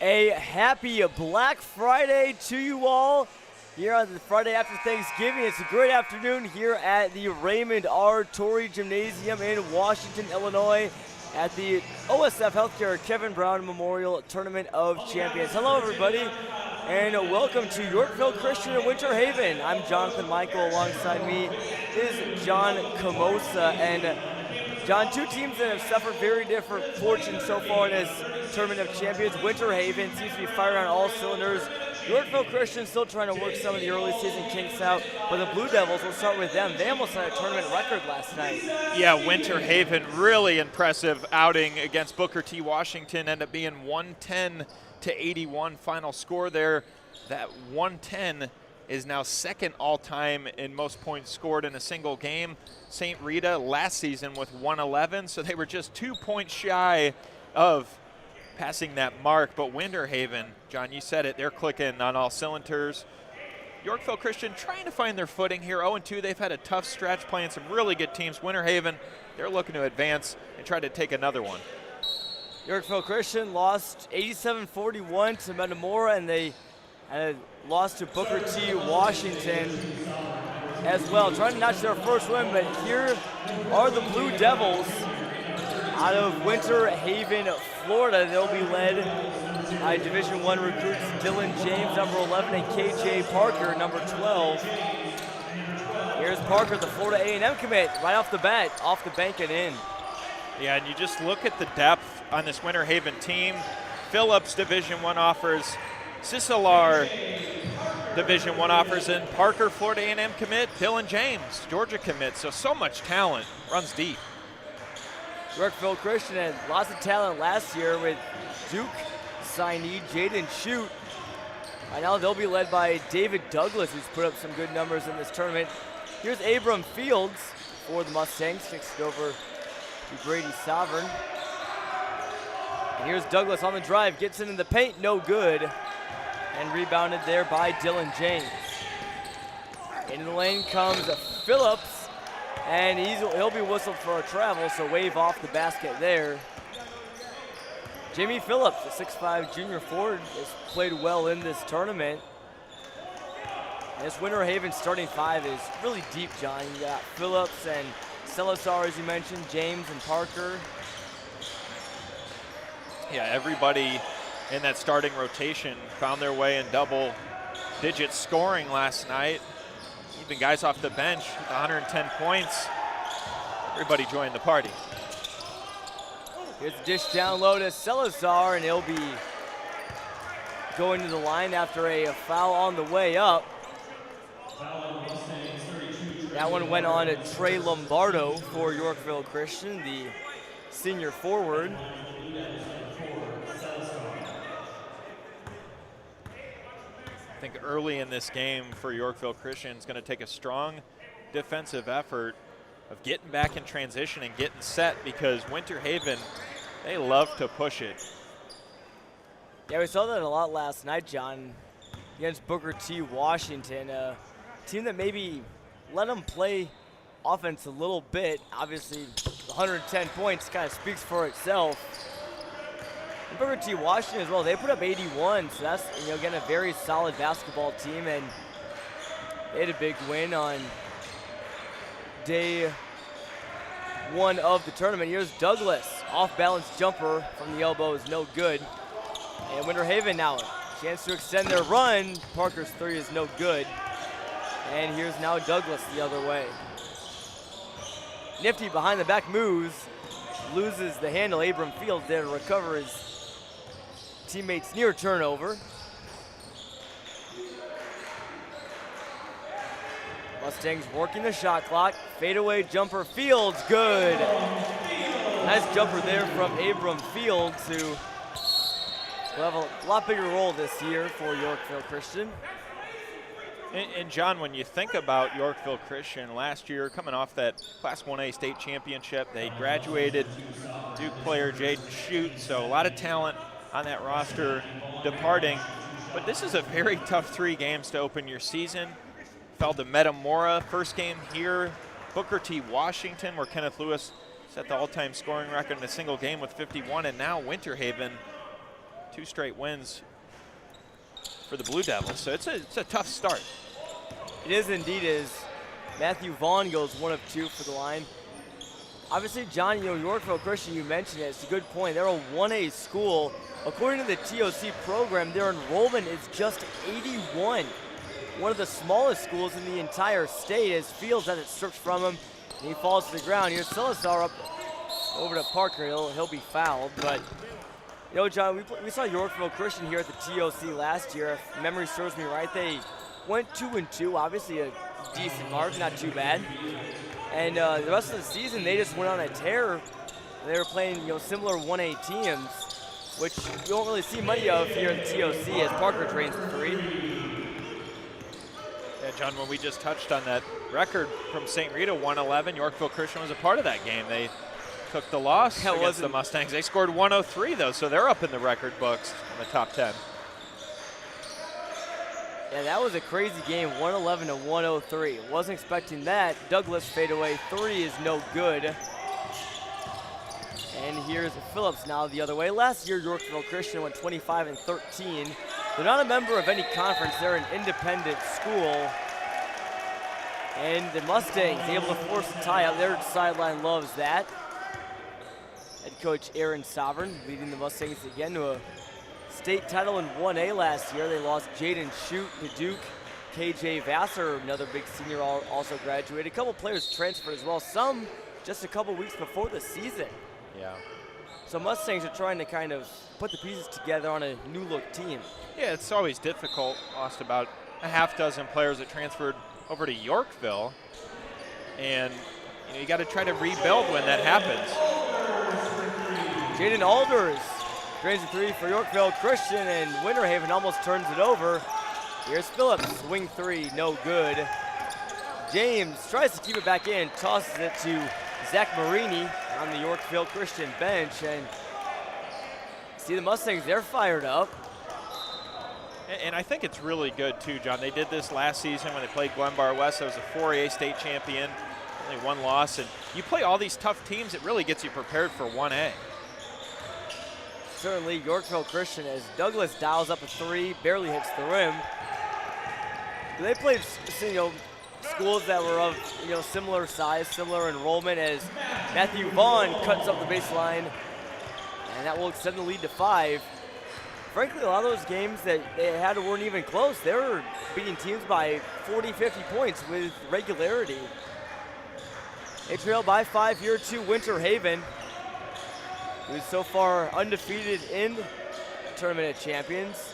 A happy Black Friday to you all here on the Friday after Thanksgiving. It's a great afternoon here at the Raymond R. Torrey Gymnasium in Washington, Illinois at the OSF Health Care Kevin Brown Memorial Tournament of Champions. Hello, everybody, and welcome to Yorkville Christian in Winter Haven. I'm Jonathan Michael. Alongside me is John Camosa. And John, two teams that have suffered very different fortunes so far in this Tournament of Champions. Winter Haven seems to be firing on all cylinders. Yorkville Christian still trying to work some of the early season kinks out, but the Blue Devils, we'll start with them. They almost had a tournament record last night. Yeah, Winter Haven, really impressive outing against Booker T. Washington. Ended up being 110-81 final score there. That 110 is now second all-time in most points scored in a single game. St. Rita last season with 111, so they were just 2 points shy of passing that mark. But Winter Haven, John, you said it, they're clicking on all cylinders. Yorkville Christian trying to find their footing here, 0-2. They've had a tough stretch playing some really good teams. Winter Haven, they're looking to advance and try to take another one. Yorkville Christian lost 87-41 to Metamora, and they lost to Booker T. Washington as well. Trying to notch their first win, but here are the Blue Devils out of Winter Haven, Florida. They'll be led by Division I recruits Dylan James, number 11, and KJ Parker, number 12. Here's Parker, the Florida A&M commit, right off the bat, off the bank and in. Yeah, and you just look at the depth on this Winter Haven team. Phillips, Division I offers. Sisselar, Division I offers, and Parker, Florida A&M commit. Dylan James, Georgia commit. So much talent, runs deep. Yorkville Christian had lots of talent last year with Duke signee Jaden Shute. Right now they'll be led by David Douglas, who's put up some good numbers in this tournament. Here's Abram Fields for the Mustangs, kicks it over to Brady Sovereign. And here's Douglas on the drive, gets it in the paint, no good. And rebounded there by Dylan James. Into the lane comes Phillips, and he'll be whistled for a travel, so wave off the basket there. Jamie Phillips, the 6'5" junior forward, has played well in this tournament. And this Winter Haven starting five is really deep, John. You got Phillips and Salazar, as you mentioned, James and Parker. Yeah, everybody in that starting rotation found their way in double-digit scoring last night. Even guys off the bench with 110 points. Everybody joined the party. Here's the dish down low to Salazar, and he'll be going to the line after a foul on the way up. That one went on to Trey Lombardo for Yorkville Christian, the senior forward. I think early in this game for Yorkville Christian, it's going to take a strong defensive effort of getting back in transition and getting set, because Winter Haven, they love to push it. Yeah, we saw that a lot last night, John, against Booker T. Washington, a team that maybe let them play offense a little bit. Obviously, 110 points kind of speaks for itself. Booker T. Washington as well, they put up 81, so that's, again, a very solid basketball team, and they had a big win on day one of the tournament. Here's Douglas, off-balance jumper from the elbow is no good. And Winter Haven now, chance to extend their run. Parker's three is no good. And here's now Douglas the other way. Nifty behind the back moves, loses the handle. Abram Fields there to recover his teammates near turnover. Mustangs working the shot clock. Fadeaway jumper, Fields, good. Nice jumper there from Abram Fields, who will have a lot bigger role this year for Yorkville Christian. And John, when you think about Yorkville Christian last year, coming off that Class 1A state championship, they graduated Duke player Jaden Shute, so a lot of talent on that roster departing. But this is a very tough 3 games to open your season. Fell to Metamora, first game here. Booker T. Washington, where Kenneth Lewis set the all-time scoring record in a single game with 51, and now Winter Haven 2 straight wins for the Blue Devils. So it's a tough start. It is indeed. As Matthew Vaughn goes 1 of 2 for the line. Obviously, John, you know, Yorkville Christian, you mentioned it. It's a good point. They're a 1A school. According to the TOC program, their enrollment is just 81. One of the smallest schools in the entire state. As Fields has it stripped from him, and he falls to the ground. Here's Salazar up over to Parker. He'll be fouled. But, you know, John, we saw Yorkville Christian here at the TOC last year. If memory serves me right, they went 2-2. Obviously, a decent mark, not too bad. And the rest of the season, they just went on a tear. They were playing, you know, similar 1A teams, which you don't really see many of here at the TOC as Parker drains the 3. Yeah, John, when we just touched on that record from St. Rita, 111, Yorkville Christian was a part of that game. They took the loss against the Mustangs. They scored 103, though, so they're up in the record books in the top 10. Yeah, that was a crazy game, 111 to 103. Wasn't expecting that. Douglas fadeaway 3 is no good. And here's Phillips now the other way. Last year, Yorkville Christian went 25-13. They're not a member of any conference. They're an independent school. And the Mustangs able to force a tie out. Their sideline loves that. Head coach Aaron Sovereign leading the Mustangs again to a state title in 1A last year. They lost Jaden Shute to Duke. KJ Vassar, another big senior, also graduated. A couple players transferred as well, some just a couple weeks before the season. Yeah. So Mustangs are trying to kind of put the pieces together on a new look team. Yeah, it's always difficult. Lost about a half dozen players that transferred over to Yorkville. And you know, you got to try to rebuild when that happens. Jaden Alders drains a 3 for Yorkville Christian, and Winter Haven almost turns it over. Here's Phillips, swing 3, no good. James tries to keep it back in, tosses it to Zach Marini on the Yorkville Christian bench, and see the Mustangs, they're fired up. And I think it's really good too, John. They did this last season when they played Glenbar West. That was a 4A state champion, only 1 loss. And you play all these tough teams, it really gets you prepared for 1A. Certainly Yorkville Christian, as Douglas dials up a 3, barely hits the rim. They played, you know, schools that were of, you know, similar size, similar enrollment, as Matthew Vaughn cuts up the baseline, and that will extend the lead to 5. Frankly, a lot of those games that they had weren't even close. They were beating teams by 40, 50 points with regularity. They trail by 5 here to Winter Haven, who's so far undefeated in Tournament of Champions.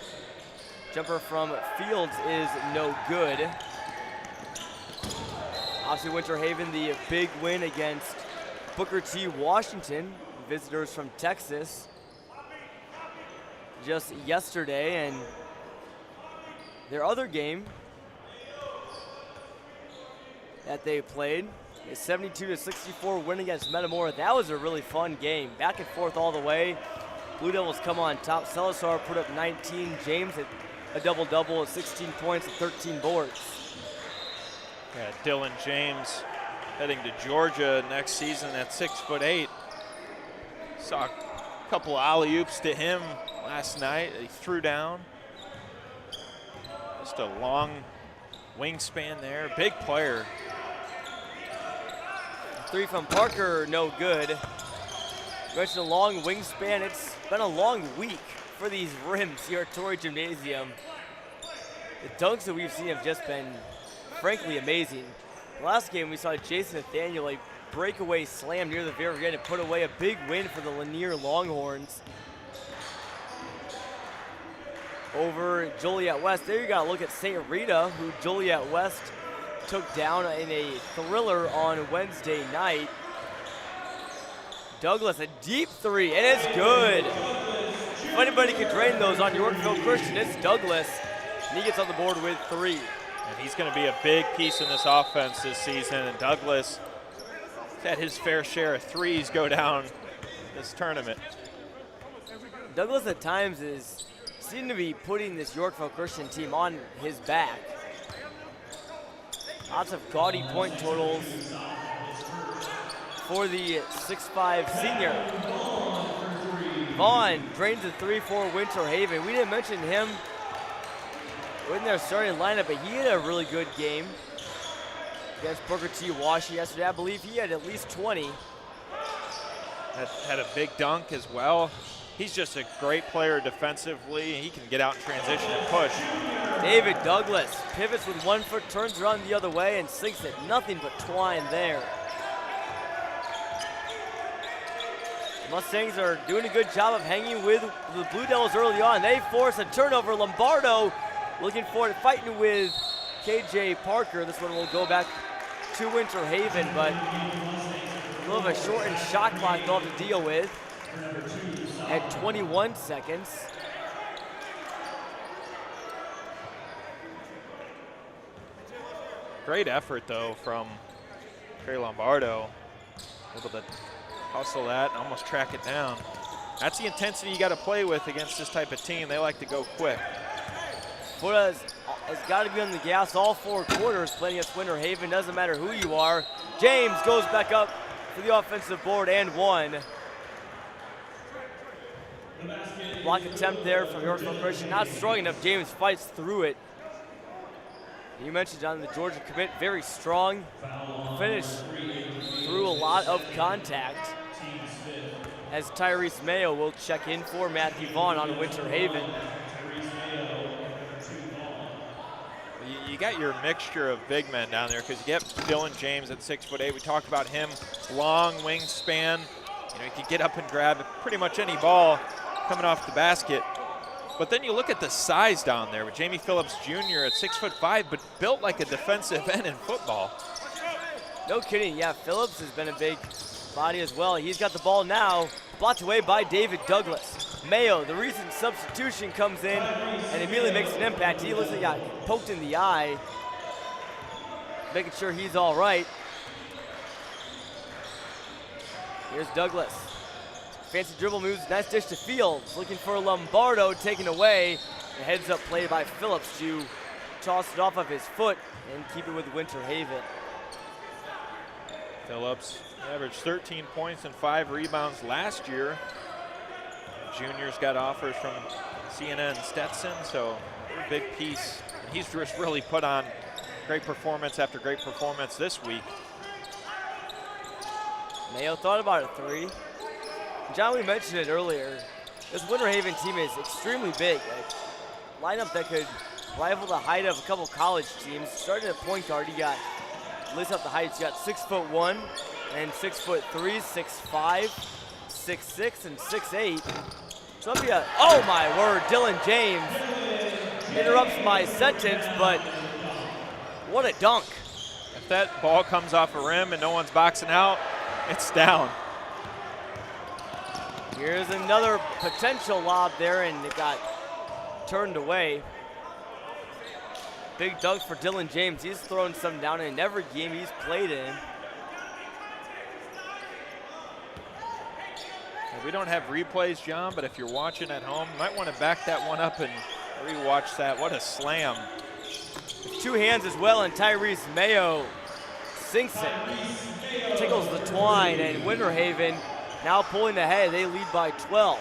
Jumper from Fields is no good. Obviously, Winter Haven, the big win against Booker T. Washington, visitors from Texas, just yesterday. And their other game that they played, a 72-64 win against Metamora. That was a really fun game, back and forth all the way. Blue Devils come on top. Salazar put up 19. James had a double-double at 16 points and 13 boards. Yeah, Dylan James heading to Georgia next season at 6'8". Saw a couple of alley-oops to him last night. He threw down. Just a long wingspan there. Big player. 3 from Parker, no good. You mentioned a long wingspan. It's been a long week for these rims here at Torrey Gymnasium. The dunks that we've seen have just been, frankly, amazing. Last game we saw Jason Nathaniel a breakaway slam near the very end and put away a big win for the Lanier Longhorns over Joliet West. There you got to look at St. Rita, who Joliet West took down in a thriller on Wednesday night. Douglas, a deep 3, and it's good. If anybody can drain those on Yorkville Christian, it's Douglas, and he gets on the board with 3. And he's going to be a big piece in this offense this season, and Douglas had his fair share of 3s go down this tournament. Douglas at times seemed to be putting this Yorkville Christian team on his back. Lots of gaudy point totals for the 6'5" senior. Vaughn drains a 3 for Winter Haven. We didn't mention him in their starting lineup, but he had a really good game against Booker T. Washington yesterday. I believe he had at least 20. Had a big dunk as well. He's just a great player defensively. He can get out in transition and push. David Douglas pivots with 1 foot, turns around the other way, and sinks it. Nothing but twine there. Mustangs are doing a good job of hanging with the Blue Devils early on. They force a turnover. Lombardo looking for it, fighting with KJ Parker. This one will go back to Winter Haven, but a little bit of a shortened shot clock they'll have to deal with at 21 seconds. Great effort, though, from Trey Lombardo. Able to hustle that and almost track it down. That's the intensity you got to play with against this type of team. They like to go quick. Foot has got to be on the gas all 4 quarters playing against Winter Haven. Doesn't matter who you are. James goes back up for the offensive board and 1. Block attempt there from Yorkville Christian. Not strong enough. James fights through it. You mentioned on the Georgia commit, very strong. Finish through a lot of contact. As Tyrese Mayo will check in for Matthew Vaughn on Winter Haven. You got your mixture of big men down there because you get Dylan James at 6'8". We talked about him, long wingspan. You know, he can get up and grab pretty much any ball coming off the basket. But then you look at the size down there with Jamie Phillips Jr. at 6'5", but built like a defensive end in football. No kidding, yeah, Phillips has been a big body as well. He's got the ball now, blocked away by David Douglas. Mayo, the recent substitution, comes in and immediately makes an impact. He looks like he got poked in the eye, making sure he's all right. Here's Douglas. Fancy dribble moves, nice dish to Fields. Looking for Lombardo, taken away. A heads up play by Phillips to toss it off of his foot and keep it with Winter Haven. Phillips averaged 13 points and 5 rebounds last year. Junior's got offers from CNN and Stetson, so a big piece. And he's just really put on great performance after great performance this week. Mayo thought about a 3. John, we mentioned it earlier. This Winter Haven team is extremely big. A lineup that could rival the height of a couple college teams. Starting at point guard, you got, list up the heights, you got 6'1" and 6'3", 6'5", 6'6", and 6'8". So that'd be a, oh my word, Dylan James interrupts my sentence, but what a dunk. If that ball comes off a rim and no one's boxing out, it's down. Here's another potential lob there, and it got turned away. Big dunk for Dylan James. He's thrown some down in every game he's played in. We don't have replays, John, but if you're watching at home, you might want to back that one up and rewatch that. What a slam. 2 hands as well, and Tyrese Mayo sinks it. Tickles the twine, and Winter Haven now pulling ahead. They lead by 12.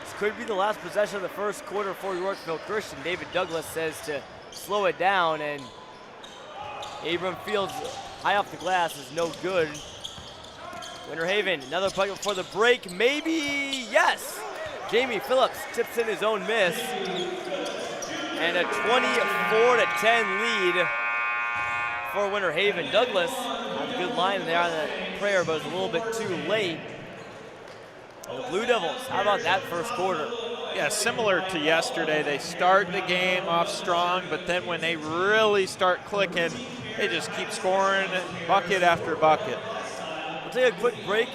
This could be the last possession of the first quarter for Yorkville Christian. David Douglas says to slow it down, and Abram Fields high off the glass is no good. Winter Haven, another bucket before the break, maybe, yes. Jamie Phillips tips in his own miss. And a 24-10 lead for Winter Haven. Douglas had a good line there on the prayer, but it was a little bit too late. And the Blue Devils, how about that first quarter? Yeah, similar to yesterday, they start the game off strong, but then when they really start clicking, they just keep scoring bucket after bucket. We'll take a quick break.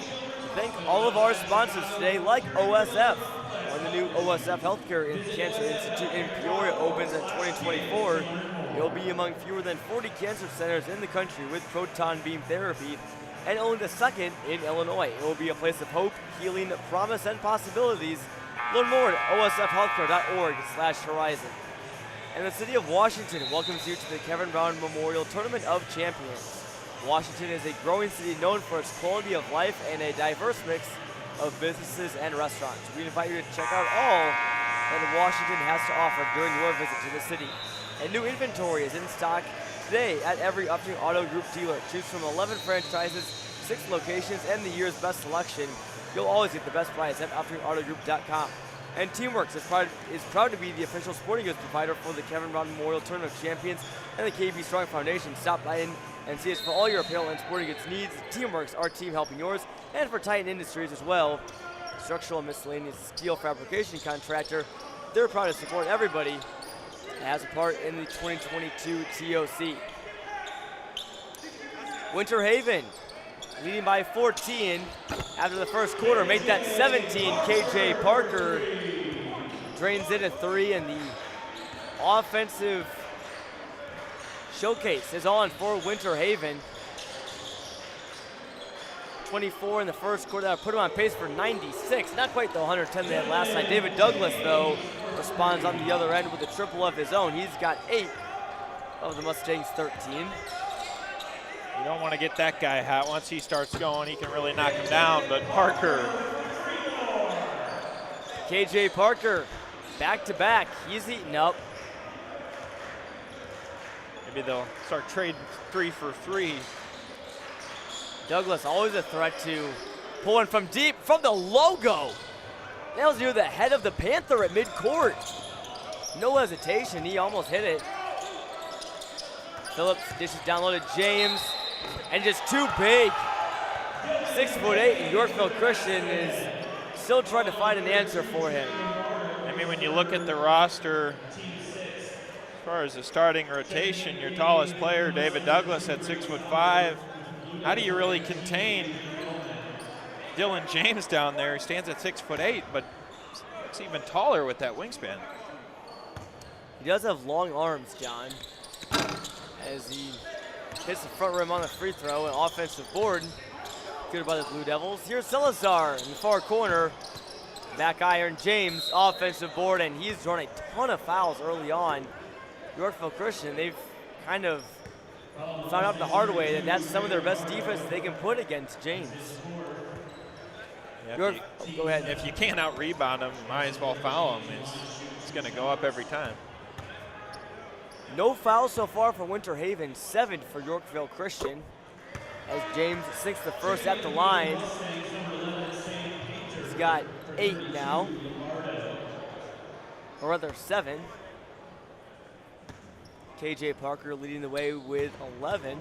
Thank all of our sponsors today, like OSF. When the new OSF Health Care Cancer Institute in Peoria opens in 2024, you'll be among fewer than 40 cancer centers in the country with proton beam therapy, and only the second in Illinois. It will be a place of hope, healing, promise, and possibilities. Learn more at osfhealthcare.org/horizon. And the city of Washington welcomes you to the Kevin Brown Memorial Tournament of Champions. Washington is a growing city known for its quality of life and a diverse mix of businesses and restaurants. We invite you to check out all that Washington has to offer during your visit to the city. And new inventory is in stock today at every Upton Auto Group dealer. Choose from 11 franchises, 6 locations, and the year's best selection. You'll always get the best price at UptonAutoGroup.com. And Teamworks is proud to be the official sporting goods provider for the Kevin Brown Memorial Tournament of Champions and the KB Strong Foundation. Stop by and see us for all your apparel and sporting goods needs. Teamworks, our team helping yours, and for Titan Industries as well. Structural and miscellaneous steel fabrication contractor. They're proud to support everybody that has a part in the 2022 TOC. Winter Haven leading by 14 after the first quarter. Make that 17. KJ Parker drains in a 3, and the offensive showcase is on for Winter Haven. 24 in the first quarter. That put him on pace for 96. Not quite the 110 they had last night. David Douglas, though, responds on the other end with a triple of his own. He's got 8 of the Mustangs' 13. You don't want to get that guy hot. Once he starts going, he can really knock him down. But Parker. KJ Parker, back to back. He's eating up. Maybe they'll start trading 3 for 3. Douglas always a threat to pull one from deep from the logo. That was near the head of the Panther at midcourt. No hesitation, he almost hit it. Phillips dishes down low to James, and just too big. 6'8", and Yorkville Christian is still trying to find an answer for him. I mean, when you look at the roster, as far as the starting rotation, your tallest player, David Douglas, at 6'5". How do you really contain Dylan James down there? He stands at 6'8", but looks even taller with that wingspan. He does have long arms, John, as he hits the front rim on the free throw, an offensive board. Good by the Blue Devils. Here's Salazar in the far corner. Back iron James, offensive board, and he's drawn a ton of fouls early on. Yorkville Christian, they've kind of found out the hard way that that's some of their best defense they can put against James. Yeah, go ahead. If you can't out-rebound him, might as well foul him. It's going to go up every time. No fouls so far for Winter Haven, 7 for Yorkville Christian. As James sinks the first at the line. He's got 8 now, or rather 7. KJ Parker leading the way with 11.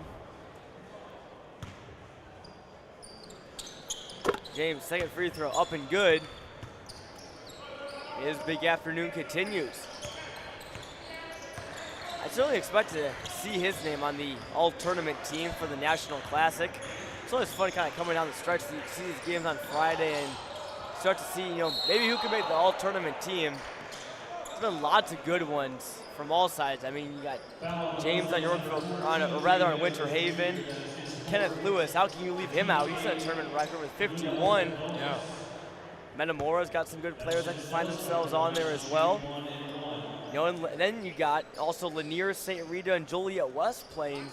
James, second free throw up and good. His big afternoon continues. I certainly expect to see his name on the all-tournament team for the National Classic. It's always fun kind of coming down the stretch to see these games on Friday and start to see, maybe who can make the all-tournament team. There's been lots of good ones from all sides. I mean, you got James on Yorkville, on Winter Haven. Kenneth Lewis, how can you leave him out? He's got a tournament record with 51. Yeah. Metamora's got some good players that can find themselves on there as well. And then you got also Lanier, St. Rita, and Joliet West playing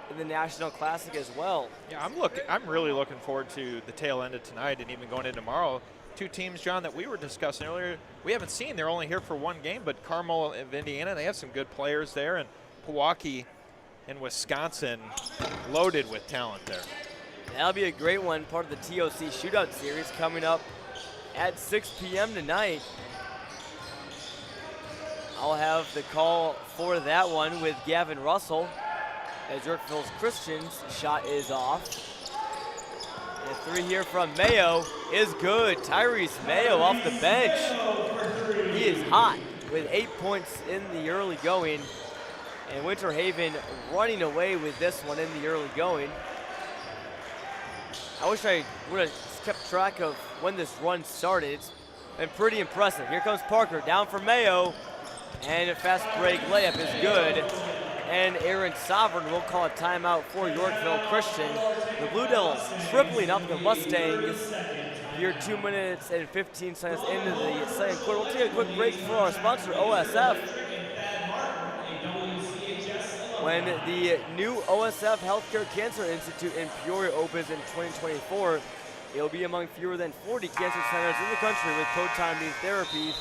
in the National Classic as well. Yeah, I'm really looking forward to the tail end of tonight and even going into tomorrow. 2 teams, John, that we were discussing earlier, we haven't seen. They're only here for 1 game, but Carmel of Indiana, they have some good players there, and Pewaukee in Wisconsin, loaded with talent there. That'll be a great one, part of the TOC Shootout Series coming up at 6 p.m. tonight. I'll have the call for that one with Gavin Russell as Yorkville Christian's shot is off. And a 3 here from Mayo is good. Tyrese Mayo off the bench. He is hot with 8 points in the early going. And Winter Haven running away with this one in the early going. I wish I would have kept track of when this run started. It's been pretty impressive. Here comes Parker down for Mayo. And a fast break layup is good. And Aaron Sovereign will call a timeout for Yorkville Christian. The Blue Devils tripling up the Mustangs. Here 2 minutes and 15 seconds into the second quarter. We'll take a quick break for our sponsor, OSF. When the new OSF Health Care Cancer Institute in Peoria opens in 2024, It will be among fewer than 40 cancer centers in the country with proton beam therapy,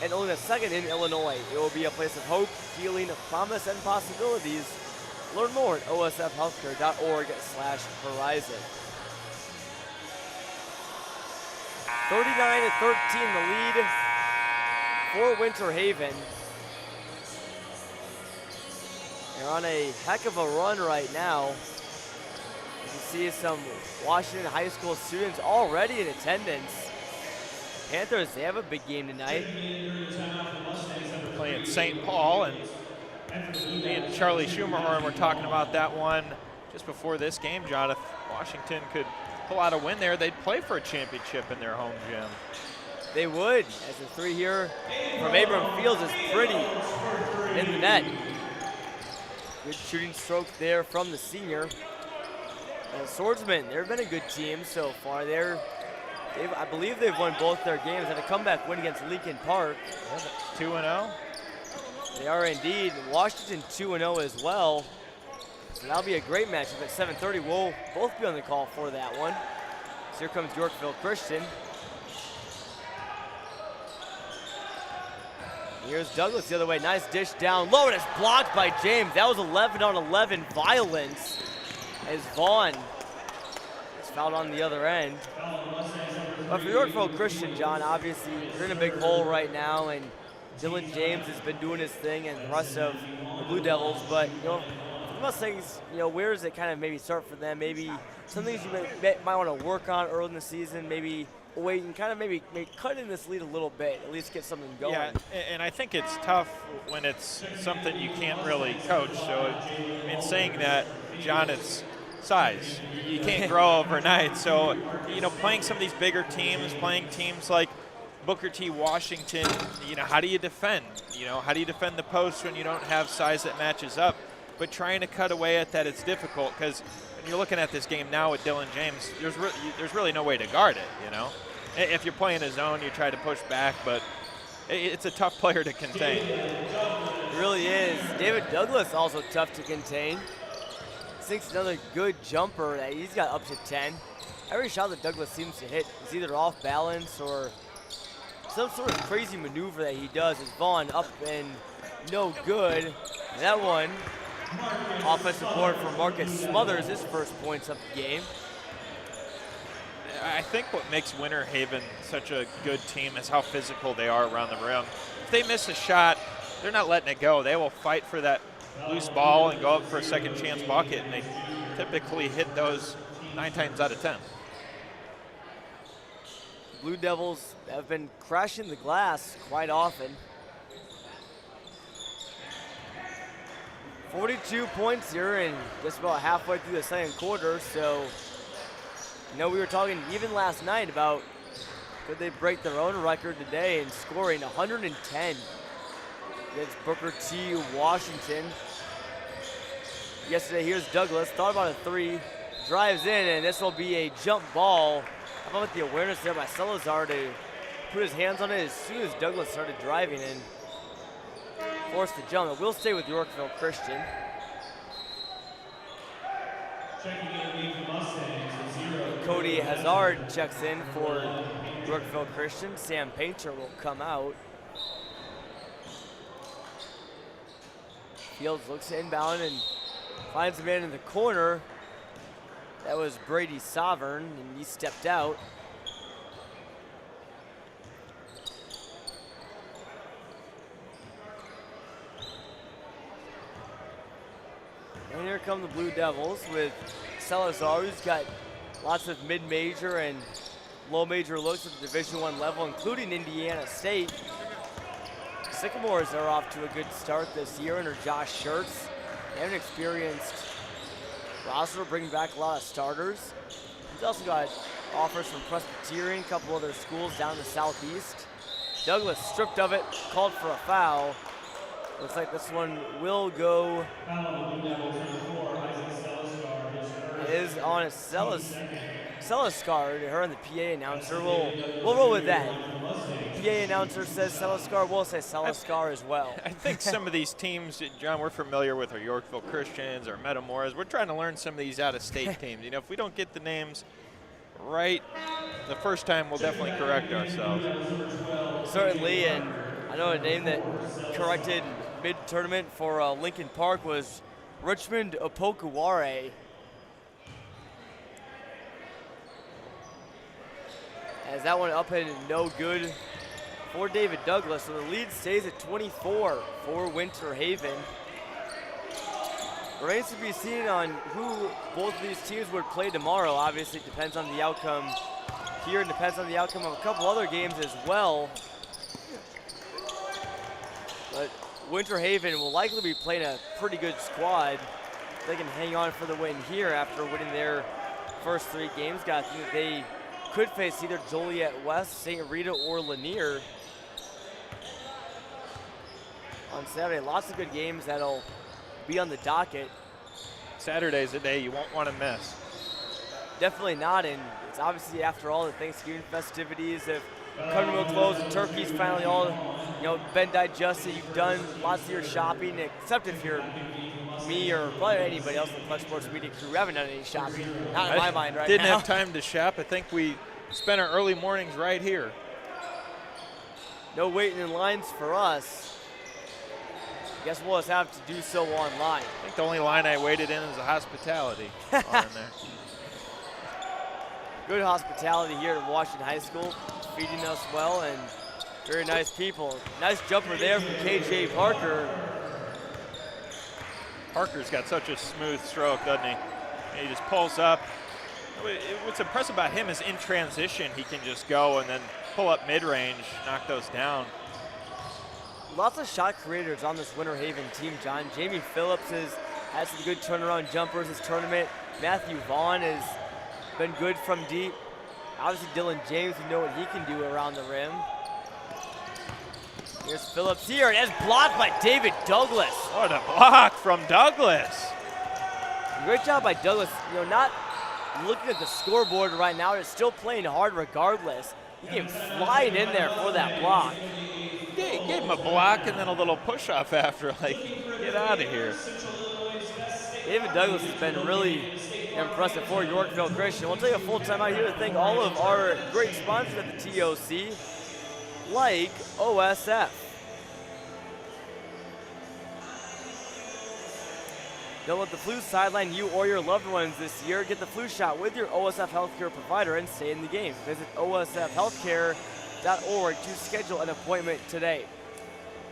and only the second in Illinois. It will be a place of hope, healing, promise, and possibilities. Learn more at osfhealthcare.org/horizon. 39-13 the lead for Winter Haven. They're on a heck of a run right now. You can see some Washington High School students already in attendance. Panthers, they have a big game tonight. Playing St. Paul, and me and Charlie Schumerhorn were talking about that one just before this game, John. If Washington could pull out a win there, they'd play for a championship in their home gym. They would, as the three here from Abram Fields is pretty in the net. Good shooting stroke there from the senior. And Swordsmen, they've been a good team so far. I believe they've won both their games. Had a comeback win against Lincoln Park. 2-0. They are indeed. Washington 2-0 as well. So that'll be a great matchup at 7:30. We'll both be on the call for that one. So here comes Yorkville Christian. Here's Douglas the other way. Nice dish down low, and it's blocked by James. That was 11-on-11 violence as Vaughn is fouled on the other end. But for Yorkville Christian, John, obviously they're in a big hole right now, and Dylan James has been doing his thing, and the rest of the Blue Devils. But for the Mustangs, where does it kind of maybe start for them? Maybe some things you might want to work on early in the season. Maybe wait and kind of maybe cut in this lead a little bit, at least get something going. Yeah, and I think it's tough when it's something you can't really coach. So in saying that, John, it's size. You can't grow overnight. So, playing some of these bigger teams, playing teams like Booker T. Washington, how do you defend? How do you defend the post when you don't have size that matches up? But trying to cut away at that, it's difficult because when you're looking at this game now with Dylan James, there's really no way to guard it, If you're playing a zone, you try to push back, but it's a tough player to contain. It really is. David Douglas also tough to contain. Sinks another good jumper. He's got up to 10. Every shot that Douglas seems to hit is either off balance or some sort of crazy maneuver that he does. Is Vaughn up and no good. That one, offensive board for Marcus Smothers, his first points of the game. I think what makes Winter Haven such a good team is how physical they are around the rim. If they miss a shot, they're not letting it go. They will fight for that loose ball and go up for a second chance bucket, and they typically hit those 9 times out of 10. Blue Devils have been crashing the glass quite often. 42 points here and just about halfway through the second quarter, so we were talking even last night about could they break their own record today in scoring 110 against Booker T. Washington. Yesterday, here's Douglas, thought about a three, drives in, and this will be a jump ball. How about the awareness there by Salazar to put his hands on it as soon as Douglas started driving and forced the jump. It will stay with Yorkville Christian. Cody Hazard checks in for Yorkville Christian. Sam Painter will come out. Fields looks inbound and finds a man in the corner. That was Brady Sovereign, and he stepped out. And here come the Blue Devils with Salazar, who's got lots of mid-major and low-major looks at the Division I level, including Indiana State. Sycamores are off to a good start this year under Josh Schertz. They have an experienced roster, bringing back a lot of starters. He's also got offers from Presbyterian, a couple other schools down in the southeast. Douglas stripped of it, called for a foul. Looks like this one will go. It is on Selascar, her and the PA announcer. We'll roll with that. PA announcer says Selascar, we'll say Selascar as well. I think some of these teams, John, we're familiar with our Yorkville Christians, our Metamoras. We're trying to learn some of these out-of-state teams. If we don't get the names, right the first time, we'll definitely correct ourselves. Certainly, and I know a name that corrected mid-tournament for Lincoln Park was Richmond Opokuware. As that one up and no good for David Douglas, so the lead stays at 24 for Winter Haven. Remains to be seen on who both of these teams would play tomorrow. Obviously, it depends on the outcome here and depends on the outcome of a couple other games as well. But Winter Haven will likely be playing a pretty good squad. They can hang on for the win here after winning their first 3 games. Got to think that they could face either Joliet West, St. Rita, or Lanier on Saturday. Lots of good games that'll be on the docket. Saturday's a day you won't want to miss. Definitely not, and it's obviously after all the Thanksgiving festivities have come to a close. The turkey's finally all, been digested. You've done lots of your shopping, except if you're me or probably anybody else in the Clutch Sports Media crew. We haven't done any shopping, not in my mind right now. Didn't have time to shop. I think we spent our early mornings right here. No waiting in lines for us. Guess we'll just have to do so online. I think the only line I waited in is the hospitality on there. Good hospitality here at Washington High School, feeding us well and very nice people. Nice jumper there from KJ Parker. Parker's got such a smooth stroke, doesn't he? He just pulls up. What's impressive about him is in transition, he can just go and then pull up mid-range, knock those down. Lots of shot creators on this Winter Haven team, John. Jamie Phillips has some good turnaround jumpers this tournament. Matthew Vaughn has been good from deep. Obviously Dylan James, we know what he can do around the rim. Here's Phillips here, and it's blocked by David Douglas. What a block from Douglas. Great job by Douglas. Not looking at the scoreboard right now, it's still playing hard regardless. He came flying in there for that block. Gave him a block and then a little push-off after, like, get out of here. David Douglas has been really impressive for Yorkville Christian. We'll take a full time out here to thank all of our great sponsors at the TOC, like OSF. Don't let the flu sideline you or your loved ones this year. Get the flu shot with your OSF Health Care provider and stay in the game. Visit osfhealthcare.org to schedule an appointment today.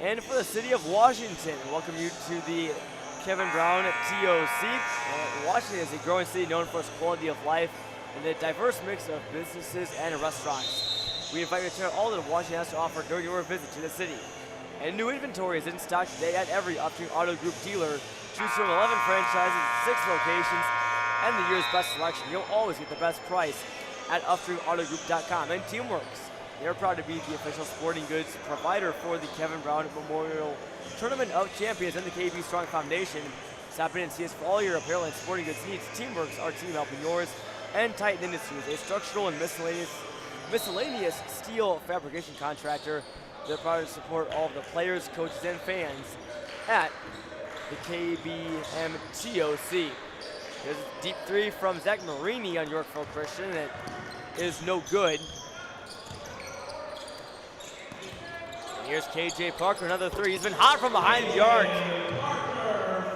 And for the city of Washington, welcome you to the Kevin Brown TOC. Washington is a growing city known for its quality of life and a diverse mix of businesses and restaurants. We invite you to check out all that Washington has to offer during your visit to the city. And new inventory is in stock today at every Upstream Auto Group dealer. Choose from 11 franchises, 6 locations, and the year's best selection. You'll always get the best price at UpstreamAutoGroup.com. And Teamworks, they're proud to be the official sporting goods provider for the Kevin Brown Memorial Tournament of Champions and the KB Strong Foundation. Stop in and see us for all your apparel and sporting goods needs. Teamworks, our team helping yours. And Titan Industries, a structural and miscellaneous steel fabrication contractor. They're proud to support all of the players, coaches, and fans at the KBMTOC. There's a deep 3 from Zach Marini on Yorkville Christian that is no good. And here's KJ Parker, another 3. He's been hot from behind the arc.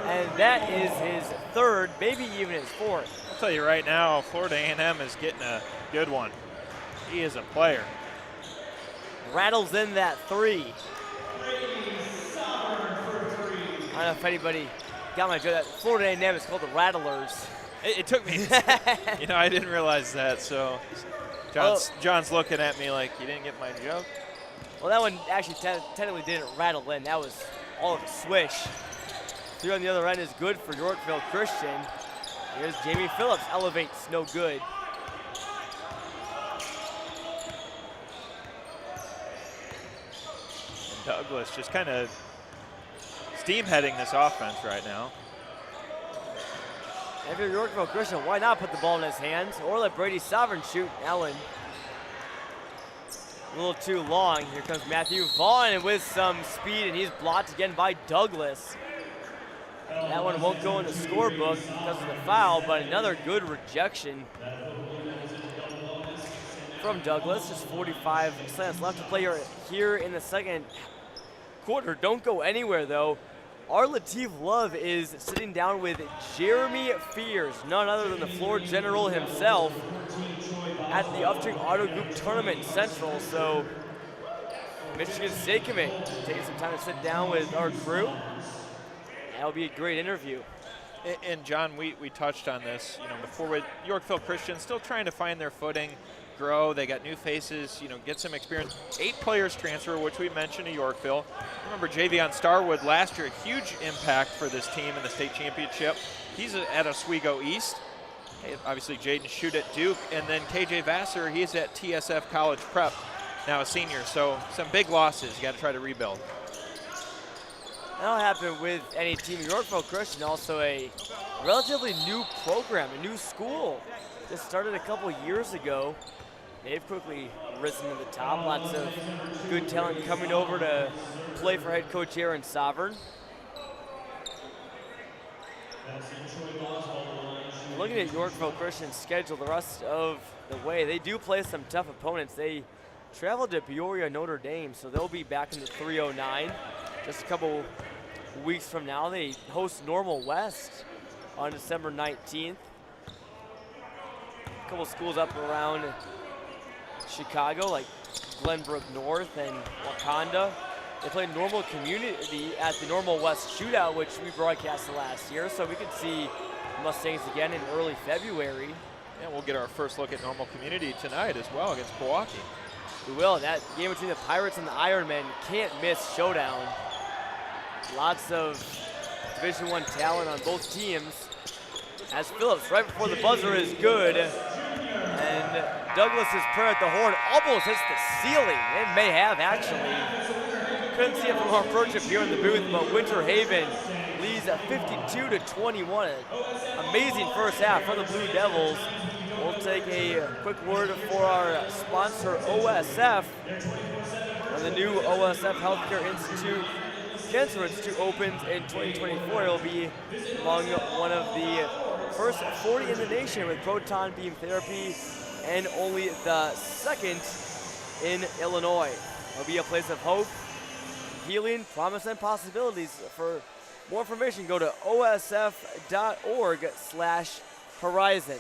And that is his 3rd, maybe even his 4th. I'll tell you right now, Florida A&M is getting a good one. He is a player. Rattles in that 3. I don't know if anybody got my joke. That Florida A&M is called the Rattlers. It took me, I didn't realize that. So John's looking at me like, you didn't get my joke? Well, that one actually technically didn't rattle in. That was all of a swish. 3 on the other end is good for Yorkville Christian. Here's Jamie Phillips, elevates, no good. Douglas just kind of steam heading this offense right now. If you're Yorkville Christian, why not put the ball in his hands or let Brady Sovereign shoot? Allen. A little too long. Here comes Matthew Vaughn with some speed, and he's blocked again by Douglas. That one won't go in the scorebook because of the foul, but another good rejection. from Douglas. Just 45 seconds left to play here in the second quarter. Don't go anywhere, though. Our Latif Love is sitting down with Jeremy Fears, none other than the floor general himself, at the Upstream Auto Group Tournament Central. So Michigan State commit taking some time to sit down with our crew. That'll be a great interview. And John, we touched on this, before, with Yorkville Christian still trying to find their footing, grow. They got new faces, get some experience. 8 players transfer, which we mentioned to Yorkville. Remember Javion Starwood last year, a huge impact for this team in the state championship. He's at Oswego East. Obviously Jaden Shute at Duke, and then KJ Vassar, he's at TSF College Prep, now a senior. So some big losses. You got to try to rebuild. That'll happen with any team. Yorkville Christian, also a relatively new program, a new school. This started a couple years ago. They've quickly risen to the top. Lots of good talent coming over to play for head coach Aaron Sovereign. Looking at Yorkville Christian's schedule the rest of the way, they do play some tough opponents. They traveled to Peoria, Notre Dame, so they'll be back in the 309 just a couple weeks from now. They host Normal West on December 19th. A couple schools up around Chicago, like Glenbrook North and Wakanda. They play Normal Community at the Normal West Shootout, which we broadcasted last year, so we could see Mustangs again in early February. And we'll get our first look at Normal Community tonight as well against Pewaukee. We will. That game between the Pirates and the Ironmen can't miss showdown. Lots of Division I talent on both teams. As Phillips, right before the buzzer, is good. And Douglas's prayer at the horn almost hits the ceiling. It may have, actually. Couldn't see it from our approach up here in the booth, but Winter Haven leads at 52-21. Amazing first half for the Blue Devils. We'll take a quick word for our sponsor, OSF. And the new OSF Health Care Institute, Cancer Institute, opens in 2024. It'll be among one of the first 40 in the nation with proton beam therapy, and only the second in Illinois. It'll be a place of hope, healing, promise, and possibilities. For more information, go to osf.org/horizon.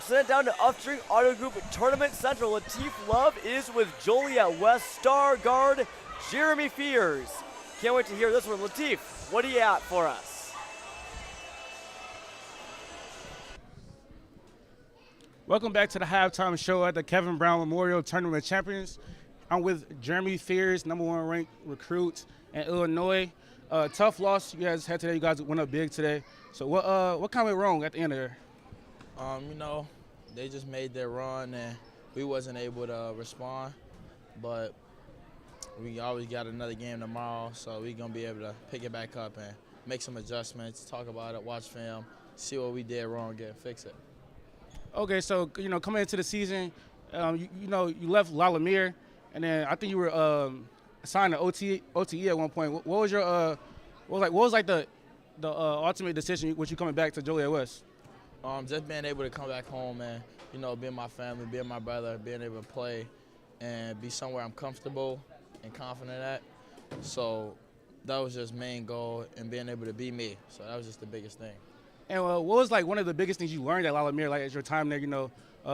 Send it down to Upstream Auto Group Tournament Central. Latif Love is with Joliet West star guard Jeremy Fears. Can't wait to hear this one. Latif, what do you got for us? Welcome back to the halftime show at the Kevin Brown Memorial Tournament Champions. I'm with Jeremy Fears, #1 ranked recruit in Illinois. Tough loss you guys had today. You guys went up big today. So what kind of went wrong at the end of there? They just made their run and we wasn't able to respond. But we always got another game tomorrow, so we're going to be able to pick it back up and make some adjustments, talk about it, watch film, see what we did wrong and fix it. Okay, so, coming into the season, you left La Lumiere, and then I think you were assigned to OTE at one point. What was your what was the ultimate decision with you coming back to Joliet West? Just being able to come back home and, being my family, being my brother, being able to play and be somewhere I'm comfortable and confident at. So that was just main goal, and being able to be me. So that was just the biggest thing. And what was one of the biggest things you learned at La Lumiere, at your time there,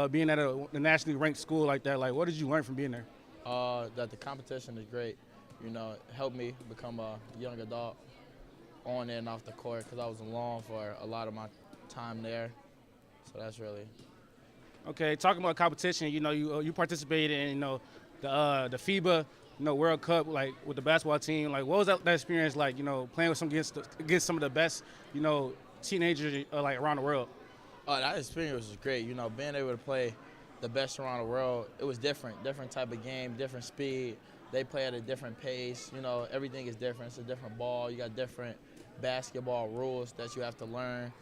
being at a nationally ranked school like that? What did you learn from being there? That the competition is great. It helped me become a young adult on and off the court, because I was alone for a lot of my time there. So that's really. Okay, talking about competition, you participated in the FIBA World Cup with the basketball team. What was that experience like? Playing with against some of the best teenagers around the world. That experience was great. Being able to play the best around the world, it was different type of game, different speed. They play at a different pace. Everything is different. It's a different ball. You got different basketball rules that you have to learn.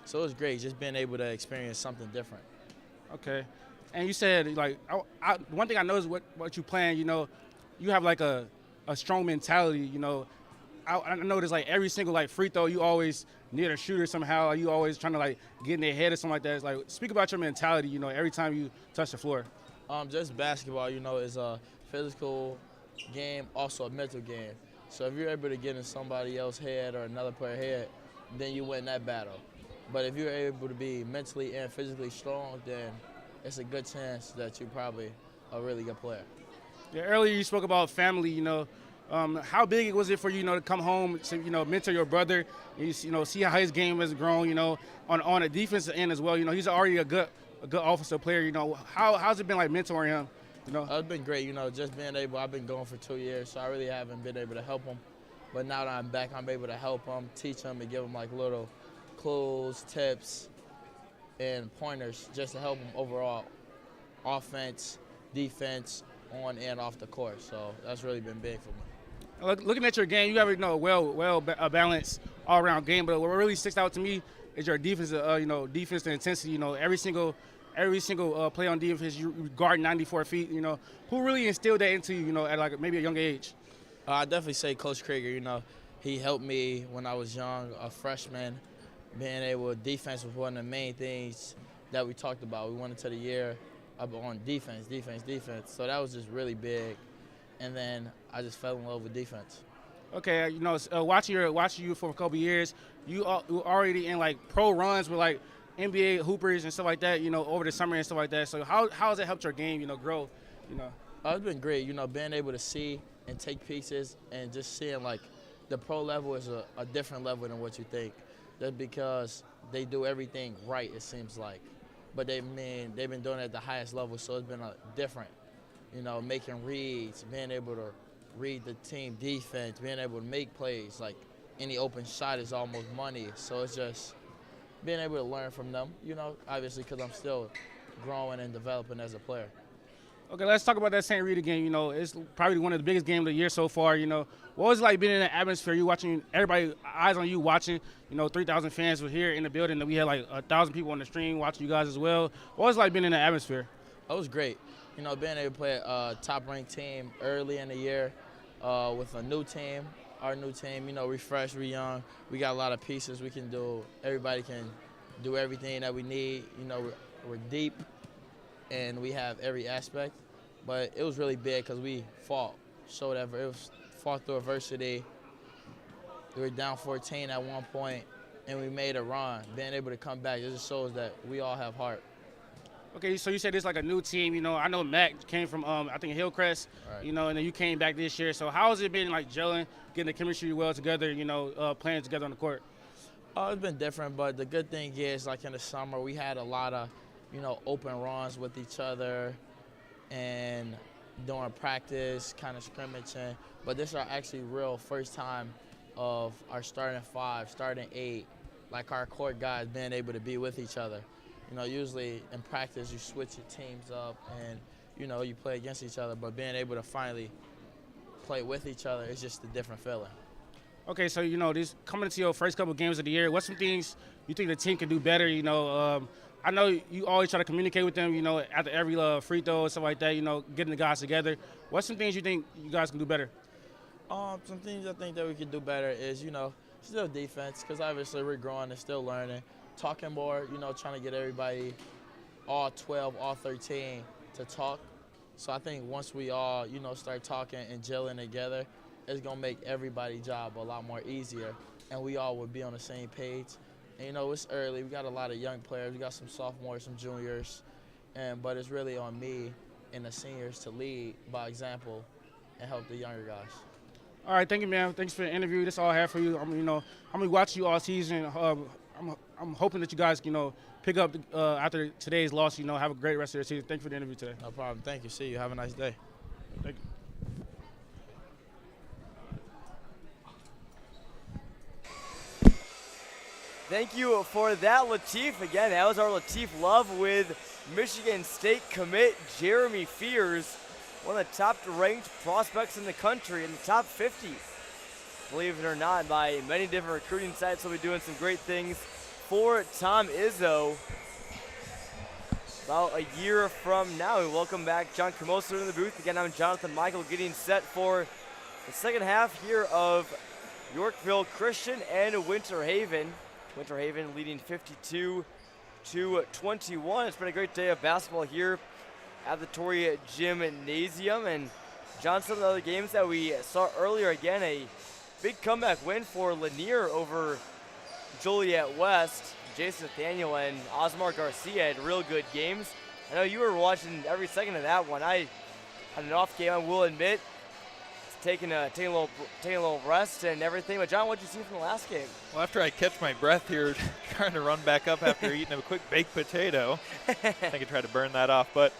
So it was great just being able to experience something different. Okay. And you said, one thing I know is what you plan, you have a strong mentality, I noticed every single free throw, you always near the shooter somehow. You always trying to get in their head or something like that. It's speak about your mentality, every time you touch the floor. Just basketball, is a physical game, also a mental game. So if you're able to get in somebody else's head or another player's head, then you win that battle. But if you're able to be mentally and physically strong, then it's a good chance that you're probably a really good player. Yeah, earlier you spoke about family. How big was it for you, to come home to mentor your brother, and see how his game has grown, on a defensive end as well. He's already a good offensive player. How's it been like mentoring him? It's been great. Just being able. I've been going for 2 years, so I really haven't been able to help him. But now that I'm back, I'm able to help him, teach him, and give him like little clues, tips, and pointers just to help him overall, offense, defense, on and off the court. So that's really been big for me. Looking at your game, you have a balanced all-around game. But what really sticks out to me is your defense. Defense and intensity. Every single play on defense, you guard 94 feet. Who really instilled that into you? At like maybe a young age. I definitely say Coach Krieger. He helped me when I was young, a freshman. Being able, defense was one of the main things that we talked about. We went into the year on defense. So that was just really big. And then I just fell in love with defense. Okay, watching you for a couple years, you already in like pro runs with like NBA hoopers and stuff like that. Over the summer and stuff like that. So how has it helped your game? Grow. It's been great. Being able to see and take pieces and just seeing like the pro level is a different level than what you think. That's because they do everything right, it seems like. But they've been doing it at the highest level, so it's been different. Making reads, being able to read the team defense, being able to make plays. Like any open shot is almost money. So it's just being able to learn from them, obviously because I'm still growing and developing as a player. Okay, let's talk about that St. Rita game. It's probably one of the biggest games of the year so far. What was it like being in the atmosphere? You watching, everybody eyes on you watching. 3,000 fans were here in the building, and we had like 1,000 people on the stream watching you guys as well. What was it like being in the atmosphere? It was great. Being able to play a top-ranked team early in the year with a new team. Our new team, we fresh, we young. We got a lot of pieces we can do. Everybody can do everything that we need. We're deep, and we have every aspect. But it was really big because we fought. Fought through adversity. We were down 14 at one point, and we made a run. Being able to come back, it just shows that we all have heart. Okay, so you said it's like a new team. I know Mac came from, I think, Hillcrest, right. And then you came back this year. So how has it been like gelling, getting the chemistry well together, playing together on the court? It's been different, but the good thing is, like in the summer, we had a lot of, open runs with each other and during practice, kind of scrimmaging. But this is our actually real first time of our starting 5, starting 8, like our court guys being able to be with each other. Usually in practice you switch your teams up and, you play against each other, but being able to finally play with each other is just a different feeling. Okay, so, this coming into your first couple of games of the year, what's some things you think the team can do better? I know you always try to communicate with them, after every free throw and stuff like that, getting the guys together. What's some things you think you guys can do better? Some things I think that we could do better is, still defense, because obviously we're growing and still learning. Talking more, trying to get everybody, all 12, all 13, to talk. So I think once we all, start talking and gelling together, it's going to make everybody's job a lot more easier, and we all would be on the same page. And, it's early. We got a lot of young players. We got some sophomores, some juniors, but it's really on me and the seniors to lead by example and help the younger guys. All right, thank you, man. Thanks for the interview. That's all I have for you. I'm going to watch you all season. I'm hoping that you guys, pick up after today's loss. Have a great rest of the season. Thank you for the interview today. No problem. Thank you. See you. Have a nice day. Thank you. Thank you for that, Latif. Again, that was our Latif Love with Michigan State commit Jeremy Fears, one of the top-ranked prospects in the country, in the top 50. Believe it or not, by many different recruiting sites, will be doing some great things for Tom Izzo. About a year from now, we welcome back John Camoso in the booth. Again, I'm Jonathan Michael, getting set for the second half here of Yorkville Christian and Winter Haven. Winter Haven leading 52-21. It's been a great day of basketball here at the Torrey Gymnasium. And John, some of the other games that we saw earlier, again, a big comeback win for Lanier over Joliet West. Jason Nathaniel and Osmar Garcia had real good games. I know you were watching every second of that one. I had an off game, I will admit. Taking a little rest and everything. But John, what did you see from the last game? Well, after I catch my breath here, trying to run back up after eating a quick baked potato, I think I tried to burn that off. But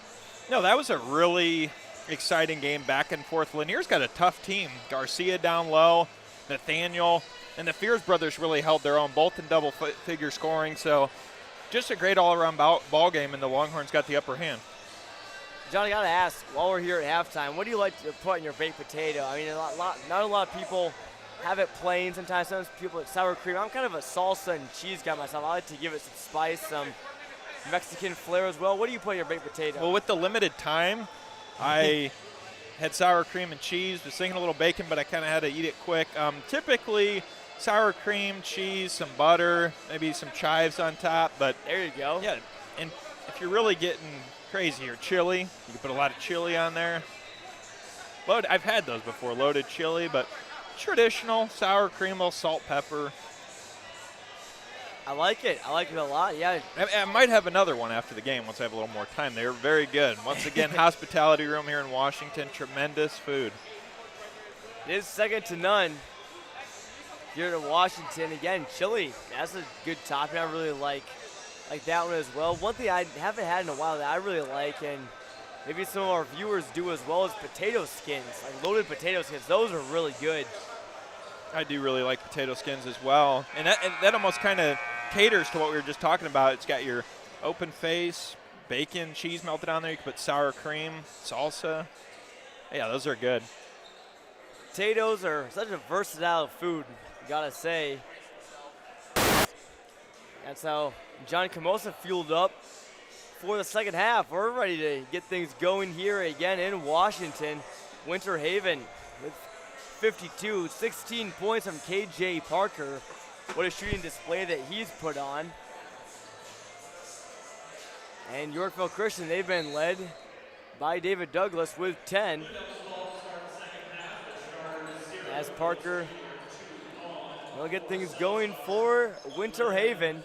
no, that was a really exciting game, back and forth. Lanier's got a tough team. Garcia down low, Nathaniel, and the Fears brothers really held their own, both in double-figure scoring. So just a great all-around ball game, and the Longhorns got the upper hand. John, I got to ask, while we're here at halftime, what do you like to put in your baked potato? I mean, not a lot of people have it plain. Sometimes people like sour cream. I'm kind of a salsa and cheese guy myself. I like to give it some spice, some Mexican flair as well. What do you put in your baked potato? Well, with the limited time, I had sour cream and cheese. Was thinking a little bacon, but I kind of had to eat it quick. Typically, sour cream, cheese, some butter, maybe some chives on top. But there you go. Yeah, and if you're really getting crazy or chili, you can put a lot of chili on there. I've had those before, loaded chili, but traditional sour cream, a little salt, pepper. I like it. I like it a lot. Yeah. I might have another one after the game once I have a little more time. They're very good. Once again, hospitality room here in Washington, tremendous food. It is second to none here in Washington. Again, chili. That's a good topping. I really like that one as well. One thing I haven't had in a while that I really like, and maybe some of our viewers do as well, is potato skins, like loaded potato skins. Those are really good. I do really like potato skins as well. And that almost kind of caters to what we were just talking about. It's got your open face, bacon, cheese melted on there. You can put sour cream, salsa. Yeah, those are good. Potatoes are such a versatile food, you gotta say. That's how John Camosa fueled up for the second half. We're ready to get things going here again in Washington. Winter Haven with 52, 16 points from KJ Parker. What a shooting display that he's put on. And Yorkville Christian, they've been led by David Douglas with 10. As Parker will get things going for Winter Haven,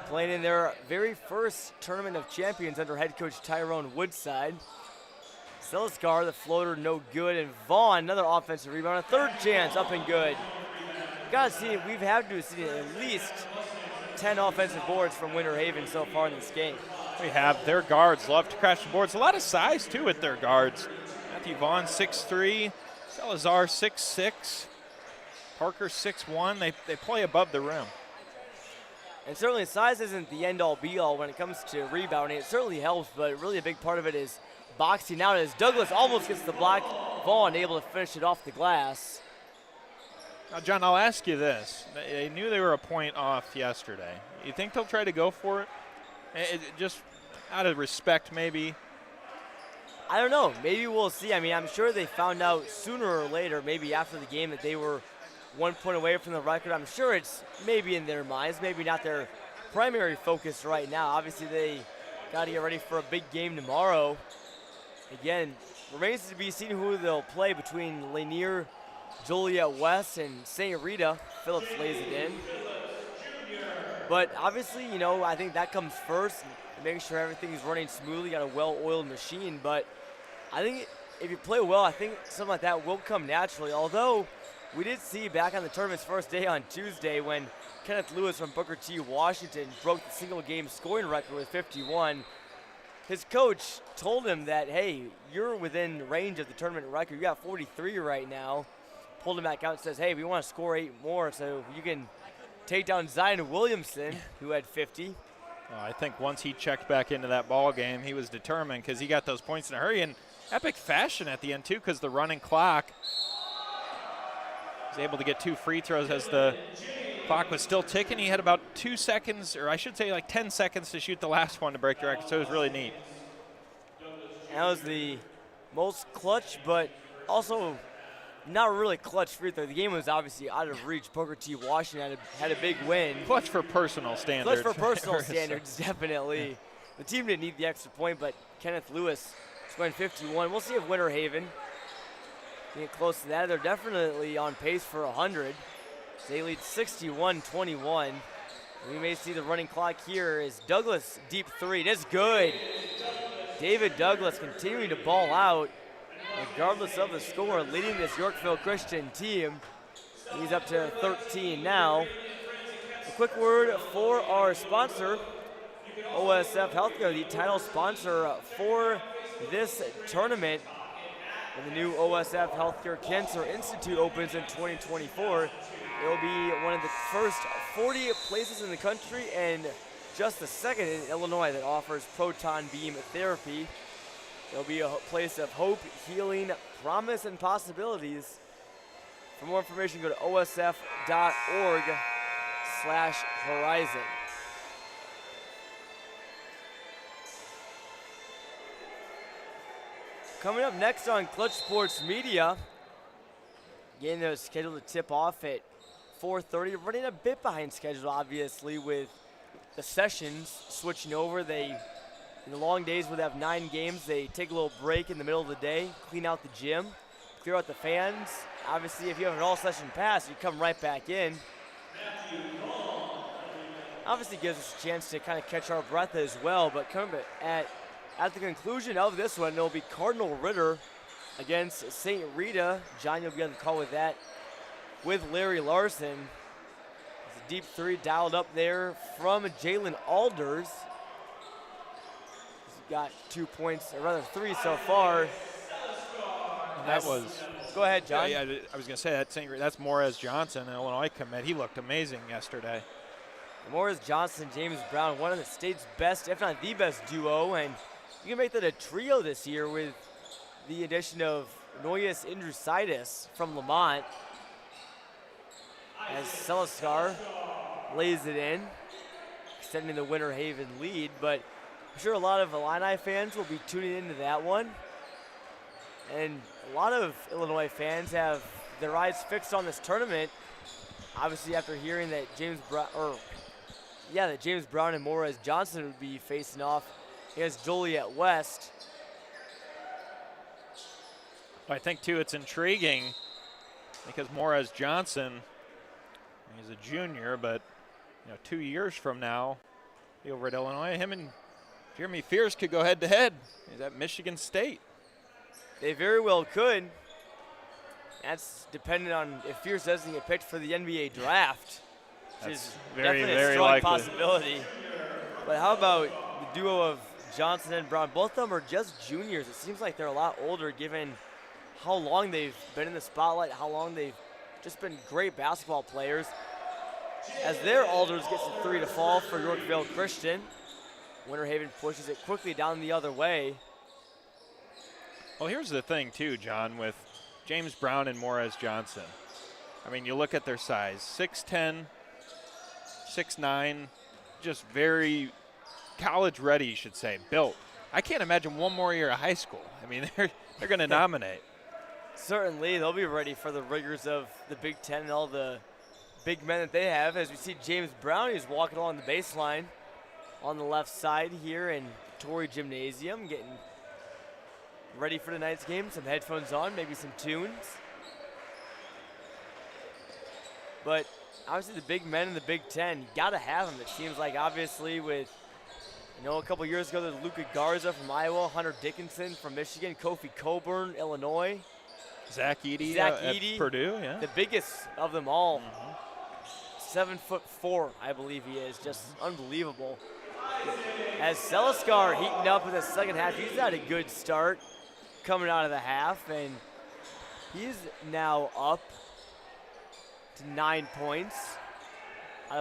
playing in their very first Tournament of Champions under head coach Tyrone Woodside. Seliskar, the floater, no good, and Vaughn, another offensive rebound, a third chance, up and good. You gotta see, we've had to see at least 10 offensive boards from Winter Haven so far in this game. We have their guards love to crash the boards. A lot of size too with their guards. Matthew Vaughn 6'3", Salazar 6'6", Parker 6'1". They play above the rim. And certainly size isn't the end-all be-all when it comes to rebounding. It certainly helps, but really a big part of it is boxing out as Douglas almost gets the block. Vaughn able to finish it off the glass. Now, John, I'll ask you this. They knew they were a point off yesterday. You think they'll try to go for it? Just out of respect, maybe? I don't know. Maybe we'll see. I mean, I'm sure they found out sooner or later, maybe after the game, that they were 1 point away from the record. I'm sure it's maybe in their minds, maybe not their primary focus right now. Obviously, they got to get ready for a big game tomorrow. Again, remains to be seen who they'll play between Lanier, Joliet West, and St. Rita. Phillips lays it in. But obviously, you know, I think that comes first, making sure everything is running smoothly, got a well-oiled machine. But I think if you play well, I think something like that will come naturally. Although we did see back on the tournament's first day on Tuesday when Kenneth Lewis from Booker T. Washington broke the single-game scoring record with 51. His coach told him that, hey, you're within range of the tournament record. You got 43 right now. Pulled him back out and says, hey, we want to score 8 more so you can take down Zion Williamson, who had 50. I think once he checked back into that ball game, he was determined because he got those points in a hurry in epic fashion at the end, too, because the running clock was able to get 2 free throws as the clock was still ticking. He had about 2 seconds, or I should say like 10 seconds to shoot the last one to break the record, so it was really neat. That was the most clutch, but also not really clutch free throw. The game was obviously out of reach. Booker T. Washington had a big win. Clutch for personal standards. Clutch for personal standards, definitely. the team didn't need the extra point, but Kenneth Lewis scoring 51. We'll see if Winter Haven can get close to that. They're definitely on pace for 100. They lead 61-21. We may see the running clock here as Douglas deep three. It is good. David Douglas continuing to ball out, regardless of the score, leading this Yorkville Christian team. He's up to 13 now. A quick word for our sponsor, OSF Health Care, the title sponsor for this tournament. When the new OSF Health Care Cancer Institute opens in 2024, it will be one of the first 40 places in the country and just the second in Illinois that offers proton beam therapy. It'll be a place of hope, healing, promise, and possibilities. For more information, go to osf.org/horizon. Coming up next on Clutch Sports Media, again, they're scheduled to tip off at 4:30. Running a bit behind schedule, obviously, with the sessions switching over. In the long days where they have 9 games, they take a little break in the middle of the day, clean out the gym, clear out the fans. Obviously, if you have an all-session pass, you come right back in. Obviously gives us a chance to kind of catch our breath as well, but coming at the conclusion of this one, it'll be Cardinal Ritter against St. Rita. John, you'll be on the call with that with Larry Larson. It's a deep three dialed up there from Jalen Alders. He's got 2 points, or rather 3 so far. Go ahead, John. Yeah, I was going to say that's Morez Johnson, an Illinois commit. He looked amazing yesterday. Morris Johnson, James Brown, one of the state's best, if not the best duo, and you can make that a trio this year with the addition of Noyes Indrusitis from Lamont as Seliskar lays it in, extending the Winter Haven lead, but I'm sure a lot of Illini fans will be tuning into that one. And a lot of Illinois fans have their eyes fixed on this tournament, obviously after hearing that James Brown and Morris Johnson would be facing off against Joliet West. I think, too, it's intriguing because Morris Johnson, he's a junior, but 2 years from now, be over at Illinois. Him and Jeremy Fierce could go head-to-head. He's at Michigan State. They very well could. That's dependent on if Fierce doesn't get picked for the NBA draft, which is very, definitely very a strong likely possibility. But how about the duo of Johnson and Brown? Both of them are just juniors. It seems like they're a lot older given how long they've been in the spotlight, how long they've just been great basketball players. As their Alders gets a 3 to fall for Yorkville Christian, Winter Haven pushes it quickly down the other way. Well, here's the thing, too, John, with James Brown and Morris Johnson. I mean, you look at their size, 6'10", 6'9", just very college-ready, you should say, built. I can't imagine one more year of high school. I mean, they're going to dominate. Certainly, they'll be ready for the rigors of the Big Ten and all the big men that they have. As we see James Brown, he's walking along the baseline on the left side here in Torrey Gymnasium, getting ready for tonight's game. Some headphones on, maybe some tunes. But obviously the big men in the Big Ten, you got to have them. It seems like obviously with, a couple years ago there's Luka Garza from Iowa, Hunter Dickinson from Michigan, Kofi Coburn, Illinois. Zach Edey at Purdue, yeah. The biggest of them all. 7'4", I believe he is. Just unbelievable. As Seliskar heating up in the second half, he's had a good start coming out of the half, and he's now up to 9 points.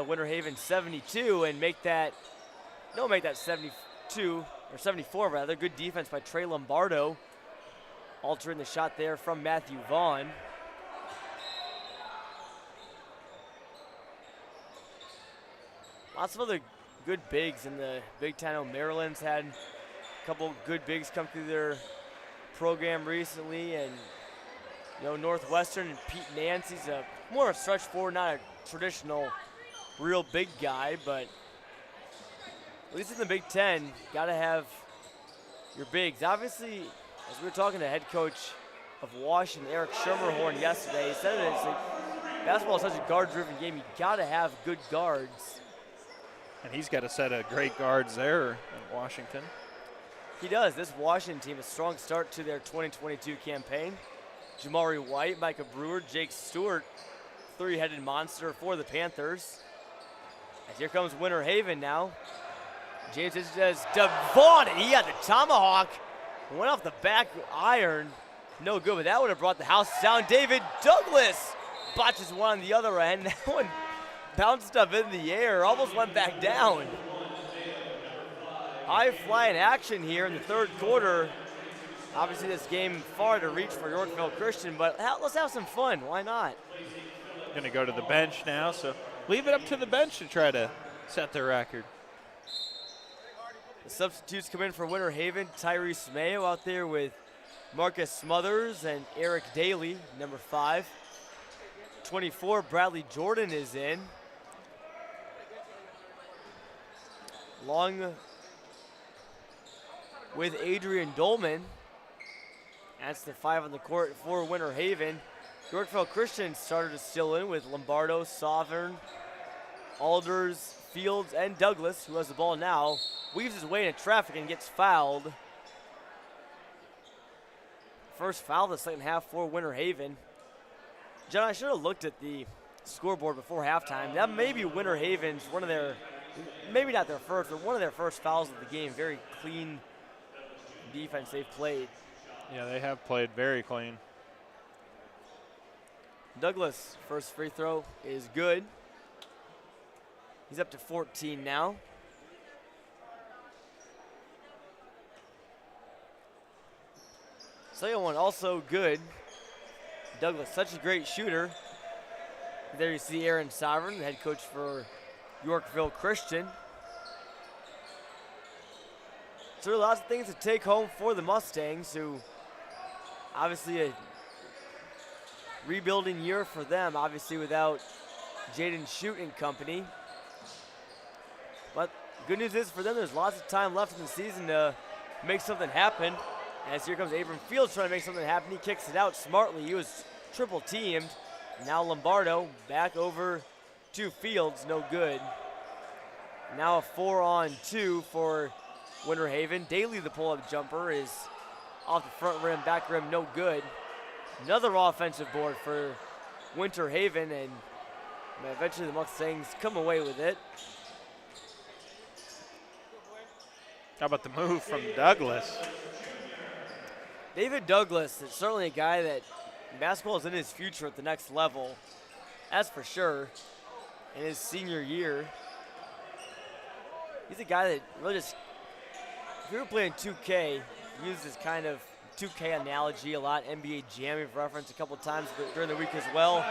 Winter Haven 72, and make that 72, or 74 rather. Good defense by Trey Lombardo, altering the shot there from Matthew Vaughn. Lots of other good bigs in the Big Ten. Maryland's had a couple good bigs come through their program recently, and Northwestern and Pete Nancy's more a stretch forward, not a traditional real big guy, but at least in the Big Ten, got to have your bigs. Obviously, as we were talking to head coach of Washington, Eric Schermerhorn, yesterday, he said basketball is such a guard-driven game. You got to have good guards. And he's got a set of great guards there in Washington. He does. This Washington team, a strong start to their 2022 campaign. Jamari White, Micah Brewer, Jake Stewart, three-headed monster for the Panthers. As here comes Winter Haven now. James says Devon, and he had the tomahawk. Went off the back iron. No good, but that would have brought the house down. David Douglas botches one on the other end. That one bounced up in the air, almost went back down. High-flying action here in the third quarter. Obviously, this game far to reach for Yorkville Christian, but let's have some fun. Why not? Going to go to the bench now, so leave it up to the bench to try to set their record. The substitutes come in for Winter Haven. Tyrese Mayo out there with Marcus Smothers and Eric Daly, number 5. 24, Bradley Jordan is in. Along with Adrian Dolman. That's the 5 on the court for Winter Haven. Yorkville Christian started to still in with Lombardo, Sovereign, Alders, Fields, and Douglas, who has the ball now. Weaves his way into traffic and gets fouled. First foul of the second half for Winter Haven. John, I should have looked at the scoreboard before halftime. That may be Winter Haven's one of their, maybe not their first, but one of their first fouls of the game. Very clean defense they've played. Yeah, they have played very clean. Douglas, first free throw is good. He's up to 14 now. Second one also good. Douglas, such a great shooter. There you see Aaron Sovereign, the head coach for Yorkville Christian. So lots of things to take home for the Mustangs, who obviously a rebuilding year for them, obviously without Jaden Shute and company. But good news is for them, there's lots of time left in the season to make something happen. As here comes Abram Fields trying to make something happen. He kicks it out smartly. He was triple teamed. Now Lombardo back over to Fields, no good. Now a 4-on-2 for Winter Haven. Daly, the pull-up jumper, is off the front rim, back rim, no good. Another offensive board for Winter Haven, and eventually the Mustangs come away with it. How about the move from Douglas? David Douglas is certainly a guy that basketball is in his future at the next level. That's for sure. In his senior year, he's a guy that really just, if you were playing 2K, used this kind of 2K analogy a lot, NBA Jam reference a couple times during the week as well.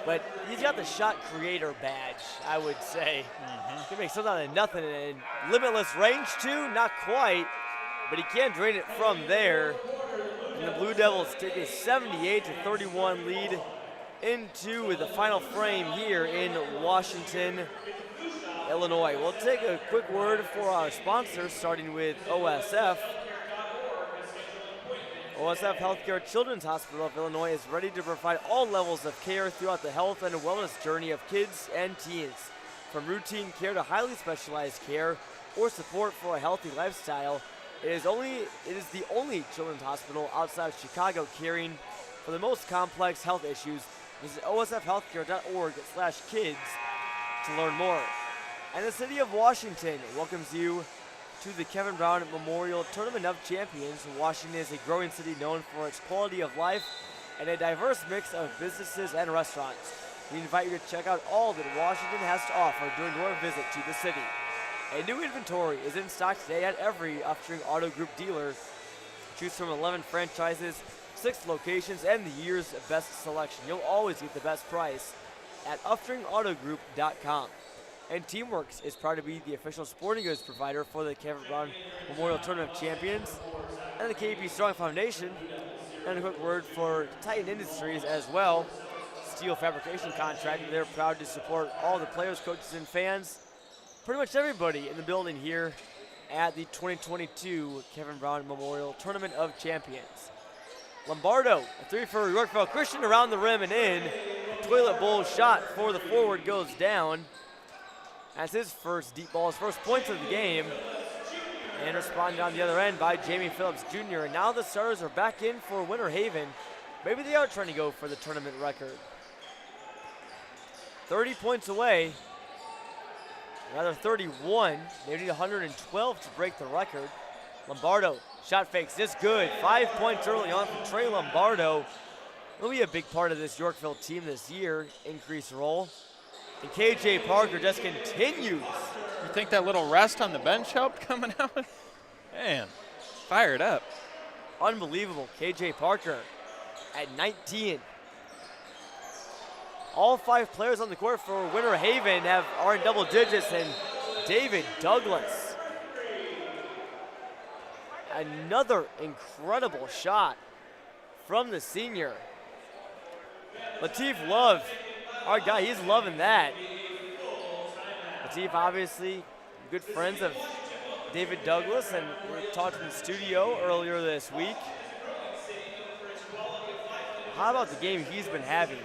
But he's got the shot creator badge, I would say. He can make something out of nothing, and limitless range too, not quite, but he can drain it from there. And the Blue Devils take a 78-31 lead into the final frame here in Washington, Illinois. We'll take a quick word for our sponsors, starting with OSF. OSF Health Care Children's Hospital of Illinois is ready to provide all levels of care throughout the health and wellness journey of kids and teens. From routine care to highly specialized care or support for a healthy lifestyle, it is the only children's hospital outside of Chicago caring for the most complex health issues. Visit osfhealthcare.org/kids to learn more. And the City of Washington welcomes you to the Kevin Brown Memorial Tournament of Champions. Washington is a growing city known for its quality of life and a diverse mix of businesses and restaurants. We invite you to check out all that Washington has to offer during your visit to the city. A new inventory is in stock today at every Upstream Auto Group dealer. Choose from 11 franchises, 6 locations, and the year's best selection. You'll always get the best price at upstreamautogroup.com. And Teamworks is proud to be the official sporting goods provider for the Kevin Brown Memorial Tournament of Champions and the KB Strong Foundation. And a quick word for Titan Industries as well. Steel fabrication contractor. They're proud to support all the players, coaches, and fans pretty much everybody in the building here at the 2022 Kevin Brown Memorial Tournament of Champions. Lombardo, a three for Yorkville Christian, around the rim and in. Toilet bowl shot for the forward goes down. That's his first deep ball, his first points of the game. And responded on the other end by Jamie Phillips Jr. And now the Stars are back in for Winter Haven. Maybe they are trying to go for the tournament record. 30 points away, rather 31. They need 112 to break the record. Lombardo, shot fakes, this good. 5 points early on from Trey Lombardo. Will be a big part of this Yorkville team this year, increased role. And KJ Parker just continues. You think that little rest on the bench helped coming out? Man, fired up. Unbelievable, KJ Parker at 19. All 5 players on the court for Winter Haven are in double digits, and David Douglas. Another incredible shot from the senior. Latif Love, our guy, he's loving that. Latif, obviously, good friends of David Douglas, and we talked in the studio earlier this week. How about the game he's been having?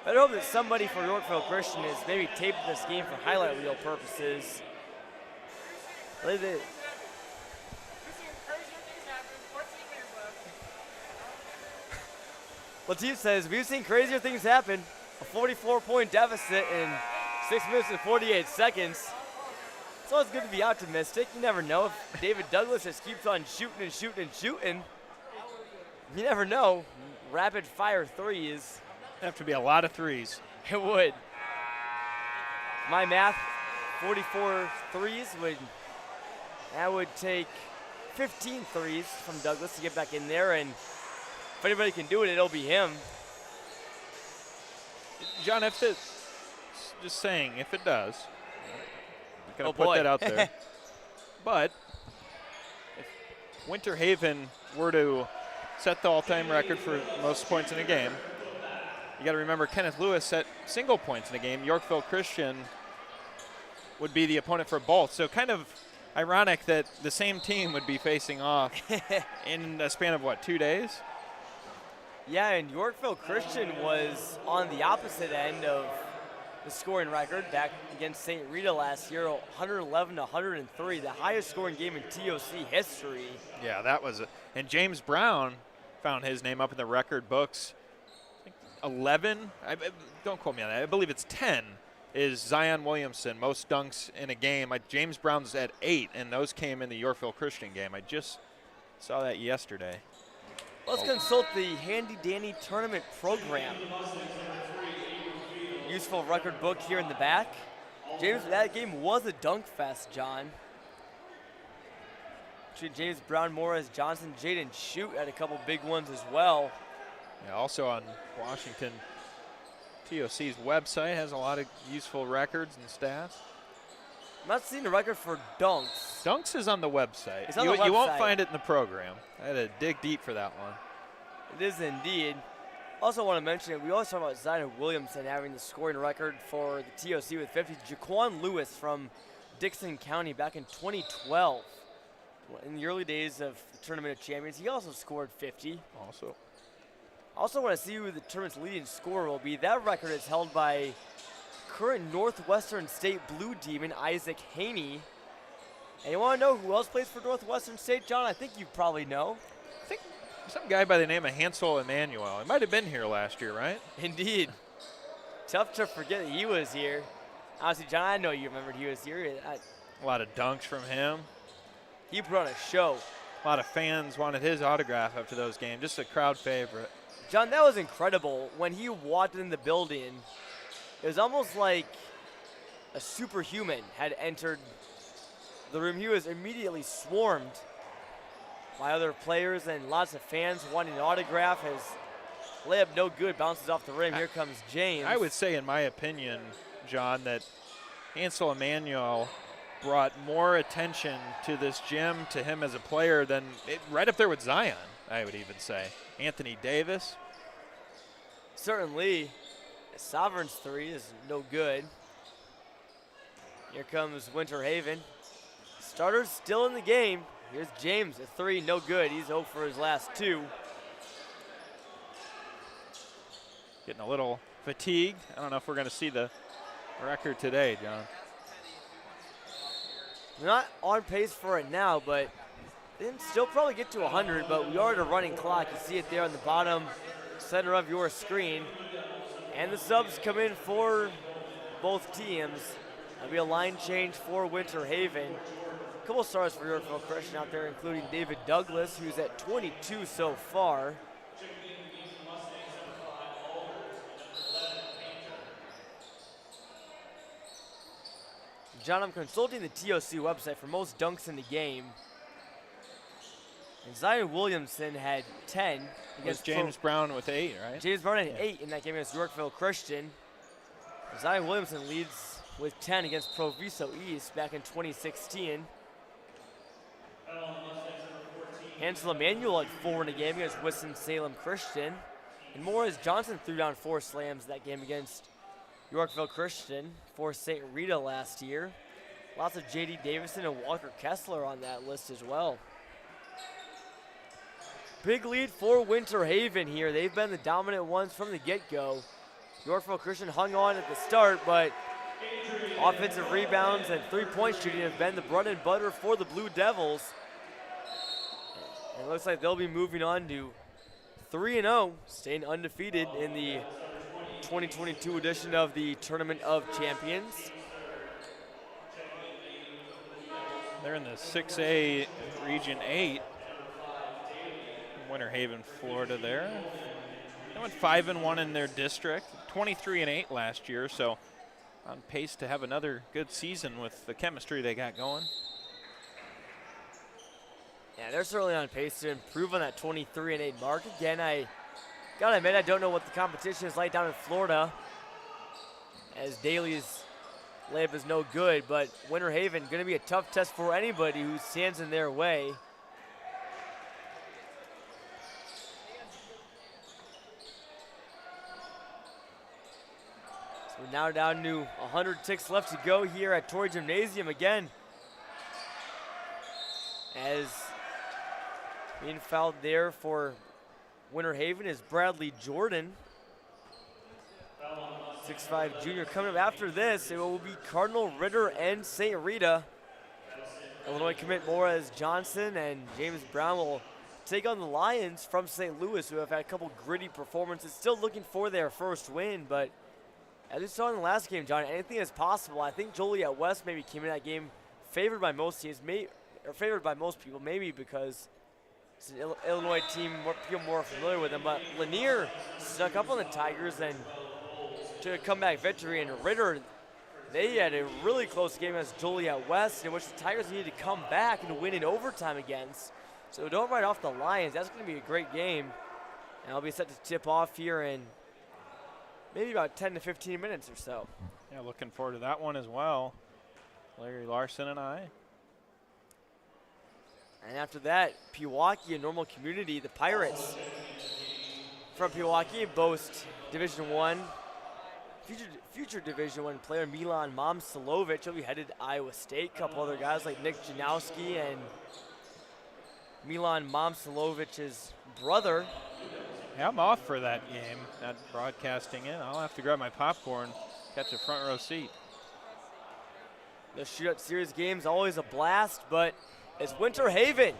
I hope that somebody for Yorkville Christian is maybe taping this game for highlight reel purposes. Latif says, we've seen crazier things happen. A 44-point deficit in 6 minutes and 48 seconds. It's always good to be optimistic. You never know if David Douglas just keeps on shooting and shooting and shooting. You never know. Rapid fire threes. Have to be a lot of threes. It would. My math, 44 threes would take 15 threes from Douglas to get back in there, and if anybody can do it, it'll be him. John, if it, just saying, if it does, I'm going to put boy. that out there. But if Winter Haven were to set the all-time record for most points in a game, you got to remember Kenneth Lewis set single points in a game. Yorkville Christian would be the opponent for both. So kind of ironic that the same team would be facing off in a span of, what, 2 days? Yeah, and Yorkville Christian was on the opposite end of the scoring record back against St. Rita last year, 111 to 103, the highest scoring game in TOC history. Yeah, that was it. And James Brown found his name up in the record books. 11, don't quote me on that, I believe it's 10, is Zion Williamson, most dunks in a game. James Brown's at 8, and those came in the Yorkville Christian game. I just saw that yesterday. Let's consult the Handy Danny Tournament program. Useful record book here in the back. James, that game was a dunk fest, John. Between James Brown, Morris, Johnson, Jaden Shute had a couple big ones as well. Yeah, also on Washington TOC's website has a lot of useful records and stats. I'm not seeing a record for dunks. Dunks is on the website. It's on the website. You won't find it in the program. I had to dig deep for that one. It is indeed. Also want to mention it, we always talk about Zion Williamson having the scoring record for the TOC with 50. Jaquan Lewis from Dixon County back in 2012. In the early days of the Tournament of Champions, he also scored 50. Also want to see who the tournament's leading scorer will be. That record is held by current Northwestern State Blue Demon, Isaac Haney. And you want to know who else plays for Northwestern State, John? I think you probably know. I think some guy by the name of Hansel Emmanuel. He might have been here last year, right? Indeed. Tough to forget that he was here. Honestly, John, I know you remembered he was here. A lot of dunks from him. He put on a show. A lot of fans wanted his autograph after those games. Just a crowd favorite. John, that was incredible. When he walked in the building, it was almost like a superhuman had entered the room. He was immediately swarmed by other players and lots of fans wanting an autograph. His layup no good, bounces off the rim. Here comes James. I would say, in my opinion, John, that Hansel Emmanuel brought more attention to this gym, to him as a player, than right up there with Zion, I would even say. Anthony Davis. Certainly, Sovereign's three is no good. Here comes Winter Haven. Starters still in the game. Here's James, a 3, no good. He's 0 for his last 2. Getting a little fatigued. I don't know if we're going to see the record today, John. We're not on pace for it now, but they can still probably get to 100, but we are at a running clock. You see it there on the bottom center of your screen. And the subs come in for both teams. That'll be a line change for Winter Haven. A couple stars for Yorkville Christian out there, including David Douglas, who's at 22 so far. John, I'm consulting the TOC website for most dunks in the game. And Zion Williamson had 10 against James Brown with 8, right? James Brown had 8 in that game against Yorkville Christian. Zion Williamson leads with 10 against Proviso East back in 2016. Hansel Emanuel had 4 in a game against Winston-Salem Christian. And Morris Johnson threw down 4 slams that game against Yorkville Christian for St. Rita last year. Lots of J.D. Davison and Walker Kessler on that list as well. Big lead for Winter Haven here. They've been the dominant ones from the get-go. Yorkville Christian hung on at the start, but offensive rebounds and three-point shooting have been the bread and butter for the Blue Devils. And it looks like they'll be moving on to 3-0, staying undefeated in the 2022 edition of the Tournament of Champions. They're in the 6A Region 8. Winter Haven, Florida there. They went 5-1 in their district, 23-8 last year, so on pace to have another good season with the chemistry they got going. Yeah, they're certainly on pace to improve on that 23-8 mark. Again, I gotta admit, I don't know what the competition is like down in Florida, as Daly's layup is no good, but Winter Haven gonna be a tough test for anybody who stands in their way. So we're now down to 100 ticks left to go here at Torrey Gymnasium again. As being fouled there for Winter Haven is Bradley Jordan. 6'5" junior. Coming up after this, it will be Cardinal Ritter and St. Rita. Illinois commit Morris Johnson and James Brown will take on the Lions from St. Louis, who have had a couple gritty performances. Still looking for their first win, but as we saw in the last game, John, anything is possible. I think Joliet West maybe came in that game favored by most teams, or favored by most people, maybe because it's an Illinois team people more familiar with them. But Lanier stuck up on the Tigers and to a comeback victory, and Ritter, they had a really close game against Joliet West, in which the Tigers needed to come back and win in overtime against. So don't write off the Lions. That's going to be a great game. And I'll be set to tip off here in maybe about 10 to 15 minutes or so. Yeah, looking forward to that one as well. Larry Larson and I. And after that, Pewaukee, a normal community, the Pirates from Pewaukee boast Division I, future Division I player Milan Momsilovic. He'll be headed to Iowa State. A couple other guys like Nick Janowski and Milan Momsilovic's brother. Yeah, I'm off for that game, not broadcasting it. I'll have to grab my popcorn, catch a front row seat. The shootout series game's always a blast, but it's Winter Haven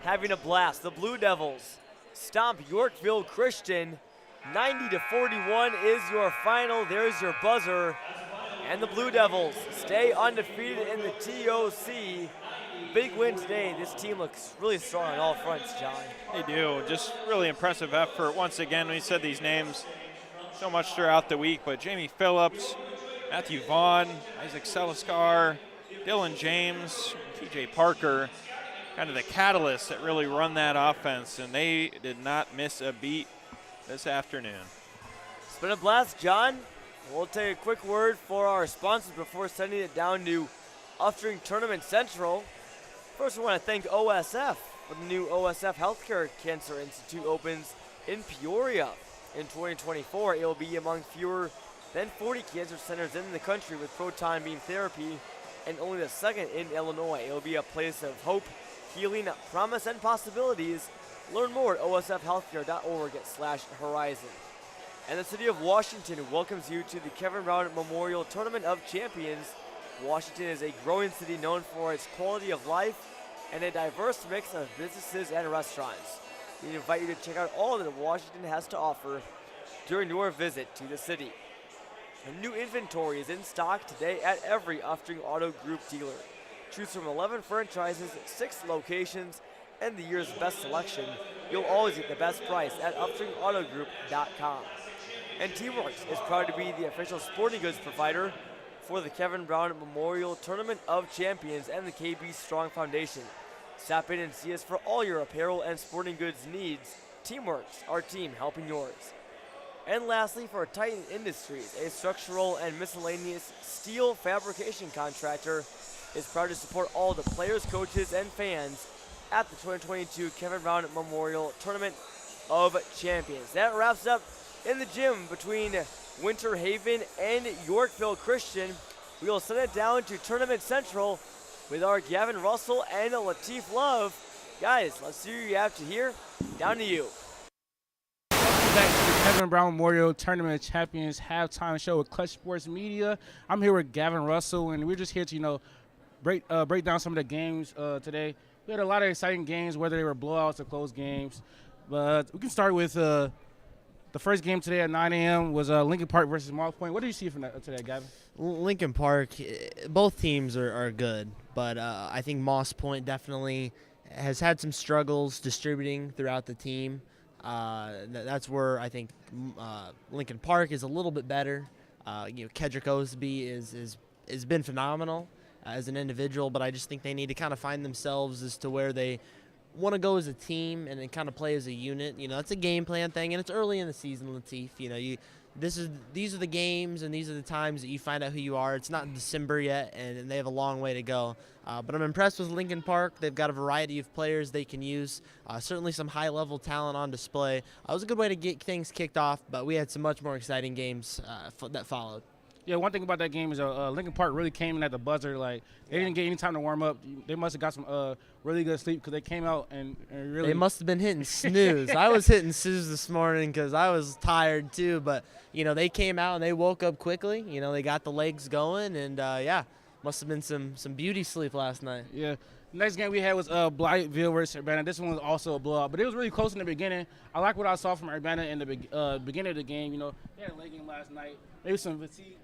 having a blast. The Blue Devils stomp Yorkville Christian. 90-41 is your final. There's your buzzer. And the Blue Devils stay undefeated in the TOC. Big win today. This team looks really strong on all fronts, John. They do. Just really impressive effort. Once again, we said these names so much throughout the week, but Jamie Phillips, Matthew Vaughn, Isaac Seliscar, Dylan James, TJ Parker, kind of the catalysts that really run that offense, and they did not miss a beat this afternoon. It's been a blast, John. We'll take a quick word for our sponsors before sending it down to Upstream Tournament Central. First, we want to thank OSF for the new OSF Health Care Cancer Institute opens in Peoria in 2024. It will be among fewer then 40 cancer centers in the country with proton beam therapy, and only the second in Illinois. It will be a place of hope, healing, promise, and possibilities. Learn more at osfhealthcare.org/horizon. And the City of Washington welcomes you to the Kevin Brown Memorial Tournament of Champions. Washington is a growing city known for its quality of life and a diverse mix of businesses and restaurants. We invite you to check out all that Washington has to offer during your visit to the city. A new inventory is in stock today at every Ufftring Auto Group dealer. Choose from 11 franchises, 6 locations, and the year's best selection. You'll always get the best price at UffstringAutoGroup.com. And Teamworks is proud to be the official sporting goods provider for the Kevin Brown Memorial Tournament of Champions and the KB Strong Foundation. Stop in and see us for all your apparel and sporting goods needs. Teamworks, our team helping yours. And lastly, for Titan Industries, a structural and miscellaneous steel fabrication contractor, is proud to support all the players, coaches, and fans at the 2022 Kevin Brown Memorial Tournament of Champions. That wraps up in the gym between Winter Haven and Yorkville Christian. We will send it down to Tournament Central with our Gavin Russell and Latif Love. Guys, let's see what you have to hear. Down to you. Back to the Kevin Brown Memorial Tournament of Champions halftime show with Clutch Sports Media. I'm here with Gavin Russell, and we're just here to, break down some of the games today. We had a lot of exciting games, whether they were blowouts or close games. But we can start with the first game today at 9 a.m. was Lincoln Park versus Moss Point. What do you see from that today, Gavin? Lincoln Park, both teams are good, but I think Moss Point definitely has had some struggles distributing throughout the team. That's where I think Lincoln Park is a little bit better. Kedrick Osby has been phenomenal as an individual, but I just think they need to kind of find themselves as to where they want to go as a team and then kind of play as a unit. It's a game plan thing, and it's early in the season, Latif. These are the games and these are the times that you find out who you are. It's not December yet, and they have a long way to go. But I'm impressed with Lincoln Park. They've got a variety of players they can use. Certainly some high-level talent on display. It was a good way to get things kicked off, but we had some much more exciting games that followed. Yeah, one thing about that game is Lincoln Park really came in at the buzzer. They didn't get any time to warm up. They must have got some really good sleep because they came out and really. They must have been hitting snooze. I was hitting snooze this morning because I was tired too. But they came out and they woke up quickly. They got the legs going, and must have been some beauty sleep last night. Yeah. Next game we had was Blytheville versus Urbana. This one was also a blowout, but it was really close in the beginning. I like what I saw from Urbana in the beginning of the game. They had a late game last night. Maybe some fatigue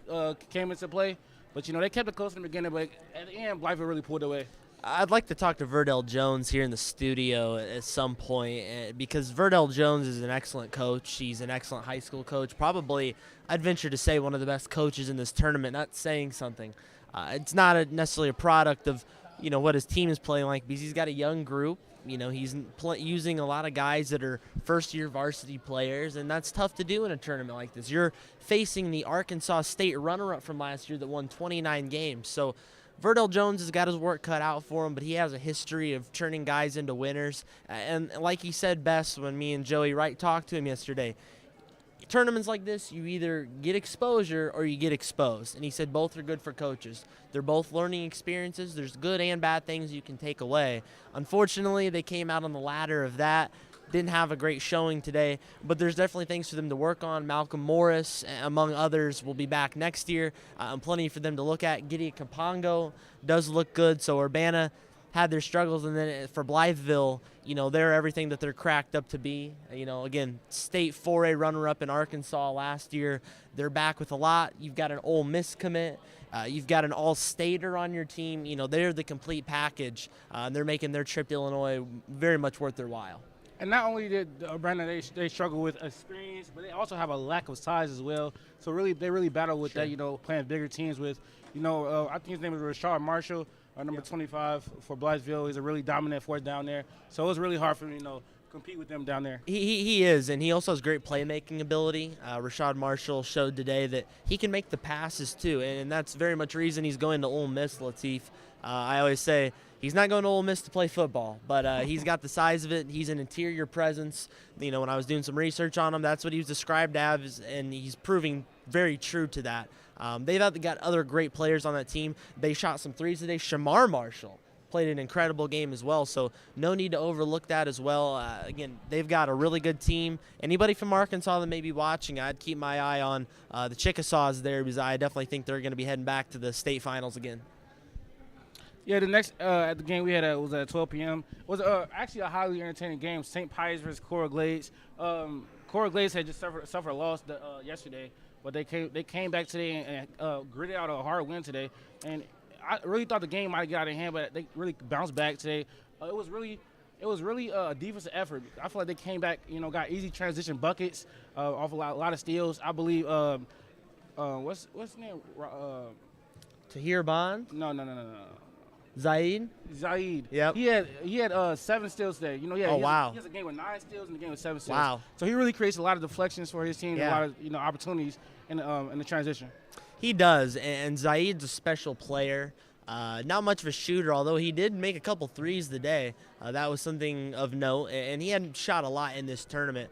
came into play, but they kept it close in the beginning. But at the end, Blytheville really pulled away. I'd like to talk to Verdell Jones here in the studio at some point because Verdell Jones is an excellent coach. He's an excellent high school coach. Probably, I'd venture to say, one of the best coaches in this tournament. Not saying something. It's not necessarily a product of what his team is playing like because he's got a young group. He's using a lot of guys that are first-year varsity players, and that's tough to do in a tournament like this. You're facing the Arkansas State runner-up from last year that won 29 games. So Verdell Jones has got his work cut out for him, but he has a history of turning guys into winners. And like he said best when me and Joey Wright talked to him yesterday, tournaments like this, you either get exposure or you get exposed. And he said both are good for coaches. They're both learning experiences. There's good and bad things you can take away. Unfortunately, they came out on the latter of that. Didn't have a great showing today, but there's definitely things for them to work on. Malcolm Morris, among others, will be back next year. Plenty for them to look at. Gideon Kapongo does look good, so Urbana had their struggles, and then for Blytheville, they're everything that they're cracked up to be. Again, state 4A runner-up in Arkansas last year. They're back with a lot. You've got an Ole Miss commit. You've got an all-stater on your team. They're the complete package, and they're making their trip to Illinois very much worth their while. And not only did Urbana they struggle with experience, but they also have a lack of size as well. So they really battle with that. Playing bigger teams with, I think his name is Rashard Marshall. Number 25 for Blytheville. He's a really dominant force down there. So it was really hard for him, compete with them down there. He is, and he also has great playmaking ability. Rashad Marshall showed today that he can make the passes too, and that's very much reason he's going to Ole Miss, Latif. I always say he's not going to Ole Miss to play football, but he's got the size of it. He's an interior presence. You know, when I was doing some research on him, that's what he was described as, and he's proving very true to that. They've got other great players on that team. They shot some threes today. Shamar Marshall played an incredible game as well, so no need to overlook that as well. Again, they've got a really good team. Anybody from Arkansas that may be watching, I'd keep my eye on the Chickasaws there, because I definitely think they're going to be heading back to the state finals again. Yeah, the next at the game we had was at 12 p.m. It was actually a highly entertaining game. St. Pius versus Coral Glades. Coral Glades had just suffered a loss yesterday, but they came back today and gritted out a hard win today. And I really thought the game might get out of hand, but they really bounced back today. It was really a defensive effort. I feel like they came back, got easy transition buckets off a lot of steals. I believe what's his name? Tahir Bond? No. Zaid? Yep. He had 7 steals today. Wow. He has a game with 9 steals and a game with 7 steals. Wow. So he really creates a lot of deflections for his team, Yeah. and a lot of opportunities in the transition. He does, and Zaid's a special player. Not much of a shooter, although he did make a couple threes today. That was something of note, and he hadn't shot a lot in this tournament.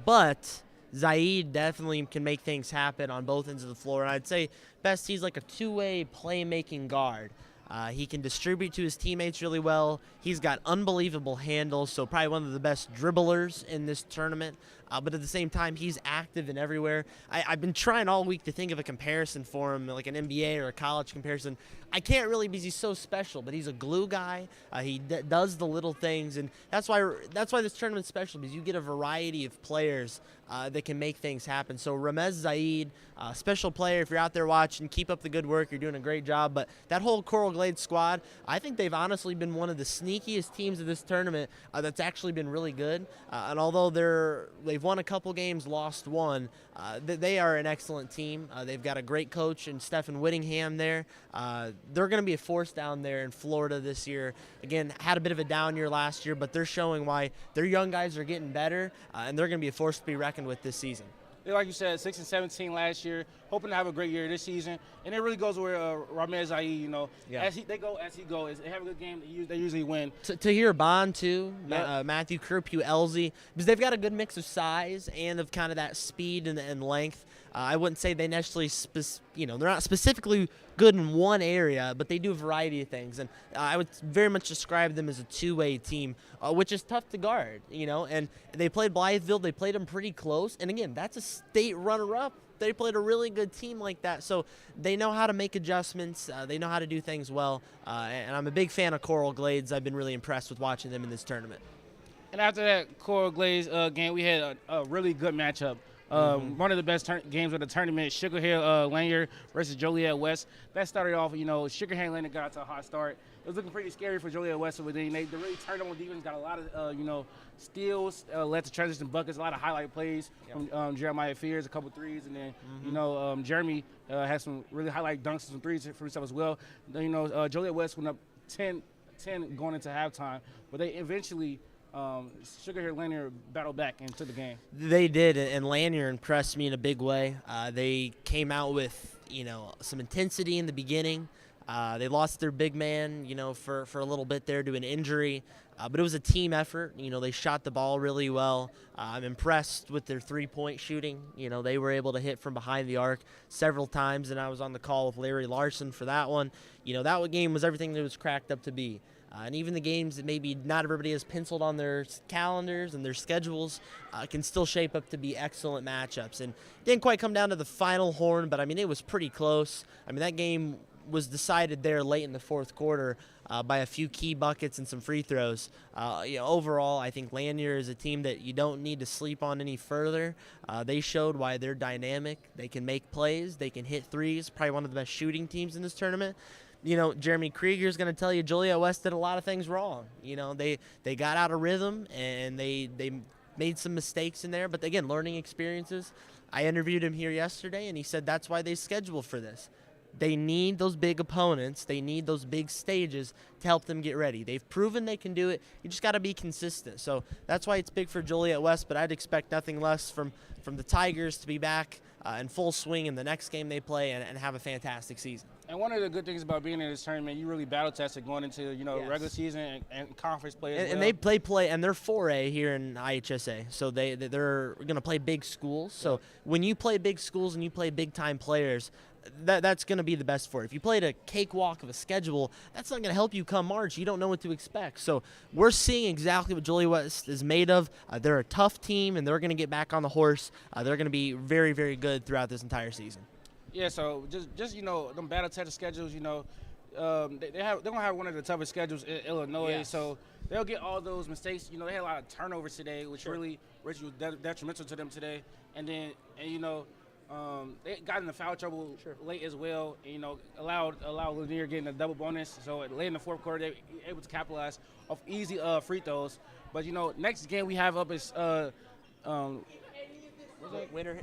But Zaid definitely can make things happen on both ends of the floor, and I'd say best he's like a two-way playmaking guard. He can distribute to his teammates really well. He's got unbelievable handles, so probably one of the best dribblers in this tournament. But at the same time, he's active and everywhere. I've been trying all week to think of a comparison for him, like an NBA or a college comparison. I can't really because he's so special, but he's a glue guy. He does the little things, and that's why this tournament's special, because you get a variety of players that can make things happen. So Ramez Zaid, special player. If you're out there watching, keep up the good work. You're doing a great job. But that whole Coral Glades squad, I think they've honestly been one of the sneakiest teams of this tournament that's actually been really good. And although they've won a couple games, lost one, they are an excellent team. They've got a great coach in Stephen Whittingham there. They're going to be a force down there in Florida this year. Again, had a bit of a down year last year, but they're showing why their young guys are getting better, and they're going to be a force to be reckoned with this season. Like you said, 6-17 last year, hoping to have a great year this season. And it really goes where Ramez Zaid, Yeah. as he goes, they have a good game, they usually win. Tahir Bond, too, Yep. Matthew Kerpew, Elzy, because they've got a good mix of size and of kind of that speed and length. I wouldn't say they necessarily, they're not specifically good in one area, but they do a variety of things. And I would very much describe them as a two-way team, which is tough to guard, And they played Blytheville. They played them pretty close. And, again, that's a state runner-up. They played a really good team like that. So they know how to make adjustments. They know how to do things well. And I'm a big fan of Coral Glades. I've been really impressed with watching them in this tournament. And after that Coral Glades game, we had a really good matchup. One of the best games of the tournament, Sugar Hill Lanier versus Joliet West. That started off, Sugar Hill Lanier got to a hot start. It was looking pretty scary for Joliet West, but then they really turned on defense, got a lot of, steals, led to transition buckets, a lot of highlight plays from Jeremiah Fears, a couple threes, and then, Jeremy had some really highlight dunks and some threes for himself as well. Then, Joliet West went up 10 going into halftime, but they eventually Sugar Hill Lanier battled back and took the game. They did, and Lanier impressed me in a big way. They came out with, some intensity in the beginning. They lost their big man, for a little bit there to an injury. But it was a team effort. They shot the ball really well. I'm impressed with their three-point shooting. They were able to hit from behind the arc several times, and I was on the call with Larry Larson for that one. That game was everything that it was cracked up to be. And even the games that maybe not everybody has penciled on their calendars and their schedules can still shape up to be excellent matchups. And it didn't quite come down to the final horn, but, it was pretty close. That game was decided there late in the fourth quarter by a few key buckets and some free throws. Overall, I think Lanier is a team that you don't need to sleep on any further. They showed why they're dynamic. They can make plays. They can hit threes. Probably one of the best shooting teams in this tournament. Jeremy Krieger's going to tell you Joliet West did a lot of things wrong. They got out of rhythm, and they made some mistakes in there. But, again, learning experiences. I interviewed him here yesterday, and he said that's why they scheduled for this. They need those big opponents. They need those big stages to help them get ready. They've proven they can do it. You just got to be consistent. So that's why it's big for Joliet West, but I'd expect nothing less from the Tigers to be back in full swing in the next game they play and have a fantastic season. And one of the good things about being in this tournament, you really battle tested going into Yes. regular season and conference play as well. And they play, and they're 4A here in IHSA, so they're going to play big schools. So when you play big schools and you play big time players, that's going to be the best for it. If you played a cakewalk of a schedule, that's not going to help you come March. You don't know what to expect. So we're seeing exactly what Joliet West is made of. They're a tough team, and they're going to get back on the horse. They're going to be very, very good throughout this entire season. Yeah, so just them battle tested schedules, they're gonna have one of the toughest schedules in Illinois. Yes. So they'll get all those mistakes. They had a lot of turnovers today, which really was detrimental to them today. And then they got into foul trouble late as well. And, allowed Lanier getting a double bonus. So late in the fourth quarter, they were able to capitalize off easy free throws. But next game we have up is Winter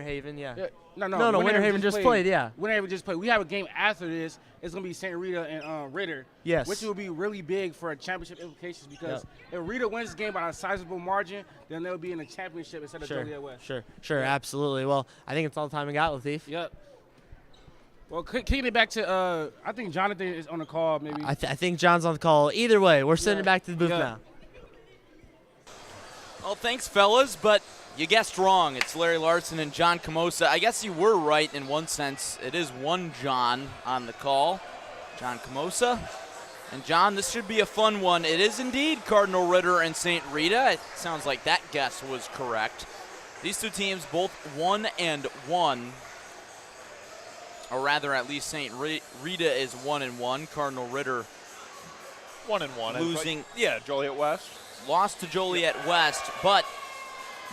Haven, yeah. No, Winter Haven just played, yeah. Winter Haven just played. We have a game after this. It's going to be St. Rita and Ritter. Yes. Which will be really big for championship implications because if Rita wins this game by a sizable margin, then they'll be in the championship instead of Joliet West. Sure, absolutely. Well, I think it's all the time we got, Latif. Yep. Well, kicking it back to, I think Jonathan is on the call maybe. I think John's on the call. Either way, we're sending it back to the booth now. Well, thanks, fellas, but you guessed wrong. It's Larry Larson and John Camosa. I guess you were right in one sense. It is one John on the call, John Camosa. And, John, this should be a fun one. It is indeed Cardinal Ritter and St. Rita. It sounds like that guess was correct. These two teams both 1-1. Or rather, at least St. Rita is 1-1. Cardinal Ritter 1-1. losing. Yeah, Joliet West. Lost to Joliet West, but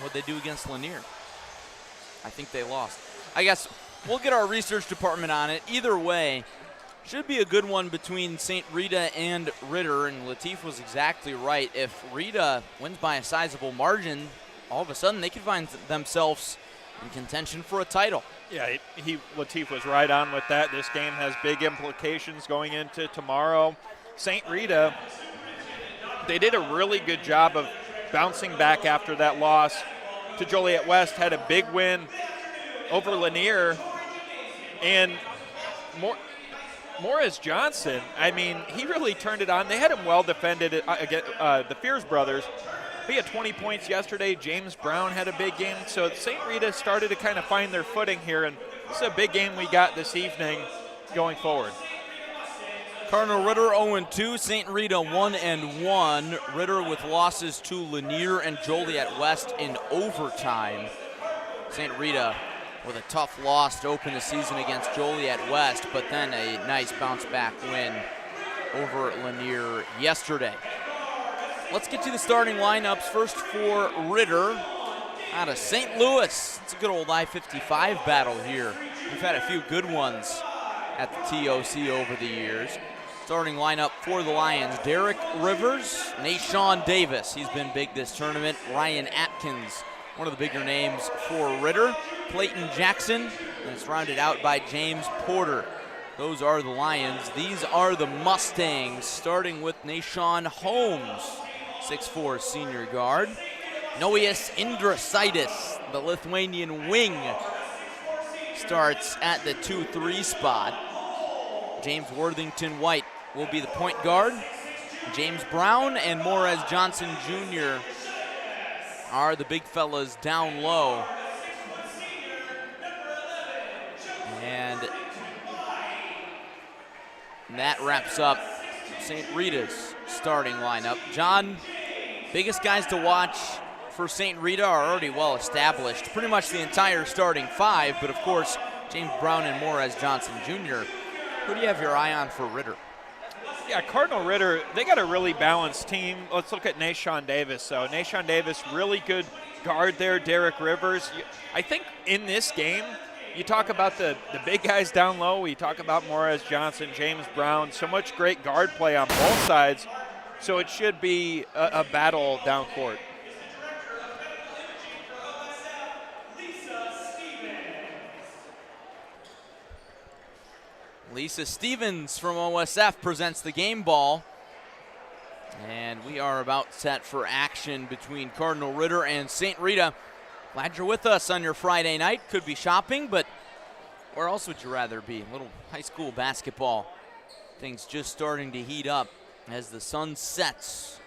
what'd they do against Lanier? I think they lost. I guess we'll get our research department on it. Either way, should be a good one between St. Rita and Ritter, and Latif was exactly right. If Rita wins by a sizable margin, all of a sudden they could find themselves in contention for a title. Yeah, Latif was right on with that. This game has big implications going into tomorrow. St. Rita, they did a really good job of bouncing back after that loss to Joliet West, had a big win over Lanier. And Morris Johnson, I mean, he really turned it on. They had him well defended against the Fears brothers. He had 20 points yesterday. James Brown had a big game. So St. Rita started to kind of find their footing here, and this is a big game we got this evening going forward. Cardinal Ritter 0-2, St. Rita 1-1. Ritter with losses to Lanier and Joliet West in overtime. St. Rita with a tough loss to open the season against Joliet West, but then a nice bounce-back win over Lanier yesterday. Let's get to the starting lineups. First for Ritter out of St. Louis. It's a good old I-55 battle here. We've had a few good ones at the TOC over the years. Starting lineup for the Lions, Derek Rivers, Nashawn Davis. He's been big this tournament. Ryan Atkins, one of the bigger names for Ritter. Clayton Jackson, and it's rounded out by James Porter. Those are the Lions. These are the Mustangs, starting with Nashawn Holmes, 6'4" senior guard. Noeus Indrasitis, the Lithuanian wing, starts at the 2-3 spot. James Worthington White will be the point guard. James Brown and Morez Johnson Jr. are the big fellas down low. And that wraps up St. Rita's starting lineup. John, biggest guys to watch for St. Rita are already well established. Pretty much the entire starting five, but of course, James Brown and Morez Johnson Jr. Who do you have your eye on for Ritter? Yeah, Cardinal Ritter, they got a really balanced team. Let's look at Nashawn Davis. So Nashawn Davis, really good guard there. Derek Rivers. I think in this game, you talk about the big guys down low. You talk about Morez Johnson, James Brown. So much great guard play on both sides. So it should be a battle down court. Lisa Stevens from OSF presents the game ball. And we are about set for action between Cardinal Ritter and St. Rita. Glad you're with us on your Friday night. Could be shopping, but where else would you rather be? A little high school basketball. Things just starting to heat up as the sun sets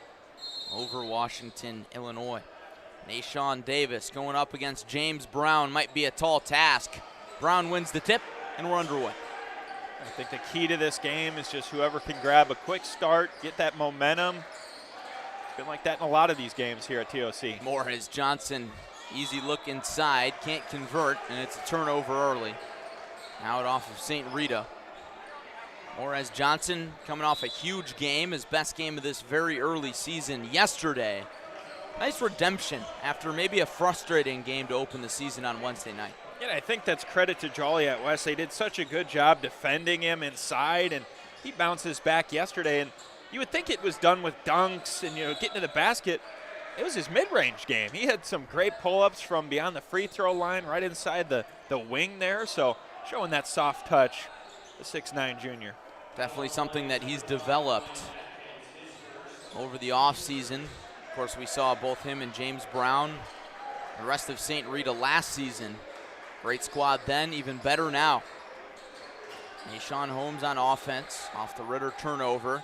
over Washington, Illinois. Nashawn Davis going up against James Brown. Might be a tall task. Brown wins the tip, and we're underway. I think the key to this game is just whoever can grab a quick start, get that momentum. It's been like that in a lot of these games here at TOC. Moores Johnson, easy look inside, can't convert, and it's a turnover early. Out off of St. Rita. Moores Johnson coming off a huge game, his best game of this very early season yesterday. Nice redemption after maybe a frustrating game to open the season on Wednesday night. Yeah, I think that's credit to Joliet West. They did such a good job defending him inside, and he bounces back yesterday. And you would think it was done with dunks and, getting to the basket. It was his mid-range game. He had some great pull-ups from beyond the free throw line, right inside the wing there. So showing that soft touch, the 6'9" junior. Definitely something that he's developed over the offseason. Of course, we saw both him and James Brown, the rest of St. Rita last season. Great squad then, even better now. Nashawn Holmes on offense, off the Ritter turnover.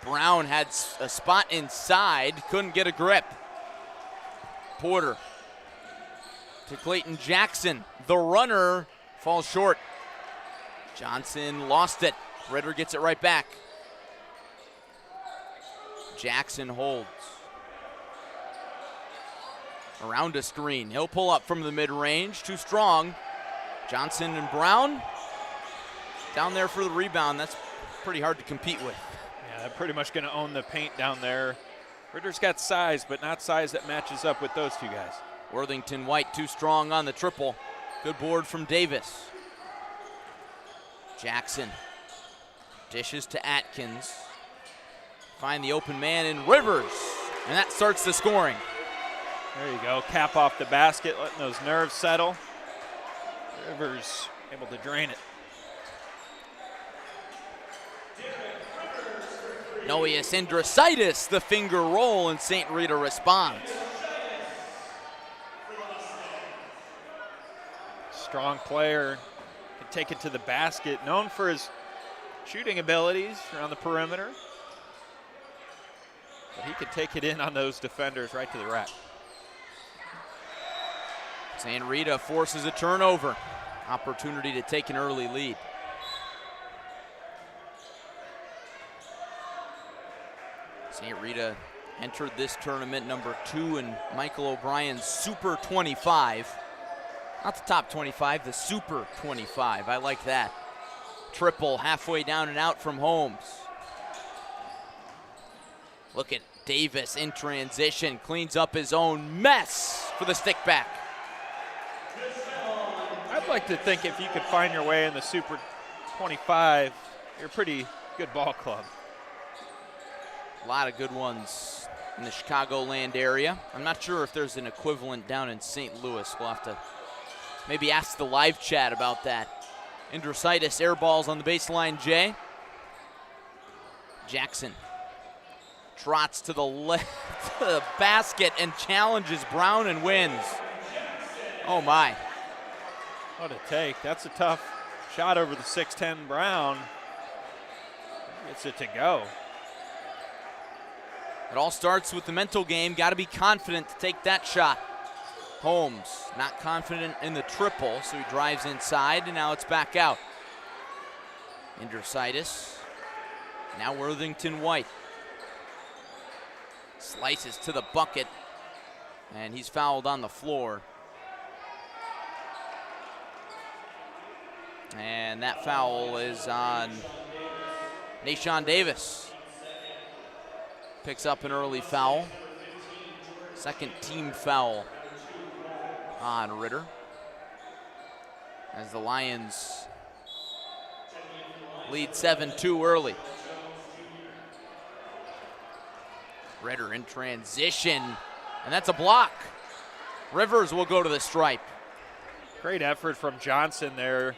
Brown had a spot inside, couldn't get a grip. Porter to Clayton Jackson. The runner falls short. Johnson lost it. Ritter gets it right back. Jackson holds. Around a screen. He'll pull up from the mid-range. Too strong. Johnson and Brown down there for the rebound. That's pretty hard to compete with. Yeah, they're pretty much going to own the paint down there. Ritter's got size, but not size that matches up with those two guys. Worthington White too strong on the triple. Good board from Davis. Jackson dishes to Atkins. Find the open man in Rivers, and that starts the scoring. There you go, cap off the basket, letting those nerves settle. Rivers able to drain it. Noeus Indrasitis, the finger roll, and St. Rita responds. Strong player, can take it to the basket, known for his shooting abilities around the perimeter. But he could take it in on those defenders right to the rack. St. Rita forces a turnover. Opportunity to take an early lead. St. Rita entered this tournament number 2 in Michael O'Brien's Super 25. Not the top 25, the Super 25. I like that. Triple halfway down and out from Holmes. Look at Davis in transition, cleans up his own mess for the stick back. I'd like to think if you could find your way in the Super 25, you're a pretty good ball club. A lot of good ones in the Chicagoland area. I'm not sure if there's an equivalent down in St. Louis. We'll have to maybe ask the live chat about that. Indrasitis air balls on the baseline, Jay. Jackson trots to the left to the basket and challenges Brown and wins. Oh my. What a take. That's a tough shot over the 6'10" Brown. Gets it to go. It all starts with the mental game. Got to be confident to take that shot. Holmes not confident in the triple, so he drives inside, and now it's back out. Indrasitis. Now Worthington White. Slices to the bucket, and he's fouled on the floor. And that foul is on Nashawn Davis. Picks up an early foul. Second team foul on Ritter. As the Lions lead 7-2 early. Ritter in transition, and that's a block. Rivers will go to the stripe. Great effort from Johnson there.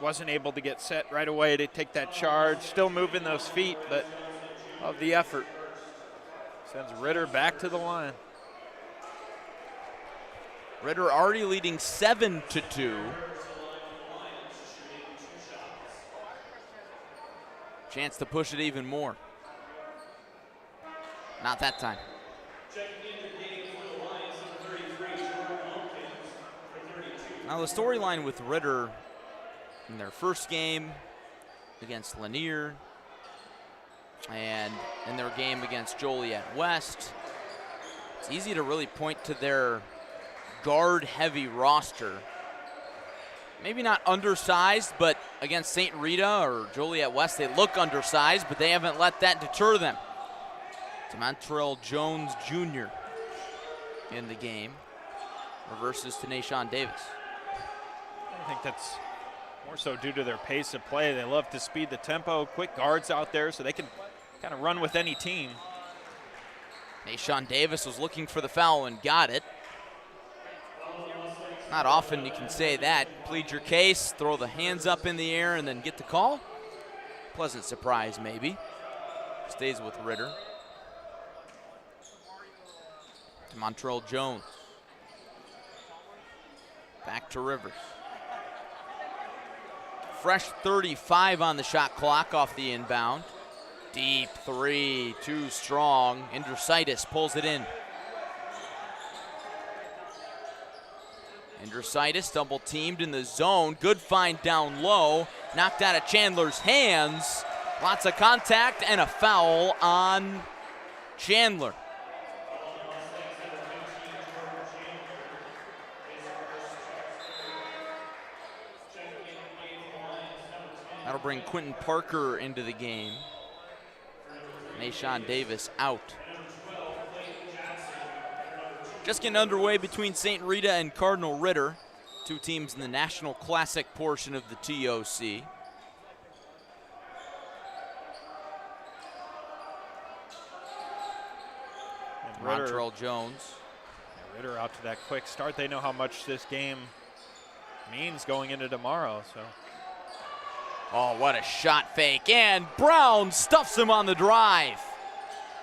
wasn't able to get set right away to take that charge. Still moving those feet, but of the effort. Sends Ritter back to the line. Ritter already leading 7-2. Chance to push it even more. Not that time. Now the storyline with Ritter in their first game against Lanier and in their game against Joliet West, it's easy to really point to their guard-heavy roster. Maybe not undersized, but against St. Rita or Joliet West, they look undersized, but they haven't let that deter them. Montrell Jones Jr. in the game versus Tanashawn Davis. I think that's more so due to their pace of play. They love to speed the tempo, quick guards out there so they can kind of run with any team. Tanashawn Davis was looking for the foul and got it. Not often you can say that. Plead your case, throw the hands up in the air, and then get the call. Pleasant surprise, maybe. Stays with Ritter. Montrell Jones. Back to Rivers. Fresh 35 on the shot clock off the inbound. Deep three, too strong. Indrositis pulls it in. Indrositis double teamed in the zone. Good find down low. Knocked out of Chandler's hands. Lots of contact and a foul on Chandler. That'll bring Quentin Parker into the game. Tanashawn Davis out. Just getting underway between St. Rita and Cardinal Ritter, two teams in the National Classic portion of the TOC. Montrell Jones. Ritter out to that quick start. They know how much this game means going into tomorrow. So. Oh, what a shot fake. And Brown stuffs him on the drive.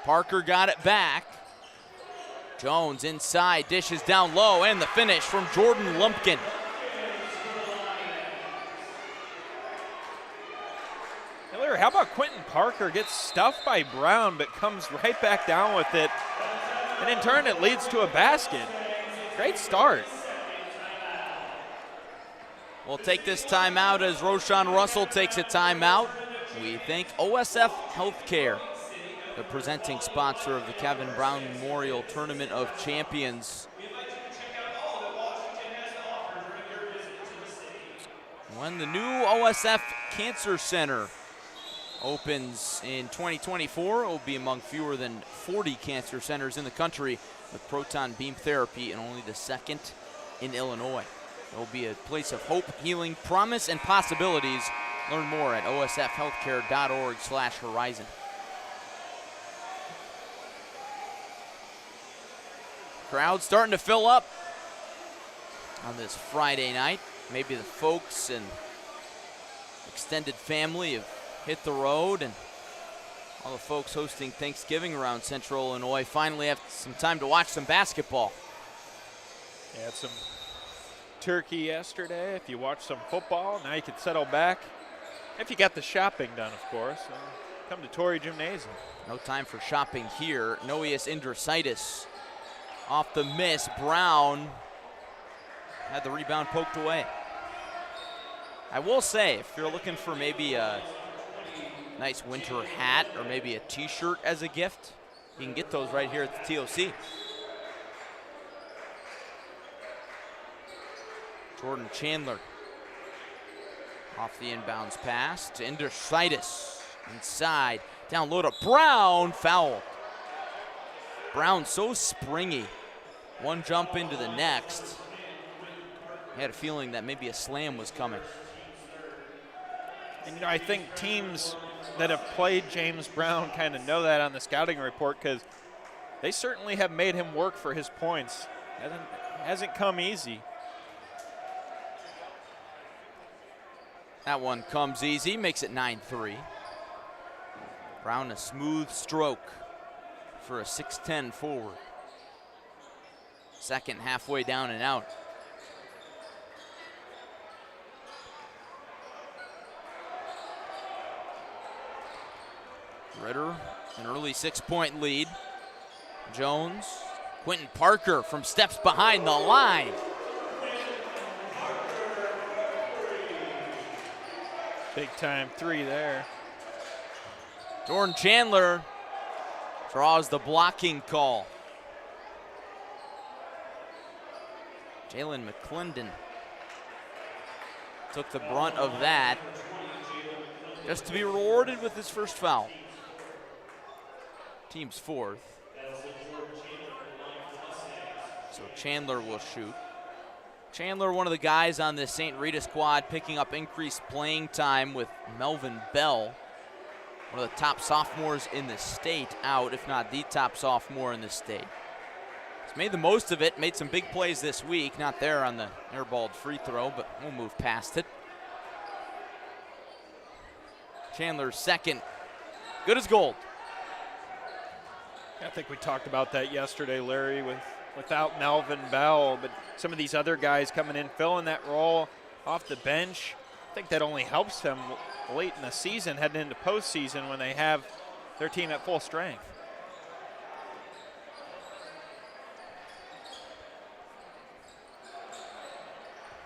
Parker got it back. Jones inside, dishes down low, and the finish from Jordan Lumpkin. Hey, Larry, how about Quentin Parker gets stuffed by Brown but comes right back down with it, and in turn it leads to a basket. Great start. We'll take this timeout as Roshan Russell takes a timeout. We thank OSF Health Care, the presenting sponsor of the Kevin Brown Memorial Tournament of Champions. When the new OSF Cancer Center opens in 2024, it will be among fewer than 40 cancer centers in the country with proton beam therapy, and only the second in Illinois. It will be a place of hope, healing, promise, and possibilities. Learn more at osfhealthcare.org/horizon. Crowd starting to fill up on this Friday night. Maybe the folks and extended family have hit the road, and all the folks hosting Thanksgiving around Central Illinois finally have some time to watch some basketball. Yeah, some turkey yesterday. If you watch some football, now you can settle back. If you got the shopping done, of course. Come to Torrey Gymnasium. No time for shopping here. Noeus Indrositis off the miss. Brown had the rebound poked away. I will say, if you're looking for maybe a nice winter hat or maybe a t-shirt as a gift, you can get those right here at the TOC. Jordan Chandler off the inbounds pass to Indrositis. Inside, down low to Brown, foul. Brown so springy. One jump into the next. I had a feeling that maybe a slam was coming. And, you know, I think teams that have played James Brown kind of know that on the scouting report, because they certainly have made him work for his points. Hasn't come easy. That one comes easy, makes it 9-3. Brown a smooth stroke for a 6'10" forward. Second halfway down and out. Ritter, an early 6-point lead. Jones, Quentin Parker from steps behind the line. Big time three there. Jordan Chandler draws the blocking call. Jalen McClendon took the brunt of that, just to be rewarded with his first foul. Team's fourth. So Chandler will shoot. Chandler, one of the guys on the St. Rita squad, picking up increased playing time with Melvin Bell, one of the top sophomores in the state, out, if not the top sophomore in the state. He's made the most of it, made some big plays this week. Not there on the airballed free throw, but we'll move past it. Chandler's second, good as gold. I think we talked about that yesterday, Larry, without Melvin Bell, but some of these other guys coming in, filling that role off the bench. I think that only helps them late in the season, heading into postseason when they have their team at full strength.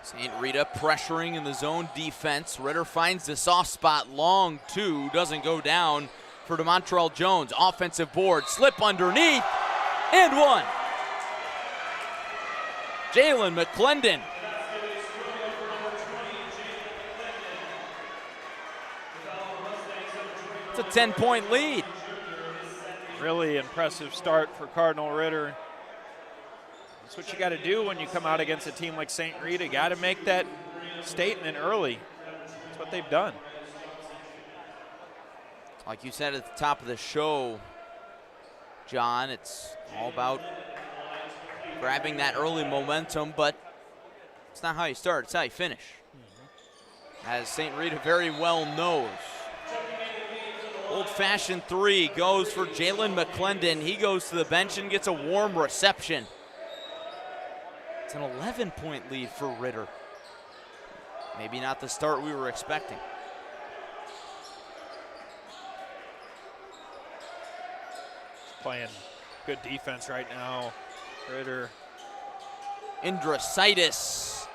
St. Rita pressuring in the zone defense. Ritter finds the soft spot, long two, doesn't go down for DeMontrell Jones. Offensive board, slip underneath, and one. Jalen McClendon. It's a 10-point lead. Really impressive start for Cardinal Ritter. That's what you got to do when you come out against a team like St. Rita. Got to make that statement early. That's what they've done. Like you said at the top of the show, John, it's all about grabbing that early momentum, but it's not how you start, it's how you finish. As St. Rita very well knows. Old-fashioned three goes for Jalen McClendon. He goes to the bench and gets a warm reception. It's an 11-point lead for Ritter. Maybe not the start we were expecting. Playing good defense right now, Ritter. Indrasitis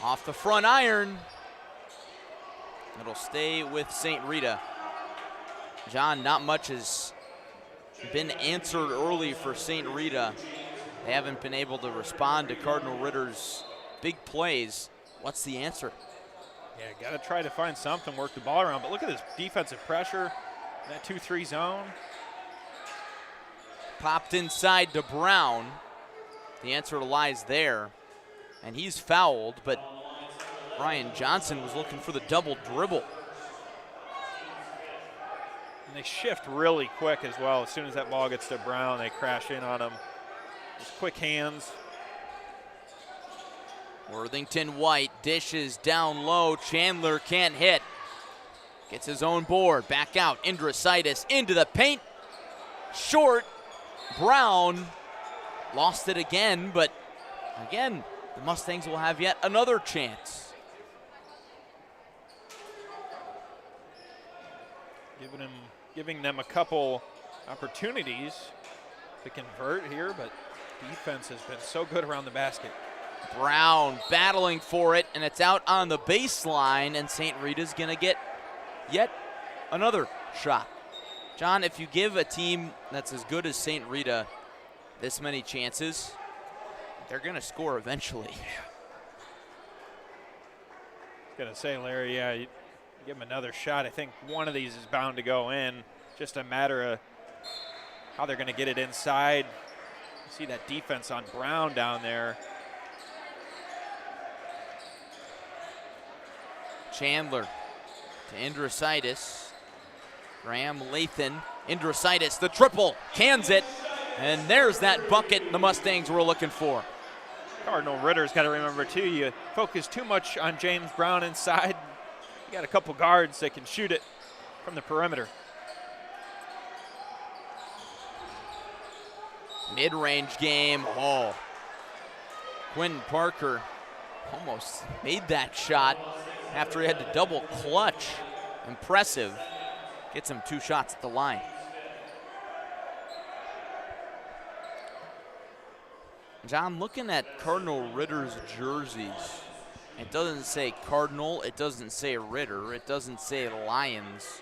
off the front iron. It'll stay with St. Rita. John, not much has been answered early for St. Rita. They haven't been able to respond to Cardinal Ritter's big plays. What's the answer? Yeah, got to try to find something, work the ball around. But look at this defensive pressure, that 2-3 zone. Popped inside to Brown. The answer lies there. And he's fouled, but Brian Johnson was looking for the double dribble. And they shift really quick as well. As soon as that ball gets to Brown, they crash in on him. Just quick hands. Worthington White dishes down low. Chandler can't hit. Gets his own board. Back out. Indrasitis into the paint. Short. Brown lost it again, but again, the Mustangs will have yet another chance. Giving them a couple opportunities to convert here, but defense has been so good around the basket. Brown battling for it, and it's out on the baseline, and St. Rita's going to get yet another shot. John, if you give a team that's as good as St. Rita this many chances, they're going to score eventually. I was going to say, Larry, yeah, you give them another shot. I think one of these is bound to go in. Just a matter of how they're going to get it inside. You see that defense on Brown down there. Chandler to Indrasitis. Graham Lathan, Indrasitis, the triple, cans it, and there's that bucket the Mustangs were looking for. Cardinal Ritter's got to remember, too, you focus too much on James Brown inside, You got a couple guards that can shoot it from the perimeter. Mid-range game. Oh. Quentin Parker almost made that shot after he had to double clutch. Impressive. Gets him 2 shots at the line. John, looking at Cardinal Ritter's jerseys, it doesn't say Cardinal, it doesn't say Ritter, it doesn't say Lions.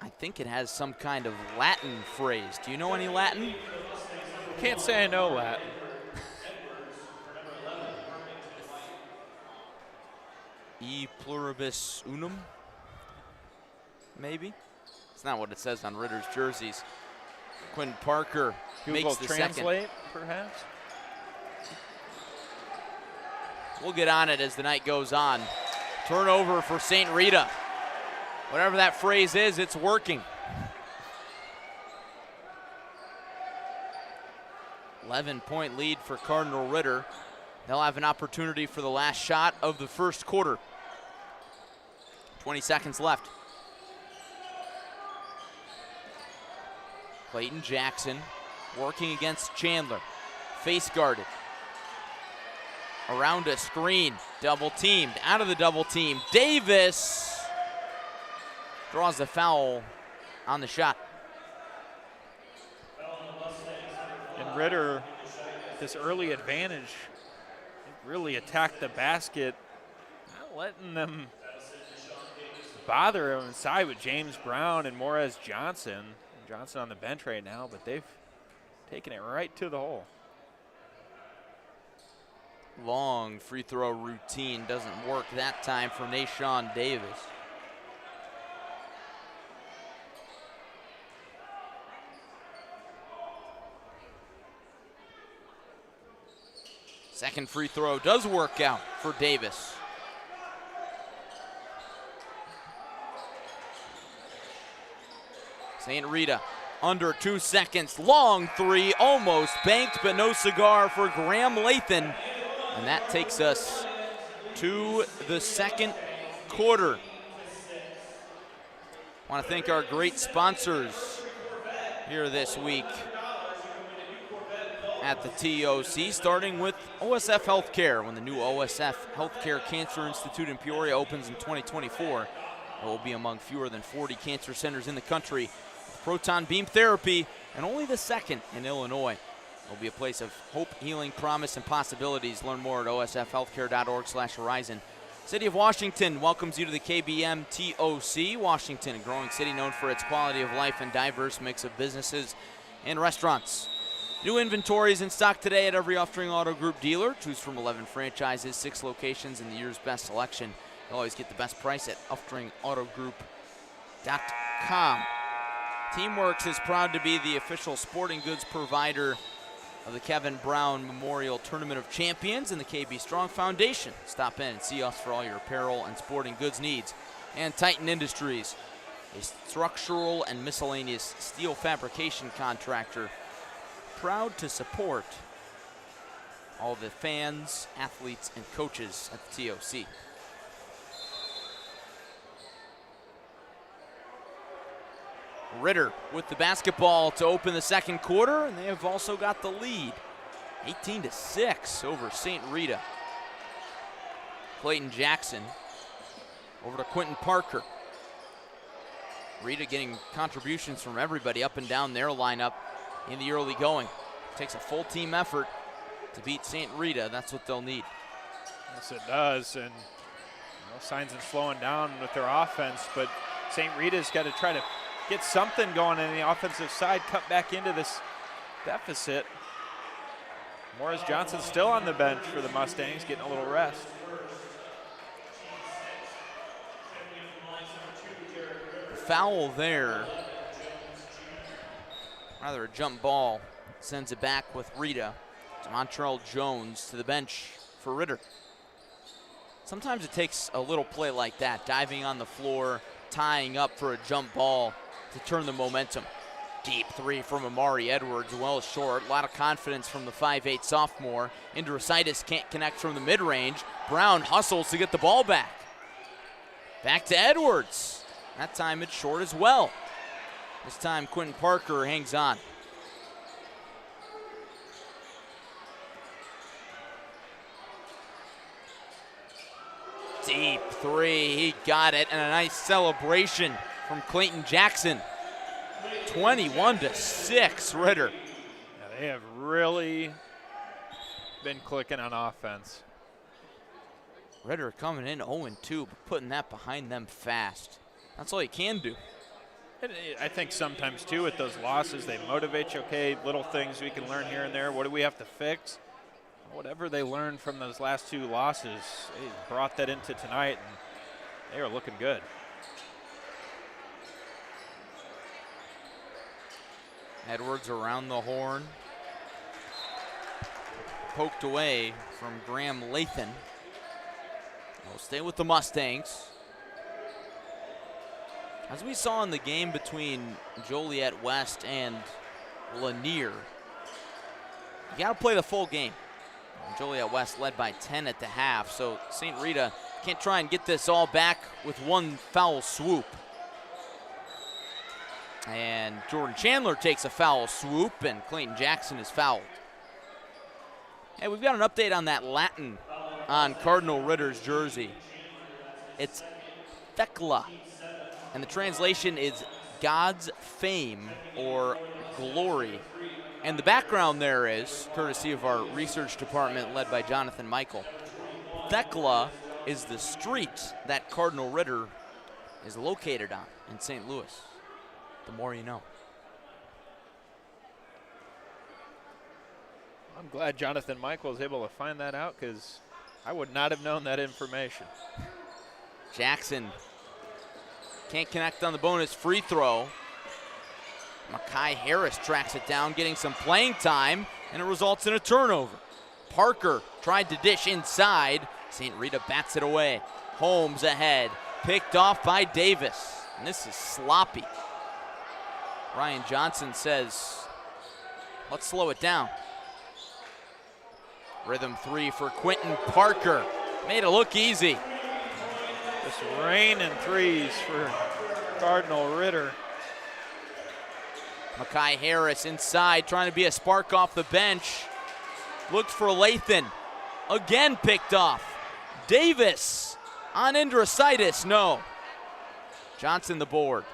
I think it has some kind of Latin phrase. Do you know any Latin? Can't say I know Latin. E pluribus unum, maybe? It's not what it says on Ritter's jerseys. Quentin Parker makes the translate, second. Perhaps? We'll get on it as the night goes on. Turnover for St. Rita. Whatever that phrase is, it's working. 11-point lead for Cardinal Ritter. They'll have an opportunity for the last shot of the first quarter. 20 seconds left. Clayton Jackson working against Chandler. Face guarded. Around a screen. Double teamed. Out of the double team. Davis draws the foul on the shot. And Ritter, this early advantage, really attacked the basket, not letting them bother him inside with James Brown and Morez Johnson. Johnson on the bench right now, but they've taken it right to the hole. Long free throw routine doesn't work that time for Nashawn Davis. Second free throw does work out for Davis. St. Rita under 2 seconds. Long three, almost banked, but no cigar for Graham Lathan. And that takes us to the second quarter. I want to thank our great sponsors here this week at the TOC, starting with OSF Health Care. When the new OSF Health Care Cancer Institute in Peoria opens in 2024, it will be among fewer than 40 cancer centers in the country with proton beam therapy, and only the second in Illinois. It will be a place of hope, healing, promise, and possibilities. Learn more at osfhealthcare.org/horizon. City of Washington welcomes you to the KBMTOC. Washington, a growing city known for its quality of life and diverse mix of businesses and restaurants. New inventories in stock today at every Uftring Auto Group dealer. Choose from 11 franchises, 6 locations, and the year's best selection. You'll always get the best price at UftringAutoGroup.com. Teamworks is proud to be the official sporting goods provider of the Kevin Brown Memorial Tournament of Champions and the KB Strong Foundation. Stop in and see us for all your apparel and sporting goods needs. And Titan Industries, a structural and miscellaneous steel fabrication contractor, proud to support all the fans, athletes, and coaches at the TOC. Ritter with the basketball to open the second quarter, and they have also got the lead. 18-6 over St. Rita. Clayton Jackson over to Quentin Parker. Rita getting contributions from everybody up and down their lineup in the early going. Takes a full team effort to beat St. Rita. That's what they'll need. Yes, it does, and no signs of slowing down with their offense, but St. Rita's got to try to get something going on the offensive side, cut back into this deficit. Morris Johnson still on the bench for the Mustangs, getting a little rest. Foul there. Rather a jump ball. Sends it back with Rita. To Montrell Jones to the bench for Ritter. Sometimes it takes a little play like that, diving on the floor, tying up for a jump ball to turn the momentum. Deep three from Amari Edwards, well short. A lot of confidence from the 5'8 sophomore. Indrositis can't connect from the mid-range. Brown hustles to get the ball back. Back to Edwards. That time it's short as well. This time Quentin Parker hangs on. Deep three, he got it, and a nice celebration from Clayton Jackson. 21-6, Ritter. Yeah, they have really been clicking on offense. Ritter coming in 0-2, but putting that behind them fast. That's all you can do. And I think sometimes, too, with those losses, they motivate you. Okay, little things we can learn here and there. What do we have to fix? Whatever they learned from those last 2 losses, they brought that into tonight, and they are looking good. Edwards around the horn. Poked away from Graham Lathan. We'll stay with the Mustangs. As we saw in the game between Joliet West and Lanier, you got to play the full game. Joliet West led by 10 at the half, so St. Rita can't try and get this all back with one foul swoop. And Jordan Chandler takes a foul swoop, and Clayton Jackson is fouled. Hey, we've got an update on that Latin on Cardinal Ritter's jersey. It's Thekla, and the translation is God's fame or glory. And the background there is, courtesy of our research department led by Jonathan Michael, Thekla is the street that Cardinal Ritter is located on in St. Louis. The more you know. I'm glad Jonathan Michael was able to find that out, because I would not have known that information. Jackson can't connect on the bonus free throw. Makai Harris tracks it down, getting some playing time, and it results in a turnover. Parker tried to dish inside. St. Rita bats it away. Holmes ahead, picked off by Davis. And this is sloppy. Ryan Johnson says, let's slow it down. Rhythm three for Quentin Parker. Made it look easy. Just raining threes for Cardinal Ritter. Makai Harris inside, trying to be a spark off the bench. Looked for Lathan. Again picked off. Davis on Indrasitis, no. Johnson the board.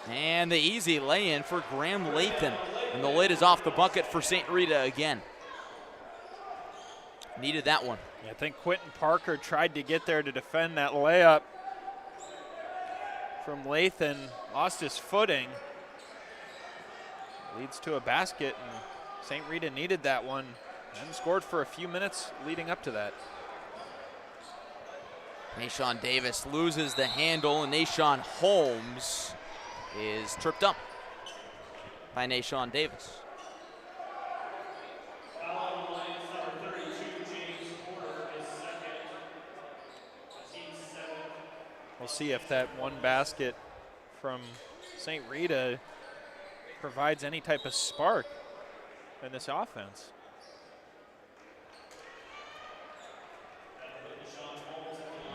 And the easy lay-in for Graham Lathan. And the lid is off the bucket for St. Rita again. Needed that one. Yeah, I think Quentin Parker tried to get there to defend that layup from Lathan. Lost his footing. Leads to a basket, and St. Rita needed that one and scored for a few minutes leading up to that. Nashawn Davis loses the handle, and Nashawn Holmes is tripped up by Nashawn Davis. We'll see if that one basket from St. Rita provides any type of spark in this offense.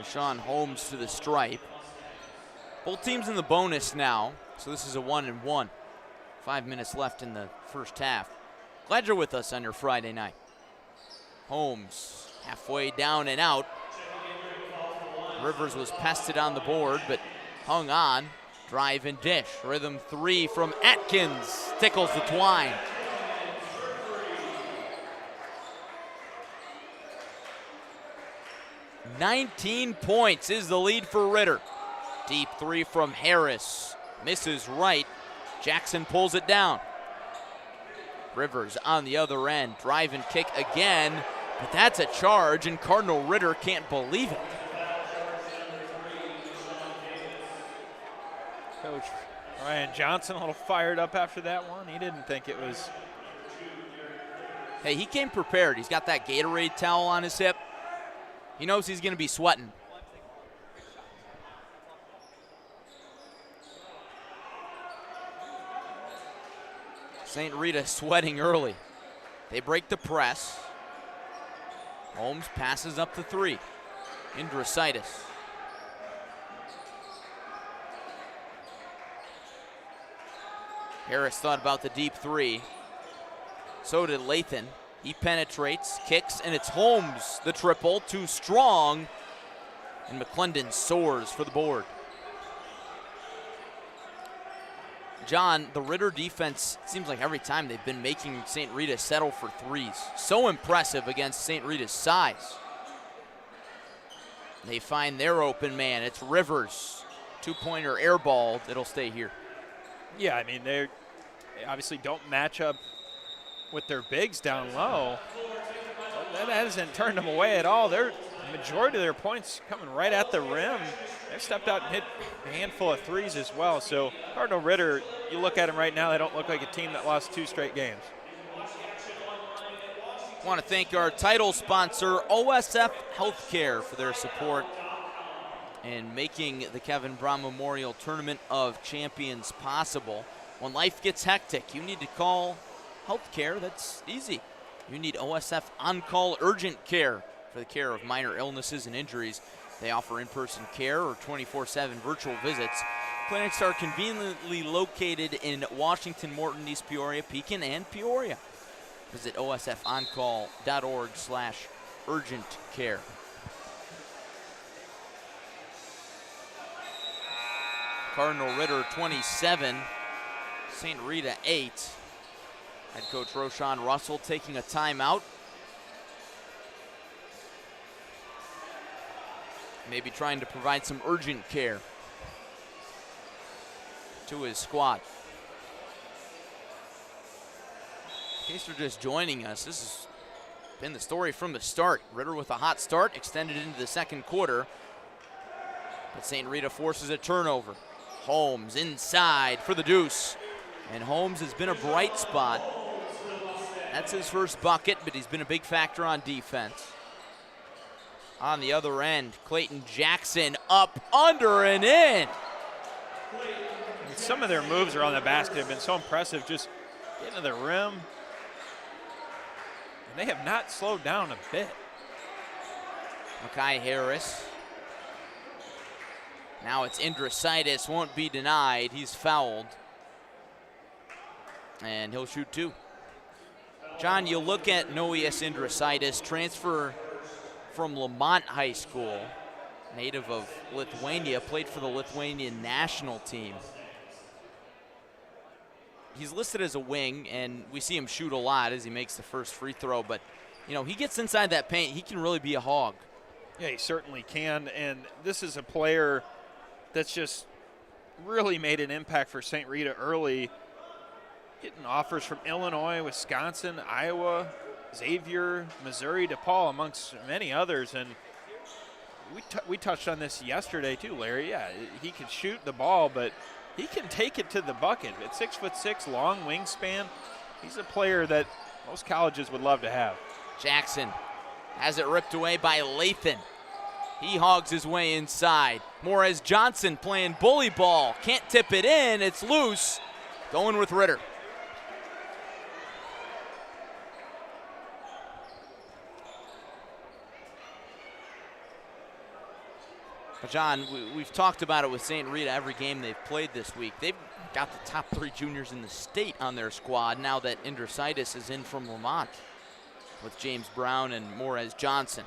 Nashawn Holmes to the stripe. Both teams in the bonus now, so this is a 1-1. 5 minutes left in the first half. Glad you're with us on your Friday night. Holmes halfway down and out. Rivers was pested on the board, but hung on. Drive and dish. Rhythm three from Atkins. Tickles the twine. $19 points is the lead for Ritter. Deep three from Harris. Misses right. Jackson pulls it down. Rivers on the other end. Drive and kick again. But that's a charge, and Cardinal Ritter can't believe it. Coach Ryan Johnson a little fired up after that one. He didn't think it was. Hey, he came prepared. He's got that Gatorade towel on his hip. He knows he's going to be sweating. St. Rita sweating early. They break the press. Holmes passes up the three. Indrasitis. Harris thought about the deep three. So did Lathan. He penetrates, kicks, and it's Holmes, the triple, too strong. And McClendon soars for the board. John, the Ritter defense, seems like every time they've been making St. Rita settle for threes. So impressive against St. Rita's size. They find their open man. It's Rivers. Two-pointer air ball that'll stay here. Yeah, I mean, they obviously don't match up with their bigs down low. That hasn't turned them away at all. The majority of their points coming right at the rim. They've stepped out and hit a handful of threes as well. So Cardinal Ritter, you look at them right now, they don't look like a team that lost 2 straight games. I want to thank our title sponsor, OSF Health Care, for their support in making the Kevin Brown Memorial Tournament of Champions possible. When life gets hectic, you need to call healthcare. That's easy. You need OSF On-Call Urgent Care for the care of minor illnesses and injuries. They offer in-person care or 24/7 virtual visits. Clinics are conveniently located in Washington, Morton, East Peoria, Pekin, and Peoria. Visit osfoncall.org/urgent care. Cardinal Ritter 27, St. Rita 8. Head coach Roshan Russell taking a timeout. Maybe trying to provide some urgent care to his squad. In case you're just joining us, this has been the story from the start. Ritter with a hot start, extended into the second quarter. But St. Rita forces a turnover. Holmes inside for the deuce. And Holmes has been a bright spot. That's his first bucket, but he's been a big factor on defense. On the other end, Clayton Jackson up, under, and in. Some of their moves around the basket have been so impressive, just getting to the rim. And they have not slowed down a bit. Makai Harris. Now it's Indrasitis, won't be denied. He's fouled. And he'll shoot 2. John, you look at Noeas Indrasitis, transfer from Lamont High School, native of Lithuania, played for the Lithuanian national team. He's listed as a wing, and we see him shoot a lot as he makes the first free throw, but you know, he gets inside that paint, he can really be a hog. Yeah, he certainly can, and this is a player that's just really made an impact for St. Rita early, getting offers from Illinois, Wisconsin, Iowa, Xavier, Missouri, DePaul, amongst many others. And we touched on this yesterday too, Larry. Yeah, he can shoot the ball, but he can take it to the bucket. At 6'6", long wingspan, he's a player that most colleges would love to have. Jackson has it ripped away by Lathan. He hogs his way inside. Morez Johnson playing bully ball. Can't tip it in, it's loose. Going with Ritter. John, we've talked about it with St. Rita every game they've played this week. They've got the top 3 juniors in the state on their squad now that Indrasitis is in from Lamont with James Brown and Morez Johnson.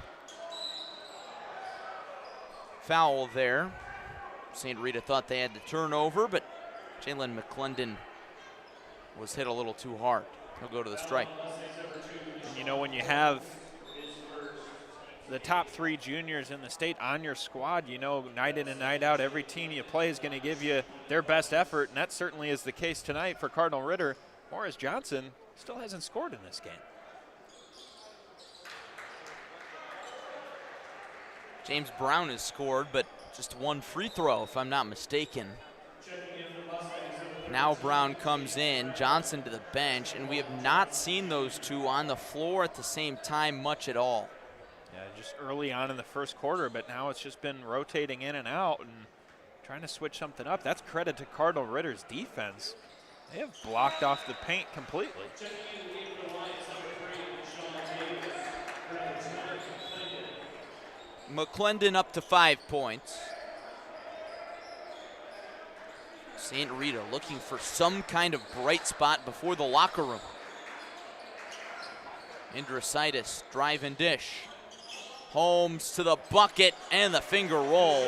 Foul there. St. Rita thought they had the turnover, but Jalen McClendon was hit a little too hard. He'll go to the strike. And you know, when you have the top 3 juniors in the state on your squad, you know, night in and night out, every team you play is going to give you their best effort, and that certainly is the case tonight for Cardinal Ritter. Morris Johnson still hasn't scored in this game. James Brown has scored, but just 1 free throw, if I'm not mistaken. Now Brown comes in, Johnson to the bench, and we have not seen those 2 on the floor at the same time much at all. Yeah, just early on in the first quarter, but now it's just been rotating in and out and trying to switch something up. That's credit to Cardinal Ritter's defense. They have blocked off the paint completely. McClendon up to 5 points. St. Rita looking for some kind of bright spot before the locker room. Indrositis, drive and dish. Holmes to the bucket and the finger roll.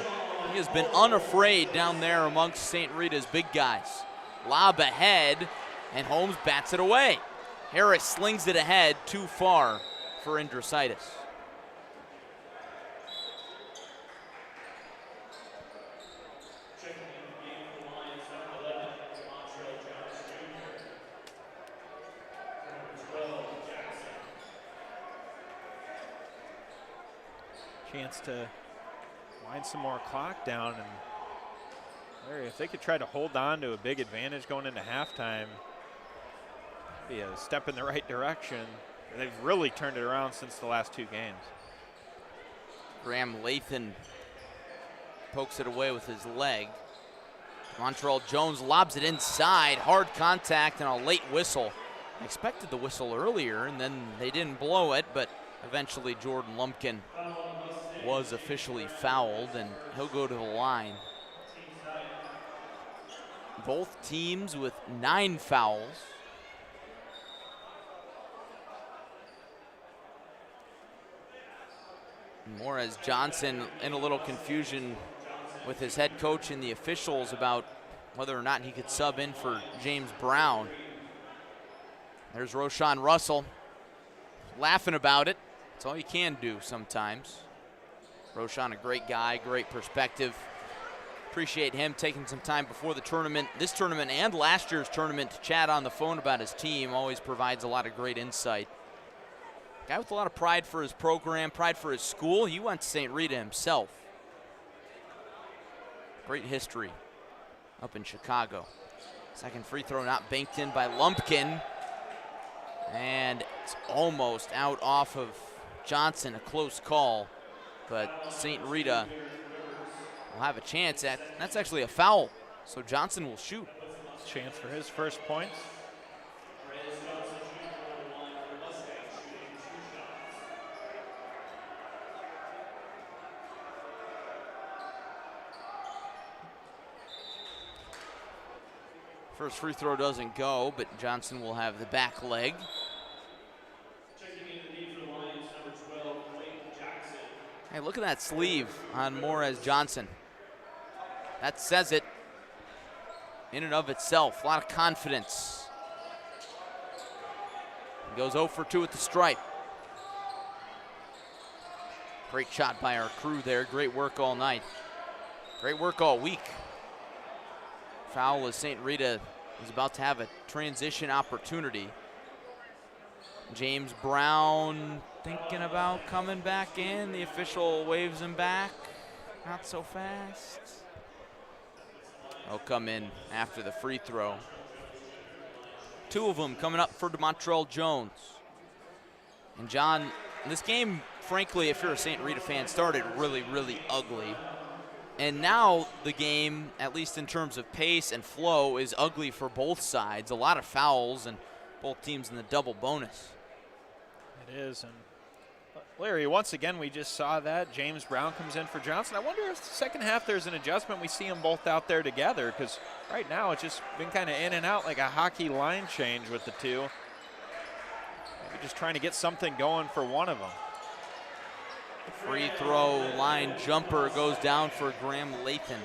He has been unafraid down there amongst St. Rita's big guys. Lob ahead, and Holmes bats it away. Harris slings it ahead too far for Indrositis. Chance to wind some more clock down, and Larry, if they could try to hold on to a big advantage going into halftime, be a step in the right direction. They've really turned it around since the last 2 games. Graham Lathan pokes it away with his leg. Montreal Jones lobs it inside, hard contact and a late whistle. I expected the whistle earlier, and then they didn't blow it, but eventually Jordan Lumpkin was officially fouled, and he'll go to the line. Both teams with 9 fouls. Morez Johnson in a little confusion with his head coach and the officials about whether or not he could sub in for James Brown. There's Roshan Russell laughing about it. That's all you can do sometimes. Roshan, a great guy, great perspective. Appreciate him taking some time before the tournament, this tournament and last year's tournament, to chat on the phone about his team. Always provides a lot of great insight. Guy with a lot of pride for his program, pride for his school. He went to St. Rita himself. Great history up in Chicago. Second free throw not banked in by Lumpkin. And it's almost out off of Johnson, a close call. But St. Rita will have a chance at, that's actually a foul. So Johnson will shoot. Chance for his first points. First free throw doesn't go, but Johnson will have the back leg. Hey, look at that sleeve on Morez Johnson. That says it in and of itself. A lot of confidence. He goes 0 for 2 at the stripe. Great shot by our crew there. Great work all night. Great work all week. Foul as St. Rita is about to have a transition opportunity. James Brown thinking about coming back in. The official waves him back. Not so fast. He'll come in after the free throw. 2 of them coming up for Montreal Jones. And John, this game, frankly, if you're a St. Rita fan, started really, really ugly. And now the game, at least in terms of pace and flow, is ugly for both sides. A lot of fouls and both teams in the double bonus. It is. And Larry, once again, we just saw that. James Brown comes in for Johnson. I wonder if the second half there's an adjustment. We see them both out there together, because right now it's just been kind of in and out like a hockey line change with the two. Maybe just trying to get something going for one of them. Free throw line jumper goes down for Graham Lathan.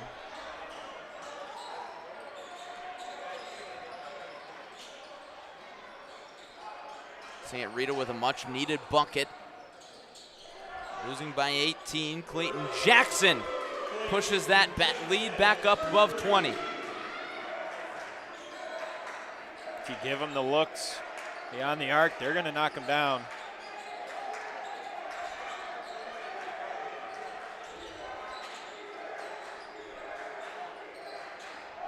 St. Rita with a much needed bucket. Losing by 18, Clayton Jackson pushes that lead back up above 20. If you give them the looks beyond the arc, they're going to knock them down.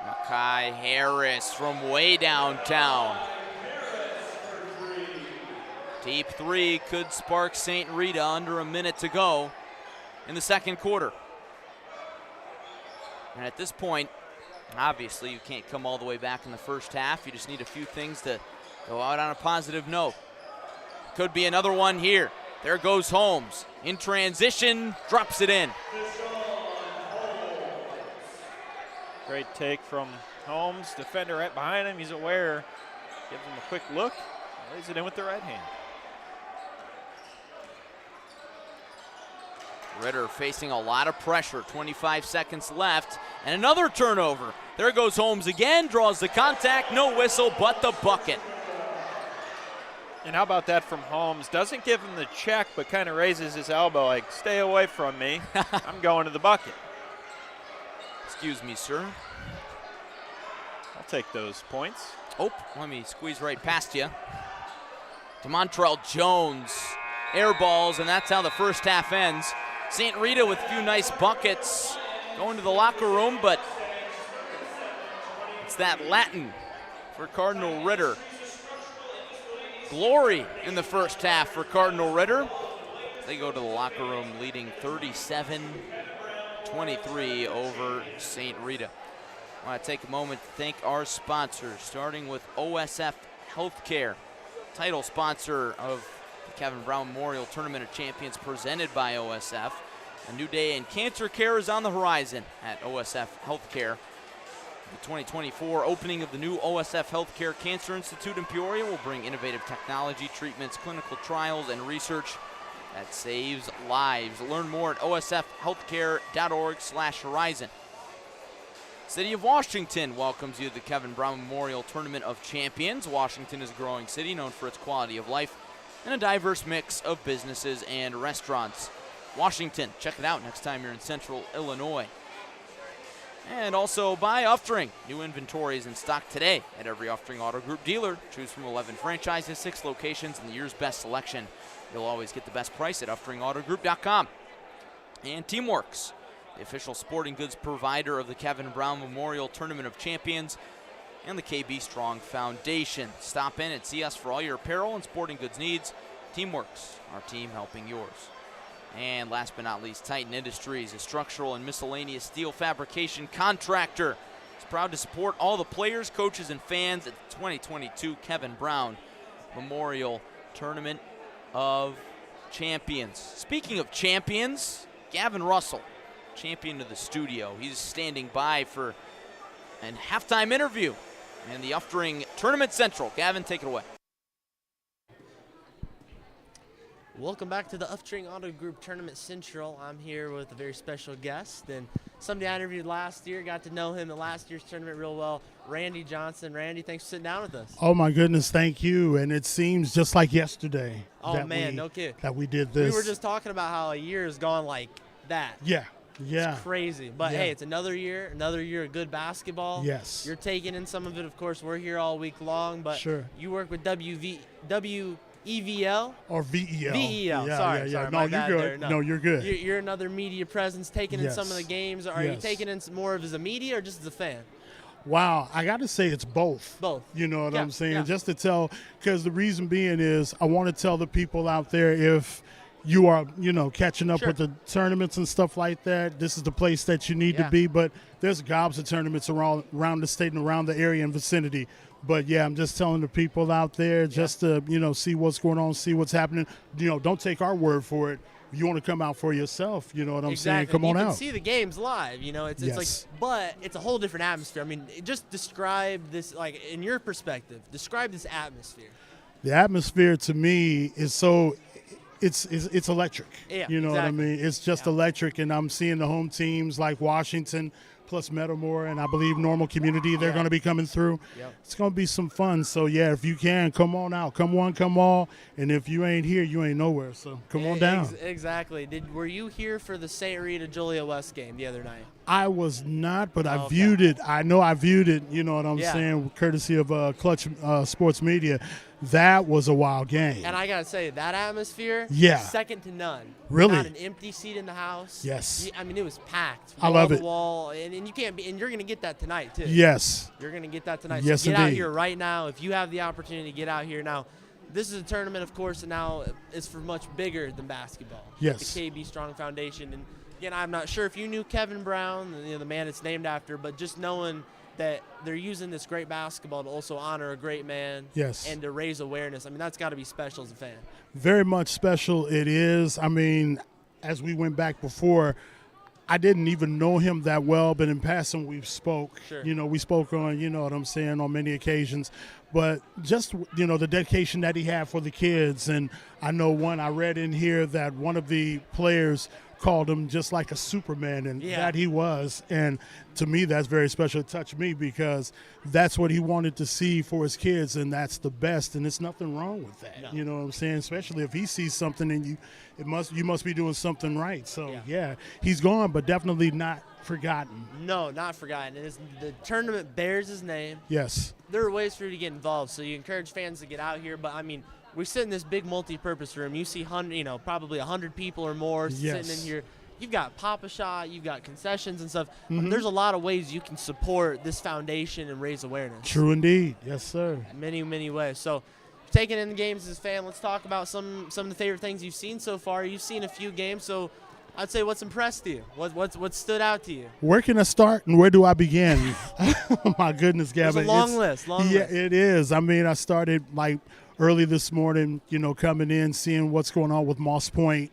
Makai Harris from way downtown. Deep 3 could spark St. Rita under a minute to go in the second quarter. And at this point, obviously you can't come all the way back in the first half. You just need a few things to go out on a positive note. Could be another one here. There goes Holmes. In transition, drops it in. Great take from Holmes, defender right behind him. He's aware. Gives him a quick look. Lays it in with the right hand. Ritter facing a lot of pressure. 25 seconds left. And another turnover. There goes Holmes again. Draws the contact. No whistle, but the bucket. And how about that from Holmes? Doesn't give him the check, but kind of raises his elbow like, stay away from me. I'm going to the bucket. Excuse me, sir. I'll take those points. Oh, let me squeeze right past you. To Montrell Jones. Air balls, and that's how the first half ends. St. Rita with a few nice buckets. Going to the locker room, but it's that Latin for Cardinal Ritter. Glory in the first half for Cardinal Ritter. They go to the locker room leading 37-23 over St. Rita. I want to take a moment to thank our sponsors, starting with OSF Health Care, title sponsor of the Kevin Brown Memorial Tournament of Champions presented by OSF. A new day in cancer care is on the horizon at OSF Health Care. The 2024 opening of the new OSF Health Care Cancer Institute in Peoria will bring innovative technology, treatments, clinical trials, and research that saves lives. Learn more at osfhealthcare.org/horizon. City of Washington welcomes you to the Kevin Brown Memorial Tournament of Champions. Washington is a growing city known for its quality of life and a diverse mix of businesses and restaurants. Washington, check it out next time you're in Central Illinois. And also by Uftring. New inventory is in stock today at every Uftring Auto Group dealer. Choose from 11 franchises, 6 locations, and the year's best selection. You'll always get the best price at UftingAutoGroup.com. And Teamworks, the official sporting goods provider of the Kevin Brown Memorial Tournament of Champions and the KB Strong Foundation. Stop in and see us for all your apparel and sporting goods needs. Teamworks, our team helping yours. And last but not least, Titan Industries, a structural and miscellaneous steel fabrication contractor. Is proud to support all the players, coaches, and fans at the 2022 Kevin Brown Memorial Tournament of Champions. Speaking of champions, Gavin Russell, champion of the studio. He's standing by for a halftime interview in the Uftring Tournament Central. Gavin, take it away. Welcome back to the Uftring Auto Group Tournament Central. I'm here with a very special guest and somebody I interviewed last year. Got to know him at last year's tournament real well, Randy Johnson. Randy, thanks for sitting down with us. Oh, my goodness, thank you. And it seems just like yesterday no kidding. that we did this. We were just talking about how a year has gone like that. Yeah. It's crazy. But, hey, it's another year of good basketball. Yes. You're taking in some of it, of course. We're here all week long. But sure. You work with WEVL. Or VEL. VEL. Yeah, Sorry. No, you're good. There. No, you're good. You're another media presence taking in some of the games. Are you taking in more of as a media or just as a fan? Wow, I got to say it's both. Both. You know what I'm saying? Yeah. Just to tell, because the reason being is I want to tell the people out there if you are, catching up with the tournaments and stuff like that, this is the place that you need to be. But there's gobs of tournaments around the state and around the area and vicinity. But, I'm just telling the people out there just to, see what's going on, see what's happening. Don't take our word for it. You want to come out for yourself, you know what I'm saying? Come on out. You can see the games live, it's like, but it's a whole different atmosphere. I mean, just describe this, like, in your perspective, describe this atmosphere. The atmosphere to me is it's electric. Yeah, you know what I mean? It's just electric, and I'm seeing the home teams like Washington, plus Metamora, and I believe Normal Community, they're going to be coming through. Yep. It's going to be some fun. So, if you can, come on out. Come one, come all. And if you ain't here, you ain't nowhere. So, come on down. Exactly. Were you here for the St. Rita Joliet West game the other night? I was not, but I viewed it. I know I viewed it, you know what I'm saying, courtesy of Clutch Sports Media. That was a wild game. And I got to say, that atmosphere, second to none. Really? Not an empty seat in the house. Yes. I mean, it was packed. I love it. Wall, and you can't be, and you're going to get that tonight, too. Yes. You're going to get that tonight. Yes, so get indeed. out here right now. If you have the opportunity to get out here now. This is a tournament, of course, and now it's for much bigger than basketball. Yes. The KB Strong Foundation. And, again, I'm not sure if you knew Kevin Brown, the man it's named after, but just knowing that they're using this great basketball to also honor a great man and to raise awareness. I mean, that's got to be special as a fan. Very much special it is. I mean, as we went back before, I didn't even know him that well, but in passing we've spoke. Sure. We spoke on, you know what I'm saying, on many occasions. But just, the dedication that he had for the kids. And I know I read in here that one of the players called him just like a Superman, and that he was. And to me, that's very special. It touched me because that's what he wanted to see for his kids, and that's the best. And there's nothing wrong with that. No. You know what I'm saying? Especially if he sees something in you, you must be doing something right. So, he's gone, but definitely not forgotten. No, not forgotten. The tournament bears his name. Yes. There are ways for you to get involved, so you encourage fans to get out here. But, I mean, we sit in this big multi-purpose room. You see probably 100 people or more sitting in here. You've got Papa-Shot, you've got concessions and stuff. There's a lot of ways you can support this foundation and raise awareness. True indeed. Yes, sir. Many, many ways. So, taking in the games as a fan, let's talk about some of the favorite things you've seen so far. You've seen a few games, so I'd say what's impressed you? What stood out to you? Where can I start and where do I begin? My goodness, Gavin. It's a long list. Yeah, it is. I mean, I started early this morning, coming in, seeing what's going on with Moss Point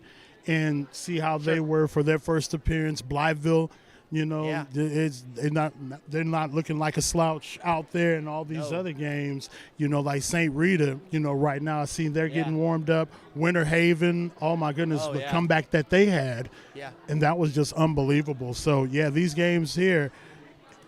and see how they were for their first appearance. Blytheville, they're not looking like a slouch out there in all these other games. Like St. Rita, right now I see they're getting warmed up. Winter Haven, oh my goodness, the comeback that they had. Yeah. And that was just unbelievable. So, these games here,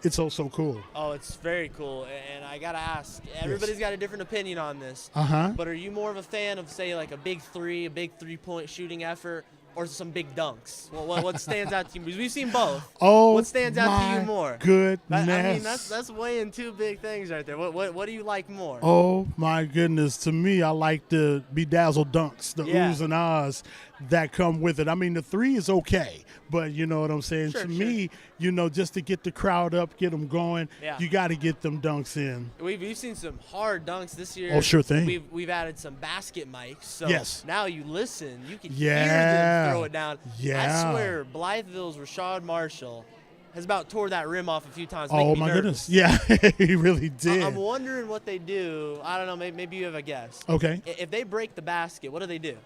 it's so cool. Oh, it's very cool. And I got to ask, everybody's got a different opinion on this. But are you more of a fan of, say, like a big three-point shooting effort, or some big dunks? What stands out to you? Because we've seen both. Oh, what stands out to you more? Goodness. I mean, that's weighing two big things right there. What do you like more? Oh, my goodness. To me, I like the bedazzled dunks, the oohs and ahs that come with it. I mean, the three is okay, but you know what I'm saying? Sure, me, just to get the crowd up, get them going, you got to get them dunks in. We've seen some hard dunks this year. Oh, sure thing. We've added some basket mics, so now you listen, you can hear them throw it down. Yeah. I swear, Blytheville's Rashad Marshall has about tore that rim off a few times. Oh, my goodness. Yeah, he really did. I'm wondering what they do. I don't know. Maybe you have a guess. Okay. If they break the basket, what do they do?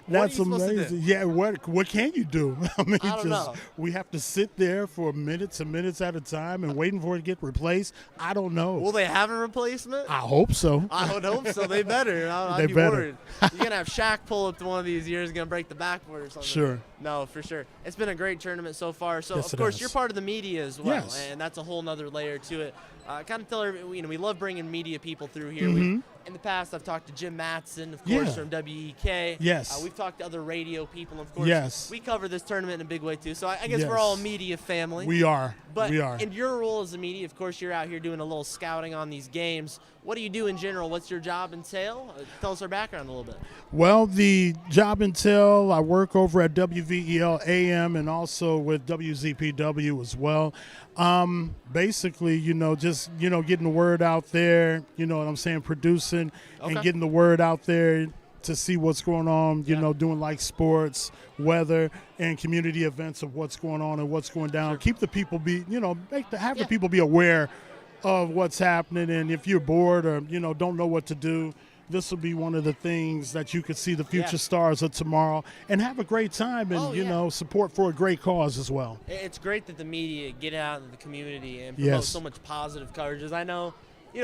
That's amazing. Yeah, what can you do? I mean, I don't know. We have to sit there for minutes and minutes at a time and waiting for it to get replaced. I don't know. Will they have a replacement? I hope so. I would hope so. They better. I'd be worried. You're going to have Shaq pull up to one of these years, going to break the backboard or something. Sure. No, for sure. It's been a great tournament so far. So, yes, of course, you're part of the media as well, and that's a whole nother layer to it. Kind of tell everybody, we love bringing media people through here. In the past, I've talked to Jim Matson, of course, from WEK. Yes. We've talked to other radio people, of course. We cover this tournament in a big way, too. So I guess we're all a media family. We are. But we are. In your role as a media, of course, you're out here doing a little scouting on these games. What do you do in general? What's your job entail? Tell us our background a little bit. Well, the job entail, I work over at WVEL AM and also with WZPW as well. Basically, just, getting the word out there, you know what I'm saying, producing and getting the word out there to see what's going on, doing like sports, weather, and community events of what's going on and what's going down. Keep the people have the people be aware of what's happening. And if you're bored or, don't know what to do, this will be one of the things that you could see the future stars of tomorrow and have a great time and, support for a great cause as well. It's great that the media get out in the community and promote so much positive coverage. As I know,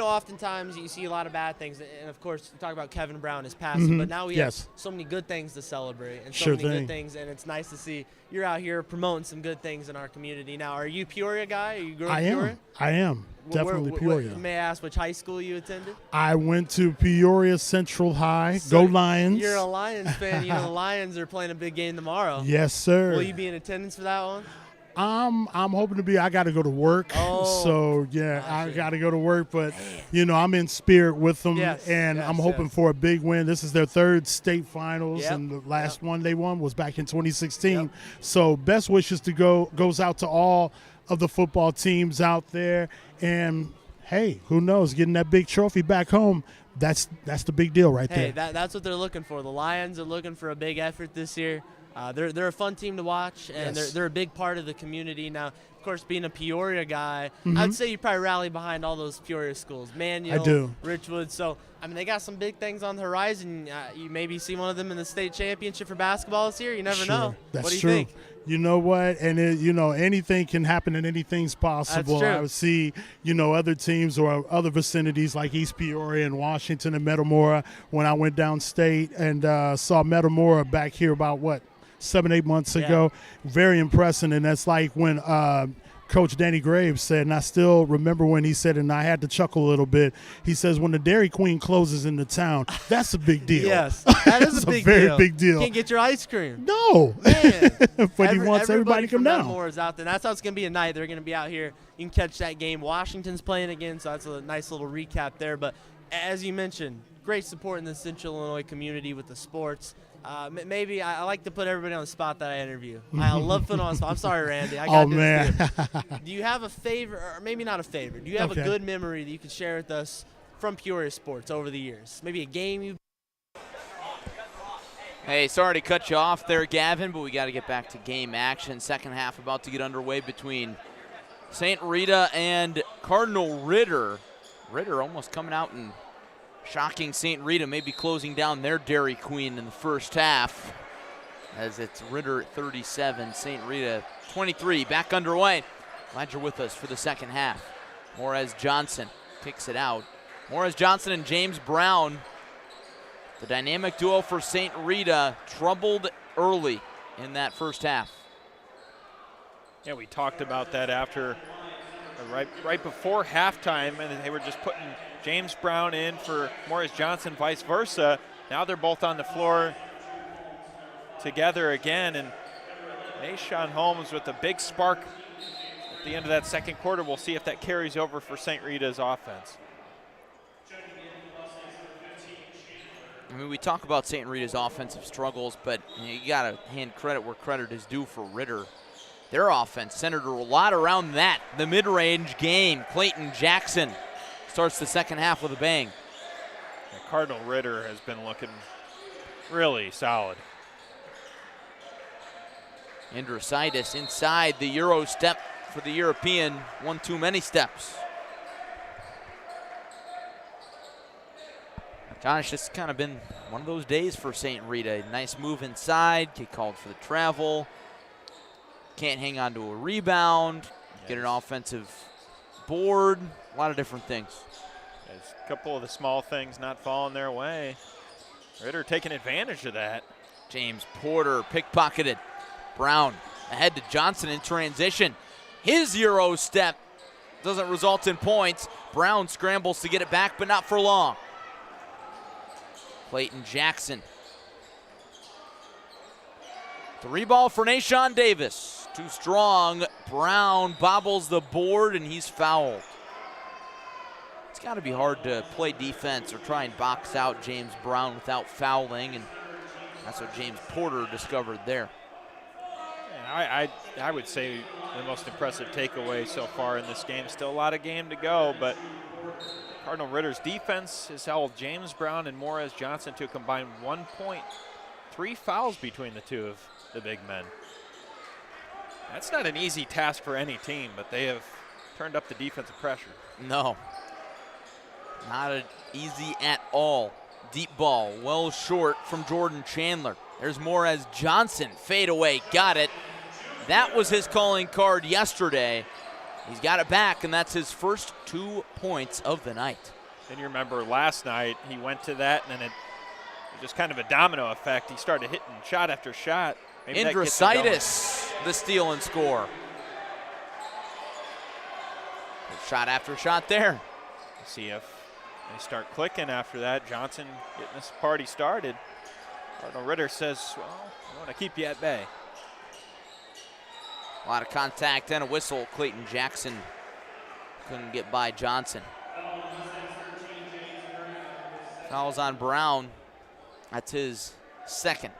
oftentimes you see a lot of bad things. And, of course, you talk about Kevin Brown is passing, but now we have so many good things to celebrate and so many good things. And it's nice to see you're out here promoting some good things in our community. Now, are you a Peoria guy? Are you growing up in Peoria? I am. Definitely Peoria. May I ask which high school you attended? I went to Peoria Central High. So go Lions. You're a Lions fan. The Lions are playing a big game tomorrow. Yes, sir. Will you be in attendance for that one? I'm hoping to be. I got to go to work. So, I got to go to work. But, I'm in spirit with them. And I'm hoping for a big win. This is their third state finals. And the last one they won was back in 2016. So, best wishes goes out to all of the football teams out there. And, hey, who knows, getting that big trophy back home, that's the big deal right there. Hey, that's what they're looking for. The Lions are looking for a big effort this year. They're a fun team to watch, and they're a big part of the community. Now, of course, being a Peoria guy, I'd say you probably rally behind all those Peoria schools, Manual, I do. Richwood. So, I mean, they got some big things on the horizon. You maybe see one of them in the state championship for basketball this year. You never know. That's what do you true. think? You know what? And, anything can happen and anything's possible. That's true. I would see, other teams or other vicinities like East Peoria and Washington and Metamora when I went downstate and saw Metamora back here about, 7-8 months ago. Very impressive. And that's like when Coach Danny Graves said, and I still remember when he said, and I had to chuckle a little bit, he says, when the Dairy Queen closes in the town, that's a big deal. Yes, that is a big very big deal. You can't get your ice cream. No. Man. But he wants everybody to come down. Metamora is out there. That's how it's going to be tonight. They're going to be out here. You can catch that game. Washington's playing again, so that's a nice little recap there. But as you mentioned, great support in the Central Illinois community with the sports. Maybe I like to put everybody on the spot that I interview. I love putting on the spot. I'm sorry, Randy. I got this. Do you have a favorite, or maybe not a favorite? Do you have a good memory that you can share with us from Peoria sports over the years? Maybe a game you. Hey, sorry to cut you off there, Gavin, but we got to get back to game action. Second half about to get underway between St. Rita and Cardinal Ritter. Ritter almost coming out and shocking St. Rita, maybe closing down their Dairy Queen in the first half, as it's Ritter 37, St. Rita 23. Back underway. Glad you're with us for the second half. Morez Johnson kicks it out. Morez Johnson and James Brown, the dynamic duo for St. Rita, troubled early in that first half. Yeah, we talked about that after, right before halftime, and they were just putting James Brown in for Morris Johnson, vice versa. Now they're both on the floor together again, and Nashawn Holmes with a big spark at the end of that second quarter. We'll see if that carries over for St. Rita's offense. I mean, we talk about St. Rita's offensive struggles, but you got to hand credit where credit is due for Ritter. Their offense centered a lot around that, the mid-range game. Clayton Jackson starts the second half with a bang. Yeah, Cardinal Ritter has been looking really solid. Andrositis inside the Euro step for the European. One too many steps. Gosh, this has kind of been one of those days for St. Rita. Nice move inside, get called for the travel. Can't hang on to a rebound, get an offensive board, a lot of different things. There's a couple of the small things not falling their way. Ritter taking advantage of that. James Porter pickpocketed. Brown ahead to Johnson in transition. His Euro step doesn't result in points. Brown scrambles to get it back, but not for long. Clayton Jackson. Three ball for Nashawn Davis. Too strong. Brown bobbles the board, and he's fouled. It's got to be hard to play defense or try and box out James Brown without fouling, and that's what James Porter discovered there. I would say the most impressive takeaway so far in this game. Still a lot of game to go, but Cardinal Ritter's defense has held James Brown and Morez Johnson to a combined 1 point. 3 fouls between the two of the big men. That's not an easy task for any team, but they have turned up the defensive pressure. No, not easy at all. Deep ball, well short from Jordan Chandler. There's Morez Johnson, fade away, got it. That was his calling card yesterday. He's got it back, and that's his first 2 points of the night. And you remember last night, he went to that, and then it just kind of a domino effect. He started hitting shot after shot. Maybe Andrositis, the steal and score. Shot after shot there. See if they start clicking after that. Johnson getting this party started. Cardinal Ritter says, well, I want to keep you at bay. A lot of contact and a whistle. Clayton Jackson couldn't get by Johnson. Fouls on Brown. That's his second.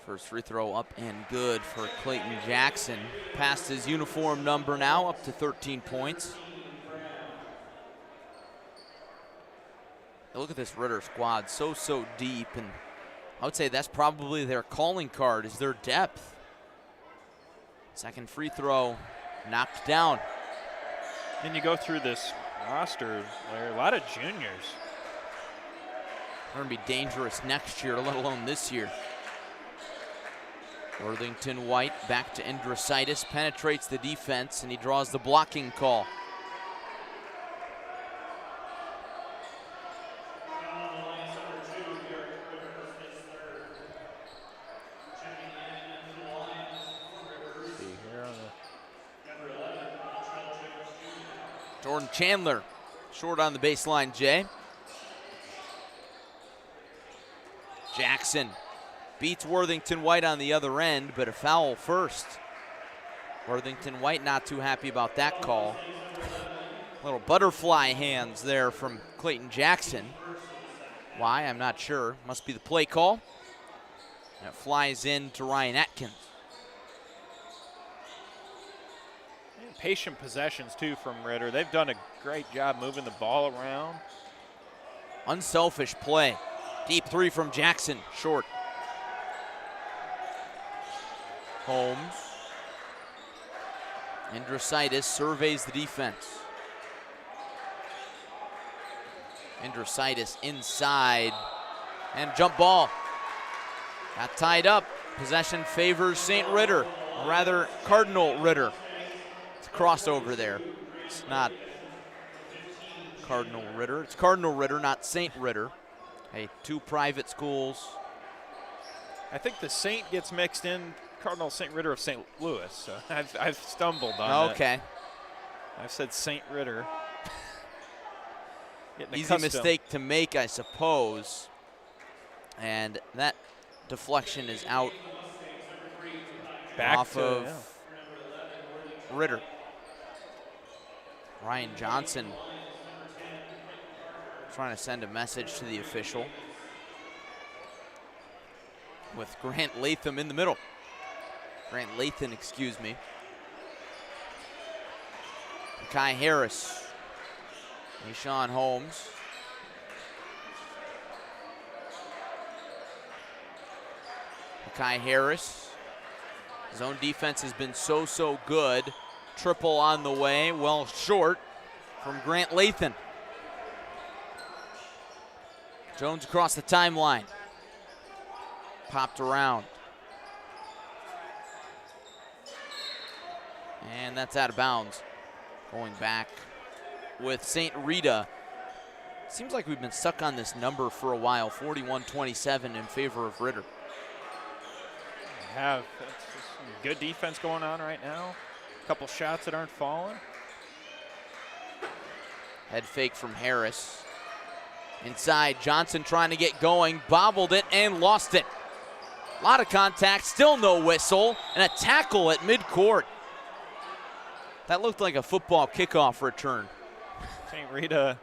First free throw up and good for Clayton Jackson. Past his uniform number now, up to 13 points. Look at this Ritter squad, so deep, and I would say that's probably their calling card is their depth. Second free throw knocked down. And you go through this roster, there are a lot of juniors. They're going to be dangerous next year, let alone this year. Worthington White back to Andrositis, penetrates the defense, and he draws the blocking call. Jordan Chandler, short on the baseline, Jay. Jackson beats Worthington White on the other end, but a foul first. Worthington White not too happy about that call. Little butterfly hands there from Clayton Jackson. Why, I'm not sure. Must be the play call. And it flies in to Ryan Atkins. Patient possessions, too, from Ritter. They've done a great job moving the ball around. Unselfish play. Deep three from Jackson, short. Holmes. Andrositis surveys the defense. Andrositis inside. And jump ball. Got tied up. Possession favors St. Ritter, or rather Cardinal Ritter. It's a crossover there. It's not Cardinal Ritter. It's Cardinal Ritter, not St. Ritter. Hey, two private schools. I think the Saint gets mixed in. Cardinal St. Ritter of St. Louis. So I've stumbled on that. Okay. I've said St. Ritter. Easy mistake to make, I suppose. And that deflection is out back off of Ritter. Ryan Johnson trying to send a message to the official with Grant Latham in the middle. Grant Lathan, excuse me. Kai Harris. Nishan Holmes. Kai Harris. His own defense has been so good. Triple on the way, well short from Grant Lathan. Jones across the timeline. Popped around. And that's out of bounds. Going back with St. Rita. Seems like we've been stuck on this number for a while, 41-27 in favor of Ritter. We have some good defense going on right now. A couple shots that aren't falling. Head fake from Harris. Inside, Johnson trying to get going, bobbled it and lost it. A lot of contact, still no whistle, and a tackle at midcourt. That looked like a football kickoff return. St. Rita,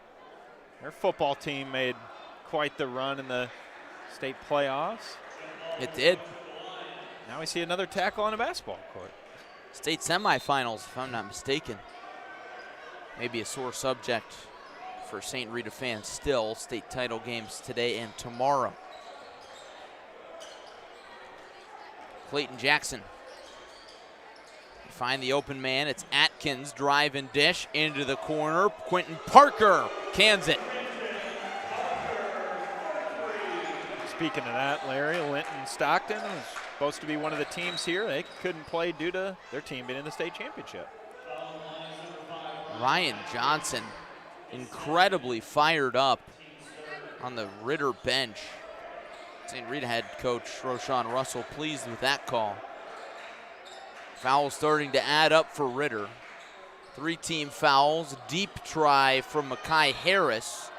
their football team made quite the run in the state playoffs. It did. Now we see another tackle on a basketball court. State semifinals, if I'm not mistaken. Maybe a sore subject for St. Rita fans still. State title games today and tomorrow. Clayton Jackson. Find the open man. It's Atkins, drive and dish into the corner. Quentin Parker cans it. Speaking of that, Larry, Linton Stockton was supposed to be one of the teams here. They couldn't play due to their team being in the state championship. Ryan Johnson, incredibly fired up on the Ritter bench. St. Rita head coach Roshan Russell pleased with that call. Foul starting to add up for Ritter. 3 team fouls, deep try from Makai Harris.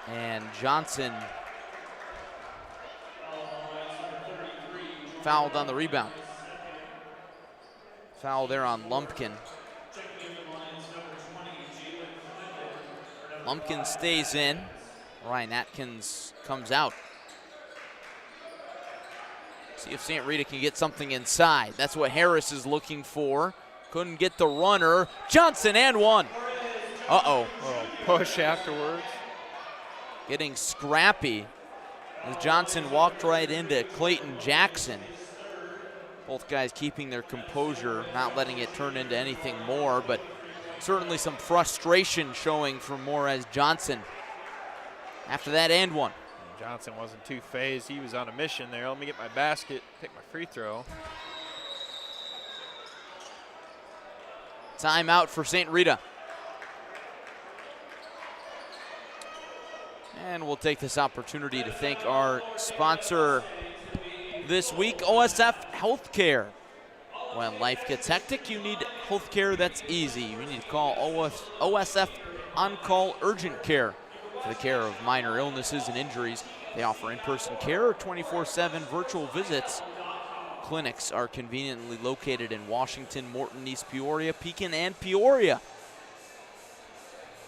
And Johnson fouled on the rebound. Foul there on Lumpkin. Lumpkin stays in. Ryan Atkins comes out. See if St. Rita can get something inside. That's what Harris is looking for. Couldn't get the runner. Johnson and one. Uh-oh. Push afterwards. getting scrappy as Johnson walked right into Clayton Jackson. Both guys keeping their composure, not letting it turn into anything more, but certainly some frustration showing from Morez Johnson after that and one. Johnson wasn't too phased. He was on a mission there. Let me get my basket, pick my free throw. Timeout for St. Rita. And we'll take this opportunity to thank our sponsor this week, OSF Health Care. When life gets hectic, you need health care that's easy. You need to call OSF On-Call Urgent Care for the care of minor illnesses and injuries. They offer in-person care or 24/7 virtual visits. Clinics are conveniently located in Washington, Morton, East Peoria, Pekin, and Peoria.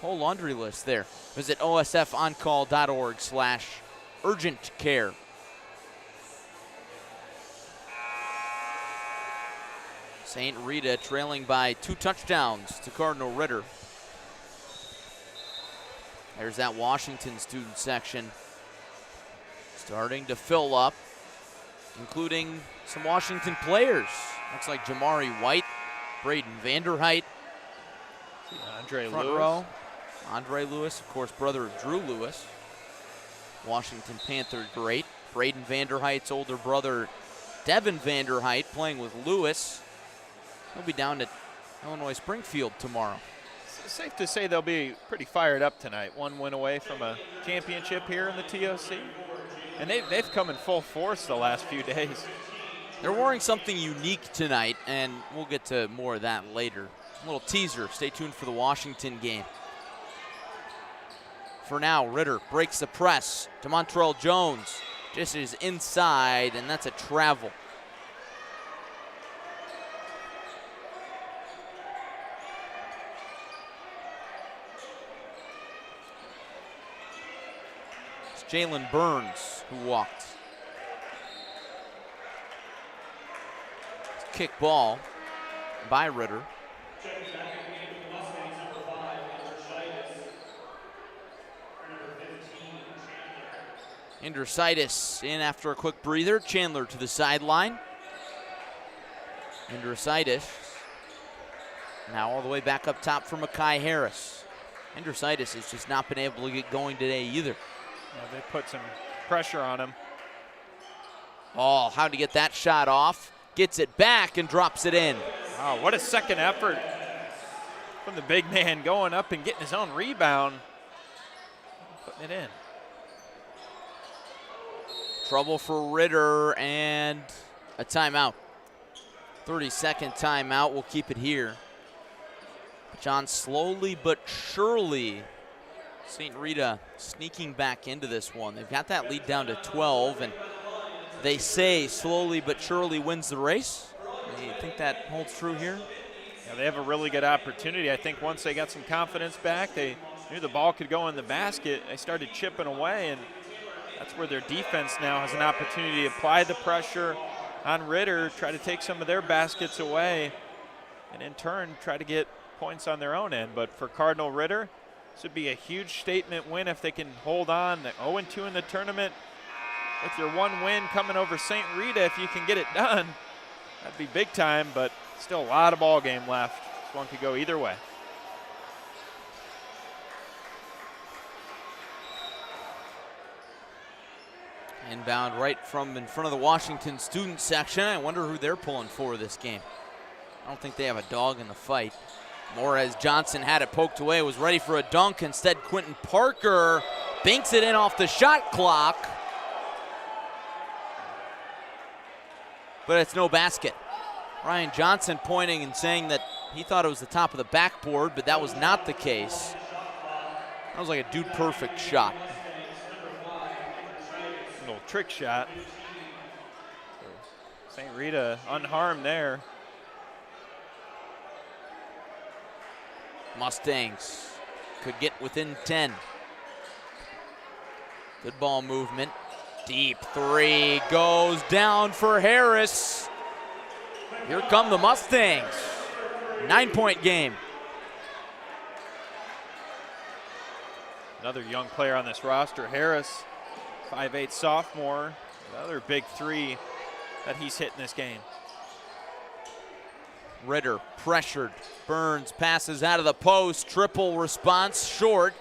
Whole laundry list there. Visit osfoncall.org/urgent care. St. Rita trailing by 2 touchdowns to Cardinal Ritter. There's that Washington student section starting to fill up, including some Washington players. Looks like Jamari White, Braden Vanderheit, Andre front Lewis. row. Andre Lewis, of course, brother of Drew Lewis, Washington Panther great. Braden Vanderheit's older brother, Devin Vanderheit, playing with Lewis. He'll be down at Illinois Springfield tomorrow. It's safe to say they'll be pretty fired up tonight. One win away from a championship here in the TOC. And they've come in full force the last few days. They're wearing something unique tonight, and we'll get to more of that later. A little teaser. Stay tuned for the Washington game. For now, Ritter breaks the press to Montrell Jones. Just is inside, and that's a travel. It's Jalen Burns who walked. Kick ball by Ritter. Andrositis in after a quick breather. Chandler to the sideline. Andrositis now all the way back up top for Makai Harris. Andrositis has just not been able to get going today either. Well, they put some pressure on him. Oh, how to get that shot off. Gets it back and drops it in. Wow, what a second effort from the big man, going up and getting his own rebound, putting it in. Trouble for Ritter and a timeout. 30-second timeout. We'll keep it here. John, slowly but surely, St. Rita sneaking back into this one. They've got that lead down to 12, and they say slowly but surely wins the race. Do you think that holds true here? Yeah, they have a really good opportunity. I think once they got some confidence back, they knew the ball could go in the basket. They started chipping away, and that's where their defense now has an opportunity to apply the pressure on Ritter, try to take some of their baskets away, and in turn try to get points on their own end. But for Cardinal Ritter, this would be a huge statement win if they can hold on. They're 0-2 in the tournament. With your one win coming over St. Rita, if you can get it done, that'd be big time, but still a lot of ball game left. This one could go either way. Inbound right from in front of the Washington student section. I wonder who they're pulling for this game. I don't think they have a dog in the fight. Morez Johnson had it poked away, was ready for a dunk. Instead, Quentin Parker banks it in off the shot clock. But it's no basket. Ryan Johnson pointing and saying that he thought it was the top of the backboard, but that was not the case. That was like a dude perfect shot. A little trick shot. So St. Rita unharmed there. Mustangs could get within 10. Good ball movement. Deep three goes down for Harris. Here come the Mustangs. 9-point game. Another young player on this roster, Harris, 5'8" sophomore. Another big three that he's hit in this game. Ritter pressured. Burns passes out of the post. Triple response short.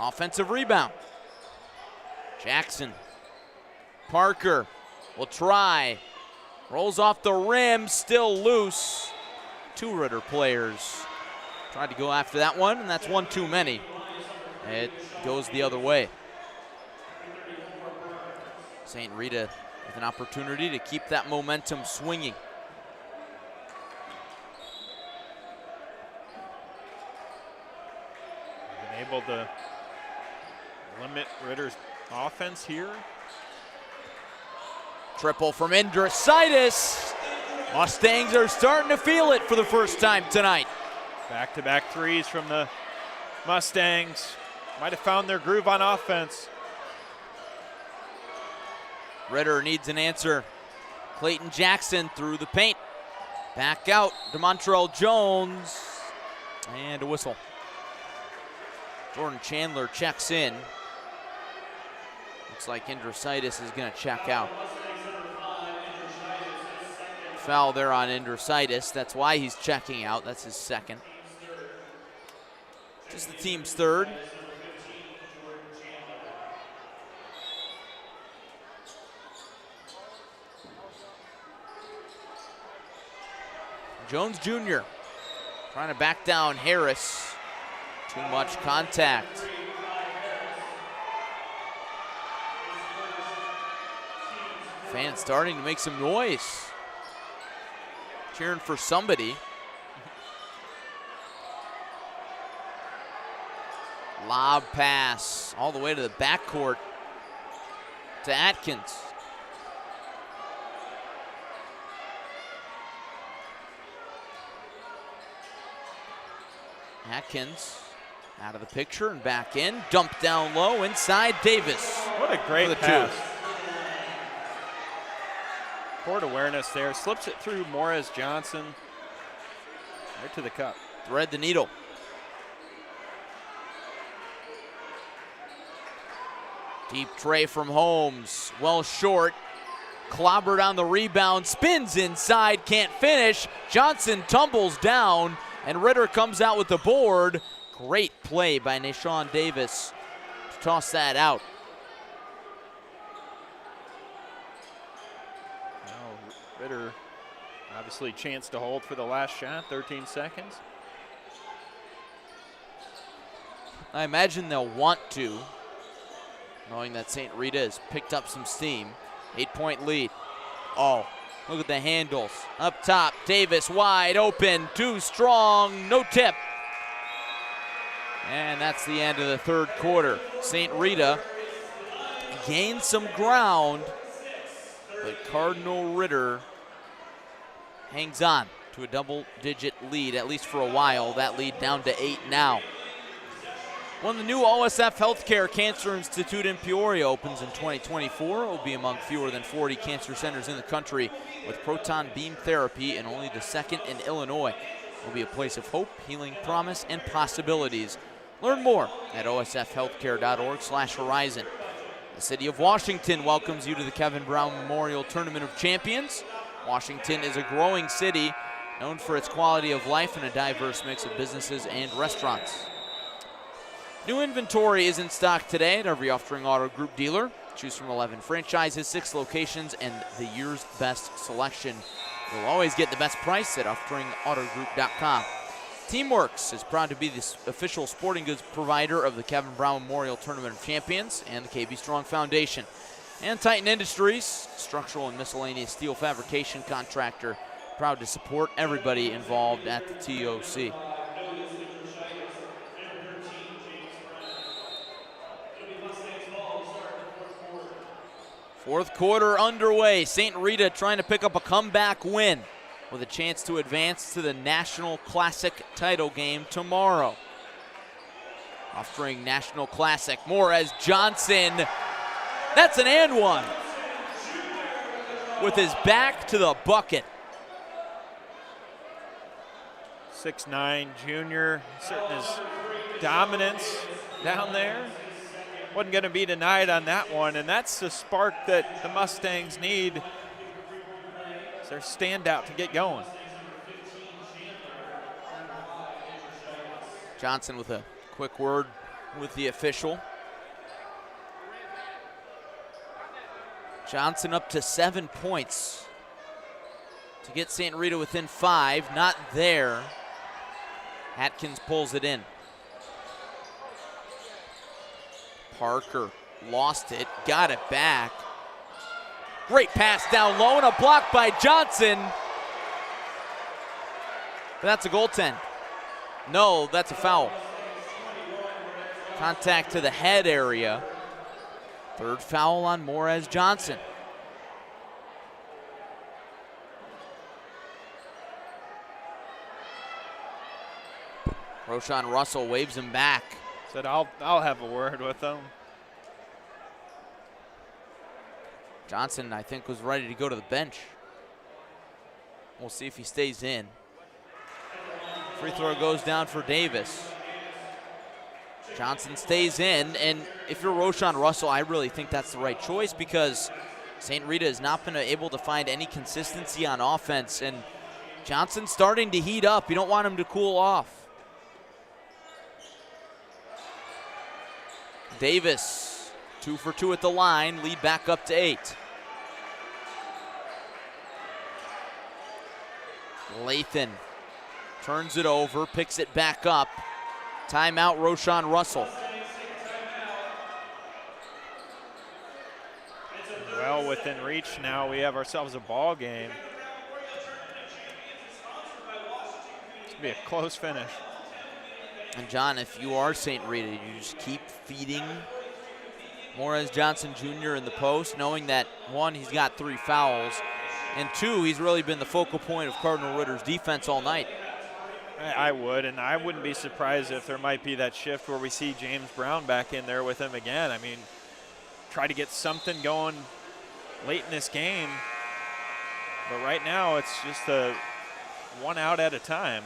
Offensive rebound. Jackson. Parker will try. Rolls off the rim, still loose. 2 Ritter players tried to go after that one, and that's one too many. It goes the other way. St. Rita with an opportunity to keep that momentum swinging. Been able to limit Ritter's offense here. Triple from Indrasitis. Mustangs are starting to feel it for the first time tonight. Back-to-back threes from the Mustangs. Might have found their groove on offense. Ritter needs an answer. Clayton Jackson through the paint. Back out, DeMontrell Jones. And a whistle. Jordan Chandler checks in. Looks like Indrasitis is going to check out. Foul there on Indrasitis. That's why he's checking out. That's his second. Just the team's third. Jones Jr. trying to back down Harris. Too much contact. Fans starting to make some noise. Cheering for somebody. Lob pass all the way to the backcourt to Atkins. Atkins out of the picture and back in. Dump down low inside Davis. What a great pass. Court awareness there. Slips it through Morris Johnson. Right to the cup. Thread the needle. Deep tray from Holmes. Well short. Clobbered on the rebound. Spins inside. Can't finish. Johnson tumbles down. And Ritter comes out with the board. Great play by Nashawn Davis to toss that out. Now Ritter obviously chance to hold for the last shot, 13 seconds. I imagine they'll want to, knowing that St. Rita has picked up some steam. 8-point lead. Oh, look at the handles. Up top, Davis wide open, too strong, no tip. And that's the end of the third quarter. St. Rita gained some ground, but Cardinal Ritter hangs on to a double-digit lead, at least for a while. That lead down to 8 now. When the new OSF Health Care Cancer Institute in Peoria opens in 2024, it will be among fewer than 40 cancer centers in the country with proton beam therapy, and only the second in Illinois. It will be a place of hope, healing, promise, and possibilities. Learn more at osfhealthcare.org/horizon. The city of Washington welcomes you to the Kevin Brown Memorial Tournament of Champions. Washington is a growing city known for its quality of life and a diverse mix of businesses and restaurants. New inventory is in stock today at every Off-Ring Auto Group dealer. Choose from 11 franchises, 6 locations, and the year's best selection. You'll always get the best price at offringautogroup.com. Teamworks is proud to be the official sporting goods provider of the Kevin Brown Memorial Tournament of Champions and the KB Strong Foundation. And Titan Industries, structural and miscellaneous steel fabrication contractor, proud to support everybody involved at the TOC. Fourth quarter underway. St. Rita trying to pick up a comeback win with a chance to advance to the National Classic title game tomorrow. Off-Ring National Classic. More as Johnson. That's an and one. With his back to the bucket. 6'9" junior, certain his dominance down there. wasn't going to be denied on that one, and that's the spark that the Mustangs need. It's their standout to get going. Johnson with a quick word with the official. Johnson up to 7 points to get St. Rita within 5. Not there. Atkins pulls it in. Parker lost it, got it back. Great pass down low and a block by Johnson. But that's a goaltend. No, that's a foul. Contact to the head area. Third foul on Morez Johnson. Roshan Russell waves him back. Said, I'll have a word with them. Johnson, I think, was ready to go to the bench. We'll see if he stays in. Free throw goes down for Davis. Johnson stays in, and if you're Roshan Russell, I really think that's the right choice because St. Rita has not been able to find any consistency on offense, and Johnson's starting to heat up. You don't want him to cool off. Davis, 2 for 2 at the line, lead back up to 8. Lathan turns it over, picks it back up. Timeout, Roshan Russell. Well within reach now. We have ourselves a ball game. It's going to be a close finish. And John, if you are St. Rita, you just keep feeding Morez Johnson Jr. in the post, knowing that, 1, he's got 3 fouls, and 2, he's really been the focal point of Cardinal Ritter's defense all night. I would, and I wouldn't be surprised if there might be that shift where we see James Brown back in there with him again. I mean, try to get something going late in this game, but right now it's just a 1 out at a time.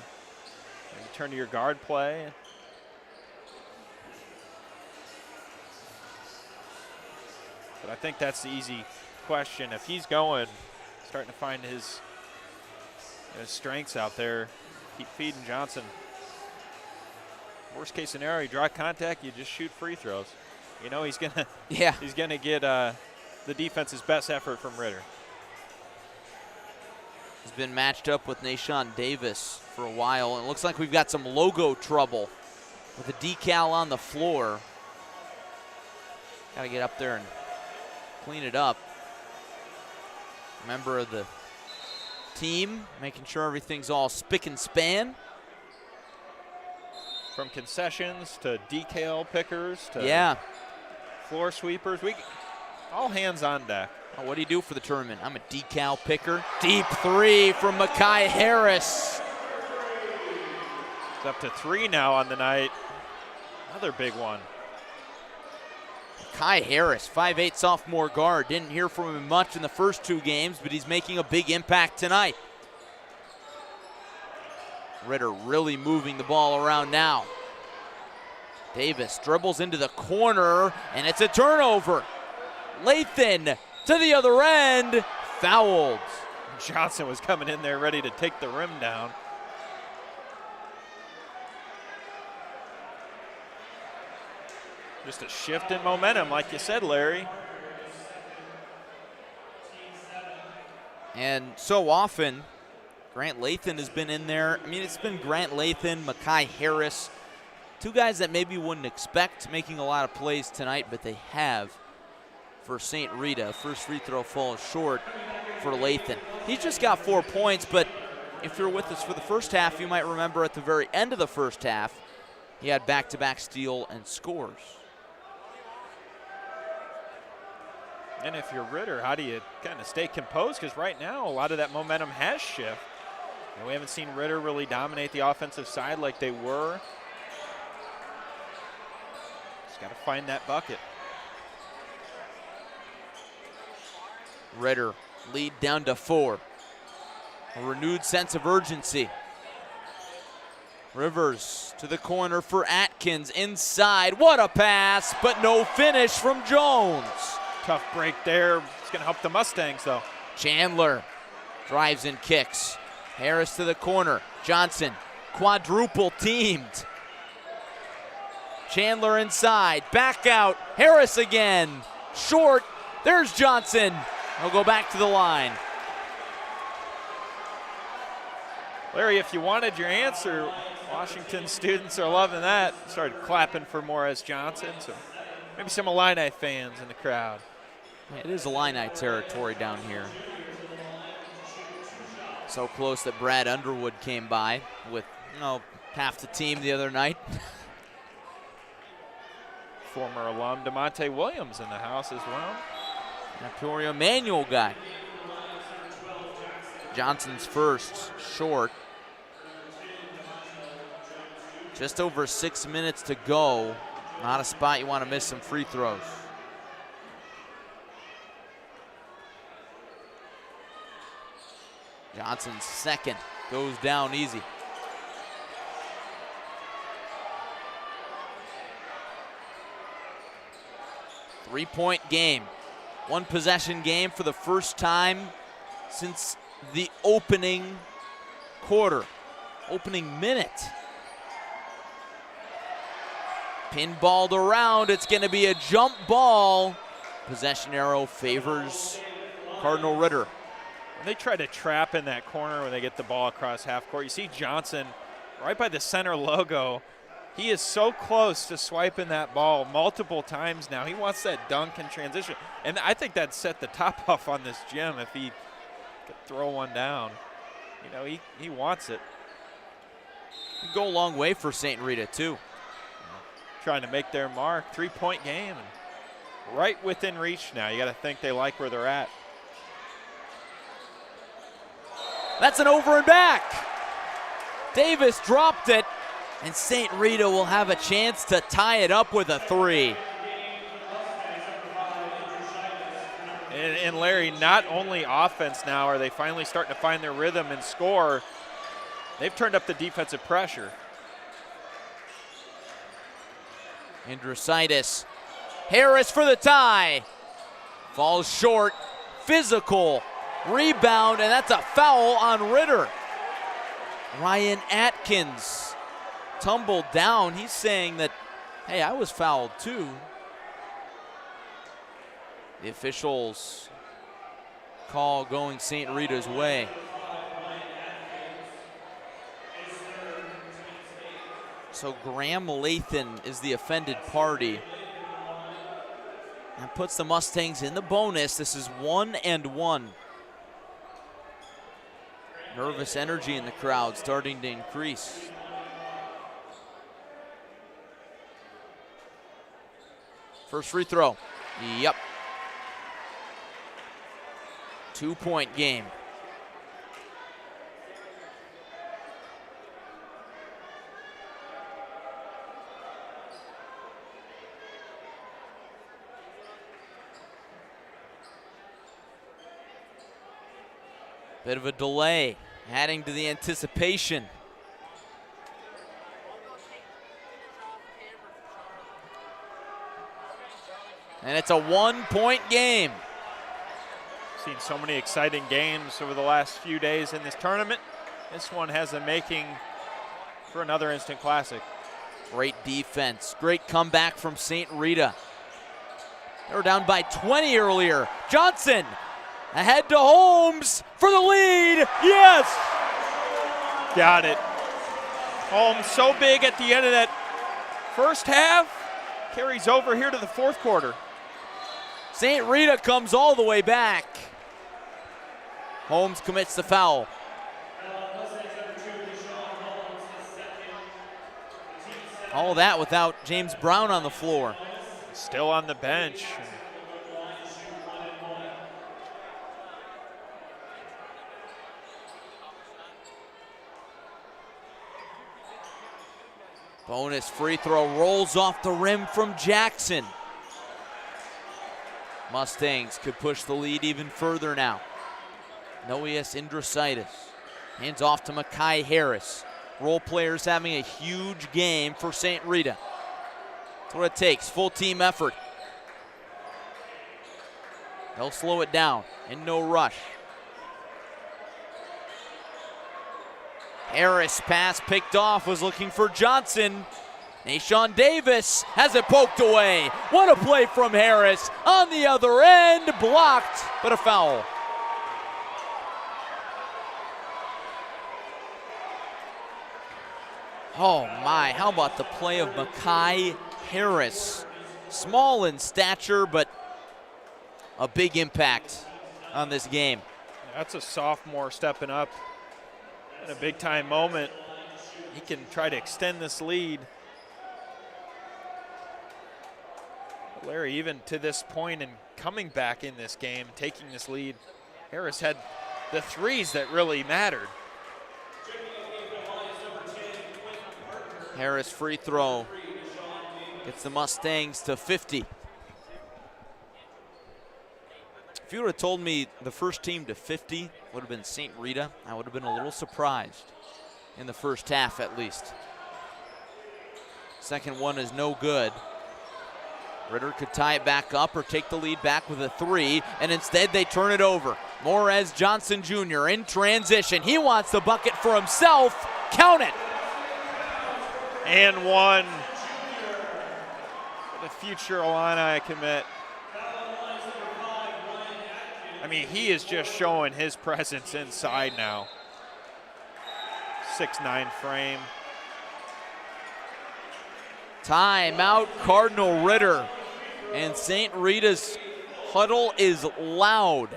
You turn to your guard play. But I think that's the easy question. If he's going, starting to find his strengths out there, keep feeding Johnson. Worst case scenario, you draw contact, you just shoot free throws. You know he's gonna he's gonna get the defense's best effort from Ritter. He's been matched up with Nashawn Davis for a while, and it looks like we've got some logo trouble with a decal on the floor. Got to get up there and clean it up. Member of the team making sure everything's all spick and span. From concessions to decal pickers to floor sweepers, all hands on deck. Oh, what do you do for the tournament? I'm a decal picker. Deep 3 from Mekhi Harris. It's up to 3 now on the night. Another big one. Mekhi Harris, 5'8" sophomore guard. Didn't hear from him much in the first 2 games, but he's making a big impact tonight. Ritter really moving the ball around now. Davis dribbles into the corner, and it's a turnover. Lathan to the other end, fouled. Johnson was coming in there ready to take the rim down. Just a shift in momentum, like you said, Larry. And so often, Grant Lathan has been in there. I mean, it's been Grant Lathan, Mekhi Harris, 2 guys that maybe wouldn't expect making a lot of plays tonight, but they have for St. Rita. First free throw falls short for Lathan. He's just got 4 points, but if you're with us for the first half, you might remember at the very end of the first half, he had back-to-back steal and scores. And if you're Ritter, how do you kind of stay composed? Because right now, a lot of that momentum has shifted. And we haven't seen Ritter really dominate the offensive side like they were. Just got to find that bucket. Ritter lead down to 4. A renewed sense of urgency. Rivers to the corner for Atkins, inside. What a pass, but no finish from Jones. Tough break there. It's going to help the Mustangs, though. Chandler drives and kicks. Harris to the corner. Johnson, quadruple teamed. Chandler inside, back out. Harris again, short. There's Johnson. He'll go back to the line. Larry, if you wanted your answer, Washington students are loving that. Started clapping for Morris Johnson, so maybe some Illini fans in the crowd. It is Illini territory down here. So close that Brad Underwood came by with, half the team the other night. Former alum DeMonte Williams in the house as well. Peoria Emmanuel guy. Johnson's first, short. Just over 6 minutes to go. Not a spot you want to miss some free throws. Johnson's second goes down easy. Three-point game. One possession game for the first time since the opening quarter, opening minute. Pinballed around, it's going to be a jump ball. Possession arrow favors Cardinal Ritter. They try to trap in that corner when they get the ball across half court. You see Johnson right by the center logo. He is so close to swiping that ball multiple times now. He wants that dunk in transition. And I think that set the top off on this gym if he could throw one down. He wants it. Could go a long way for St. Rita, too. Trying to make their mark. 3-point game. And right within reach now. You got to think they like where they're at. That's an over and back. Davis dropped it, and St. Rita will have a chance to tie it up with a three. And Larry, not only offense now are they finally starting to find their rhythm and score, they've turned up the defensive pressure. Andrositis. Harris for the tie. Falls short. Physical. Rebound, and that's a foul on Ritter. Ryan Atkins tumbled down. He's saying that, hey, I was fouled too. The officials call going St. Rita's way. So Graham Lathan is the offended party. That puts the Mustangs in the bonus. This is 1-1. Nervous energy in the crowd starting to increase. First free throw. Yep. 2-point game. Bit of a delay, adding to the anticipation. And it's a 1-point game. Seen so many exciting games over the last few days in this tournament. This one has the making for another instant classic. Great defense, great comeback from St. Rita. They were down by 20 earlier. Johnson ahead to Holmes for the lead. Yes! Got it. Holmes so big at the end of that first half. Carries over here to the fourth quarter. St. Rita comes all the way back. Holmes commits the foul. All that without James Brown on the floor. Still on the bench. Bonus free throw rolls off the rim from Jackson. Mustangs could push the lead even further now. Noeus Indrositis hands off to Makai Harris. Role players having a huge game for St. Rita. That's what it takes, full team effort. They'll slow it down in no rush. Harris pass picked off, was looking for Johnson. Nashawn Davis has it poked away. What a play from Harris. On the other end, blocked, but a foul. Oh my, how about the play of Makai Harris? Small in stature, but a big impact on this game. That's a sophomore stepping up in a big-time moment. He can try to extend this lead. Larry, even to this point and coming back in this game, taking this lead, Harris had the threes that really mattered. Harris free throw gets the Mustangs to 50. If you would have told me the first team to 50 would have been St. Rita, I would have been a little surprised in the first half at least. Second one is no good. Ritter could tie it back up or take the lead back with a three, and instead they turn it over. Morez Johnson Jr. in transition. He wants the bucket for himself. Count it. And one. The future Illini commit. I mean, he is just showing his presence inside now. 6'9" frame. Timeout, Cardinal Ritter. And St. Rita's huddle is loud.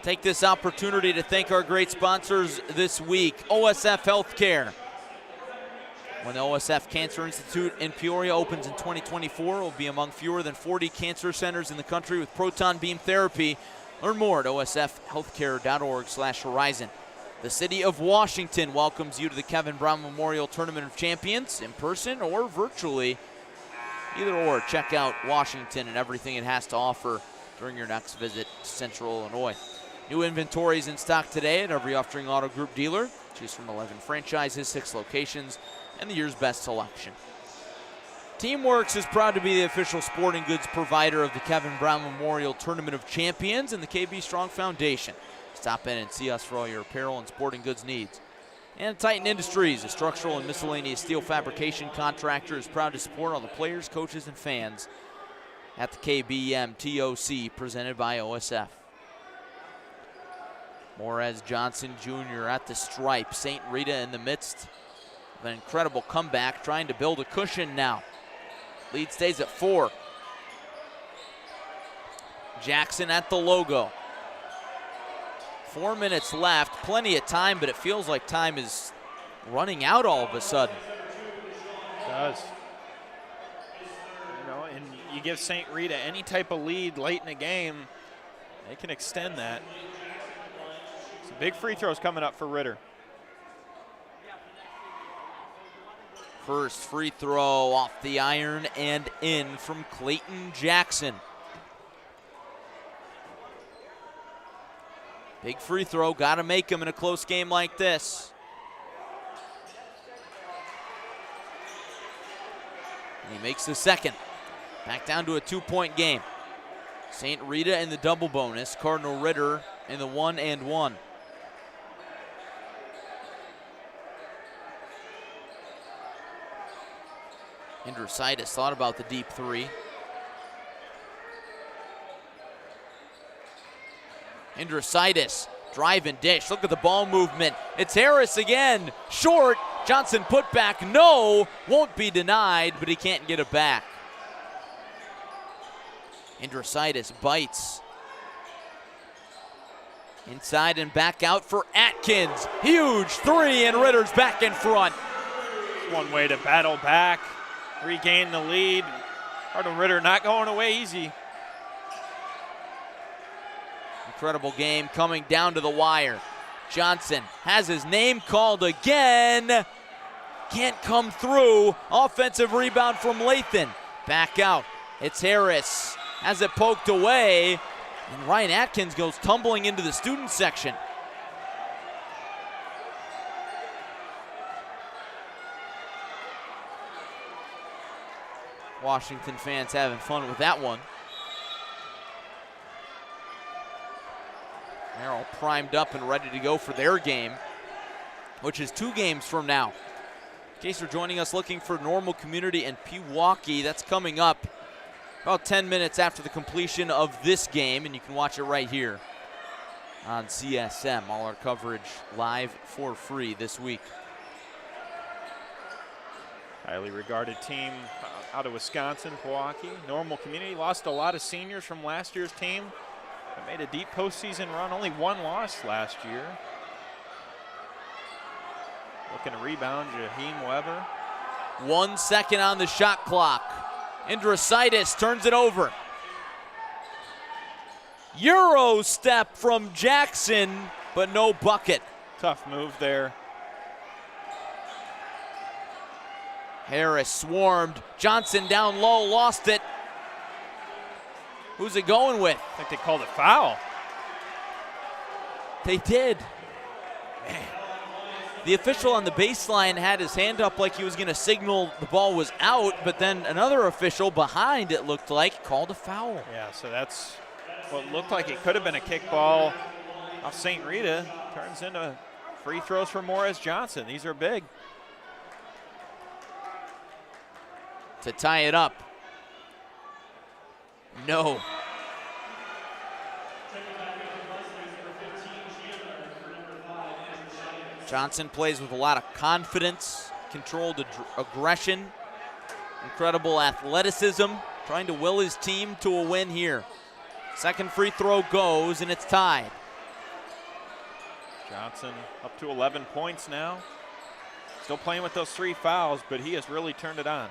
Take this opportunity to thank our great sponsors this week. OSF Health Care. When the OSF Cancer Institute in Peoria opens in 2024, it will be among fewer than 40 cancer centers in the country with proton beam therapy. Learn more at osfhealthcare.org/horizon. The City of Washington welcomes you to the Kevin Brown Memorial Tournament of Champions in person or virtually. Either or, check out Washington and everything it has to offer during your next visit to Central Illinois. New inventories in stock today at every Uftring Auto Group dealer. Choose from 11 franchises, 6 locations, and the year's best selection. Teamworks is proud to be the official sporting goods provider of the Kevin Brown Memorial Tournament of Champions and the KB Strong Foundation. Stop in and see us for all your apparel and sporting goods needs. And Titan Industries, a structural and miscellaneous steel fabrication contractor, is proud to support all the players, coaches, and fans at the KBMTOC presented by OSF. Morez Johnson Jr. at the stripe. St. Rita in the midst of an incredible comeback, trying to build a cushion now. Lead stays at 4. Jackson at the logo. 4 minutes left, plenty of time, but it feels like time is running out all of a sudden. It does. You know, and you give St. Rita any type of lead late in the game, they can extend that. Some big free throws coming up for Ritter. First free throw off the iron and in from Clayton Jackson. Big free throw, got to make him in a close game like this. And he makes the second. Back down to a 2-point game. St. Rita in the double bonus, Cardinal Ritter in the 1-and-1. Indrositis thought about the deep three. Indrositis, drive and dish. Look at the ball movement. It's Harris again. Short. Johnson put back. No. Won't be denied, but he can't get it back. Indrositis bites. Inside and back out for Atkins. Huge three, and Ritter's back in front. One way to battle back, regain the lead. Cardinal Ritter not going away easy. Incredible game coming down to the wire. Johnson has his name called again. Can't come through. Offensive rebound from Lathan. Back out. It's Harris. Has it poked away. And Ryan Atkins goes tumbling into the student section. Washington fans having fun with that one. They're all primed up and ready to go for their game, which is 2 games from now. In case you're joining us looking for Normal Community and Pewaukee, that's coming up about 10 minutes after the completion of this game, and you can watch it right here on CSM. All our coverage live for free this week. Highly regarded team out of Wisconsin, Pewaukee. Normal Community lost a lot of seniors from last year's team. They made a deep postseason run, only 1 loss last year. Looking to rebound, Jaheim Weber. 1 second on the shot clock. Indrasitis turns it over. Euro step from Jackson, but no bucket. Tough move there. Harris swarmed. Johnson down low, lost it. Who's it going with? I think they called it foul. They did. Man. The official on the baseline had his hand up like he was going to signal the ball was out, but then another official behind, it looked like, called a foul. Yeah, so that's what looked like it could have been a kickball off St. Rita. Turns into free throws for Morris Johnson. These are big. To tie it up. No. Johnson plays with a lot of confidence, controlled aggression, incredible athleticism, trying to will his team to a win here. Second free throw goes, and it's tied. Johnson up to 11 points now. Still playing with those 3 fouls, but he has really turned it on.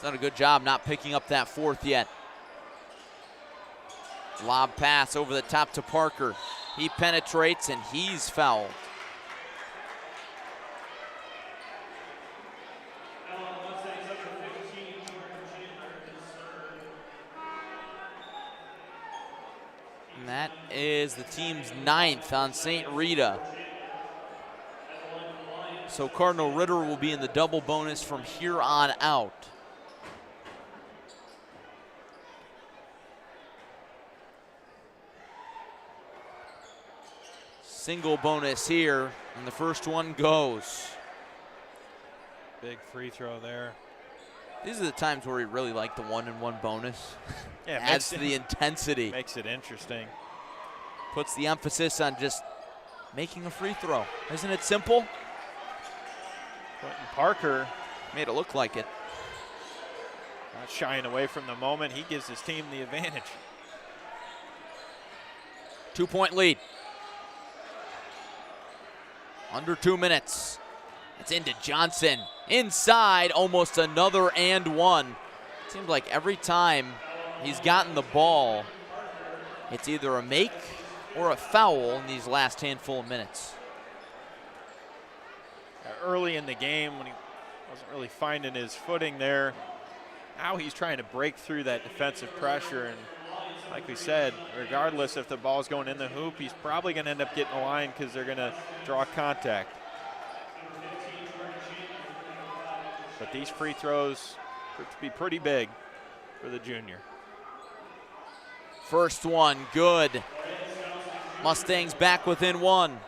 Done a good job not picking up that 4th yet. Lob pass over the top to Parker. He penetrates, and he's fouled. And that is the team's 9th on St. Rita. So Cardinal Ritter will be in the double bonus from here on out. Single bonus here, and the first one goes. Big free throw there. These are the times where we really like the 1-and-1 bonus. Yeah, adds to the intensity. Makes it interesting. Puts the emphasis on just making a free throw. Isn't it simple? Quentin Parker made it look like it. Not shying away from the moment. He gives his team the advantage. 2-point lead. Under 2 minutes. It's into Johnson. Inside, almost another and one. Seems like every time he's gotten the ball, it's either a make or a foul in these last handful of minutes. Early in the game when he wasn't really finding his footing there, now he's trying to break through that defensive pressure, and like we said, regardless if the ball's going in the hoop, he's probably going to end up getting a line because they're going to draw contact. But these free throws prove to be pretty big for the junior. First one, good. Mustangs back within 1.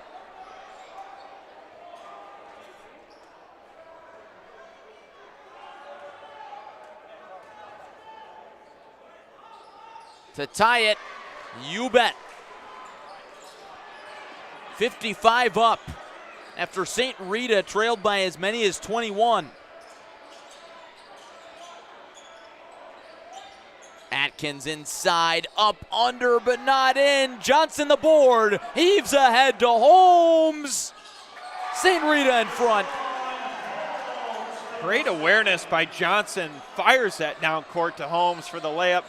To tie it, you bet. 55 up after St. Rita trailed by as many as 21. Atkins inside, up, under, but not in. Johnson the board, heaves ahead to Holmes. St. Rita in front. Great awareness by Johnson. Fires that down court to Holmes for the layup.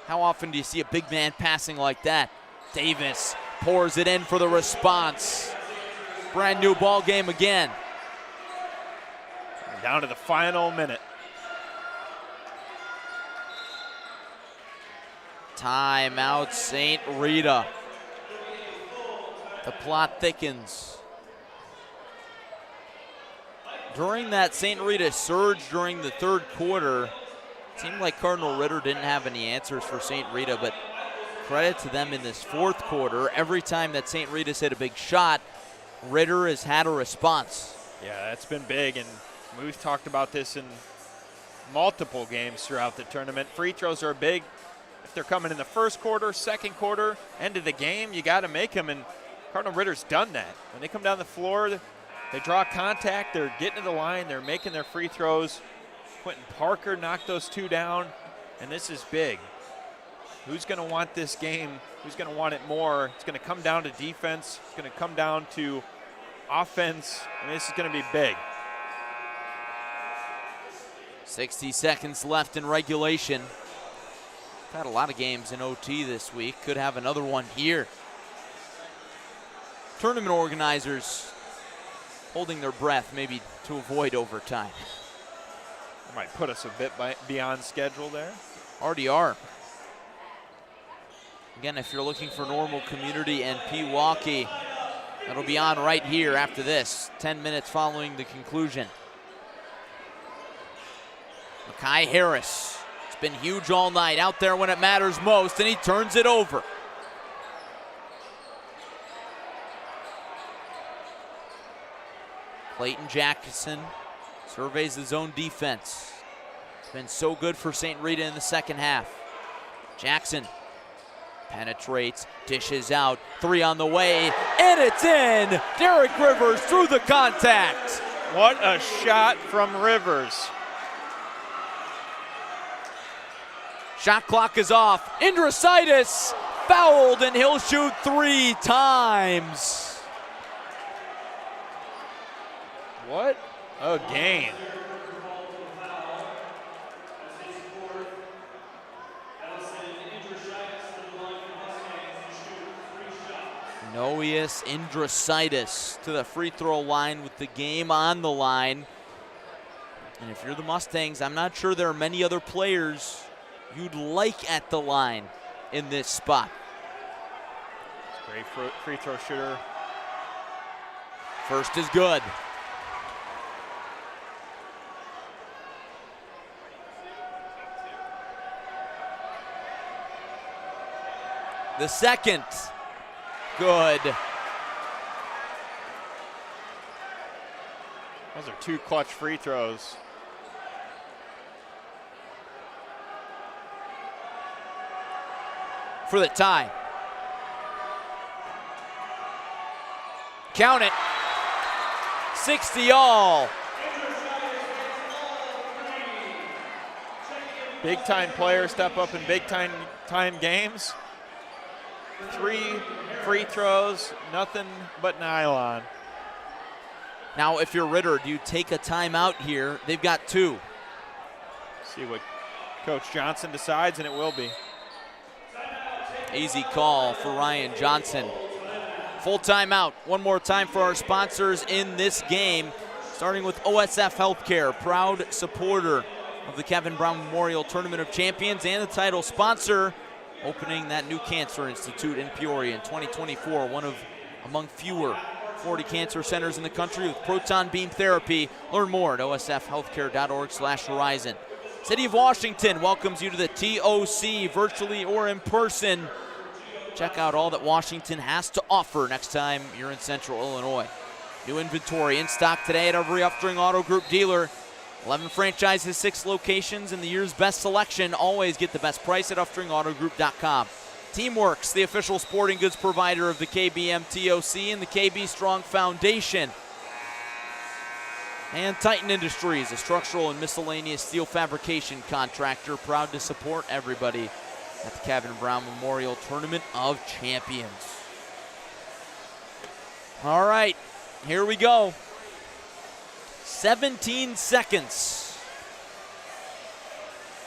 How often do you see a big man passing like that? Davis pours it in for the response. Brand new ball game again. We're down to the final minute. Timeout, St. Rita. The plot thickens. During that St. Rita surge during the third quarter, it seemed like Cardinal Ritter didn't have any answers for St. Rita, but credit to them in this fourth quarter. Every time that St. Rita's hit a big shot, Ritter has had a response. Yeah, that's been big, and we've talked about this in multiple games throughout the tournament. Free throws are big. If they're coming in the first quarter, second quarter, end of the game, you got to make them, and Cardinal Ritter's done that. When they come down the floor, they draw contact, they're getting to the line, they're making their free throws. Quentin Parker knocked those two down, and this is big. Who's going to want this game? Who's going to want it more? It's going to come down to defense. It's going to come down to offense, and this is going to be big. 60 seconds left in regulation. We've had a lot of games in OT this week. Could have another one here. Tournament organizers holding their breath maybe to avoid overtime. Might put us a bit beyond schedule there. Already are. Again, if you're looking for normal community and Pewaukee, that'll be on right here after this, 10 minutes following the conclusion. Makai Harris, it's been huge all night, out there when it matters most, and he turns it over. Clayton Jackson surveys the zone defense. It's been so good for St. Rita in the second half. Jackson penetrates, dishes out, three on the way, and it's in! Derek Rivers through the contact. What a shot from Rivers. Shot clock is off. Indrasitis fouled, and he'll shoot 3 times. What a game. Noeus Indrasitis to the free throw line with the game on the line. And if you're the Mustangs, I'm not sure there are many other players you'd like at the line in this spot. Great free throw shooter. First is good. The second, good. Those are 2 clutch free throws. For the tie. Count it. 60 all. Big time players step up in big time games. 3 free throws, nothing but nylon. Now, if you're Ritter, do you take a timeout here? They've got 2. See what Coach Johnson decides, and it will be. Easy call for Ryan Johnson. Full timeout. One more time for our sponsors in this game, starting with OSF Health Care, proud supporter of the Kevin Brown Memorial Tournament of Champions and the title sponsor, opening that new cancer institute in Peoria in 2024, one of among fewer 40 cancer centers in the country with proton beam therapy. Learn more at osfhealthcare.org/horizon. City of Washington welcomes you to the TOC, virtually or in person. Check out all that Washington has to offer next time you're in Central Illinois. New inventory in stock today at every Upstring Auto Group dealer. 11 franchises, 6 locations, and the year's best selection. Always get the best price at UpstringAutoGroup.com. Teamworks, the official sporting goods provider of the KBMTOC and the KB Strong Foundation. And Titan Industries, a structural and miscellaneous steel fabrication contractor, proud to support everybody at the Kevin Brown Memorial Tournament of Champions. All right, here we go. 17 seconds.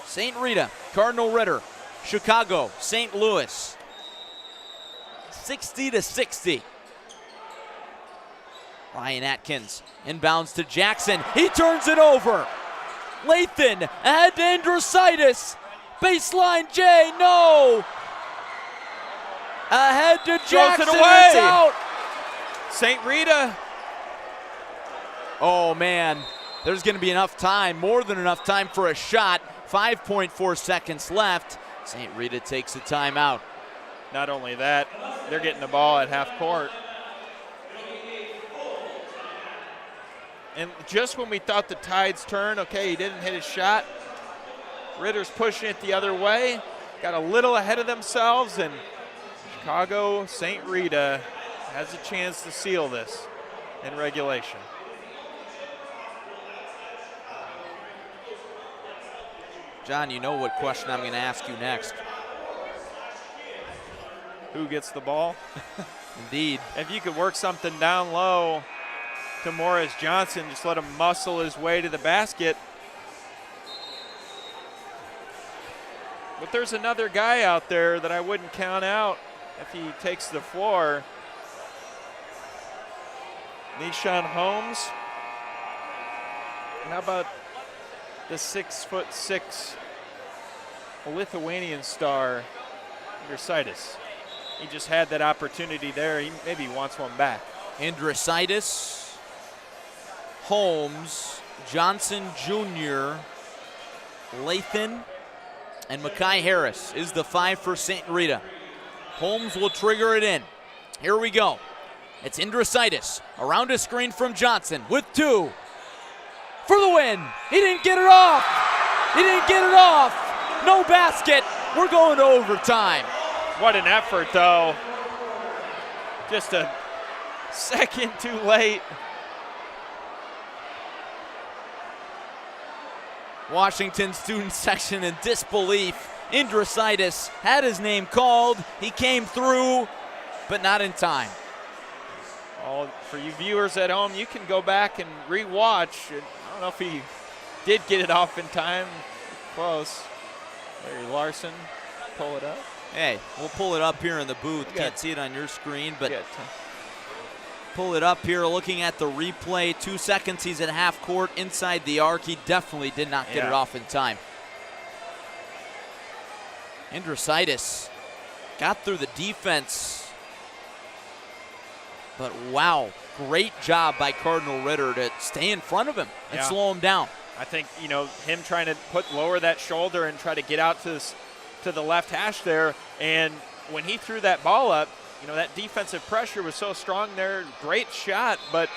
St. Rita, Cardinal Ritter, Chicago, St. Louis. 60-60. Ryan Atkins inbounds to Jackson. He turns it over. Lathan ahead to Indrasitis. Baseline J, no. Ahead to Throws Jackson. it away. It's out. St. Rita. Oh, man. There's going to be enough time, more than enough time for a shot. 5.4 seconds left. St. Rita takes a timeout. Not only that, they're getting the ball at half court. And just when we thought the tides turned, okay, he didn't hit his shot. Ritter's pushing it the other way. Got a little ahead of themselves, and Chicago St. Rita has a chance to seal this in regulation. John, you know what question I'm going to ask you next. Who gets the ball? Indeed. If you could work something down low to Morris Johnson, just let him muscle his way to the basket. But there's another guy out there that I wouldn't count out if he takes the floor. Nishan Holmes. How about the 6'6" Lithuanian star, Andrusaitis? He just had that opportunity there. He maybe wants one back. Andrusaitis, Holmes, Johnson Jr., Lathan, and Makai Harris is the 5 for St. Rita. Holmes will trigger it in. Here we go. It's Andrusaitis around a screen from Johnson with 2 for the win. He didn't get it off. He didn't get it off. No basket. We're going to overtime. What an effort, though. Just a second too late. Washington student section in disbelief. Andrusaitis had his name called. He came through, but not in time. Well, for you viewers at home, you can go back and re-watch. I don't know if he did get it off in time. Close. Larry Larson, pull it up. Hey, we'll pull it up here in the booth. Can't see it on your screen, but pull it up here looking at the replay. 2 seconds, he's at half court inside the arc. He definitely did not get it off in time. Andrusaitis got through the defense. But wow, great job by Cardinal Ritter to stay in front of him and slow him down. I think, you know, him trying to lower that shoulder and try to get out to the left hash there. And when he threw that ball up, you know, that defensive pressure was so strong there. Great shot, but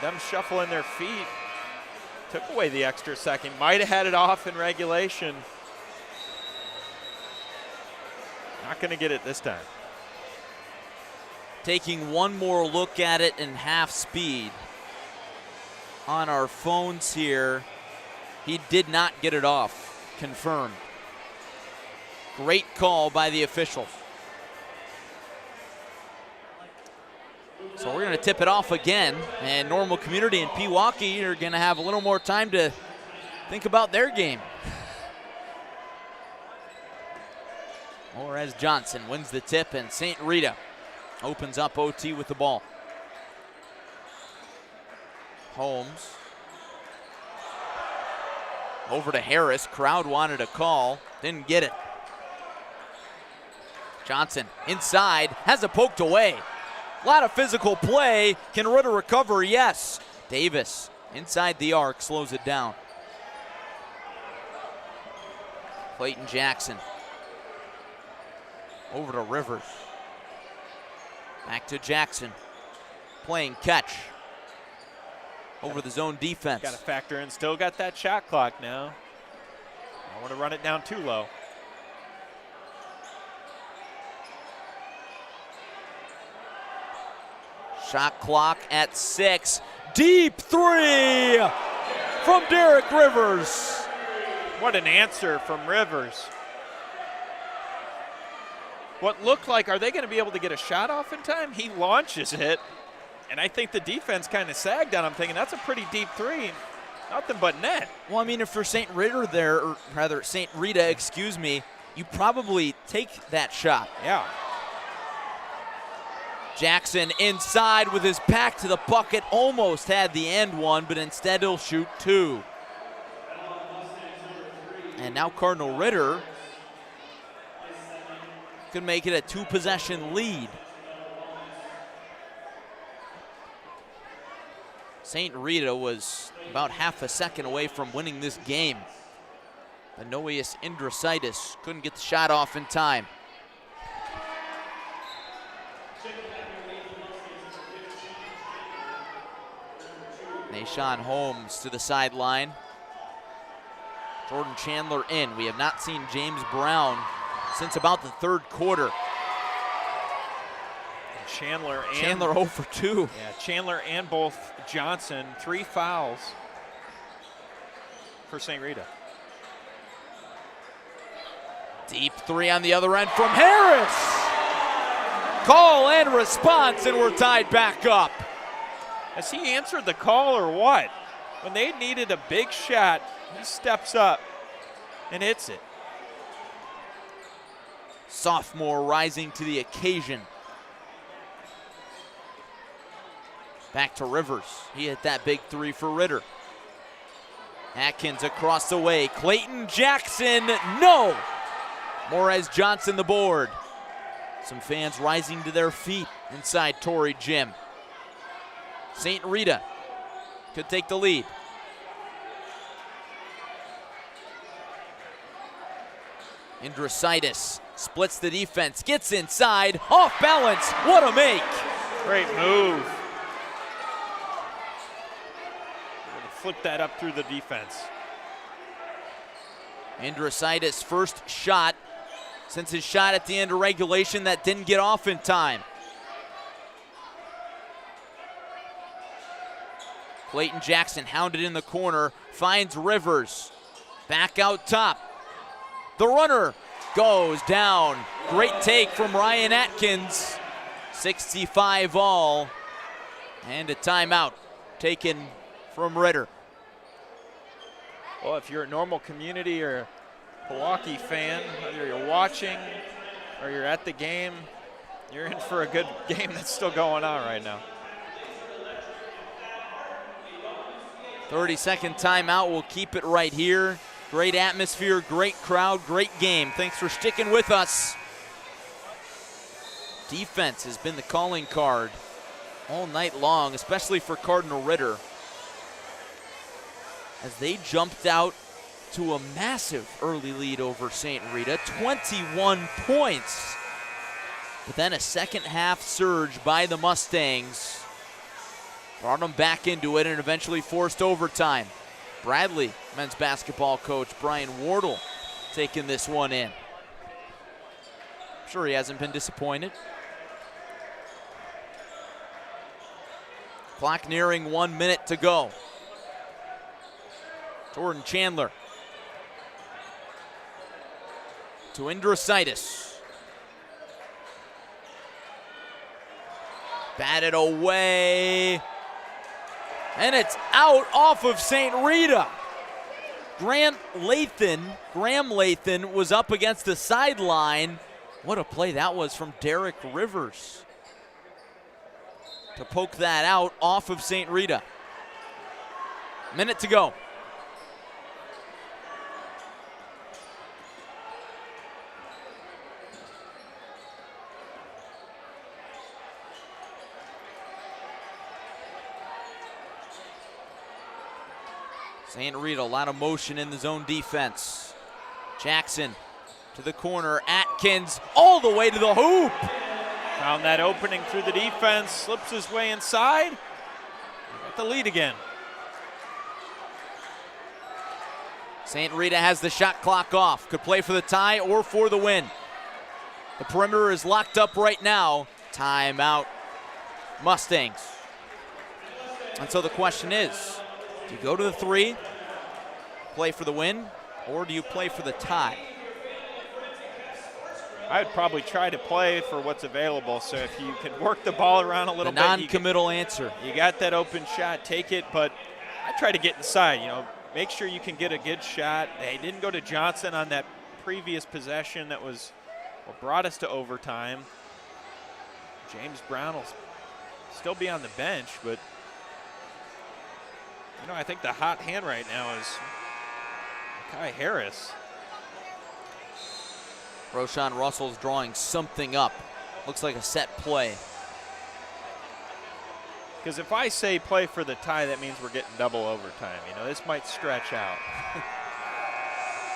them shuffling their feet took away the extra second. Might have had it off in regulation. Not going to get it this time. Taking one more look at it in half speed on our phones here. He did not get it off. Confirmed. Great call by the officials. So we're going to tip it off again, and Normal Community and Pewaukee are going to have a little more time to think about their game. Or as Johnson wins the tip, and St. Rita opens up OT with the ball. Holmes. Over to Harris. Crowd wanted a call. Didn't get it. Johnson inside. Has it poked away. A lot of physical play. Can Ritter recover? Yes. Davis inside the arc. Slows it down. Clayton Jackson. Over to Rivers. Back to Jackson. Playing catch. Over the zone defense. Got to factor in. Still got that shot clock now. I want to run it down too low. Shot clock at 6. Deep 3 from Derek Rivers. What an answer from Rivers. What looked like, are they going to be able to get a shot off in time? He launches it, and I think the defense kind of sagged on him, thinking that's a pretty deep 3. Nothing but net. Well, I mean, if for St. Ritter there, or rather St. Rita, excuse me, you probably take that shot. Yeah. Jackson inside with his back to the bucket. Almost had the end one, but instead he'll shoot 2. And now Cardinal Ritter could make it a 2-possession lead. St. Rita was about half a second away from winning this game. But Noeus Indrasitis couldn't get the shot off in time. Nashawn Holmes to the sideline. Jordan Chandler in. We have not seen James Brown since about the third quarter. Chandler 0 for 2. Yeah, Chandler and both Johnson, 3 fouls for St. Rita. Deep 3 on the other end from Harris. Call and response, and we're tied back up. Has he answered the call or what? When they needed a big shot, he steps up and hits it. Sophomore rising to the occasion. Back to Rivers. He hit that big 3 for Ritter. Atkins across the way. Clayton Jackson, no! Morez Johnson the board. Some fans rising to their feet inside Torrey Gym. St. Rita could take the lead. Indrasitis splits the defense, gets inside, off balance. What a make! Great move. Flip that up through the defense. Indrasitis' first shot since his shot at the end of regulation that didn't get off in time. Clayton Jackson hounded in the corner, finds Rivers. Back out top. The runner goes down. Great take from Ryan Atkins. 65 all. And a timeout taken from Ritter. Well, if you're a normal community or a Pewaukee fan, whether you're watching or you're at the game, you're in for a good game that's still going on right now. 30-second timeout. We'll keep it right here. Great atmosphere, great crowd, great game. Thanks for sticking with us. Defense has been the calling card all night long, especially for Cardinal Ritter, as they jumped out to a massive early lead over St. Rita, 21 points. But then a second half surge by the Mustangs brought them back into it and eventually forced overtime. Bradley, men's basketball coach Brian Wardle, taking this one in. I'm sure he hasn't been disappointed. Clock nearing 1 minute to go. Jordan Chandler to Indrasitis. Batted away. And it's out off of St. Rita. Graham Lathan was up against the sideline. What a play that was from Derek Rivers to poke that out off of St. Rita. Minute to go. St. Rita, a lot of motion in the zone defense. Jackson to the corner. Atkins all the way to the hoop. Found that opening through the defense, slips his way inside. Got the lead again. St. Rita has the shot clock off. Could play for the tie or for the win. The perimeter is locked up right now. Timeout, Mustangs. And so the question is, do you go to the 3, play for the win, or do you play for the tie? I would probably try to play for what's available. So if you can work the ball around a little bit. Non-committal answer. You got that open shot, take it, but I try to get inside, make sure you can get a good shot. They didn't go to Johnson on that previous possession that was what brought us to overtime. James Brown will still be on the bench, but I think the hot hand right now is Kai Harris. Roshan Russell's drawing something up. Looks like a set play. Because if I say play for the tie, that means we're getting double overtime. You know, this might stretch out.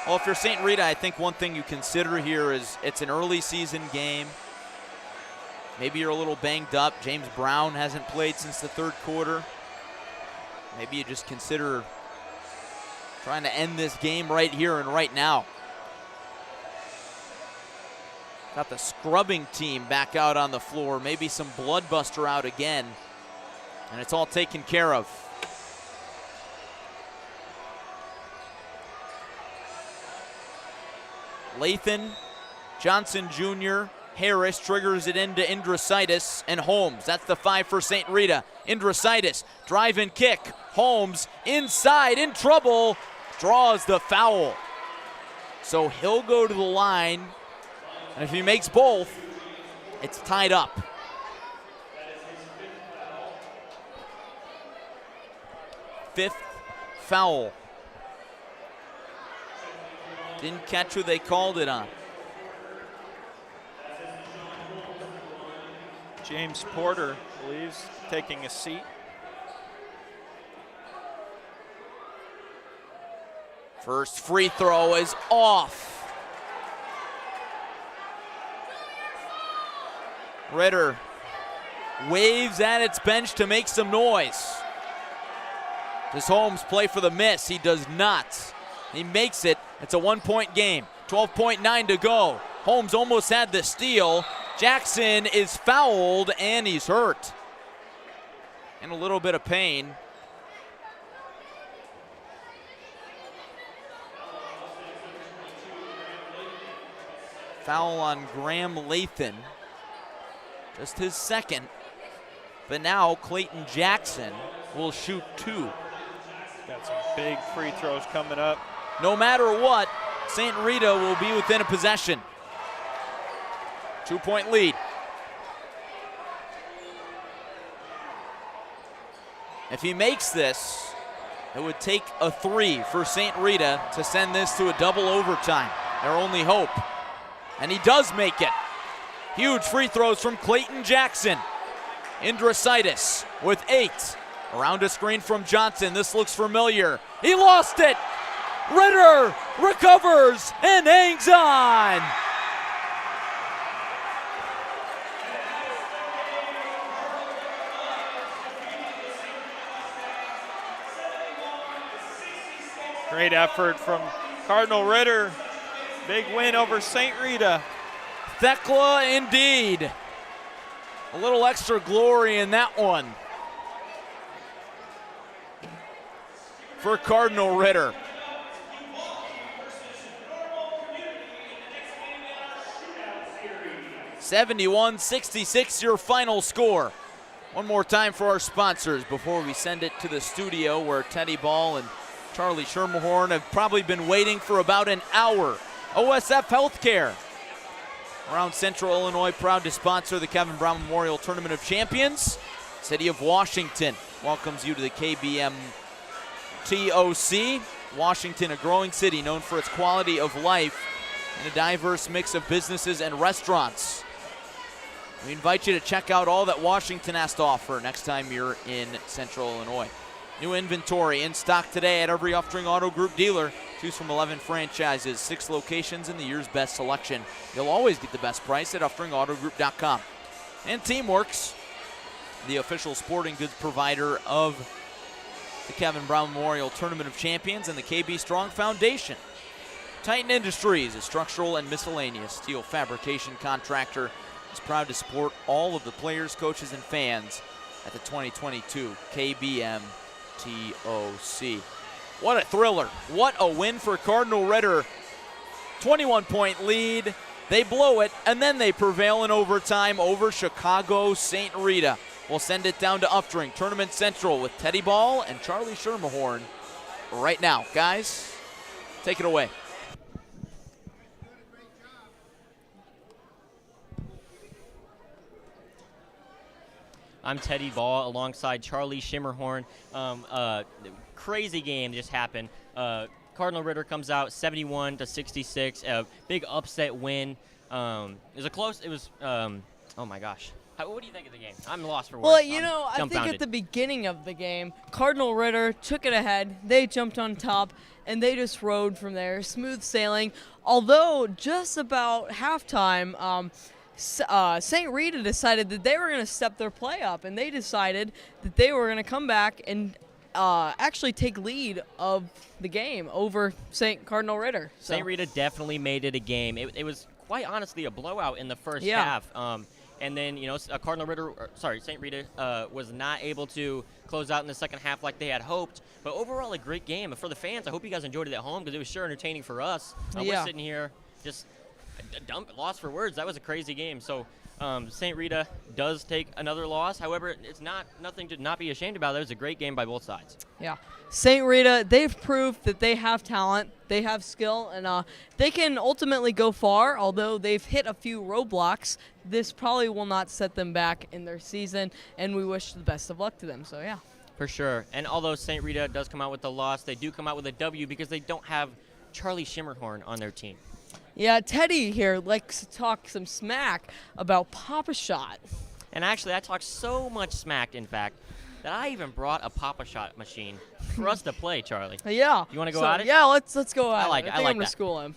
Well, if you're St. Rita, I think one thing you consider here is it's an early season game. Maybe you're a little banged up. James Brown hasn't played since the third quarter. Maybe you just consider trying to end this game right here and right now. Got the scrubbing team back out on the floor. Maybe some bloodbuster out again. And it's all taken care of. Lathan, Johnson Jr., Harris triggers it into Indrasitis and Holmes. That's the 5 for St. Rita. Indrasitis, drive and kick. Holmes inside, in trouble, draws the foul. So he'll go to the line, and if he makes both, it's tied up. Fifth foul. Didn't catch who they called it on. James Porter, I believe, taking a seat. First free throw is off. Ritter waves at its bench to make some noise. Does Holmes play for the miss? He does not. He makes it. It's a 1-point game. 12.9 to go. Holmes almost had the steal. Jackson is fouled and he's hurt. In a little bit of pain. Foul on Graham Lathan. Just his second. But now Clayton Jackson will shoot 2. Got some big free throws coming up. No matter what, St. Rita will be within a possession. 2-point lead. If he makes this, it would take a 3 for St. Rita to send this to a double overtime. Their only hope. And he does make it. Huge free throws from Clayton Jackson. Indrasitis with 8. Around a screen from Johnson. This looks familiar. He lost it. Ritter recovers and hangs on. Great effort from Cardinal Ritter. Big win over St. Rita. Thekla indeed. A little extra glory in that one for Cardinal Ritter. (71-66) your final score. One more time for our sponsors before we send it to the studio where Teddy Ball and Charlie Schermerhorn have probably been waiting for about an hour. OSF Health Care. Around Central Illinois, proud to sponsor the Kevin Brown Memorial Tournament of Champions. City of Washington welcomes you to the KBMTOC. Washington, a growing city known for its quality of life and a diverse mix of businesses and restaurants. We invite you to check out all that Washington has to offer next time you're in Central Illinois. New inventory in stock today at every Uftring Auto Group dealer. Choose from 11 franchises, 6 locations, and the year's best selection. You'll always get the best price at UftringAutoGroup.com. And Teamworks, the official sporting goods provider of the Kevin Brown Memorial Tournament of Champions and the KB Strong Foundation. Titan Industries, a structural and miscellaneous steel fabrication contractor, is proud to support all of the players, coaches, and fans at the 2022 KBMTOC. What a thriller. What a win for Cardinal Ritter. 21-point lead. They blow it, and then they prevail in overtime over Chicago St. Rita. We'll send it down to Uftring Tournament Central with Teddy Ball and Charlie Schermerhorn right now. Guys, take it away. I'm Teddy Ball alongside Charlie Schermerhorn. Crazy game just happened. Cardinal Ritter comes out 71-66, a big upset win. It was oh my gosh. What do you think of the game? I'm lost for words. Well, I'm I think at the beginning of the game, Cardinal Ritter took it ahead. They jumped on top, and they just rode from there, smooth sailing. Although just about halftime, St. Rita decided that they were going to step their play up, and they decided that they were going to come back and actually take lead of the game over St. Cardinal Ritter. So. St. Rita definitely made it a game. It was quite honestly a blowout in the first Yeah. half. And then, St. Rita was not able to close out in the second half like they had hoped. But overall, a great game. For the fans, I hope you guys enjoyed it at home because it was sure entertaining for us. We're sitting here just lost for words. That was a crazy game. So St. Rita does take another loss. However, it's nothing to not be ashamed about. It was a great game by both sides. Yeah. St. Rita, they've proved that they have talent, they have skill, and they can ultimately go far. Although they've hit a few roadblocks, this probably will not set them back in their season, and we wish the best of luck to them. So, yeah. For sure. And although St. Rita does come out with the loss, they do come out with a W because they don't have Charlie Schimmerhorn on their team. Yeah, Teddy here likes to talk some smack about Papa Shot. And actually, I talked so much smack, in fact, that I even brought a Papa Shot machine for us to play, Charlie. Yeah. You want to go at it? Yeah, let's go at I like it. it. I think I like I'm going to that. school him.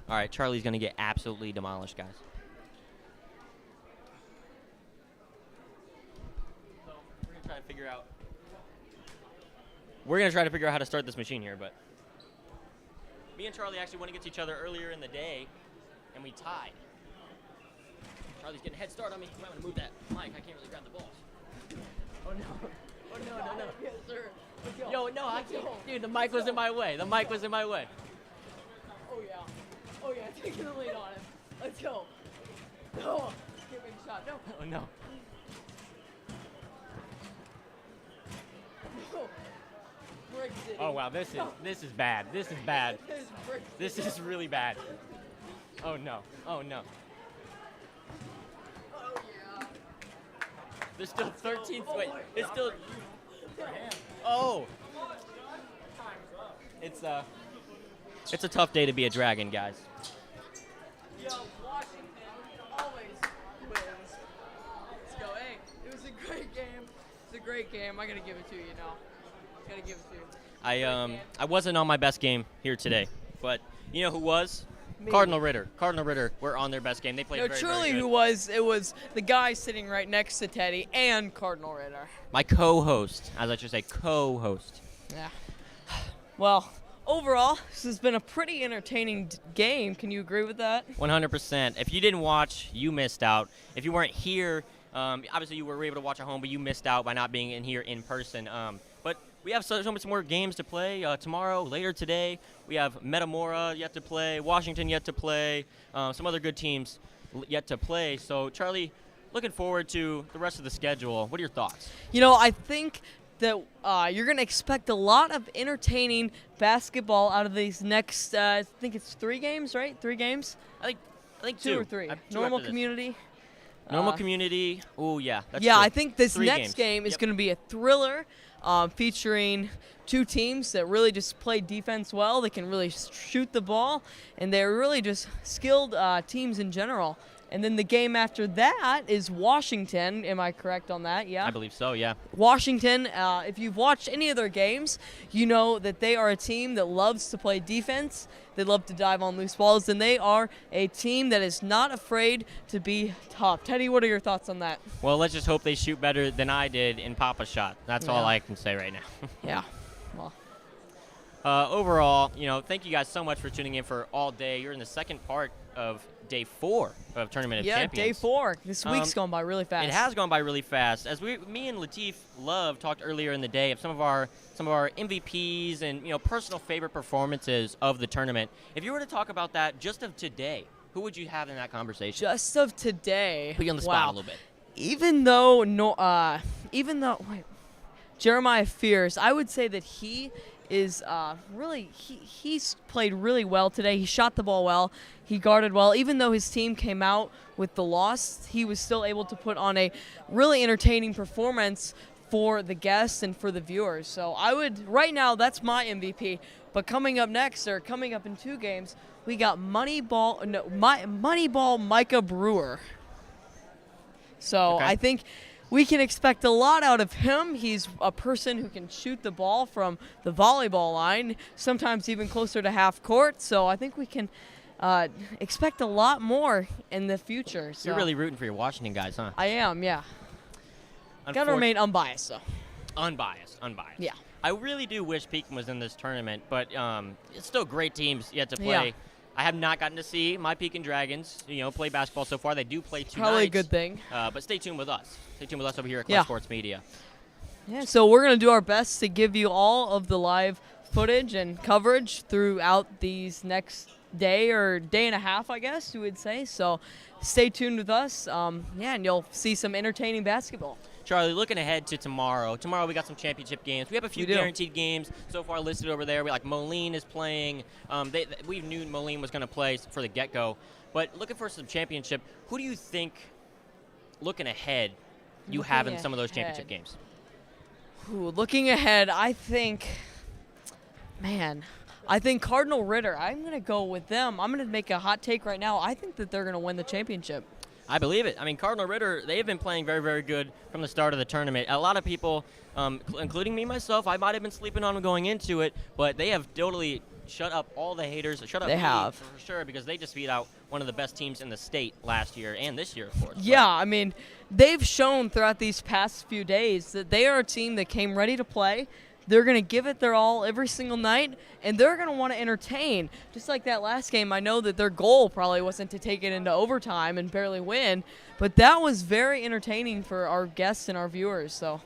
All right, Charlie's going to get absolutely demolished, guys. So we're going to try to figure out. We're going to try to figure out how to start this machine here, but me and Charlie actually went against each other earlier in the day, and we tied. Charlie's getting a head start on me. You might want to move that mic. I can't really grab the balls. Oh, no. Oh, no. Yes, sir. Let's go. Yo, no, I can't. Dude, the mic was in my way. The mic was in my way. Oh, yeah. Taking the lead on him. Let's go. No. Give me a shot. No. Oh, no. No. Brick City. Oh, wow. This is bad. This is bad. This is really bad. Oh, no. Oh, no. Oh, yeah. There's still 13. Wait, it's still. Oh. It's a tough day to be a dragon, guys. Yo, Washington always wins. Let's go. Hey, it was a great game. It's a great game. I gotta give it to you, Gotta give it to you. I wasn't on my best game here today, but you know who was? Me. Cardinal Ritter. Cardinal Ritter were on their best game. They played No, very, truly, very good. who was? It was the guy sitting right next to Teddy and Cardinal Ritter. My co-host, as I should say, co-host. Yeah. Well, overall, this has been a pretty entertaining game. Can you agree with that? 100%. If you didn't watch, you missed out. If you weren't here, obviously you were able to watch at home, but you missed out by not being in here in person. But we have so much more games to play tomorrow, later today. We have Metamora yet to play, Washington yet to play, some other good teams yet to play. So, Charlie, looking forward to the rest of the schedule. What are your thoughts? I think that you're going to expect a lot of entertaining basketball out of these next, I think it's 3 games, right? 3 games? I think 2 or 3. Normal community. Normal community. Oh, yeah. That's Yeah, true. I think this 3 next games. game is Yep. going to be a thriller featuring 2 teams that really just play defense well. They can really shoot the ball, and they're really just skilled teams in general. And then the game after that is Washington. Am I correct on that? Yeah. I believe so, yeah. Washington, if you've watched any of their games, you know that they are a team that loves to play defense. They love to dive on loose balls, and they are a team that is not afraid to be tough. Teddy, what are your thoughts on that? Well, let's just hope they shoot better than I did in Papa Shot. That's all Yeah. I can say right now. Yeah. Well, Overall, thank you guys so much for tuning in for all day. You're in the second part of day 4 of Tournament of yeah, Champions. day 4. This week's gone by really fast. It has gone by really fast. As me and Latif Love talked earlier in the day of some of our MVPs and personal favorite performances of the tournament. If you were to talk about that just of today, who would you have in that conversation? Just of today. Put you on the spot a little bit. Even though Jeremiah Fears, I would say that he is he's played really well today. He shot the ball well. He guarded well. Even though his team came out with the loss, he was still able to put on a really entertaining performance for the guests and for the viewers. So right now, that's my MVP. But coming up next, or coming up in 2 games, we got Moneyball Micah Brewer. So I think we can expect a lot out of him. He's a person who can shoot the ball from the volleyball line, sometimes even closer to half court. So I think we can expect a lot more in the future. So. You're really rooting for your Washington guys, huh? I am, yeah. Got to remain unbiased, though. Unbiased. Yeah. I really do wish Pekin was in this tournament, but it's still great teams yet to play. Yeah. I have not gotten to see my Pekin Dragons, play basketball so far. They do play tonight. Probably a good thing. But stay tuned with us. Stay tuned with us over here at Clutch Sports Media. Yeah, so we're going to do our best to give you all of the live footage and coverage throughout these next day or day and a half, I guess you would say. So stay tuned with us. And you'll see some entertaining basketball. Charlie, looking ahead to tomorrow. Tomorrow we got some championship games. We have a few guaranteed games so far listed over there. Moline is playing. We knew Moline was going to play for the get-go. But looking for some championship, who do you think, looking ahead, you have in some of those championship games? Looking ahead, I think Cardinal Ritter. I'm going to go with them. I'm going to make a hot take right now. I think that they're going to win the championship. I believe it. I mean, Cardinal Ritter, they have been playing very, very good from the start of the tournament. A lot of people, including me myself, I might have been sleeping on them going into it, but they have totally shut up all the haters. Shut up. They have. For sure, because they just beat out one of the best teams in the state last year and this year, of course. Yeah, I mean, they've shown throughout these past few days that they are a team that came ready to play. They're going to give it their all every single night, and they're going to want to entertain. Just like that last game, I know that their goal probably wasn't to take it into overtime and barely win, but that was very entertaining for our guests and our viewers. So,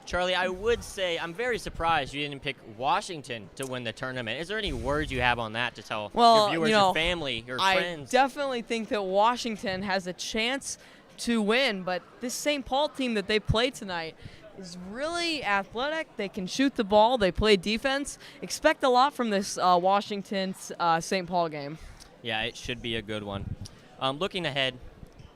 Charlie, I would say I'm very surprised you didn't pick Washington to win the tournament. Is there any words you have on that to tell your viewers, your family, your friends? I definitely think that Washington has a chance to win, but this St. Paul team that they played tonight is really athletic. They can shoot the ball. They play defense. Expect a lot from this Washington St. Paul game. Yeah, it should be a good one. Looking ahead,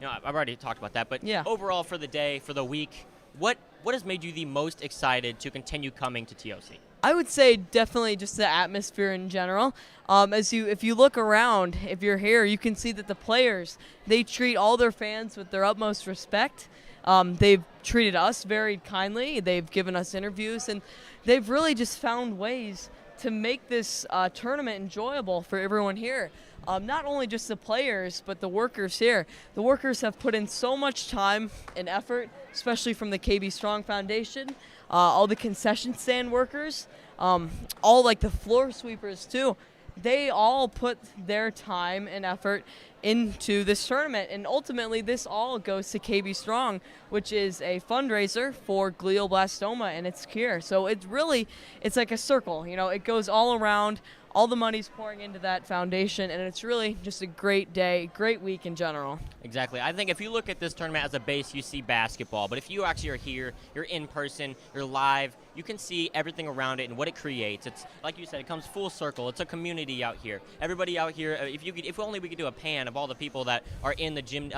I've already talked about that, but overall for the day, for the week, what has made you the most excited to continue coming to TOC? I would say definitely just the atmosphere in general. If you look around, if you're here, you can see that the players, they treat all their fans with their utmost respect. They've treated us very kindly. They've given us interviews, and they've really just found ways to make this tournament enjoyable for everyone here. Not only just the players, but the workers here. The workers have put in so much time and effort, especially from the KB Strong Foundation, all the concession stand workers, all like the floor sweepers too. They all put their time and effort into this tournament, and ultimately this all goes to KB Strong, which is a fundraiser for glioblastoma and its cure. So it's like a circle, it goes all around. All the money's pouring into that foundation, and it's really just a great day, great week in general. Exactly. I think if you look at this tournament as a base, you see basketball. But if you actually are here, you're in person, you're live, you can see everything around it and what it creates. It's like you said, it comes full circle. It's a community out here. Everybody out here. If only we could do a pan of all the people that are in the gym,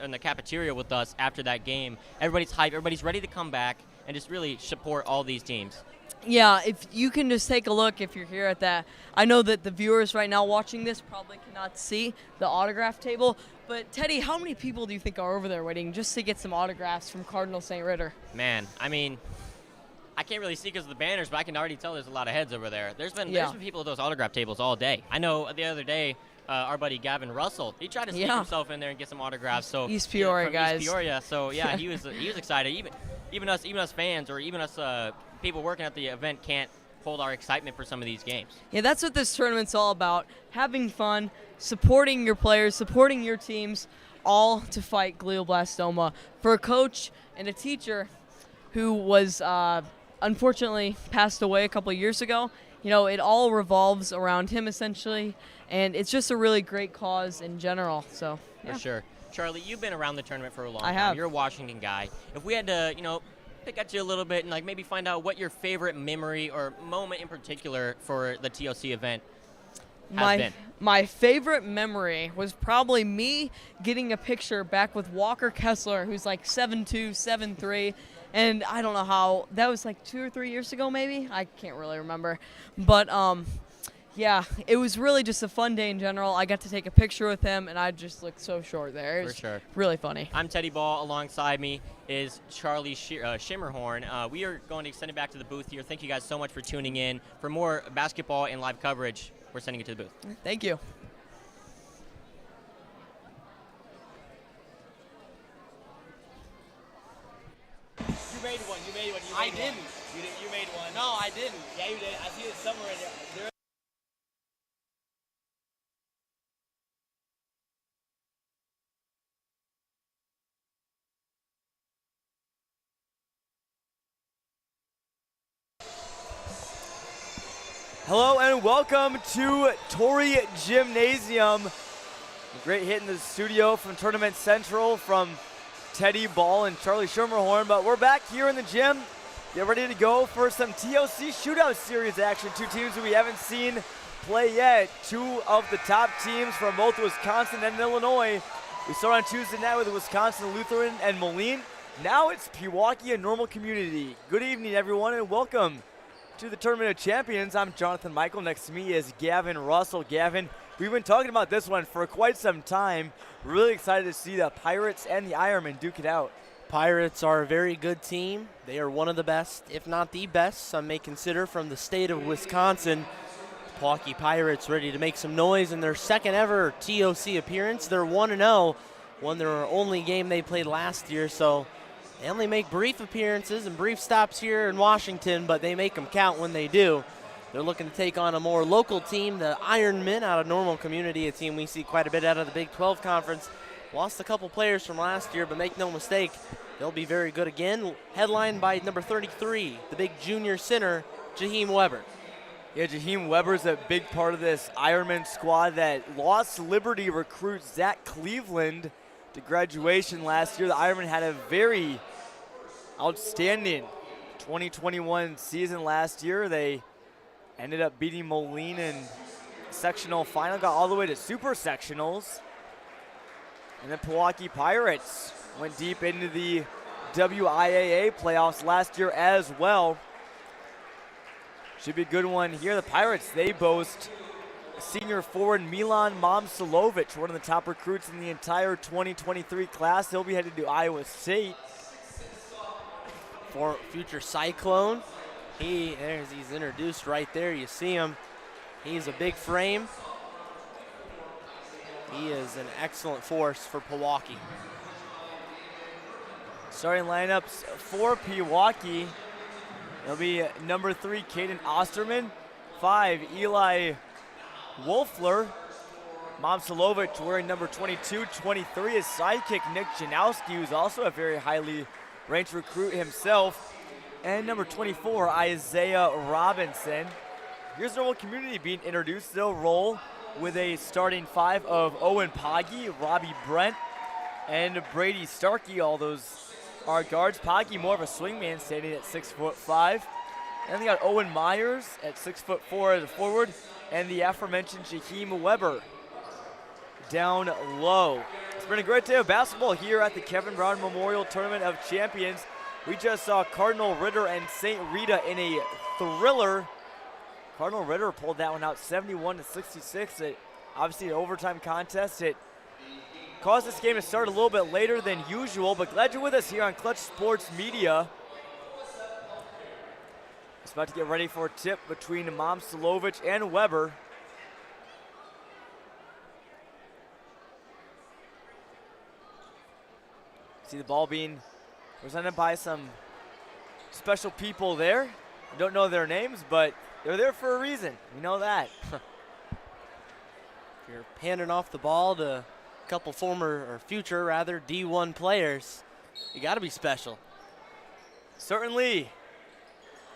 in the cafeteria with us after that game. Everybody's hyped. Everybody's ready to come back and just really support all these teams. Yeah, if you can just take a look if you're here at that. I know that the viewers right now watching this probably cannot see the autograph table, but Teddy, how many people do you think are over there waiting just to get some autographs from Cardinal St. Ritter? Man, I mean, I can't really see because of the banners, but I can already tell there's a lot of heads over there. There's been people at those autograph tables all day. I know the other day, our buddy Gavin Russell, he tried to sneak himself in there and get some autographs. So East Peoria guys. East Peoria. So yeah, he was excited. Even us fans, or even us people working at the event can't hold our excitement for some of these games. Yeah, that's what this tournament's all about. Having fun, supporting your players, supporting your teams, all to fight glioblastoma. For a coach and a teacher who was unfortunately passed away a couple of years ago, it all revolves around him essentially, and it's just a really great cause in general. So yeah. For sure. Charlie, you've been around the tournament for a long time. I have. You're a Washington guy. If we had to, pick at you a little bit and maybe find out what your favorite memory or moment in particular for the TOC event has been. My favorite memory was probably me getting a picture back with Walker Kessler, who's like 7'2", 7'3", And I don't know how, that was like 2 or 3 years ago maybe? I can't really remember. But yeah, it was really just a fun day in general. I got to take a picture with him, and I just looked so short there. It was For sure. really funny. I'm Teddy Ball. Alongside me is Charlie Shimmerhorn. We are going to extend it back to the booth here. Thank you guys so much for tuning in. For more basketball and live coverage, we're sending it to the booth. Thank you. You made one. I didn't. You made one. No, I didn't. Yeah, you did. I see it somewhere in there. Hello and welcome to Torrey Gymnasium. A great hit in the studio from Tournament Central from Teddy Ball and Charlie Schermerhorn, but we're back here in the gym. Get ready to go for some TOC shootout series action. Two teams that we haven't seen play yet. Two of the top teams from both Wisconsin and Illinois. We start on Tuesday night with Wisconsin Lutheran and Moline. Now it's Pewaukee and Normal Community. Good evening, everyone, and welcome to the Tournament of Champions. I'm Jonathan Michael. Next to me is Gavin Russell. Gavin, we've been talking about this one for quite some time. Really excited to see the Pirates and the Ironmen duke it out. Pirates are a very good team. They are one of the best, if not the best, some may consider, from the state of Wisconsin. Pewaukee Pirates ready to make some noise in their second ever TOC appearance. They're 1-0, won their only game they played last year, so they only make brief appearances and brief stops here in Washington, but they make them count when they do. They're looking to take on a more local team, the Ironmen out of Normal Community, a team we see quite a bit out of the Big 12 Conference. Lost a couple players from last year, but make no mistake, they'll be very good again. Headlined by number 33, the big junior center, Jaheim Weber. Yeah, Jaheim Weber's a big part of this Ironman squad that lost Liberty recruit Zach Cleveland to graduation last year. The Ironmen had a very outstanding 2021 season last year. They ended up beating Moline in sectional final, got all the way to super sectionals. And then Pewaukee Pirates went deep into the WIAA playoffs last year as well. Should be a good one here. The Pirates, they boast senior forward Milan Momcilovic, one of the top recruits in the entire 2023 class. He'll be headed to Iowa State. For future Cyclone, he's introduced right there. You see him. He's a big frame. He is an excellent force for Pewaukee. Starting lineups for Pewaukee. It'll be number 3, Caden Osterman. 5, Eli Wolfler. Momcilovic wearing number 22. 23 is sidekick Nick Janowski, who's also a very highly ranked recruit himself. And number 24, Isaiah Robinson. Here's Normal Community being introduced. They'll roll with a starting 5 of Owen Poggi, Robbie Brent, and Brady Starkey. All those are guards. Poggi more of a swingman, standing at 6'5". And they got Owen Myers at 6'4" as a forward, and the aforementioned Jaheim Weber down low. It's been a great day of basketball here at the Kevin Brown Memorial Tournament of Champions. We just saw Cardinal Ritter and St. Rita in a thriller. Cardinal Ritter pulled that one out 71-66. Obviously an overtime contest. It caused this game to start a little bit later than usual, but glad you're with us here on Clutch Sports Media. It's about to get ready for a tip between Momcilovic and Weber. See the ball being presented by some special people there. I don't know their names, but they're there for a reason. We know that. You're handing off the ball to a couple future D1 players. You got to be special. Certainly.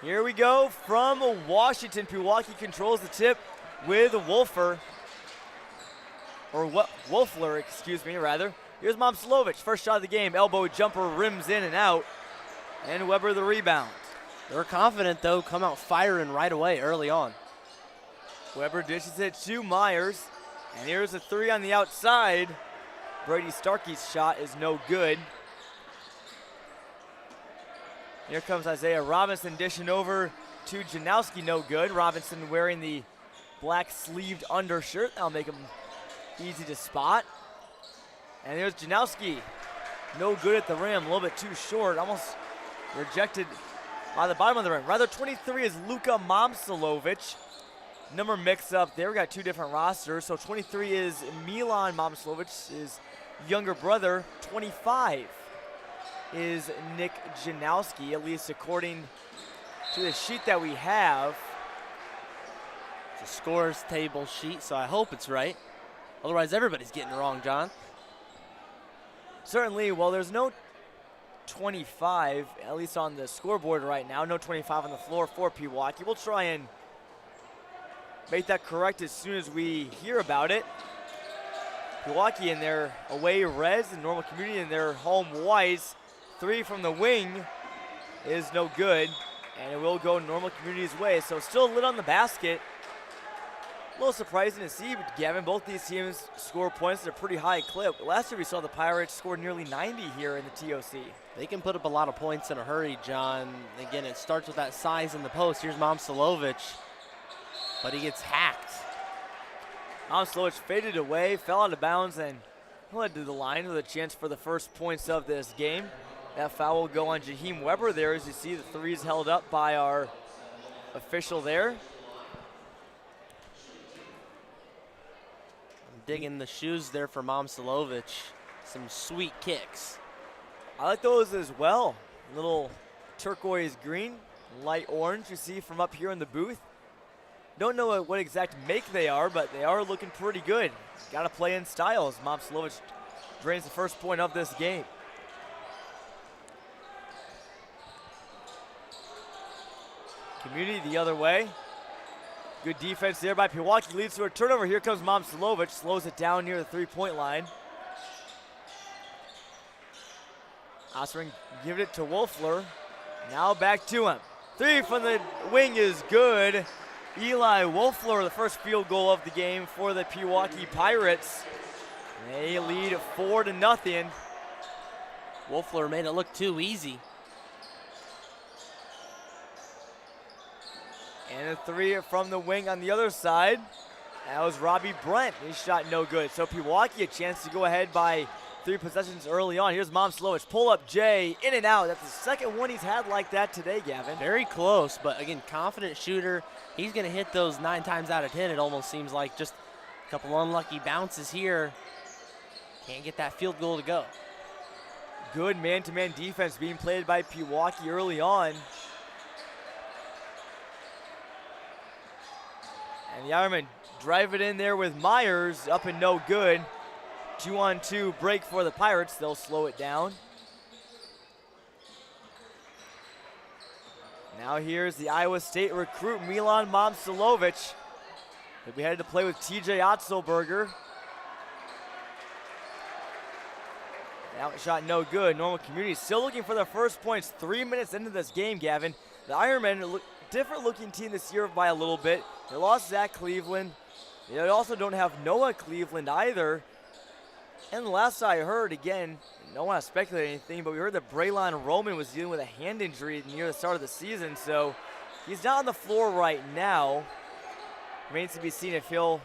Here we go from Washington. Pewaukee controls the tip with Wolfler, excuse me, rather. Here's Momcilovic, first shot of the game. Elbow jumper rims in and out. And Weber the rebound. They're confident, though, come out firing right away early on. Weber dishes it to Myers. And here's a 3 on the outside. Brady Starkey's shot is no good. Here comes Isaiah Robinson dishing over to Janowski, no good. Robinson wearing the black sleeved undershirt. That'll make him easy to spot. And there's Janowski, no good at the rim, a little bit too short, almost rejected by the bottom of the rim. Rather 23 is Luka Momcilovic. Number mix up there, we got two different rosters. So 23 is Milan Momcilovic, his younger brother. 25 is Nick Janowski, at least according to the sheet that we have. It's a scores table sheet, so I hope it's right. Otherwise, everybody's getting it wrong, John. Certainly, well, there's no 25, at least on the scoreboard right now. No 25 on the floor for Pewaukee. We'll try and make that correct as soon as we hear about it. Pewaukee in their away reds and Normal Community in their home whites. 3 from the wing is no good, and it will go Normal Community's way. So still lit on the basket. A little surprising to see, but Gavin, both these teams score points at a pretty high clip. Last year we saw the Pirates score nearly 90 here in the TOC. They can put up a lot of points in a hurry, John. Again, it starts with that size in the post. Here's Momcilovic, but he gets hacked. Momcilovic faded away, fell out of bounds, and led to the line with a chance for the first points of this game. That foul will go on Jaheim Weber there, as you see the threes held up by our official there. Digging the shoes there for Momcilovic. Some sweet kicks. I like those as well. Little turquoise green, light orange you see from up here in the booth. Don't know what exact make they are, but they are looking pretty good. Got to play in style as Momcilovic drains the first point of this game. Community the other way. Good defense there by Pewaukee, leads to a turnover. Here comes Momcilovic, slows it down near the three-point line. Osring giving it to Wolfler. Now back to him. 3 from the wing is good. Eli Wolfler, the first field goal of the game for the Pewaukee Pirates. They lead 4-0. Wolfler made it look too easy. And a 3 from the wing on the other side. That was Robbie Brent. His shot no good. So Pewaukee a chance to go ahead by 3 possessions early on. Here's Momcilovic. Pull up Jay, in and out. That's the second one he's had like that today, Gavin. Very close, but again, confident shooter. He's going to hit those 9 times out of 10. It almost seems like just a couple unlucky bounces here. Can't get that field goal to go. Good man-to-man defense being played by Pewaukee early on. And the Ironmen drive it in there with Myers, up and no good. 2-on-2 break for the Pirates. They'll slow it down. Now here's the Iowa State recruit, Milan Momcilovic. He'll be headed to play with TJ Otzelberger. That shot no good. Normal Community still looking for their first points 3 minutes into this game, Gavin. The Ironmen look different looking team this year by a little bit. They lost Zach Cleveland. They also don't have Noah Cleveland either. And the last I heard, again, I don't want to speculate anything, but we heard that Braylon Roman was dealing with a hand injury near the start of the season, so he's not on the floor right now. Remains to be seen if he'll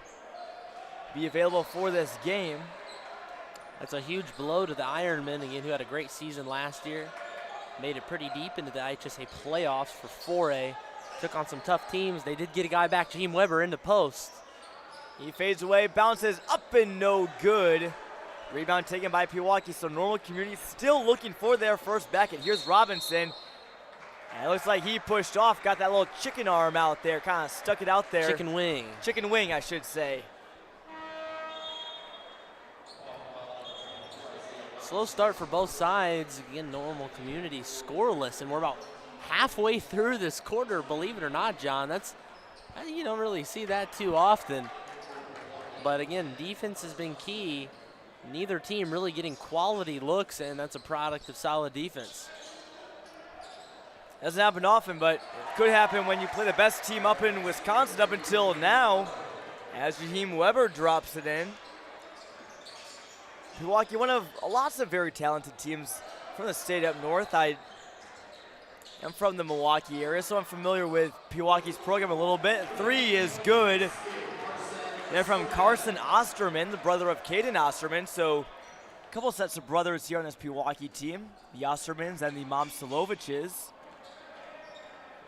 be available for this game. That's a huge blow to the Ironmen, again, who had a great season last year. Made it pretty deep into the IHSA playoffs for 4A. Took on some tough teams. They did get a guy back, Jaheim Weber, into post. He fades away, bounces up and no good. Rebound taken by Pewaukee, so Normal Community still looking for their first bucket. Here's Robinson. And it looks like he pushed off, got that little chicken arm out there, kind of stuck it out there. Chicken wing. Chicken wing, I should say. Slow start for both sides. Again, Normal Community scoreless, and we're about halfway through this quarter, believe it or not, John. You don't really see that too often. But again, defense has been key. Neither team really getting quality looks, and that's a product of solid defense. Doesn't happen often, but it could happen when you play the best team up in Wisconsin up until now, as Jaheim Weber drops it in. Pewaukee, one of lots of very talented teams from the state up north. I'm from the Milwaukee area, so I'm familiar with Pewaukee's program a little bit. 3 is good. They're from Carson Osterman, the brother of Caden Osterman, so a couple sets of brothers here on this Pewaukee team, the Ostermans and the Momsiloviches.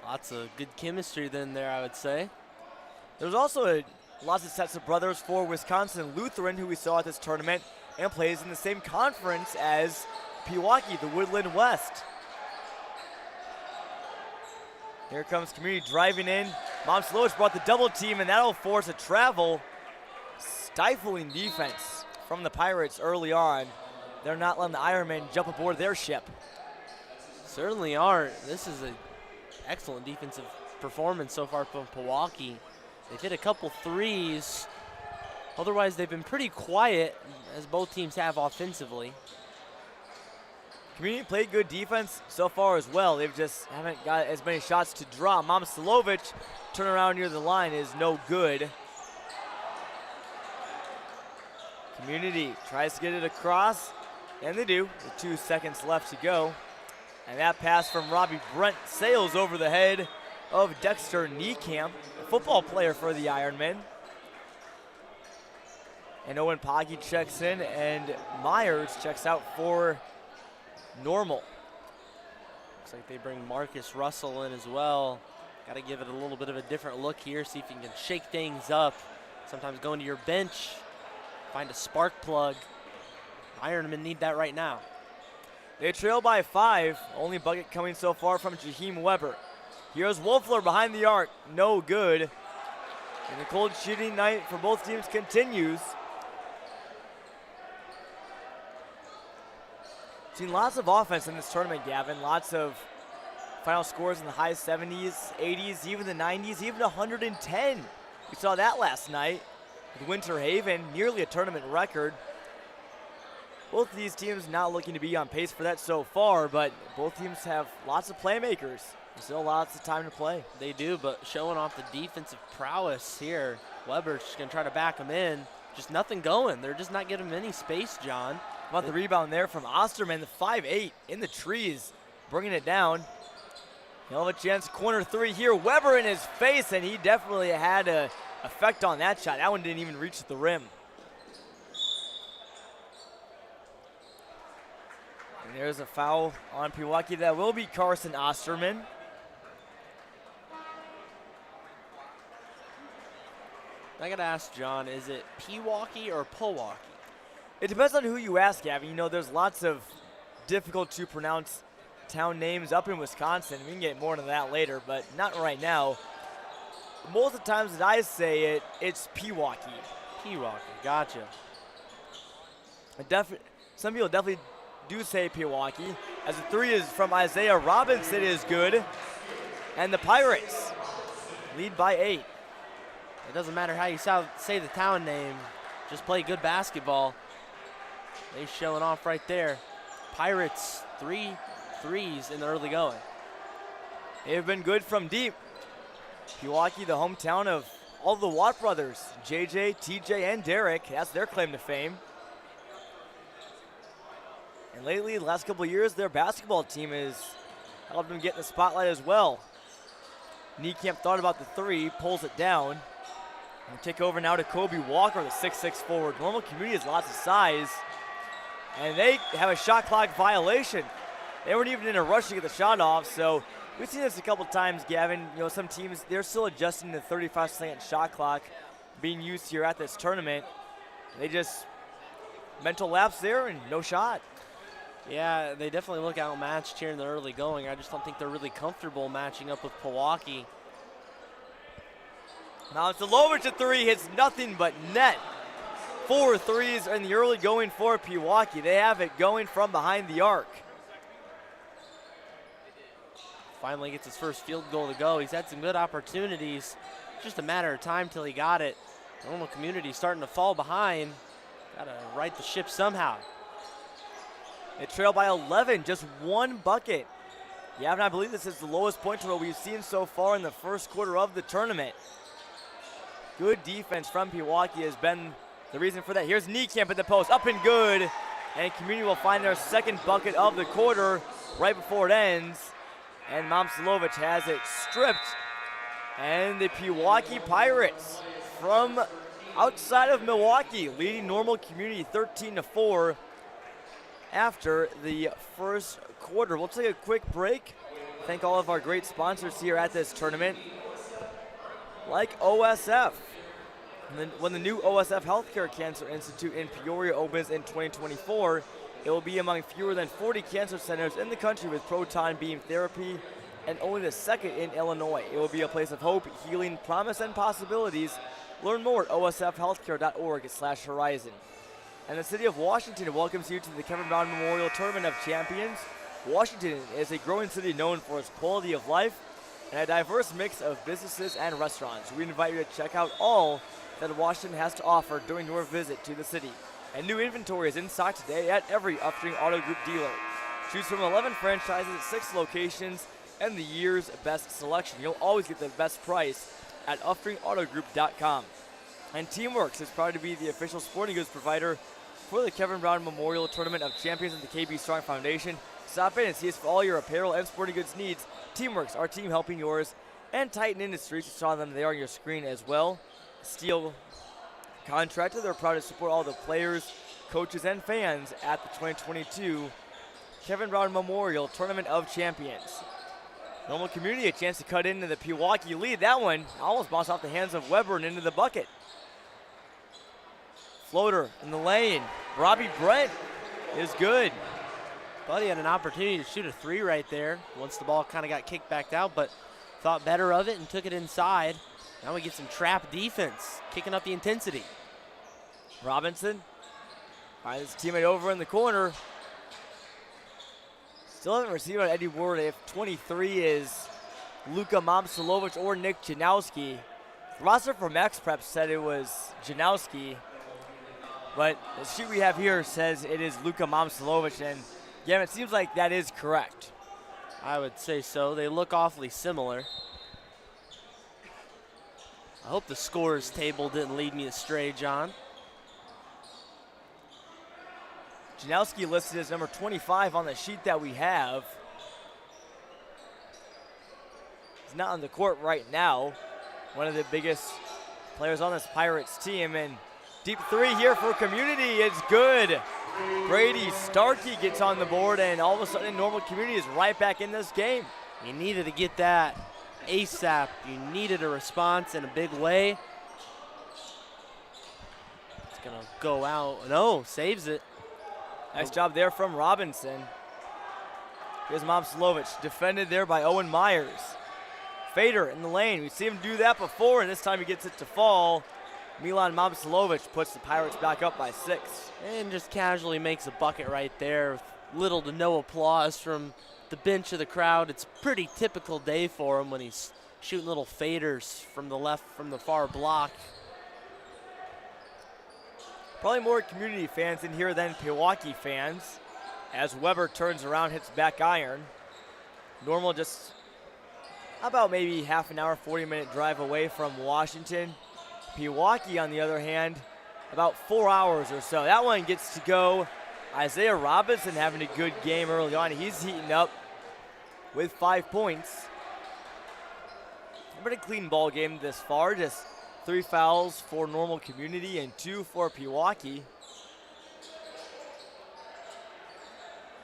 Lots of good chemistry then there, I would say. There's also lots of sets of brothers for Wisconsin Lutheran, who we saw at this tournament and plays in the same conference as Pewaukee, the Woodland West. Here comes Community driving in. Momsilovich brought the double team, and that'll force a travel. Stifling defense from the Pirates early on. They're not letting the Ironmen jump aboard their ship. Certainly aren't. This is an excellent defensive performance so far from Pewaukee. They've hit a couple threes. Otherwise, they've been pretty quiet, as both teams have offensively. Community played good defense so far as well. They've just haven't got as many shots to draw. Momsilovich, turnaround near the line is no good. Community tries to get it across, and they do, with 2 seconds left to go. And that pass from Robbie Brent sails over the head of Dexter Niekamp, a football player for the Ironmen. And Owen Pogge checks in, and Myers checks out for Normal. Looks like they bring Marcus Russell in as well. Got to give it a little bit of a different look here, see if you can shake things up. Sometimes going to your bench, find a spark plug. Ironmen need that right now. They trail by 5. Only bucket coming so far from Jaheim Weber. Here's Wolfler behind the arc. No good. And the cold shooting night for both teams continues. Seen lots of offense in this tournament, Gavin. Lots of final scores in the high 70s, 80s, even the 90s, even 110. We saw that last night with Winter Haven, nearly a tournament record. Both of these teams not looking to be on pace for that so far, but both teams have lots of playmakers. There's still lots of time to play. They do, but showing off the defensive prowess here. Weber's just going to try to back them in. Just nothing going. They're just not giving them any space, John. How about the rebound there from Osterman, the 5'8", in the trees, bringing it down. He'll have a chance, corner 3 here. Weber in his face, and he definitely had an effect on that shot. That one didn't even reach the rim. And there's a foul on Pewaukee. That will be Carson Osterman. I got to ask John, is it Pewaukee or Pewaukee? It depends on who you ask, Gavin. You know, there's lots of difficult to pronounce town names up in Wisconsin. We can get more into that later, but not right now. Most of the times that I say it, it's Pewaukee. Pewaukee, gotcha. Some people definitely do say Pewaukee. As the 3 is from Isaiah Robinson is good. And the Pirates lead by 8. It doesn't matter how you say the town name, just play good basketball. They're showing off right there. Pirates, 3 threes in the early going. They've been good from deep. Pewaukee, the hometown of all the Watt brothers, JJ, TJ, and Derek. That's their claim to fame. And lately, the last couple of years, their basketball team has helped them get in the spotlight as well. Niekamp thought about the 3, pulls it down. We'll kick over now to Kobe Walker, the 6'6" forward. Normal Community has lots of size. And they have a shot clock violation. They weren't even in a rush to get the shot off, so we've seen this a couple times, Gavin. You know, some teams, they're still adjusting the 35-second shot clock being used here at this tournament. They just mental lapse there and no shot. Yeah, they definitely look outmatched here in the early going. I just don't think they're really comfortable matching up with Pewaukee. Now it's Lovich at 3, hits nothing but net. 4 threes in the early going for Pewaukee. They have it going from behind the arc. Finally gets his first field goal to go. He's had some good opportunities. Just a matter of time till he got it. Normal Community starting to fall behind. Got to right the ship somehow. They trail by 11, just 1 bucket. Yeah, and I believe this is the lowest point total we've seen so far in the first quarter of the tournament. Good defense from Pewaukee has been the reason for that. Here's Niekamp at the post, up and good. And Community will find their second bucket of the quarter right before it ends. And Momcilovic has it stripped. And the Pewaukee Pirates from outside of Milwaukee leading Normal Community 13-4 after the first quarter. We'll take a quick break. Thank all of our great sponsors here at this tournament, like OSF. And then when the new OSF Health Care Cancer Institute in Peoria opens in 2024, it will be among fewer than 40 cancer centers in the country with proton beam therapy, and only the second in Illinois. It will be a place of hope, healing, promise, and possibilities. Learn more at osfhealthcare.org/horizon. And the city of Washington welcomes you to the Kevin Brown Memorial Tournament of Champions. Washington is a growing city known for its quality of life and a diverse mix of businesses and restaurants. We invite you to check out all that Washington has to offer during your visit to the city. And new inventory is in stock today at every Upstream Auto Group dealer. Choose from 11 franchises at 6 locations and the year's best selection. You'll always get the best price at UpstreamAutoGroup.com. And Teamworks is proud to be the official sporting goods provider for the Kevin Brown Memorial Tournament of Champions and the KB Strong Foundation. Stop in and see us for all your apparel and sporting goods needs. Teamworks, our team helping yours. And Titan Industries, you saw them there on your screen as well. Steel contractor, they're proud to support all the players, coaches, and fans at the 2022 Kevin Brown Memorial Tournament of Champions. Normal Community, a chance to cut into the Pewaukee lead. That one almost bounced off the hands of Weber and into the bucket. Floater in the lane. Robbie Brent is good. Buddy had an opportunity to shoot a 3 right there once the ball kind of got kicked back out, but thought better of it and took it inside. Now we get some trap defense, kicking up the intensity. Robinson finds his teammate over in the corner. Still haven't received on Eddie Ward if 23 is Luka Momcilovic or Nick Janowski. The roster for Max Prep said it was Janowski, but the sheet we have here says it is Luka Momcilovic, and yeah, it seems like that is correct. I would say so. They look awfully similar. I hope the scores table didn't lead me astray, John. Janowski listed as number 25 on the sheet that we have. He's not on the court right now. One of the biggest players on this Pirates team. And deep 3 here for Community. It's good. Brady Starkey gets on the board, and all of a sudden Normal Community is right back in this game. You needed to get that ASAP. You needed a response in a big way. It's going to go out. No, saves it. Nice job there from Robinson. Here's Momcilovic, defended there by Owen Myers. Fader in the lane. We've seen him do that before, and this time he gets it to fall. Milan Momcilovic puts the Pirates back up by 6. And just casually makes a bucket right there with little to no applause from the bench of the crowd. It's a pretty typical day for him when he's shooting little faders from the left, from the far block. Probably more Community fans in here than Pewaukee fans, as Weber turns around, hits back iron. Normal just about maybe half an hour, 40-minute drive away from Washington. Pewaukee, on the other hand, about 4 hours or so. That one gets to go. Isaiah Robinson having a good game early on. He's heating up with 5 points. A pretty clean ball game this far. Just 3 fouls for Normal Community and 2 for Pewaukee.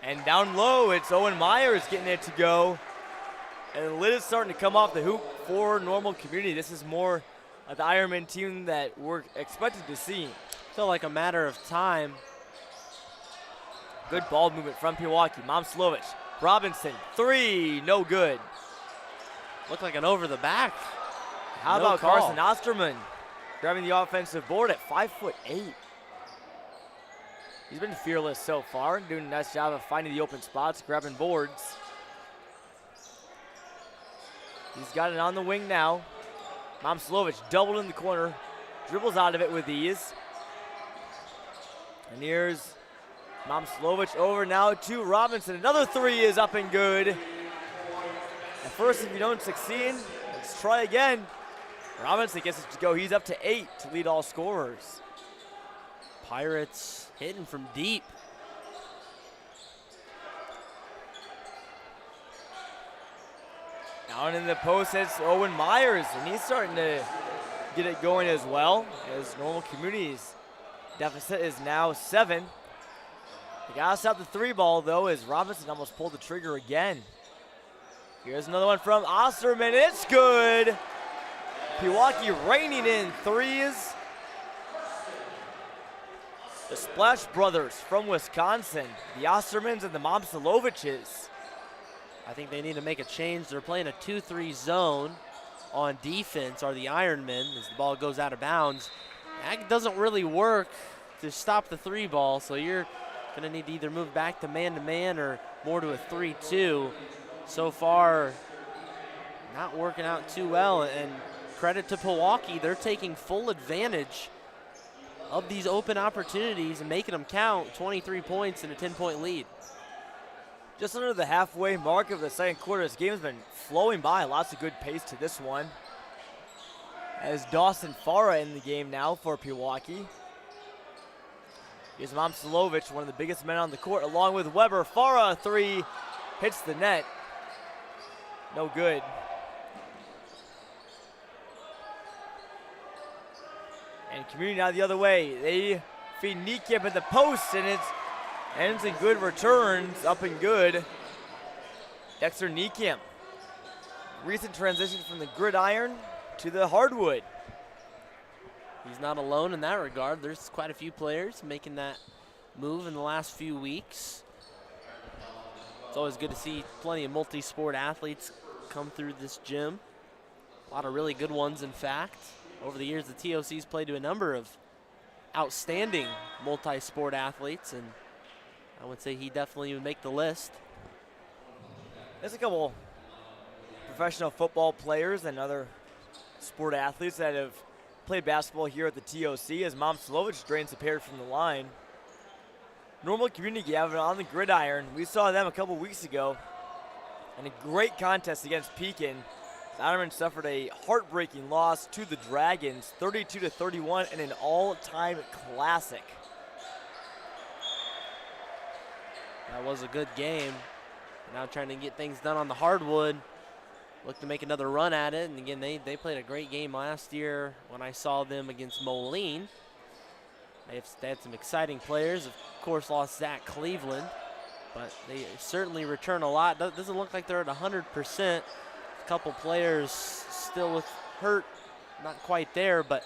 And down low, it's Owen Myers getting it to go. And the lid is starting to come off the hoop for Normal Community. This is more of the Ironman team that we're expected to see. Felt like a matter of time. Good ball movement from Pewaukee. Momcilovic, Robinson, 3, no good. Looked like an over the back. How No about call. Carson Osterman grabbing the offensive board at 5'8". He's been fearless so far, doing a nice job of finding the open spots, grabbing boards. He's got it on the wing now. Momcilovic doubled in the corner, dribbles out of it with ease. And here's Momcilovic over now to Robinson. Another 3 is up and good. At first, if you don't succeed, let's try again. Robinson gets it to go. He's up to 8 to lead all scorers. Pirates hitting from deep. Down in the post, it's Owen Myers, and he's starting to get it going as well, as Normal Community's deficit is now 7. They got to stop the 3 ball, though, as Robinson almost pulled the trigger again. Here's another one from Osterman. It's good. Pewaukee raining in 3s. The Splash Brothers from Wisconsin, the Ostermans and the Momsiloviches. I think they need to make a change. They're playing a 2-3 zone on defense, or the Ironmen, as the ball goes out of bounds. That doesn't really work to stop the 3 ball, so you're going to need to either move back to man or more to a 3-2. So far, not working out too well, and credit to Pewaukee. They're taking full advantage of these open opportunities and making them count. 23 points and a 10-point lead. Just under the halfway mark of the second quarter, this game has been flowing by. Lots of good pace to this one. As Dawson Farah in the game now for Pewaukee. Here's Momsilovic, one of the biggest men on the court, along with Weber. Farah, 3, hits the net. No good. And Community now the other way. They feed Niekamp at the post, and it's ends in good returns, up and good. Dexter Niekamp. Recent transition from the gridiron to the hardwood. He's not alone in that regard. There's quite a few players making that move in the last few weeks. It's always good to see plenty of multi-sport athletes come through this gym. A lot of really good ones, in fact. Over the years, the TOC's played to a number of outstanding multi-sport athletes, and I would say he definitely would make the list. There's a couple professional football players and other sport athletes that have played basketball here at the TOC, as Momsilovic drains the pair from the line. Normal Community Gavin on the gridiron. We saw them a couple weeks ago in a great contest against Pekin. Ironman suffered a heartbreaking loss to the Dragons, 32-31, in an all-time classic. That was a good game. Now trying to get things done on the hardwood. Look to make another run at it. And again, they played a great game last year when I saw them against Moline. They had some exciting players. Of course, lost Zach Cleveland, but they certainly return a lot. Doesn't look like they're at 100%. A couple players still with hurt, not quite there, but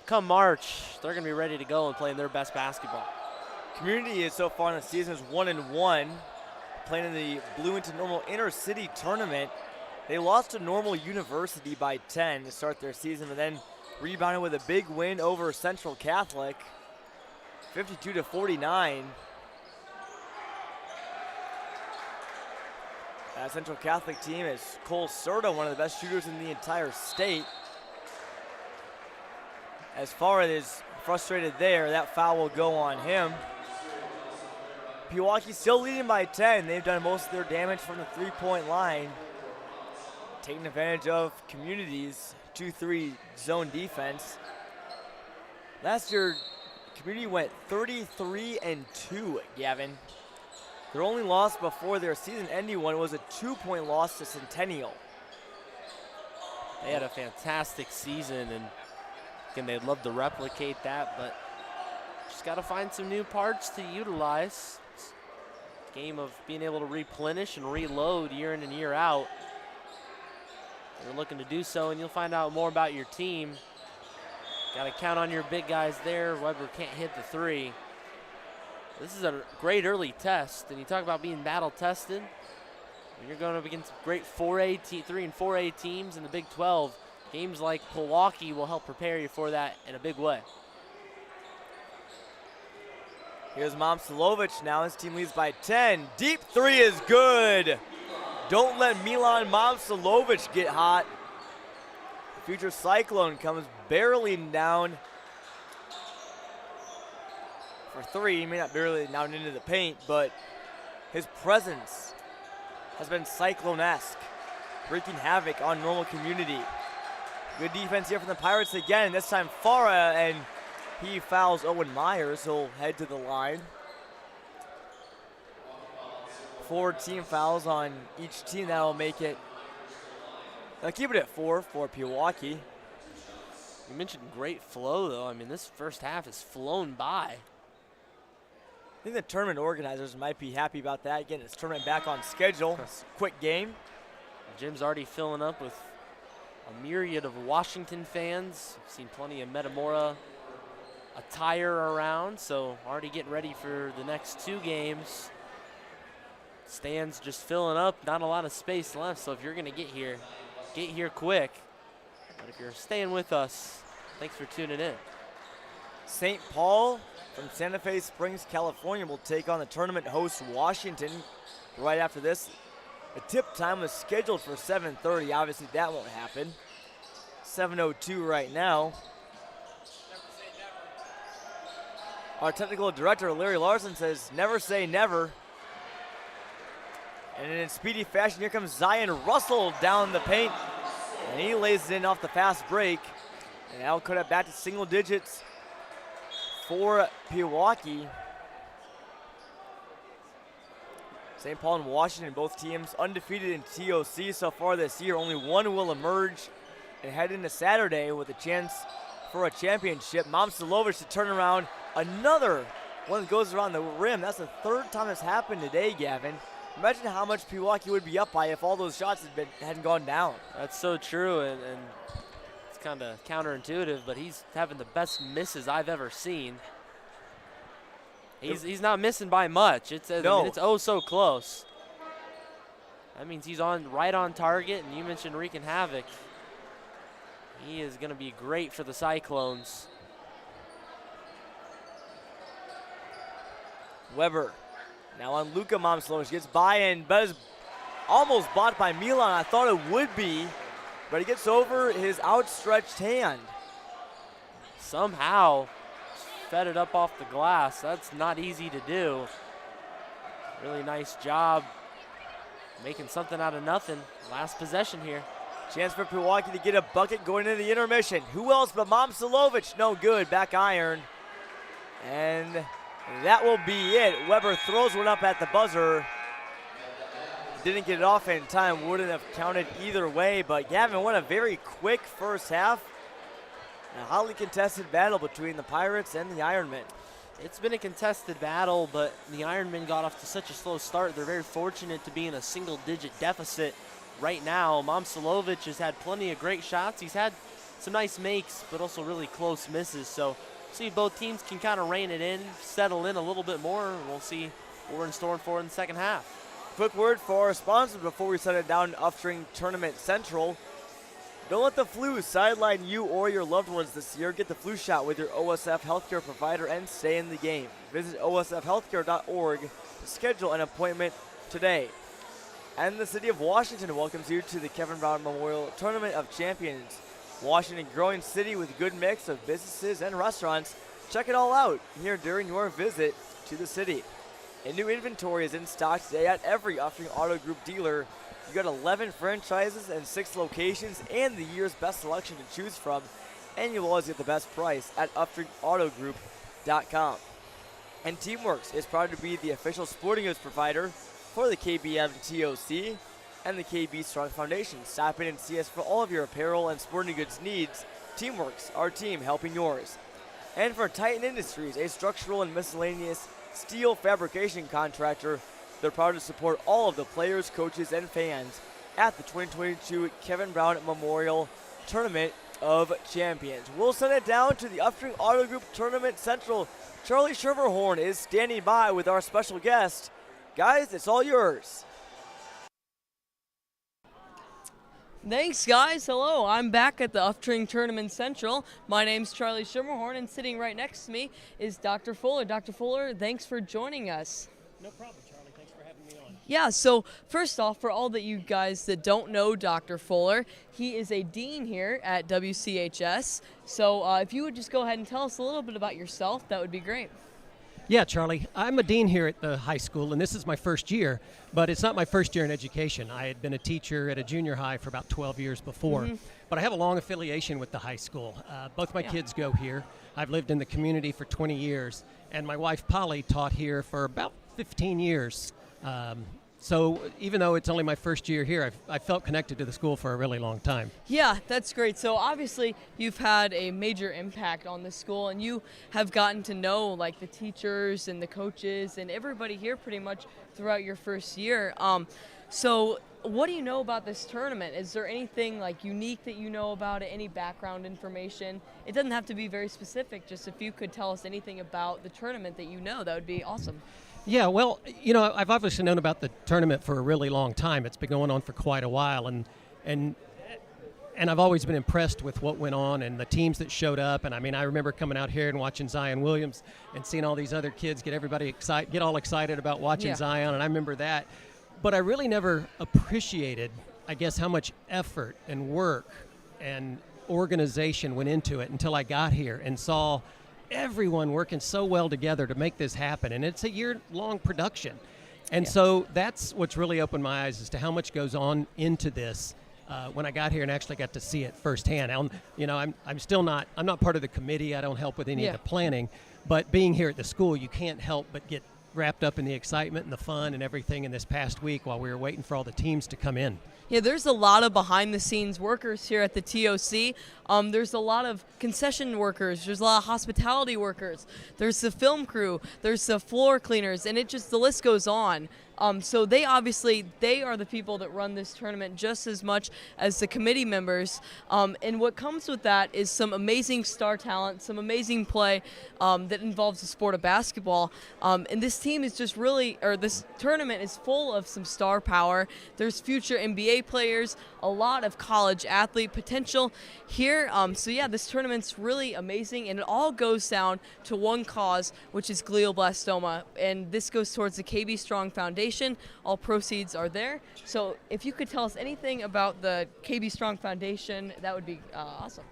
come March, they're going to be ready to go and playing their best basketball. Community is so far in the season is 1-1, playing in the Bloomington Normal Inter-City Tournament. They lost to Normal University by 10 to start their season, but then rebounded with a big win over Central Catholic, 52-49. That Central Catholic team is Cole Serta, one of the best shooters in the entire state. As far as frustrated there, that foul will go on him. Pewaukee still leading by 10. They've done most of their damage from the three-point line, taking advantage of Community's 2-3 zone defense. Last year, Community went 33-2, Gavin. Their only loss before their season-ending one was a 2-point loss to Centennial. They had a fantastic season, and again, they'd love to replicate that, but just got to find some new parts to utilize. It's a game of being able to replenish and reload year in and year out. They're looking to do so, and you'll find out more about your team. Got to count on your big guys there. Weber can't hit the 3. This is a great early test, and you talk about being battle-tested. When you're going up against great 3 and 4A teams in the Big 12, games like Pewaukee will help prepare you for that in a big way. Here's Momsilovic now. His team leads by 10. Deep 3 is good. Don't let Milan Momsilovic get hot. The future Cyclone comes barreling down for 3. He may not barely down into the paint, but his presence has been Cyclone-esque, wreaking havoc on Normal Community. Good defense here from the Pirates again. This time Farah, and he fouls Owen Myers. He'll head to the line. 4 team fouls on each team. That'll make it They'll keep it at 4 for Pewaukee. You mentioned great flow, though. I mean, this first half has flown by. I think the tournament organizers might be happy about that, getting this tournament back on schedule. Quick game. The gym's already filling up with a myriad of Washington fans. I've seen plenty of Metamora attire around, so already getting ready for the next 2 games. Stands just filling up, not a lot of space left, so if you're going to get here quick. But if you're staying with us, thanks for tuning in. St. Paul from Santa Fe Springs, California will take on the tournament host Washington right after this. The tip time was scheduled for 7:30. Obviously, that won't happen. 7:02 right now. Our technical director, Larry Larson, says never say never. And in speedy fashion, here comes Zion Russell down the paint. And he lays it in off the fast break. And that'll cut it back to single digits for Pewaukee. St. Paul and Washington, both teams undefeated in TOC so far this year. Only one will emerge and head into Saturday with a chance for a championship. Momcilovic to turn around another one that goes around the rim. That's the 3rd time it's happened today, Gavin. Imagine how much Pewaukee would be up by if all those shots hadn't gone down. That's so true, and it's kind of counterintuitive, but he's having the best misses I've ever seen. He's not missing by much. I mean, it's oh so close. That means he's right on target, and you mentioned wreaking havoc. He is going to be great for the Cyclones. Weber now on Luka Momcilovic, gets by and is almost blocked by Milan. I thought it would be, but he gets over his outstretched hand. Somehow fed it up off the glass. That's not easy to do. Really nice job making something out of nothing. Last possession here. Chance for Pewaukee to get a bucket going into the intermission. Who else but Momcilovic? No good. Back iron. And that will be it. Weber throws one up at the buzzer. Didn't get it off in time. Wouldn't have counted either way. But Gavin, what a very quick first half. A hotly contested battle between the Pirates and the Ironmen. It's been a contested battle, but the Ironmen got off to such a slow start. They're very fortunate to be in a single-digit deficit right now. Momcilovic has had plenty of great shots. He's had some nice makes, but also really close misses. So see if both teams can kind of rein it in, settle in a little bit more, and we'll see what we're in store for in the second half. Quick word for our sponsors before we set it down to Upstream Tournament Central. Don't let the flu sideline you or your loved ones this year. Get the flu shot with your OSF Health Care provider and stay in the game. Visit osfhealthcare.org to schedule an appointment today. And the City of Washington welcomes you to the Kevin Brown Memorial Tournament of Champions. Washington, growing city with a good mix of businesses and restaurants. Check it all out here during your visit to the city. A new inventory is in stock today at every Upstream Auto Group dealer. You got 11 franchises and 6 locations and the year's best selection to choose from. And you'll always get the best price at UpstreamAutoGroup.com. And Teamworks is proud to be the official sporting goods provider for the KBMTOC and the KB Strong Foundation. Stop in and see us for all of your apparel and sporting goods needs. Teamworks, our team helping yours. And for Titan Industries, a structural and miscellaneous steel fabrication contractor, they're proud to support all of the players, coaches, and fans at the 2022 Kevin Brown Memorial Tournament of Champions. We'll send it down to the Upstream Auto Group Tournament Central. Charlie Schermerhorn is standing by with our special guest. Guys, it's all yours. Thanks, guys. Hello, I'm back at the Upstream Tournament Central. My name's Charlie Schermerhorn, and sitting right next to me is Dr. Fuller. Dr. Fuller, thanks for joining us. No problem, Charlie. Thanks for having me on. Yeah, so first off, for all that you guys that don't know Dr. Fuller, he is a dean here at WCHS. So if you would just go ahead and tell us a little bit about yourself, that would be great. Yeah, Charlie, I'm a dean here at the high school, and this is my first year, but it's not my first year in education. I had been a teacher at a junior high for about 12 years before, but I have a long affiliation with the high school. Both my kids go here. I've lived in the community for 20 years, and my wife, Polly, taught here for about 15 years. So even though it's only my first year here, I felt connected to the school for a really long time. Yeah, that's great. So obviously you've had a major impact on the school, and you have gotten to know like the teachers and the coaches and everybody here pretty much throughout your first year. So what do you know about this tournament? Is there anything like unique that you know about it? Any background information? It doesn't have to be very specific. Just if you could tell us anything about the tournament that you know, that would be awesome. Yeah, well, you know, I've obviously known about the tournament for a really long time. It's been going on for quite a while, and I've always been impressed with what went on and the teams that showed up. And I mean, I remember coming out here and watching Zion Williams and seeing all these other kids get all excited about watching Zion, and I remember that. But I really never appreciated, I guess, how much effort and work and organization went into it until I got here and saw everyone working so well together to make this happen. And it's a year-long production. And so that's what's really opened my eyes as to how much goes on into this when I got here and actually got to see it firsthand. I'm not part of the committee. I don't help with any of the planning. But being here at the school, you can't help but get wrapped up in the excitement and the fun and everything in this past week while we were waiting for all the teams to come in. Yeah, there's a lot of behind-the-scenes workers here at the TOC. There's a lot of concession workers. There's a lot of hospitality workers. There's the film crew. There's the floor cleaners, and the list goes on. So they are the people that run this tournament just as much as the committee members. And what comes with that is some amazing star talent, some amazing play that involves the sport of basketball. And this team is this tournament is full of some star power. There's future NBA players, a lot of college athlete potential here. This tournament's really amazing, and it all goes down to one cause, which is glioblastoma. And this goes towards the KB Strong Foundation. All proceeds are there. So if you could tell us anything about the KB Strong Foundation, that would be awesome.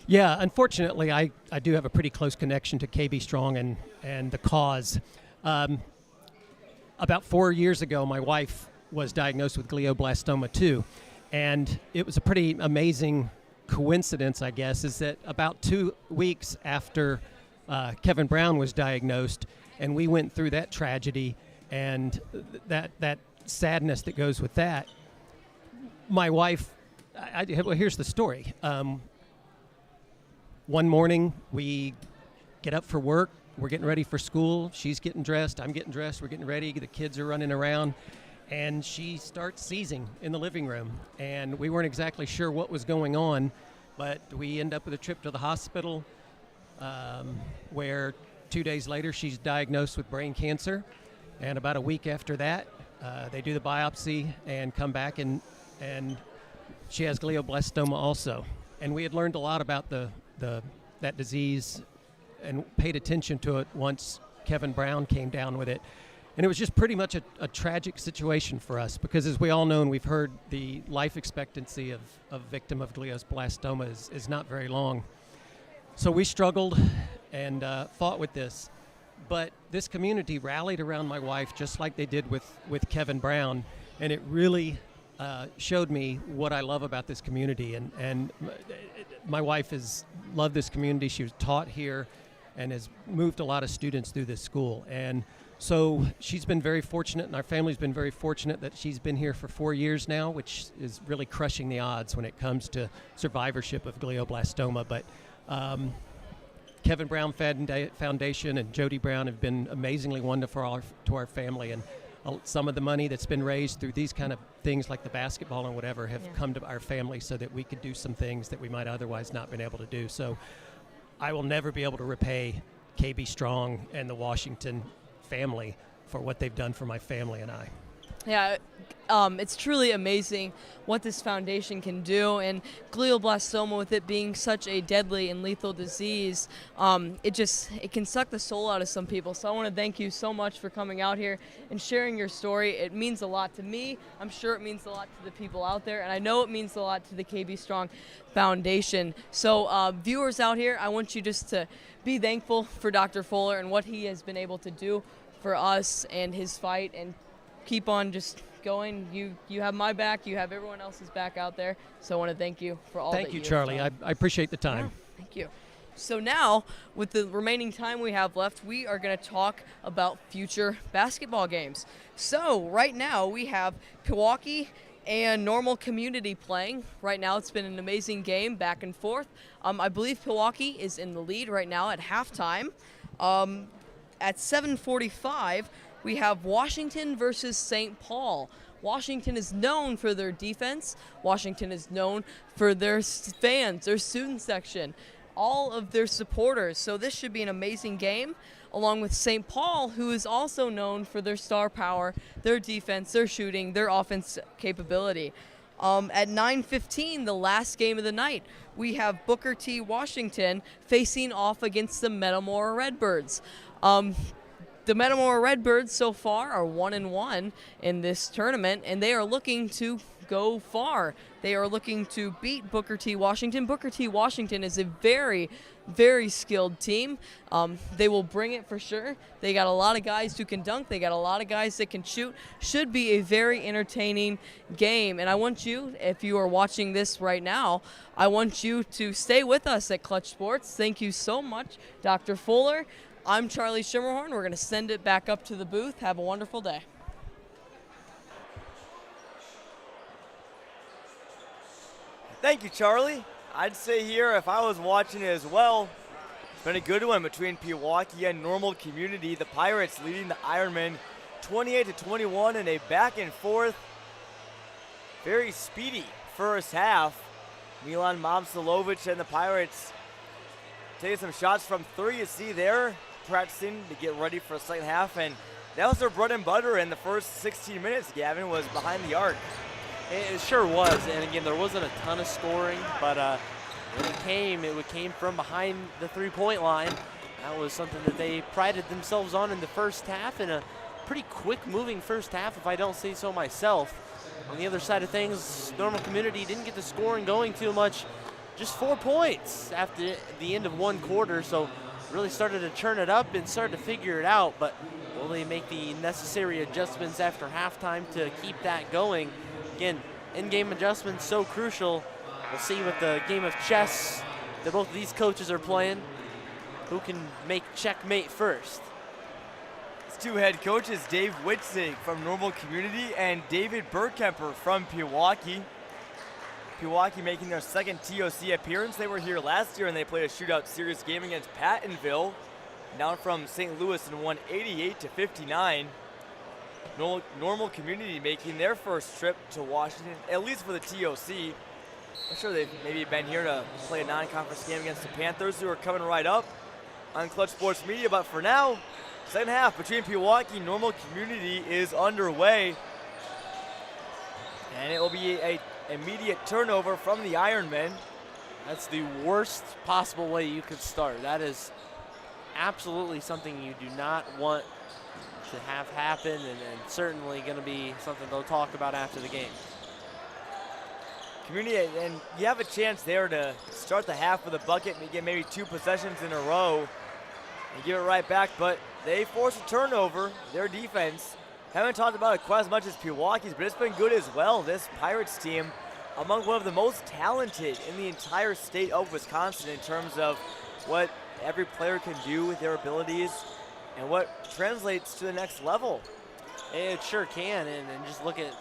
Yeah, unfortunately, I do have a pretty close connection to KB Strong and the cause. About 4 years ago, my wife was diagnosed with glioblastoma too. And it was a pretty amazing coincidence, I guess, is that about 2 weeks after Kevin Brown was diagnosed, and we went through that tragedy and that sadness that goes with that, my wife, well, here's the story. One morning, we get up for work. We're getting ready for school. She's getting dressed. I'm getting dressed. We're getting ready. The kids are running around. And she starts seizing in the living room. And we weren't exactly sure what was going on, but we end up with a trip to the hospital where 2 days later she's diagnosed with brain cancer. And about a week after that, they do the biopsy and come back, and she has glioblastoma also. And we had learned a lot about that disease and paid attention to it once Kevin Brown came down with it. And it was just pretty much a tragic situation for us because, as we all know, and we've heard, the life expectancy of a victim of glioblastoma is not very long. So we struggled and fought with this. But this community rallied around my wife just like they did with Kevin Brown, and it really showed me what I love about this community. And my wife has loved this community. She was taught here and has moved a lot of students through this school. And so she's been very fortunate, and our family's been very fortunate that she's been here for 4 years now, which is really crushing the odds when it comes to survivorship of glioblastoma. But Kevin Brown Foundation and Jody Brown have been amazingly wonderful to our family, and some of the money that's been raised through these kind of things like the basketball and whatever have come to our family so that we could do some things that we might otherwise not been able to do. So I will never be able to repay KB Strong and the Washington family for what they've done for my family and I. Yeah, it's truly amazing what this foundation can do, and glioblastoma, with it being such a deadly and lethal disease, it can suck the soul out of some people. So I want to thank you so much for coming out here and sharing your story. It means a lot to me. I'm sure it means a lot to the people out there, and I know it means a lot to the KB Strong Foundation. So viewers out here, I want you just to be thankful for Dr. Fuller and what he has been able to do for us and his fight, and keep on just going. You have my back. You have everyone else's back out there. So I want to thank you for all that you have done. Thank you, Charlie. I appreciate the time. Yeah, thank you. So now, with the remaining time we have left, we are going to talk about future basketball games. So right now we have Pewaukee and Normal Community playing. Right now it's been an amazing game, back and forth. I believe Pewaukee is in the lead right now at halftime. At 7:45, we have Washington versus St. Paul. Washington is known for their defense. Washington is known for their fans, their student section, all of their supporters. So this should be an amazing game, along with St. Paul, who is also known for their star power, their defense, their shooting, their offense capability. At 9:15, the last game of the night, we have Booker T. Washington facing off against the Metamora Redbirds. The Metamora Redbirds so far are 1-1 in this tournament, and they are looking to go far. They are looking to beat Booker T. Washington. Booker T. Washington is a very, very skilled team. They will bring it for sure. They got a lot of guys who can dunk. They got a lot of guys that can shoot. Should be a very entertaining game. And I want you, if you are watching this right now, I want you to stay with us at Clutch Sports. Thank you so much, Dr. Fuller. I'm Charlie Schimmerhorn. We're going to send it back up to the booth. Have a wonderful day. Thank you, Charlie. I'd say here, if I was watching it as well, it's been a good one between Pewaukee and Normal Community. The Pirates leading the Ironmen 28-21 in a back and forth, very speedy first half. Milan Momcilovic and the Pirates taking some shots from three. You see there, practicing to get ready for the second half, and that was their bread and butter in the first 16 minutes, Gavin, was behind the arc. It sure was, and again, there wasn't a ton of scoring, but when it came from behind the three-point line. That was something that they prided themselves on in the first half, and a pretty quick-moving first half, if I don't say so myself. On the other side of things, Normal Community didn't get the scoring going too much, just 4 points after the end of one quarter, so really started to turn it up and started to figure it out, but will they make the necessary adjustments after halftime to keep that going? Again, in-game adjustments so crucial. We'll see what the game of chess that both of these coaches are playing. Who can make checkmate first? It's two head coaches, Dave Witzig from Normal Community and David Burkemper from Pewaukee. Pewaukee making their second TOC appearance. They were here last year and they played a shootout series game against Pattonville, down from St. Louis and won 88-59. Normal Community making their first trip to Washington, at least for the TOC. I'm sure they've maybe been here to play a non-conference game against the Panthers, who are coming right up on Clutch Sports Media. But for now, second half between Pewaukee and Normal Community is underway. And it will be a immediate turnover from the Ironmen. That's the worst possible way you could start. That is absolutely something you do not want to have happen, and certainly going to be something they'll talk about after the game. Community, and you have a chance there to start the half with a bucket and get maybe 2 possessions in a row and give it right back, but they force a turnover. Their defense, haven't talked about it quite as much as Pewaukee's, but it's been good as well. This Pirates team, among one of the most talented in the entire state of Wisconsin in terms of what every player can do with their abilities and what translates to the next level. It sure can, and just look at,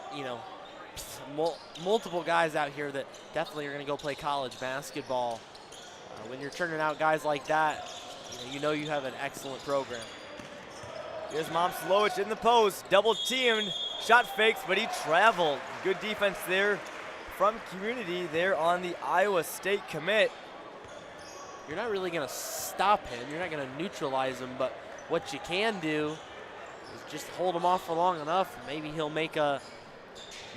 multiple guys out here that definitely are going to go play college basketball. When you're turning out guys like that, you know you have an excellent program. Here's Momcilovic in the post, double teamed, shot fakes, but he traveled. Good defense there from Community there on the Iowa State commit. You're not really going to stop him. You're not going to neutralize him, but what you can do is just hold him off for long enough. Maybe he'll make a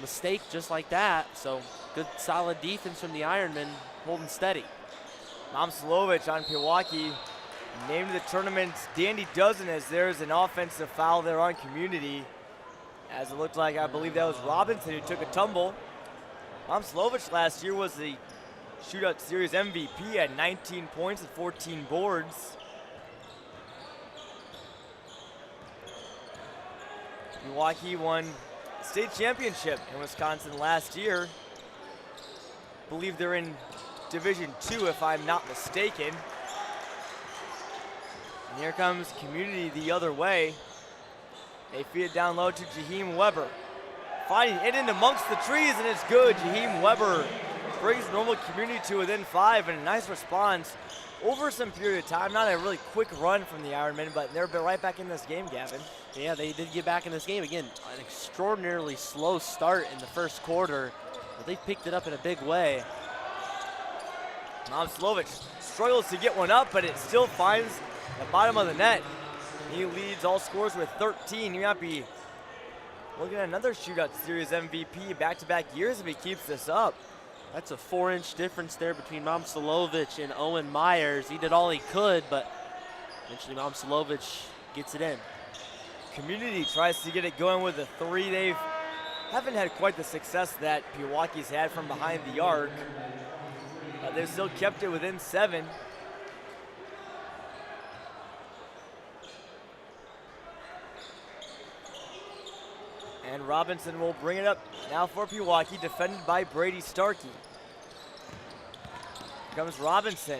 mistake just like that. So good, solid defense from the Ironmen, holding steady. Momcilovic on Pewaukee, named the tournament's dandy dozen as there's an offensive foul there on Community. As it looked like, I believe that was Robinson who took a tumble. Momcilovic last year was the shootout series MVP at 19 points and 14 boards. Pewaukee won state championship in Wisconsin last year. Believe they're in Division II, if I'm not mistaken. And here comes Community the other way. They feed it down low to Jaheim Weber. Finding it in amongst the trees, and it's good. Jaheim Weber brings Normal Community to within 5, and a nice response over some period of time. Not a really quick run from the Ironmen, but they're right back in this game, Gavin. Yeah, they did get back in this game. Again, an extraordinarily slow start in the first quarter, but they picked it up in a big way. Momcilovic struggles to get one up, but it still finds the bottom of the net. He leads all scores with 13. He might be looking at another shootout series MVP back-to-back years if he keeps this up. That's a 4-inch difference there between Momcilovic and Owen Myers. He did all he could, but eventually Momcilovic gets it in. Community tries to get it going with a 3. They haven't had quite the success that Pewaukee's had from behind the arc. They've still kept it within 7. And Robinson will bring it up now for Pewaukee, defended by Brady Starkey. Here comes Robinson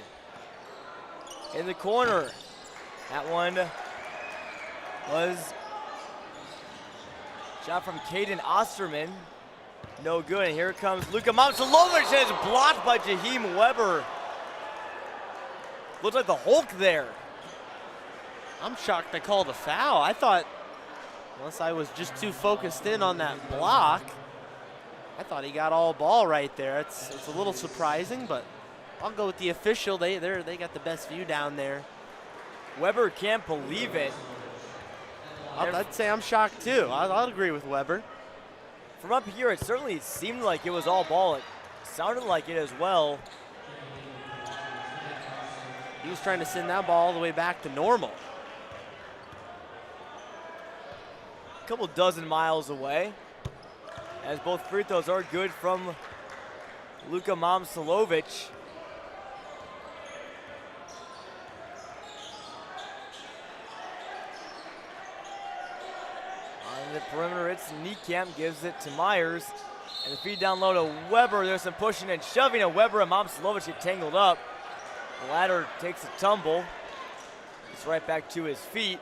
in the corner. That one was shot from Caden Osterman. No good, and here comes Luka Momcilovic, and it's blocked by Jaheim Weber. Looks like the Hulk there. I'm shocked they called a foul. I thought, unless I was just too focused in on that block, I thought he got all ball right there. It's a little surprising, but I'll go with the official. They got the best view down there. Weber can't believe it. I'd say I'm shocked too. I'll agree with Weber. From up here, it certainly seemed like it was all ball. It sounded like it as well. He was trying to send that ball all the way back to normal. A couple dozen miles away, as both free throws are good from Luka Momcilovic. On the perimeter, it's Niekamp, gives it to Myers. And the feed down low to Weber. There's some pushing and shoving, and Weber and Momcilovic get tangled up. The latter takes a tumble. It's right back to his feet.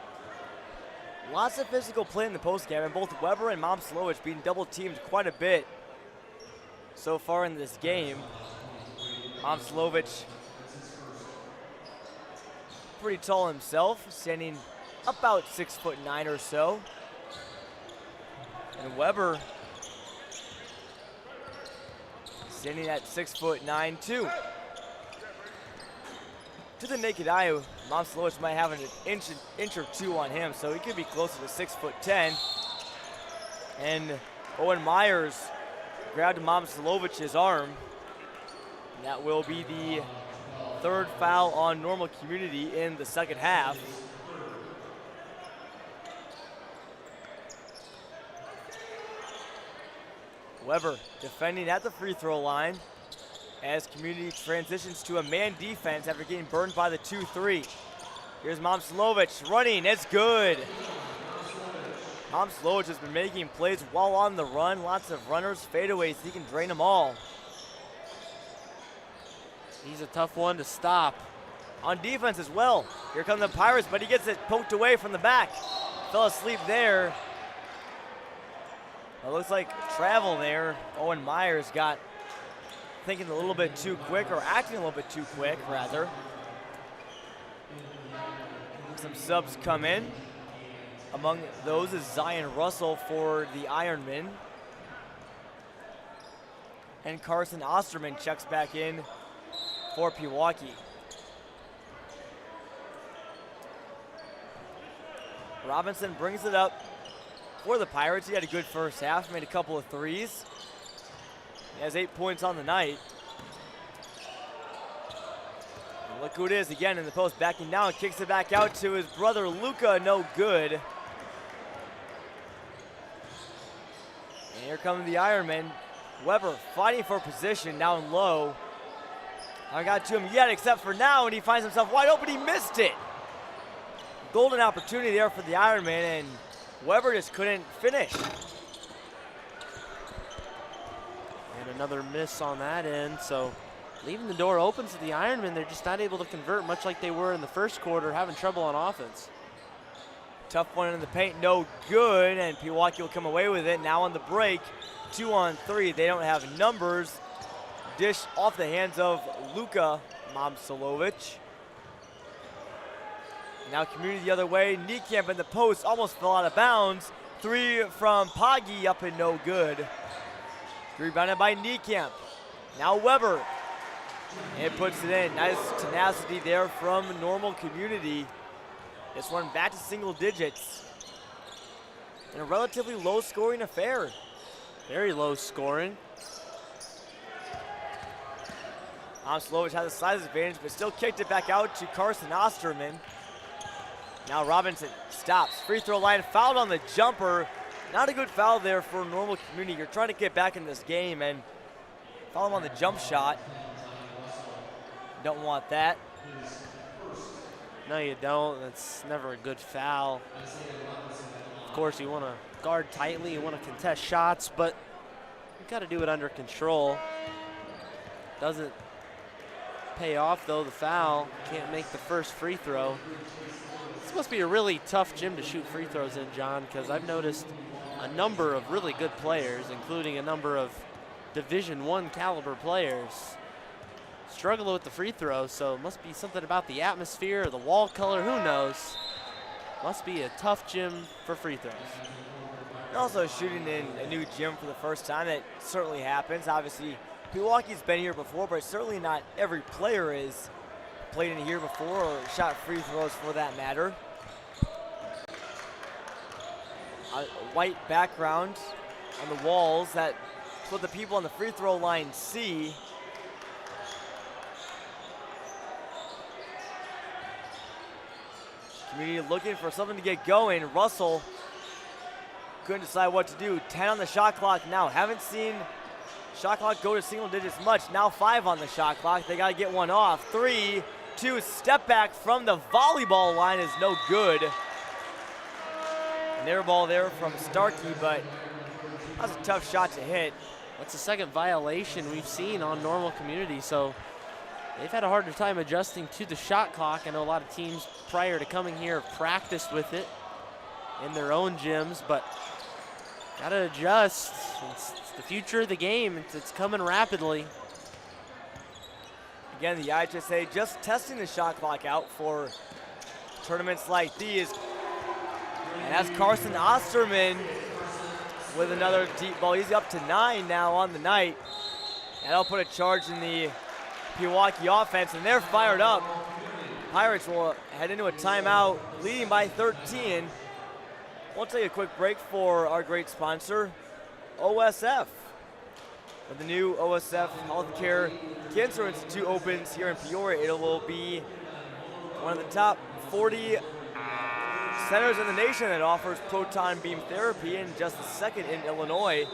Lots of physical play in the post game, and both Weber and Momcilovic being double teamed quite a bit so far in this game. Momcilovic, pretty tall himself, standing about 6'9" or so. And Weber standing at 6'9" too. To the naked eye, Momcilovic might have an inch or two on him, so he could be closer to 6'10". And Owen Myers grabbed Momcilovic's arm. And that will be the 3rd foul on Normal Community in the second half. Weber defending at the free throw line as Community transitions to a man defense after getting burned by the 2-3. Here's Momcilovic running, it's good. Momcilovic has been making plays while on the run. Lots of runners, fadeaways, he can drain them all. He's a tough one to stop. On defense as well. Here come the Pirates, but he gets it poked away from the back. Fell asleep there. It looks like travel there. Owen Myers got thinking a little bit too quick, or acting a little bit too quick, rather. Some subs come in. Among those is Zion Russell for the Ironmen. And Carson Osterman checks back in for Pewaukee. Robinson brings it up for the Pirates. He had a good first half, made a couple of threes. He has 8 points on the night. And look who it is again in the post, backing down, kicks it back out to his brother Luka, no good. And here come the Ironmen. Weber fighting for position down low. I got to him yet, except for now, and he finds himself wide open. He missed it. Golden opportunity there for the Ironman, and Weber just couldn't finish. And another miss on that end, so leaving the door open to the Ironmen. They're just not able to convert, much like they were in the first quarter, having trouble on offense. Tough one in the paint, no good, and Pewaukee will come away with it. Now on the break, 2-on-3. They don't have numbers. Dish off the hands of Luka Momcilovic. Now Community the other way. Niekamp in the post, almost fell out of bounds. 3 from Poggi, up and no good. Rebounded by Niekamp. Now Weber. And puts it in. Nice tenacity there from Normal Community. This one back to single digits. In a relatively low scoring affair. Very low scoring. Momcilovic has a size advantage, but still kicked it back out to Carson Osterman. Now Robinson stops. Free throw line, fouled on the jumper. Not a good foul there for Normal Community. You're trying to get back in this game and foul him on the jump shot. Don't want that. No, you don't. That's never a good foul. Of course, you want to guard tightly. You want to contest shots, but you got to do it under control. Doesn't pay off, though, the foul. Can't make the first free throw. This must be a really tough gym to shoot free throws in, John, because I've noticed a number of really good players, including a number of Division I caliber players, struggle with the free throws, so it must be something about the atmosphere or the wall color, who knows. Must be a tough gym for free throws. And also shooting in a new gym for the first time, that certainly happens. Obviously, Pewaukee's been here before, but certainly not every player is played in here before or shot free throws for that matter. A white background on the walls, that's what the people on the free throw line see. Community looking for something to get going. Russell couldn't decide what to do. 10 on the shot clock now. Haven't seen shot clock go to single digits much. Now 5 on the shot clock. They got to get one off. 3, 2, step back from the volleyball line is no good. An air ball there from Starkey, but that's a tough shot to hit. That's the second violation we've seen on Normal Community, so they've had a harder time adjusting to the shot clock. I know a lot of teams prior to coming here have practiced with it in their own gyms, but gotta adjust. It's the future of the game. It's coming rapidly. Again, the IHSA just testing the shot clock out for tournaments like these. And that's Carson Osterman with another deep ball. He's up to 9 now on the night. And that'll put a charge in the Pewaukee offense, and they're fired up. Pirates will head into a timeout, leading by 13. We'll take a quick break for our great sponsor, OSF. When the new OSF Health Care Cancer Institute opens here in Peoria, it will be one of the top 40 centers in the nation that offers proton beam therapy, and just the second in Illinois.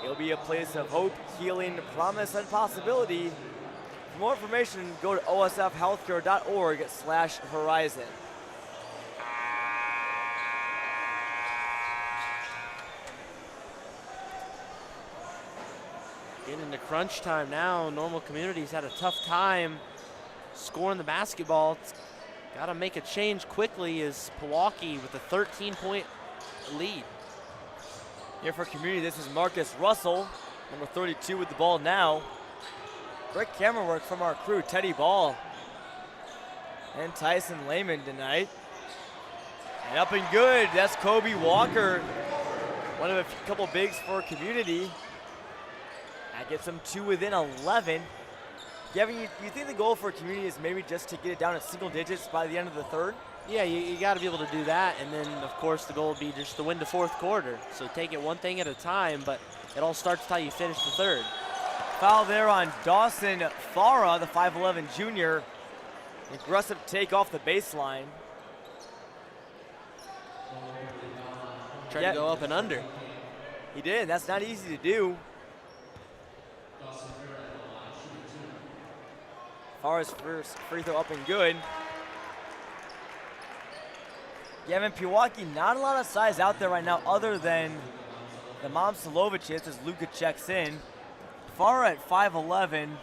It'll be a place of hope, healing, promise, and possibility. For more information, go to osfhealthcare.org/horizon. Getting into crunch time now. Normal Community's had a tough time scoring the basketball. Got to make a change quickly as Pewaukee with a 13-point lead. Here for Community, this is Marcus Russell, number 32 with the ball now. Great camera work from our crew, Teddy Ball and Tyson Lehman tonight. And up and good, that's Kobe Walker, one of a couple bigs for Community. That gets them 2 within 11. Gavin, you think the goal for Community is maybe just to get it down to single digits by the end of the third? Yeah, you got to be able to do that, and then, of course, the goal would be just to win the fourth quarter. So take it one thing at a time, but it all starts how you finish the third. Foul there on Dawson Farah, the 5'11 junior. Aggressive take off the baseline. Tried to go up and under. He did. That's not easy to do. Farah's first free throw up and good. Gavin, Pewaukee, not a lot of size out there right now other than the Momcilovic as Luka checks in. Farah at 5'11",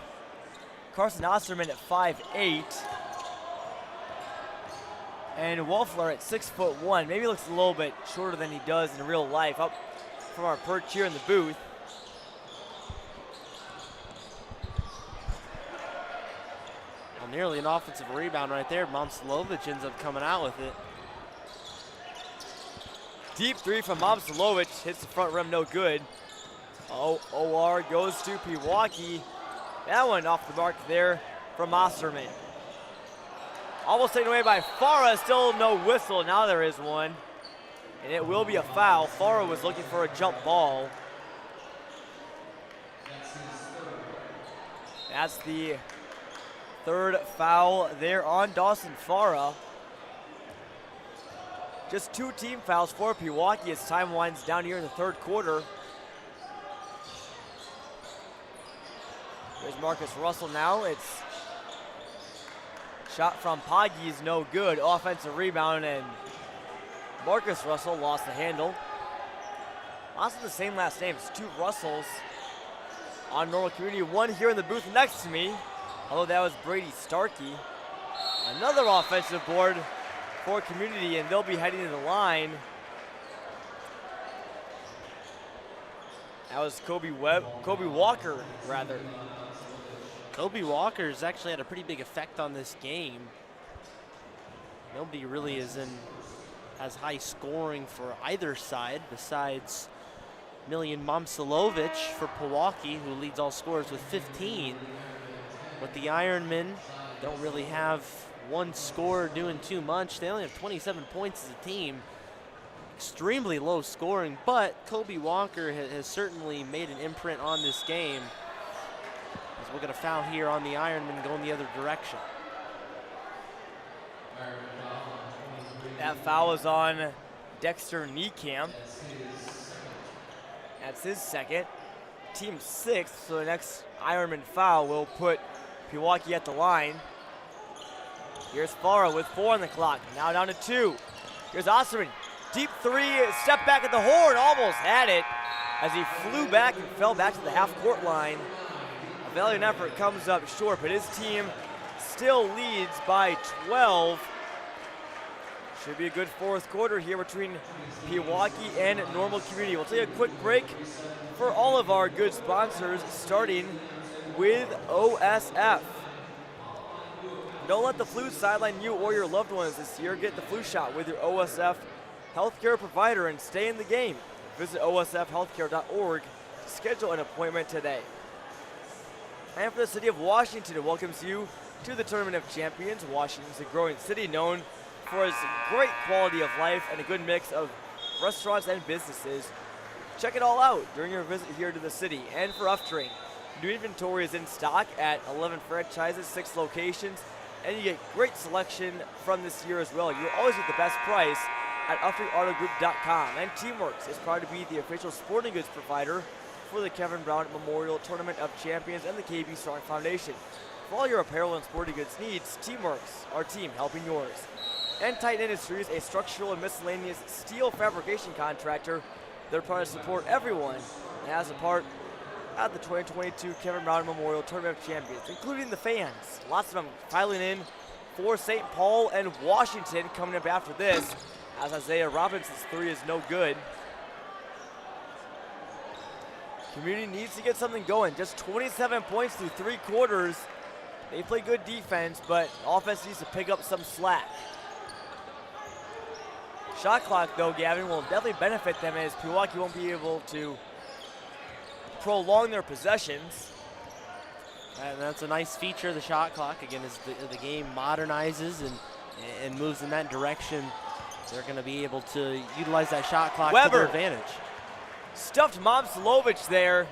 Carson Osterman at 5'8". And Wolfler at 6'1". Maybe looks a little bit shorter than he does in real life. Up from our perch here in the booth. Well, nearly an offensive rebound right there. Momcilovic ends up coming out with it. Deep three from Momcilovic, hits the front rim, no good. OR goes to Pewaukee. That one off the mark there from Osterman. Almost taken away by Farah, still no whistle. Now there is one, and it will be a foul. Farah was looking for a jump ball. That's the third foul there on Dawson Farah. Just 2 team fouls for Pewaukee as time winds down here in the third quarter. There's Marcus Russell now. It's shot from Poggi is no good. Offensive rebound, and Marcus Russell lost the handle. Also the same last name. It's 2 Russells on Normal Community. One here in the booth next to me, although that was Brady Starkey. Another offensive board for Community, and they'll be heading to the line. That was Kobe Walker, rather. Kobe Walker's actually had a pretty big effect on this game. Nobody really is in as high scoring for either side besides Milian Momcilovic for Pewaukee, who leads all scorers with 15. But the Ironmen don't really have one scorer doing too much. They only have 27 points as a team. Extremely low scoring, but Kobe Walker has certainly made an imprint on this game. As we'll get a foul here on the Ironmen going the other direction. That foul is on Dexter Niekamp. That's his second. Team 6th, so the next Ironman foul will put Pewaukee at the line. Here's Farah with 4 on the clock. Now down to 2. Here's Osterman. Deep 3, step back at the horn, almost had it as he flew back and fell back to the half-court line. A valiant effort comes up short, but his team still leads by 12. Should be a good fourth quarter here between Pewaukee and Normal Community. We'll take a quick break for all of our good sponsors, starting with OSF. Don't let the flu sideline you or your loved ones this year. Get the flu shot with your OSF Health Care provider and stay in the game. Visit osfhealthcare.org to schedule an appointment today. And for the city of Washington, it welcomes you to the Tournament of Champions. Washington is a growing city known for its great quality of life and a good mix of restaurants and businesses. Check it all out during your visit here to the city. And for Uftring, new inventory is in stock at 11 franchises, 6 locations, and you get great selection from this year as well. You'll always get the best price at UftringAutoGroup.com. And Teamworks is proud to be the official sporting goods provider for the Kevin Brown Memorial Tournament of Champions and the KB Strong Foundation. For all your apparel and sporting goods needs, Teamworks, our team helping yours. And Titan Industries, a structural and miscellaneous steel fabrication contractor. They're proud to support everyone and has a part at the 2022 Kevin Brown Memorial Tournament of Champions, including the fans. Lots of them filing in for St. Paul and Washington coming up after this, as Isaiah Robinson's 3 is no good. Community needs to get something going. Just 27 points through 3 quarters. They play good defense, but offense needs to pick up some slack. Shot clock, though, Gavin, will definitely benefit them as Pewaukee won't be able to prolong their possessions. And that's a nice feature of the shot clock. Again, as the game modernizes and moves in that direction, they're going to be able to utilize that shot clock to their advantage. Stuffed Momcilovic there.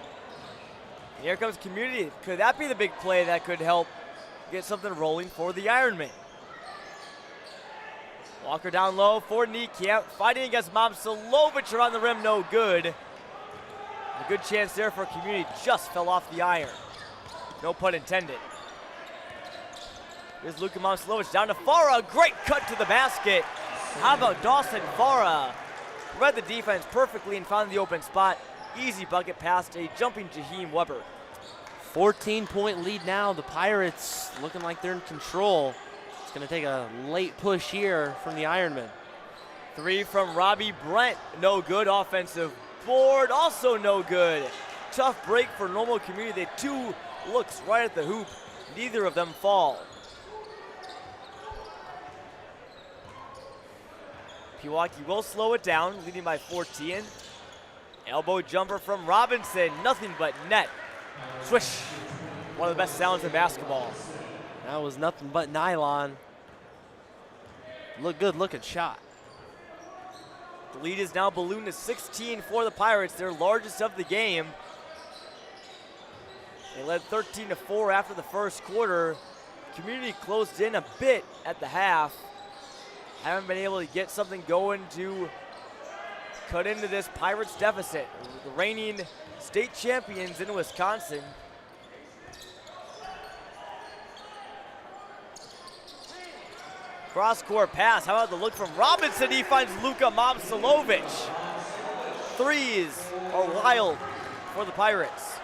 Here comes Community. Could that be the big play that could help get something rolling for the Ironmen? Walker down low for Niekamp, fighting against Momcilovic around the rim, no good. A good chance there for Community, just fell off the iron. No pun intended. Here's Luka Momcilovic down to Farah, great cut to the basket. How about Dawson Farah? Read the defense perfectly and found the open spot. Easy bucket past a jumping Jaheim Weber. 14-point lead now. The Pirates looking like they're in control. It's going to take a late push here from the Ironmen. 3 from Robbie Brent, no good. Offensive board, also no good. Tough break for Normal Community. They had 2 looks right at the hoop. Neither of them fall. Pewaukee will slow it down, leading by 14. Elbow jumper from Robinson, nothing but net. Swish, one of the best sounds in basketball. That was nothing but nylon. Look good looking shot. The lead is now ballooned to 16 for the Pirates, their largest of the game. They led 13-4 after the first quarter. Community closed in a bit at the half. Haven't been able to get something going to cut into this Pirates deficit. The reigning state champions in Wisconsin. Cross-court pass. How about the look from Robinson? He finds Luka Momcilovic. Threes are wild for the Pirates.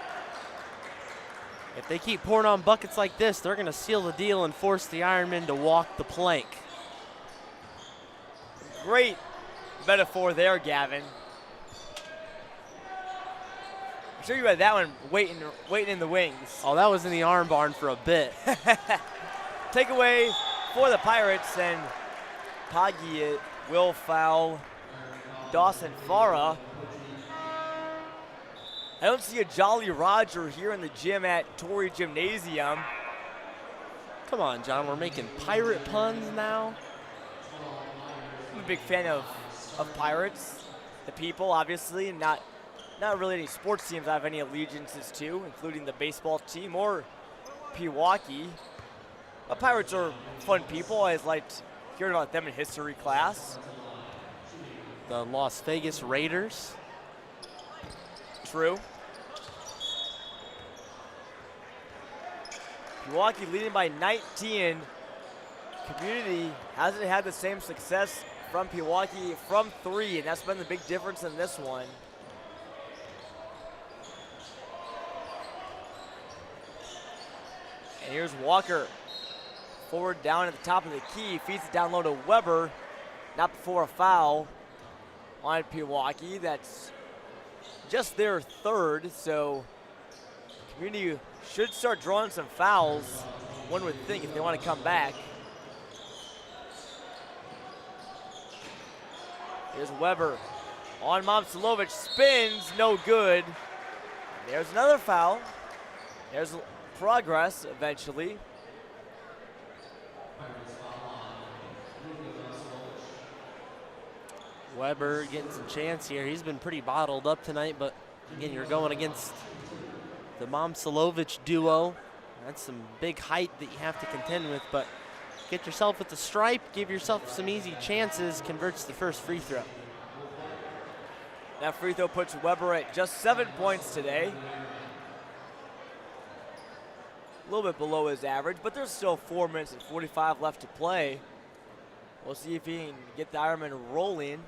If they keep pouring on buckets like this, they're going to seal the deal and force the Ironmen to walk the plank. Great metaphor there, Gavin. I'm sure you had that one waiting in the wings. Oh, that was in the arm barn for a bit. Takeaway for the Pirates, and Poggy will foul Dawson Farah. I don't see a Jolly Roger here in the gym at Torrey Gymnasium. Come on, John, we're making pirate puns now. I'm a big fan of Pirates, the people, obviously, and not really any sports teams I have any allegiances to, including the baseball team or Pewaukee. But Pirates are fun people. I always liked hearing about them in history class. The Las Vegas Raiders. True. Pewaukee leading by 19. Community hasn't had the same success from Pewaukee from 3, and that's been the big difference in this one. And here's Walker. Forward down at the top of the key, feeds it down low to Weber. Not before a foul on Pewaukee. That's just their 3rd, so Community should start drawing some fouls, one would think, if they want to come back. Here's Weber on Momcilovic, spins, no good. There's another foul. There's progress eventually. Weber getting some chance here. He's been pretty bottled up tonight, but again, you're going against the Momcilovic duo. That's some big height that you have to contend with, but get yourself with the stripe, give yourself some easy chances, converts the first free throw. That free throw puts Weber at just 7 points today. A little bit below his average, but there's still 4 minutes and 45 left to play. We'll see if he can get the Ironmen rolling.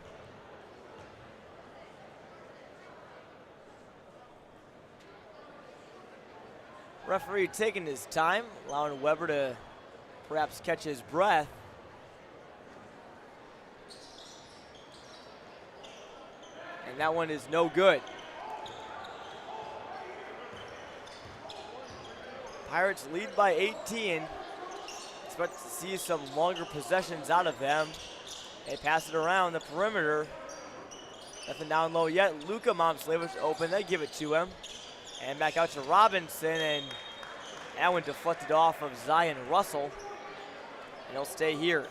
Referee taking his time, allowing Weber to perhaps catch his breath. And that one is no good. Pirates lead by 18. Expect to see some longer possessions out of them. They pass it around the perimeter. Nothing down low yet. Luka Momcilovic open. They give it to him. And back out to Robinson, and that one deflected off of Zion Russell. And he'll stay here.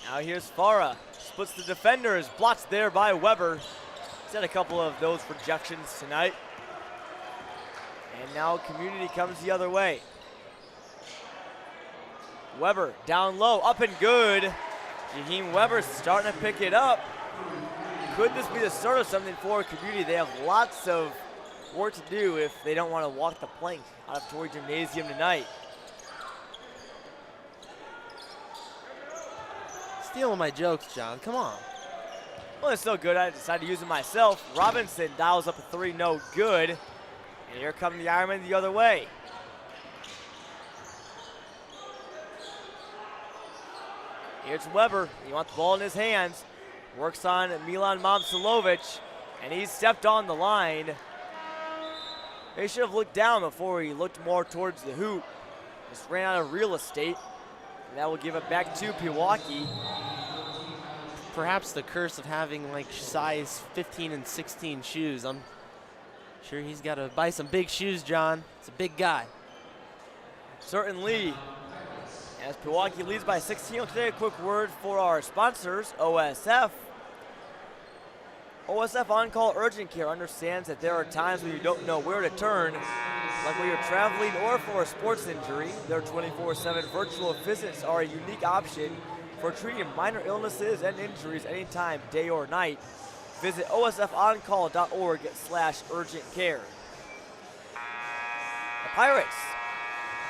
Now here's Farah. Splits the defenders. Blocked there by Weber. He's had a couple of those projections tonight. And now Community comes the other way. Weber down low, up and good. Jaheim Weber starting to pick it up. Could this be the start of something for Community? They have lots of work to do if they don't want to walk the plank out of Torrey Gymnasium tonight. Stealing my jokes, John. Come on. Well, it's so good I decided to use it myself. Robinson dials up a 3, no good. And here come the Ironmen the other way. Here's Weber. He wants the ball in his hands. Works on Milan Momcilovic, and he stepped on the line. He should have looked down before he looked more towards the hoop. Just ran out of real estate, and that will give it back to Pewaukee. Perhaps the curse of having like size 15 and 16 shoes. I'm sure he's got to buy some big shoes, John. It's a big guy. Certainly. As Pewaukee leads by 16, we'll take a quick word for our sponsors, OSF. OSF On-Call Urgent Care understands that there are times when you don't know where to turn, like when you're traveling or for a sports injury. Their 24/7 virtual visits are a unique option for treating minor illnesses and injuries anytime, day or night. Visit osfoncall.org/urgent care. The Pirates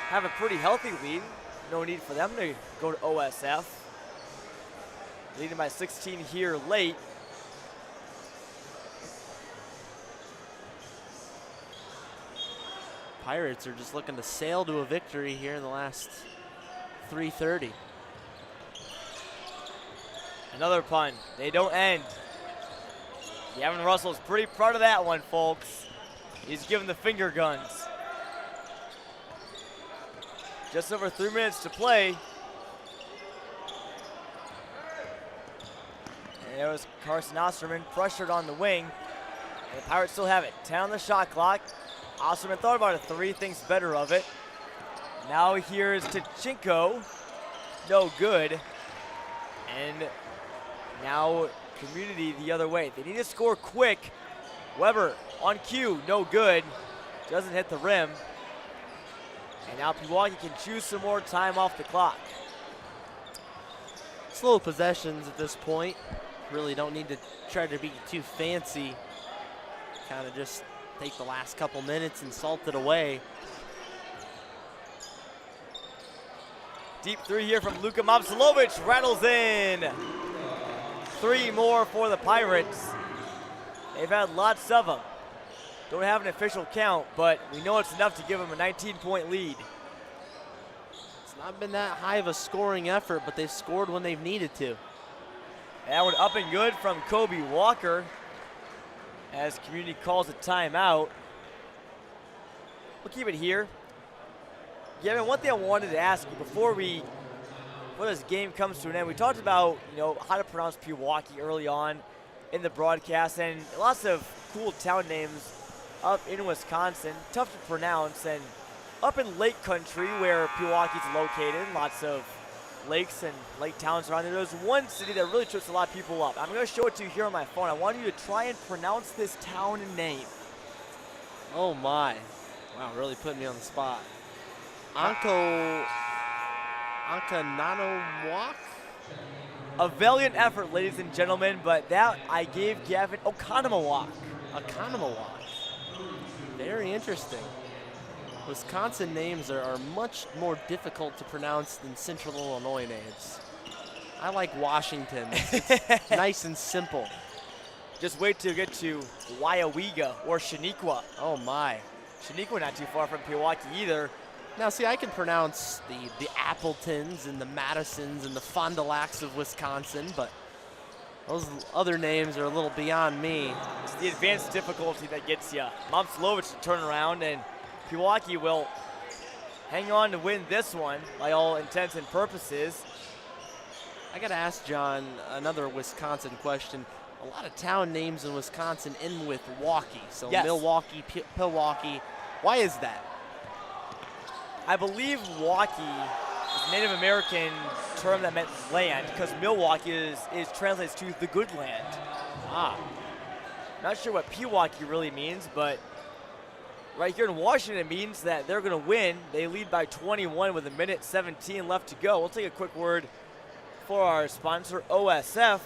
have a pretty healthy lead. No need for them to go to OSF. Leading by 16 here late. Pirates are just looking to sail to a victory here in the last 3:30. Another punt. They don't end. Gavin Russell's pretty proud of that one, folks. He's giving the finger guns. Just over 3 minutes to play. And there was Carson Osterman pressured on the wing. And the Pirates still have it. 10 on the shot clock. Osterman thought about a 3, thinks better of it. Now here's Tichinko. No good. And now Community the other way. They need to score quick. Weber on cue, no good. Doesn't hit the rim. And now Pewaukee can choose some more time off the clock. Slow possessions at this point. Really don't need to try to be too fancy. Kind of just take the last couple minutes and salt it away. Deep 3 here from Luka Momcilovic, rattles in. 3 more for the Pirates. They've had lots of them. Don't have an official count, but we know it's enough to give them a 19-point lead. It's not been that high of a scoring effort, but they've scored when they've needed to. That one up and good from Kobe Walker as Community calls a timeout. We'll keep it here. Yeah, one thing I wanted to ask you before this game comes to an end, we talked about how to pronounce Pewaukee early on in the broadcast, and lots of cool town names up in Wisconsin, tough to pronounce, and up in Lake Country where Pewaukee's located, lots of lakes and lake towns around there. There's one city that really trips a lot of people up. I'm going to show it to you here on my phone. I want you to try and pronounce this town name. Oh my. Wow, really putting me on the spot. Ankananowak? A valiant effort, ladies and gentlemen, but that I gave Gavin Oconomowoc. Oconomowoc. Very interesting. Wisconsin names are much more difficult to pronounce than Central Illinois names. I like Washington. It's nice and simple. Just wait till you get to Wyawega or Shaniqua. Oh my. Shaniqua not too far from Pewaukee either. Now see, I can pronounce the Appletons and the Madisons and the Fond du Lacs of Wisconsin, but those other names are a little beyond me. It's the advanced difficulty that gets you. Momcilovic to turn around, and Pewaukee will hang on to win this one by all intents and purposes. I got to ask John another Wisconsin question. A lot of town names in Wisconsin end with Waukee, so yes. Milwaukee, Pewaukee. Why is that? I believe Waukee is a Native American term that meant land, because Milwaukee is translates to the good land. Not sure what Pewaukee really means, but right here in Washington it means that they're going to win. They lead by 21 with 1:17 left to go. We'll take a quick word for our sponsor, OSF.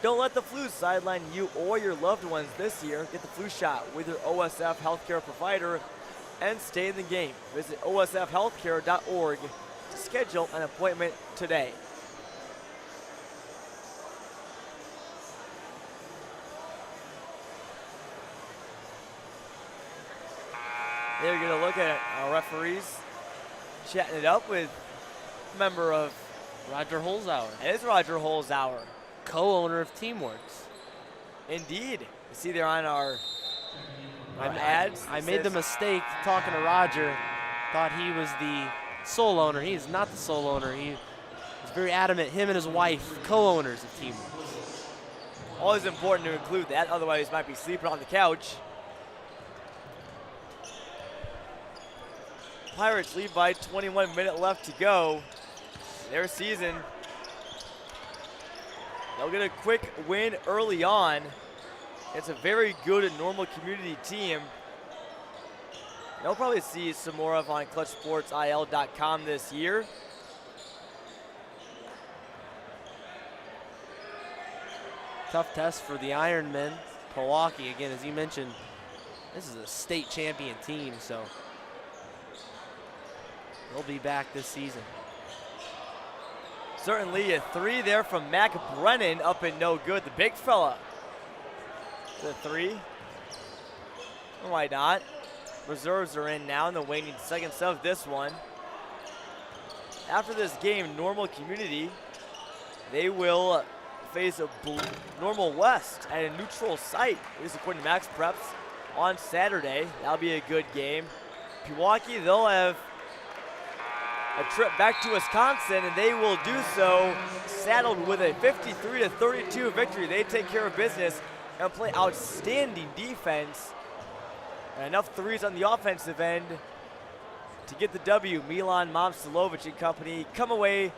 Don't let the flu sideline you or your loved ones this year. Get the flu shot with your OSF Health Care provider and stay in the game. Visit osfhealthcare.org to schedule an appointment today. They're going to look at our referees chatting it up with a member of Roger Holzhauer. It is Roger Holzhauer, co-owner of Teamworks. Indeed. You see there on our ads. I made the mistake talking to Roger. Thought he was the sole owner. He is not the sole owner. He was very adamant. Him and his wife, co-owners of Teamworks. Always important to include that, otherwise you might be sleeping on the couch. Pirates lead by 21 minutes left to go. Their season. They'll get a quick win early on. It's a very good and normal community team. They'll probably see some more of on ClutchSportsIL.com this year. Tough test for the Ironmen. Pewaukee, again, as you mentioned, this is a state champion team, so they'll be back this season. Certainly a three there from Mac Brennan, up and no good. The big fella. The three. Why not? Reserves are in now in the waning seconds of this one. After this game, Normal Community, they will face a Normal West at a neutral site, at least according to Max Preps, on Saturday. That'll be a good game. Pewaukee, they'll have a trip back to Wisconsin, and they will do so saddled with a 53-32 victory. They take care of business and play outstanding defense. And enough threes on the offensive end to get the W. Milan Momcilovic and company come away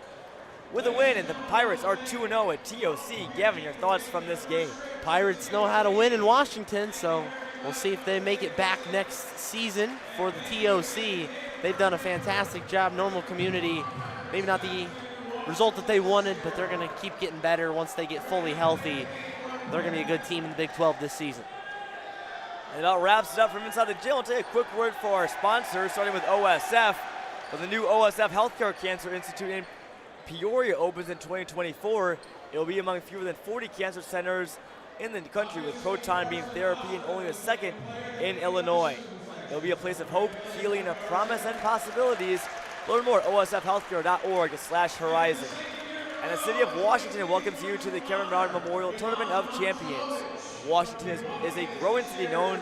with a win, and the Pirates are 2-0 at TOC. Gavin, your thoughts from this game? Pirates know how to win in Washington, so we'll see if they make it back next season for the TOC. They've done a fantastic job. Normal Community, maybe not the result that they wanted, but they're going to keep getting better once they get fully healthy. They're going to be a good team in the Big 12 this season. And that wraps it up from inside the gym. We'll take a quick word for our sponsors, starting with OSF. But the new OSF Health Care Cancer Institute in Peoria opens in 2024. It will be among fewer than 40 cancer centers in the country, with proton beam therapy and only the second in Illinois. It will be a place of hope, healing, of promise, and possibilities. Learn more at osfhealthcare.org/horizon. And the city of Washington welcomes you to the Kevin Brown Memorial Tournament of Champions. Washington is a growing city known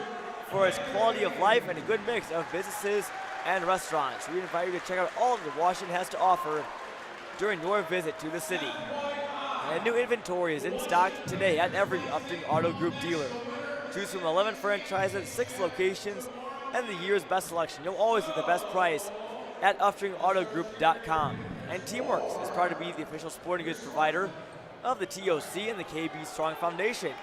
for its quality of life and a good mix of businesses and restaurants. We invite you to check out all of that Washington has to offer during your visit to the city. And new inventory is in stock today at every Upton Auto Group dealer. Choose from 11 franchises, 6 locations, and the year's best selection. You'll always get the best price at UptonAutoGroup.com. And Teamworks is proud to be the official sporting goods provider of the TOC and the KB Strong Foundation.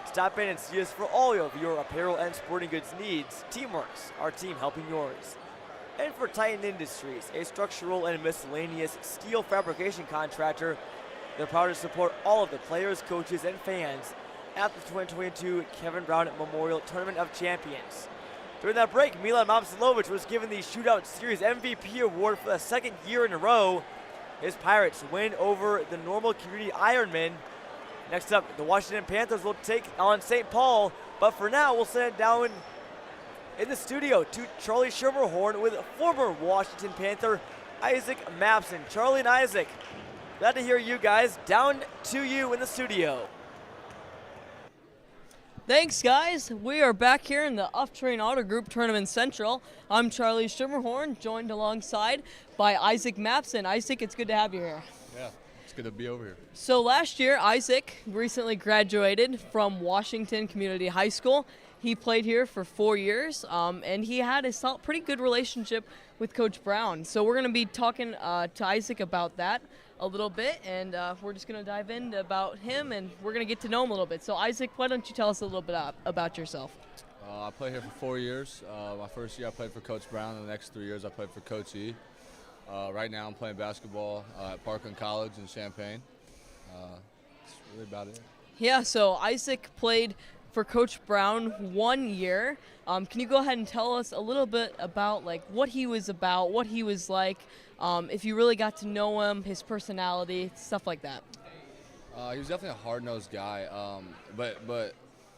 Stop in and see us for all of your apparel and sporting goods needs. Teamworks, our team helping yours. And for Titan Industries, a structural and miscellaneous steel fabrication contractor, they're proud to support all of the players, coaches, and fans at the 2022 Kevin Brown Memorial Tournament of Champions. During that break, Milan Momcilovic was given the Shootout Series MVP award for the second year in a row. His Pirates win over the Normal Community Ironmen. Next up, the Washington Panthers will take on St. Paul, but for now, we'll send it down in the studio to Charlie Schermerhorn with former Washington Panther Isaac Mapson. Charlie and Isaac, glad to hear you guys. Down to you in the studio. Thanks, guys. We are back here in the Uptrain Auto Group Tournament Central. I'm Charlie Schermerhorn, joined alongside by Isaac Mapson. Isaac, it's good to have you here. Yeah, it's good to be over here. So last year, Isaac recently graduated from Washington Community High School. He played here for 4 years, and he had a pretty good relationship with Coach Brown. So we're going to be talking to Isaac about that a little bit, and we're just going to dive in about him, and we're going to get to know him a little bit. So Isaac, why don't you tell us a little bit about yourself? I played here for 4 years. My first year I played for Coach Brown, and the next 3 years I played for Coach E. Right now I'm playing basketball at Parkland College in Champaign. That's really about it. Yeah, so Isaac played for Coach Brown 1 year. Can you go ahead and tell us a little bit about what he was about, what he was like, if you really got to know him, his personality, stuff like that? He was definitely a hard-nosed guy, but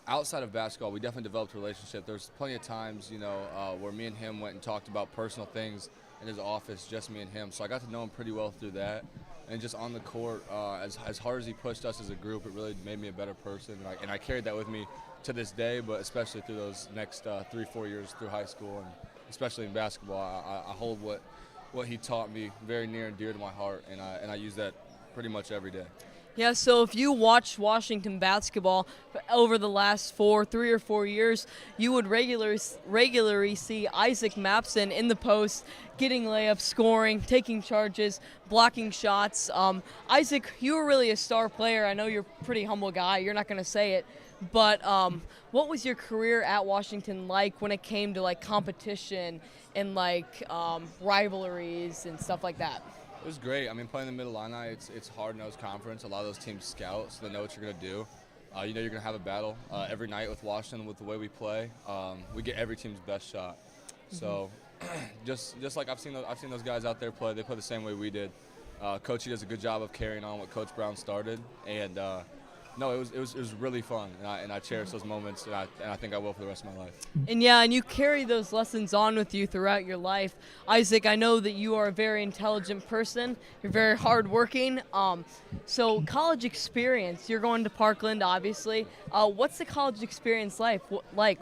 outside of basketball, we definitely developed a relationship. There's plenty of times, where me and him went and talked about personal things in his office, just me and him. So I got to know him pretty well through that. And just on the court, as hard as he pushed us as a group, it really made me a better person. And I carried that with me to this day, but especially through those next 3-4 years through high school, and especially in basketball. I hold what he taught me very near and dear to my heart, and I use that pretty much every day. Yeah, so if you watched Washington basketball over the last 3 or 4 years, you would regularly see Isaac Mapson in the post, getting layups, scoring, taking charges, blocking shots. Isaac, you were really a star player. I know you're a pretty humble guy. You're not going to say it. But what was your career at Washington like when it came to, like, competition and, like, rivalries and stuff like that? It was great. I mean, playing the Mid-Illini, it's hard-nosed conference. A lot of those teams scout, so they know what you're going to do. You're going to have a battle every night with Washington with the way we play. We get every team's best shot. So just like I've seen those guys out there play, they play the same way we did. Coachy does a good job of carrying on what Coach Brown started, and no, it was really fun, and I cherish those moments, and I think I will for the rest of my life. And you carry those lessons on with you throughout your life. Isaac, I know that you are a very intelligent person. You're very hardworking. So college experience, you're going to Parkland, obviously. What's the college experience like?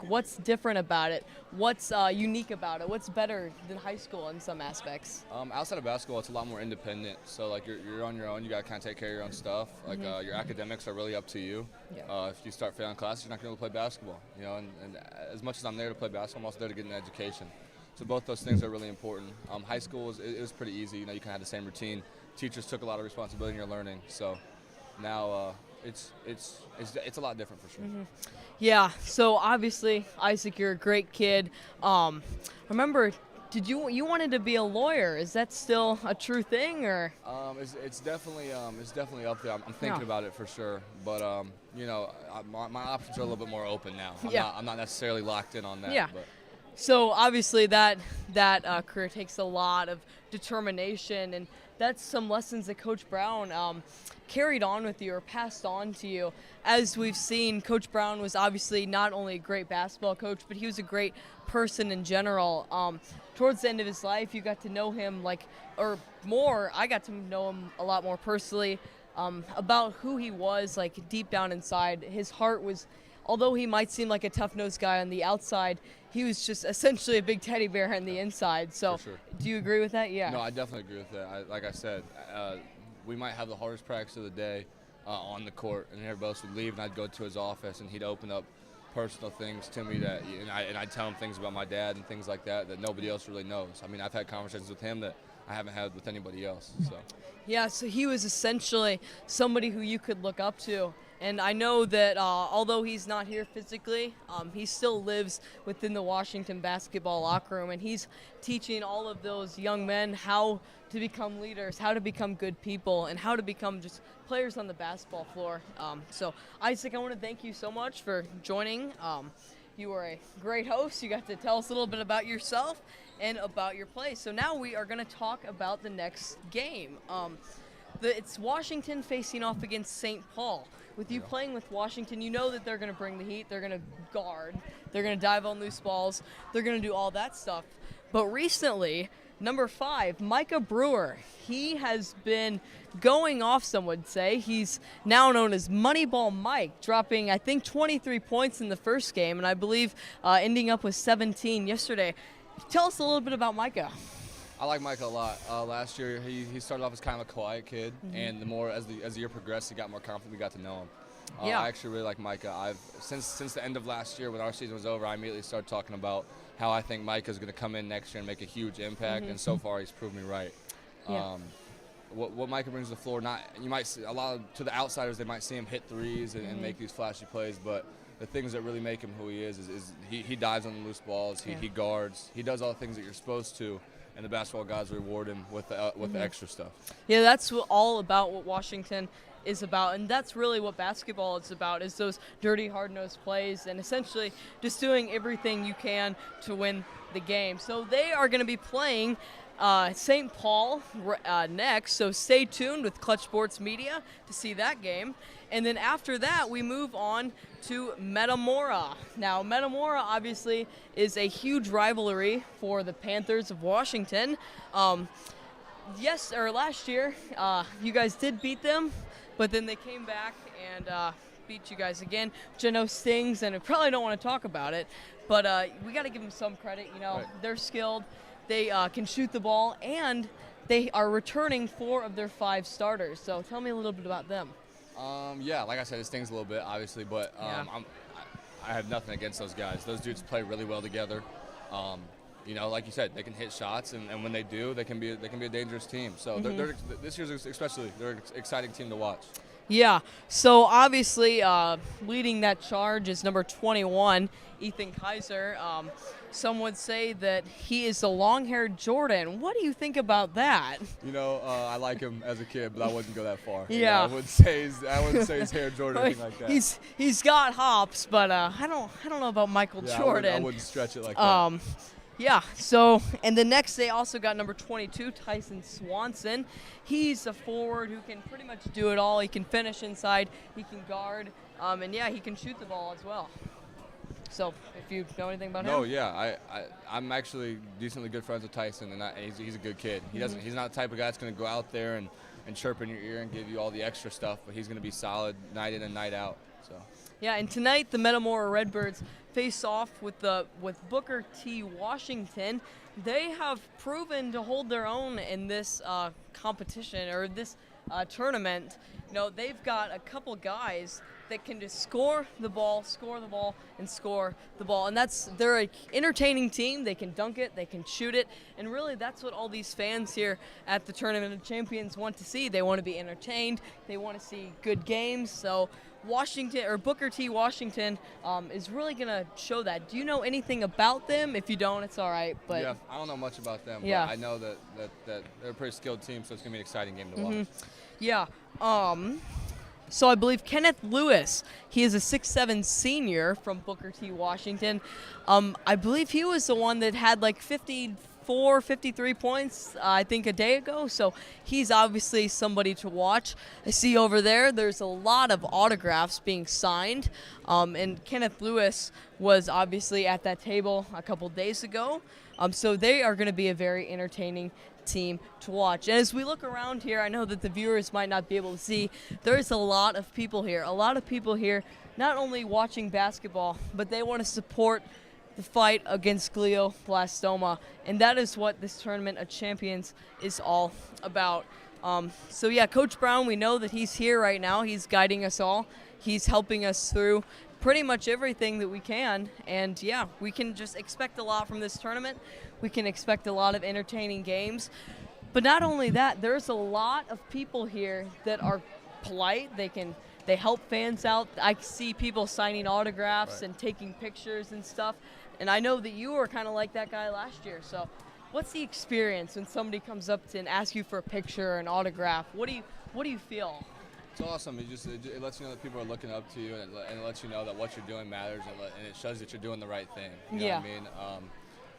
What's different about it? What's unique about it? What's better than high school in some aspects? Outside of basketball, it's a lot more independent. So like you're on your own. You got to kind of take care of your own stuff. Like your academics are really up to you. Yeah. If you start failing classes, you're not going to play basketball. And as much as I'm there to play basketball, I'm also there to get an education. So both those things are really important. High school it was pretty easy. You kind of had the same routine. Teachers took a lot of responsibility in your learning. So now it's a lot different for sure. Yeah. So obviously, Isaac, you're a great kid. Remember, you wanted to be a lawyer? Is that still a true thing, or? It's definitely up there. I'm thinking about it for sure, but my options are a little bit more open now. I'm not necessarily locked in on that. Yeah. But. So obviously that career takes a lot of determination, and that's some lessons that Coach Brown carried on with you or passed on to you. As we've seen, Coach Brown was obviously not only a great basketball coach, but he was a great person in general. Towards the end of his life, you got to know him I got to know him a lot more personally, about who he was, like deep down inside. His heart was, although he might seem like a tough-nosed guy on the outside, he was just essentially a big teddy bear on the inside. So sure. Do you agree with that? Yeah. No, I definitely agree with that. Like I said, we might have the hardest practice of the day on the court, and everybody else would leave, and I'd go to his office, and he'd open up personal things to me and I'd tell him things about my dad and things like that nobody else really knows. I mean, I've had conversations with him that I haven't had with anybody else. So. Yeah, so he was essentially somebody who you could look up to. And I know that although he's not here physically, he still lives within the Washington basketball locker room, and he's teaching all of those young men how to become leaders, how to become good people, and how to become just players on the basketball floor. So, Isaac, I want to thank you so much for joining. You were a great host. You got to tell us a little bit about yourself and about your play. So now we are going to talk about the next game. It's Washington facing off against St. Paul. With you playing with Washington, you know that they're going to bring the heat. They're going to guard. They're going to dive on loose balls. They're going to do all that stuff. But recently, number 5, Micah Brewer, he has been going off, some would say. He's now known as Moneyball Mike, dropping, I think, 23 points in the first game, and I believe ending up with 17 yesterday. Tell us a little bit about Micah. I like Micah a lot. Last year, he started off as kind of a quiet kid, and the more as the year progressed, he got more confident. We got to know him. I actually really like Micah. Since the end of last year, when our season was over, I immediately started talking about how I think Micah's going to come in next year and make a huge impact, and so far he's proved me right. Yeah. What Micah brings to the floor, you might see to the outsiders, they might see him hit threes and make these flashy plays, but the things that really make him who he is he dives on the loose balls, he guards, he does all the things that you're supposed to. And the basketball guys reward him with the extra stuff. Yeah, that's all about what Washington is about, and that's really what basketball is about, is those dirty, hard-nosed plays and essentially just doing everything you can to win the game. So they are going to be playing St. Paul next, so stay tuned with Clutch Sports Media to see that game. And then after that, we move on to Metamora. Now, Metamora obviously is a huge rivalry for the Panthers of Washington. Last year, you guys did beat them, but then they came back and beat you guys again, which I know stings, and I probably don't want to talk about it, but we got to give them some credit. Right. They're skilled, they can shoot the ball, and they are returning 4 of their 5 starters. So tell me a little bit about them. Yeah, like I said, it stings a little bit, obviously, but I have nothing against those guys. Those dudes play really well together. Like you said, they can hit shots, and when they do, they can be a dangerous team. So they're this year's especially, they're an exciting team to watch. Yeah, so obviously leading that charge is number 21, Ethan Kaiser. Some would say that he is the long-haired Jordan. What do you think about that? I like him as a kid, but I wouldn't go that far. Yeah. I wouldn't say his hair Jordan or anything like that. He's got hops, but I don't know about Michael Jordan. I wouldn't stretch it like that. Yeah, so, and the next they also got number 22, Tyson Swanson. He's a forward who can pretty much do it all. He can finish inside, he can guard, and he can shoot the ball as well. So, if you know anything about him? No, yeah, I'm actually decently good friends with Tyson, and he's a good kid. He's not the type of guy that's going to go out there and chirp in your ear and give you all the extra stuff, but he's going to be solid night in and night out. So. Yeah, and tonight the Metamora Redbirds face off with Booker T. Washington. They have proven to hold their own in this competition or this tournament. They've got a couple guys that can just score the ball, and score the ball. And they're an entertaining team. They can dunk it, they can shoot it, and really that's what all these fans here at the Tournament of Champions want to see. They want to be entertained, they want to see good games. So Booker T. Washington is really going to show that. Do you know anything about them? If you don't, it's all right. But yeah, I don't know much about them, yeah. But I know that they're a pretty skilled team, so it's going to be an exciting game to watch. Yeah. So I believe Kenneth Lewis, he is a 6'7" senior from Booker T. Washington. I believe he was the one that had like 54, 53 points, I think, a day ago. So he's obviously somebody to watch. I see over there's a lot of autographs being signed. And Kenneth Lewis was obviously at that table a couple days ago. So they are going to be a very entertaining team to watch. And as we look around here, I know that the viewers might not be able to see, there's a lot of people here not only watching basketball, but they want to support the fight against glioblastoma, and that is what this Tournament of Champions is all about. So yeah, Coach Brown, we know that he's here right now. He's guiding us all. He's helping us through pretty much everything that we can, and yeah, we can just expect a lot from this tournament. We can expect a lot of entertaining games, but not only that, there's a lot of people here that are polite. They help fans out. I see people signing autographs and taking pictures and stuff, and I know that you were kind of like that guy last year. So what's the experience when somebody comes up to and asks you for a picture or an autograph? What do you feel? It's awesome. It lets you know that people are looking up to you, and it lets you know that what you're doing matters, and it shows that you're doing the right thing. You know what I mean?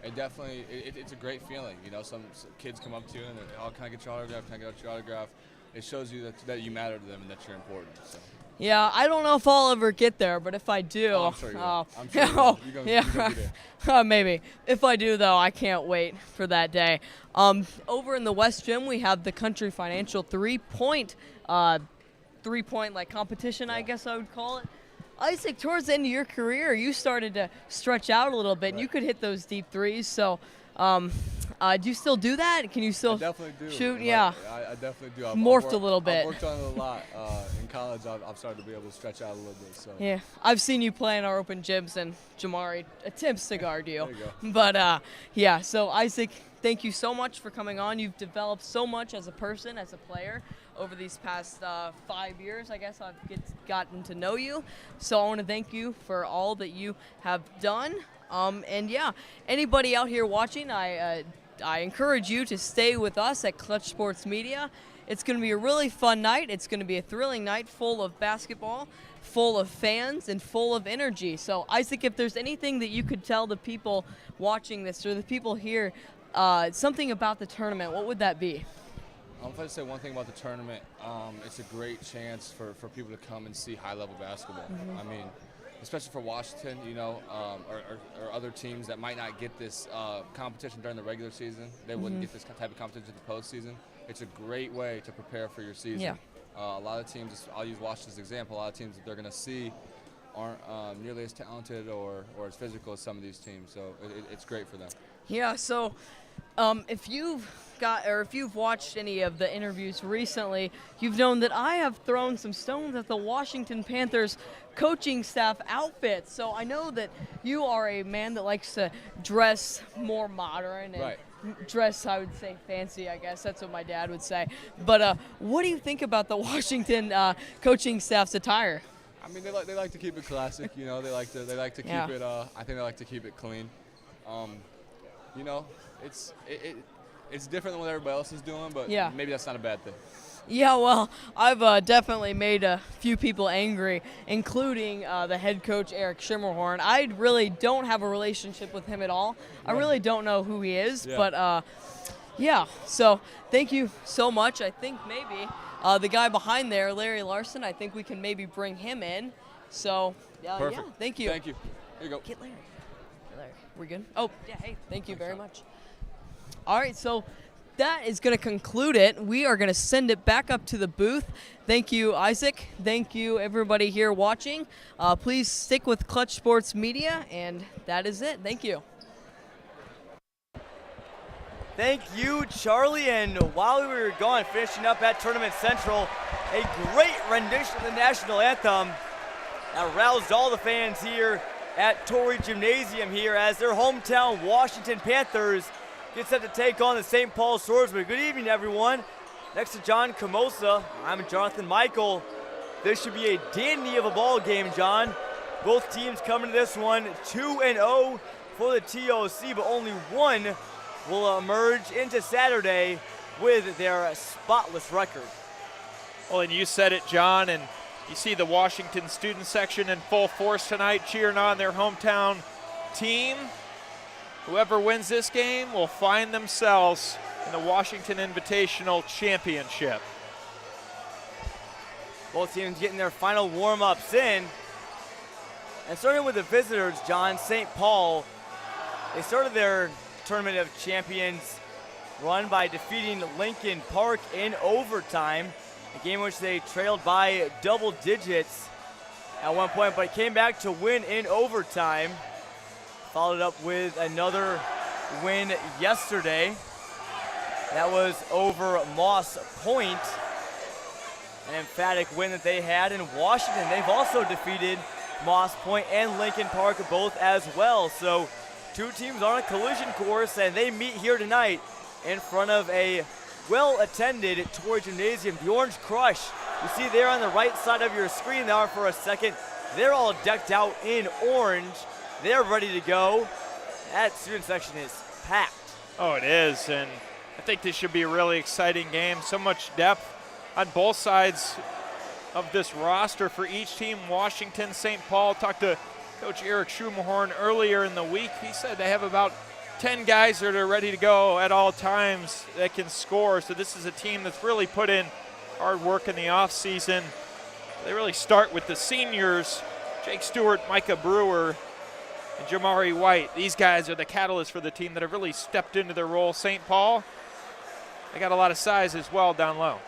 It definitely, it's a great feeling. Some kids come up to you and they're, oh, can I get your autograph? Can I get your autograph? It shows you that you matter to them and that you're important. So. Yeah, I don't know if I'll ever get there, but if I do, I'm sure you will. I'm sure you will. You're gonna be there. Maybe. If I do, though, I can't wait for that day. Over in the West Gym, we have the Country Financial three-point competition, I guess I would call it. Isaac, towards the end of your career, you started to stretch out a little bit, and you could hit those deep threes. So, do you still do that? Can you still I definitely do. shoot? Yeah. I definitely do. Morphed a little bit. I've worked on it a lot. In college, I've started to be able to stretch out a little bit. So. Yeah, I've seen you play in our open gyms, and Jamari attempts to guard you. There you go. But, yeah, so Isaac, thank you so much for coming on. You've developed so much as a person, as a player. Over these past 5 years, I guess I've gotten to know you. So I want to thank you for all that you have done. And yeah, anybody out here watching, I encourage you to stay with us at Clutch Sports Media. It's going to be a really fun night. It's going to be a thrilling night full of basketball, full of fans, and full of energy. So Isaac, if there's anything that you could tell the people watching this or the people here something about the tournament, what would that be? If I had to say one thing about the tournament, it's a great chance for people to come and see high-level basketball. I mean, especially for Washington, or other teams that might not get this competition during the regular season. They wouldn't get this type of competition in the postseason. It's a great way to prepare for your season. Yeah. A lot of teams, I'll use Washington as an example, a lot of teams that they're going to see aren't nearly as talented or as physical as some of these teams. So it's great for them. Yeah, so if you've watched any of the interviews recently, you've known that I have thrown some stones at the Washington Panthers coaching staff outfits. So I know that you are a man that likes to dress more modern and dress, I would say, fancy, I guess. That's what my dad would say. But what do you think about the Washington coaching staff's attire? I mean, they like to keep it classic. They like to keep it. I think they like to keep it clean. It's different than what everybody else is doing, but maybe that's not a bad thing. Yeah, well, I've definitely made a few people angry, including the head coach, Eric Schimmerhorn. I really don't have a relationship with him at all. I really don't know who he is, but so thank you so much. I think maybe the guy behind there, Larry Larson, I think we can maybe bring him in. So, Perfect. Thank you. Thank you. Here you go. Get Larry. Larry, we're good? Oh, yeah, hey, thank you very much. All right, so that is going to conclude it. We are going to send it back up to the booth. Thank you, Isaac. Thank you, everybody here watching. Please stick with Clutch Sports Media, and that is it. Thank you. Thank you, Charlie. And while we were gone, finishing up at Tournament Central, a great rendition of the national anthem that roused all the fans here at Torrey Gymnasium here as their hometown Washington Panthers get set to take on the St. Paul Swordsmen. Good evening, everyone. Next to John Camosa, I'm Jonathan Michael. This should be a dandy of a ball game, John. Both teams coming to this one 2-0 for the TOC, but only one will emerge into Saturday with their spotless record. Well, and you said it, John, and you see the Washington student section in full force tonight cheering on their hometown team. Whoever wins this game will find themselves in the Washington Invitational Championship. Both teams getting their final warm-ups in. And starting with the visitors, John, St. Paul, they started their Tournament of Champions run by defeating Lincoln Park in overtime, a game in which they trailed by double digits at one point, but came back to win in overtime. Followed up with another win yesterday. That was over Moss Point, an emphatic win that they had in Washington. They've also defeated Moss Point and Lincoln Park both as well. So two teams on a collision course, and they meet here tonight in front of a well-attended Torrey Gymnasium. The Orange Crush, you see there on the right side of your screen there for a second. They're all decked out in orange. They're ready to go. That student section is packed. Oh, it is, and I think this should be a really exciting game. So much depth on both sides of this roster for each team. Washington, St. Paul. Talked to Coach Eric Schumahorn earlier in the week. He said they have about 10 guys that are ready to go at all times that can score. So this is a team that's really put in hard work in the offseason. They really start with the seniors, Jake Stewart, Micah Brewer, and Jamari White. These guys are the catalysts for the team that have really stepped into their role. St. Paul, they got a lot of size as well down low.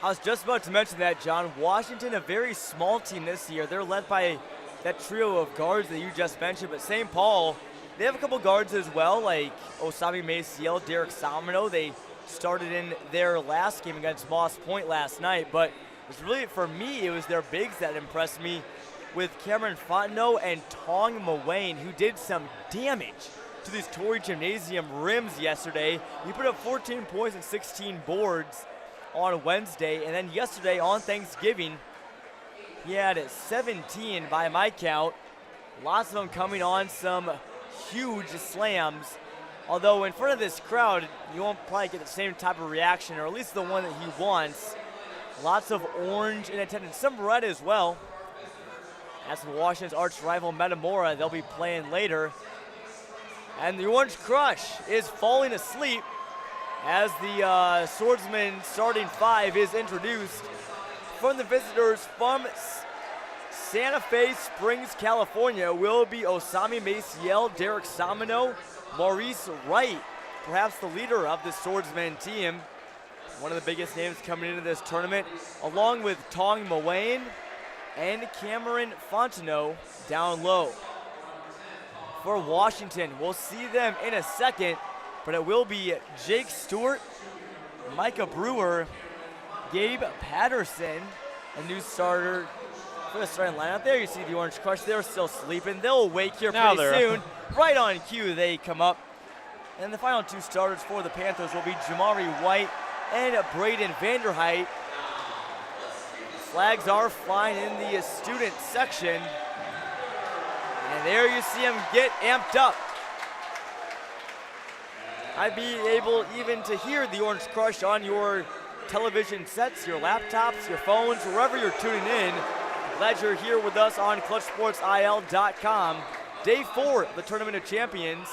I was just about to mention that, John. Washington, a very small team this year. They're led by that trio of guards that you just mentioned, but St. Paul, they have a couple guards as well, like Osami Maciel, Derek Salmino. They started in their last game against Moss Point last night, but it was really, for me, it was their bigs that impressed me, with Cameron Fontenot and Tong Mawayne, who did some damage to these Torrey Gymnasium rims yesterday. He put up 14 points and 16 boards on Wednesday, and then yesterday on Thanksgiving, he had 17 by my count. Lots of them coming on some huge slams. Although in front of this crowd, you won't probably get the same type of reaction, or at least the one that he wants. Lots of orange in attendance, some red as well. As for Washington's arch rival Metamora, they'll be playing later. And the Orange Crush is falling asleep as the Swordsman starting 5 is introduced. From the visitors from Santa Fe Springs, California, will be Osami Maciel, Derek Samino, Maurice Wright, perhaps the leader of the Swordsman team. One of the biggest names coming into this tournament, along with Tong Mawayne and Cameron Fontenot down low. For Washington, we'll see them in a second, but it will be Jake Stewart, Micah Brewer, Gabe Patterson, a new starter for the starting lineup. There you see the Orange Crush. They're still sleeping. They'll wake here pretty soon. Right on cue, they come up. And the final 2 starters for the Panthers will be Jamari White and Braden Vanderheit. Flags are flying in the student section. And there you see them get amped up. I'd be able even to hear the Orange Crush on your television sets, your laptops, your phones, wherever you're tuning in. Glad you're here with us on ClutchSportsIL.com. Day 4 of the Tournament of Champions.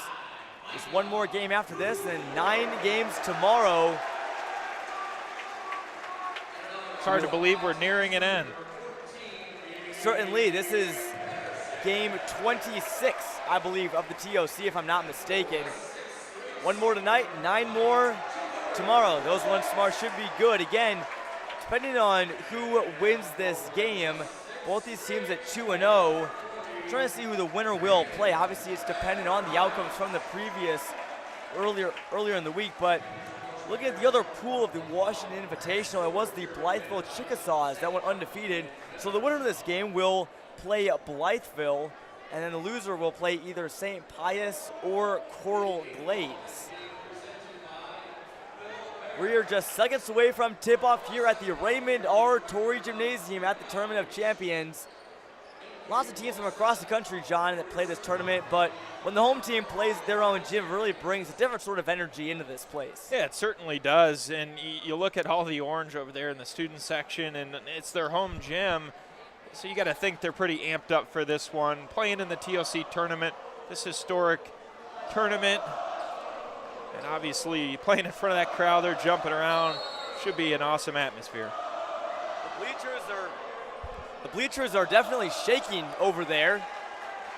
Just one more game after this, and 9 games tomorrow. It's hard to believe we're nearing an end. Certainly, this is game 26, I believe, of the TOC, if I'm not mistaken. One more tonight, 9 more tomorrow. Those ones tomorrow should be good. Again, depending on who wins this game, both these teams at 2-0. Trying to see who the winner will play. Obviously, it's dependent on the outcomes from the previous earlier in the week, but looking at the other pool of the Washington Invitational, it was the Blytheville Chickasaws that went undefeated. So the winner of this game will play Blytheville, and then the loser will play either St. Pius or Coral Glades. We are just seconds away from tip-off here at the Raymond R. Torrey Gymnasium at the Tournament of Champions. Lots of teams from across the country, John, that play this tournament, but when the home team plays their own gym, it really brings a different sort of energy into this place. Yeah, it certainly does, and you look at all the orange over there in the student section, and it's their home gym, so you got to think they're pretty amped up for this one. Playing in the TOC tournament, this historic tournament, and obviously playing in front of that crowd, they're jumping around, should be an awesome atmosphere. The bleachers are definitely shaking over there.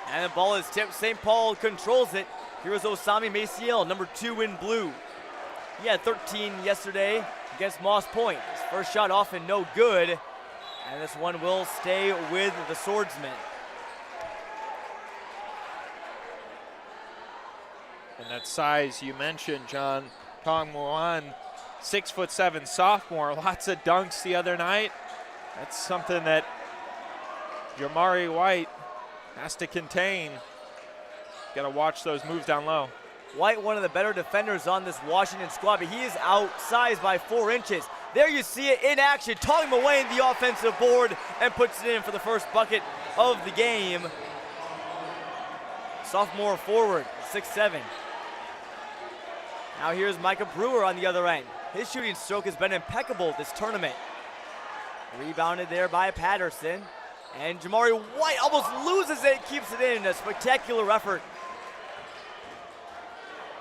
And the ball is tipped. St. Paul controls it. Here's Osami Maciel, number 2 in blue. He had 13 yesterday against Moss Point. His first shot off and no good. And this one will stay with the Swordsmen. And that size you mentioned, John, Tong Muan, 6'7" sophomore, lots of dunks the other night. That's something that Jamari White has to contain. Got to watch those moves down low. White, one of the better defenders on this Washington squad, but he is outsized by 4 inches. There you see it in action. Tong Mawayne the offensive board and puts it in for the first bucket of the game. Sophomore forward, 6'7". Now here's Micah Brewer on the other end. His shooting stroke has been impeccable this tournament. Rebounded there by Patterson. And Jamari White almost loses it, keeps it in. A spectacular effort.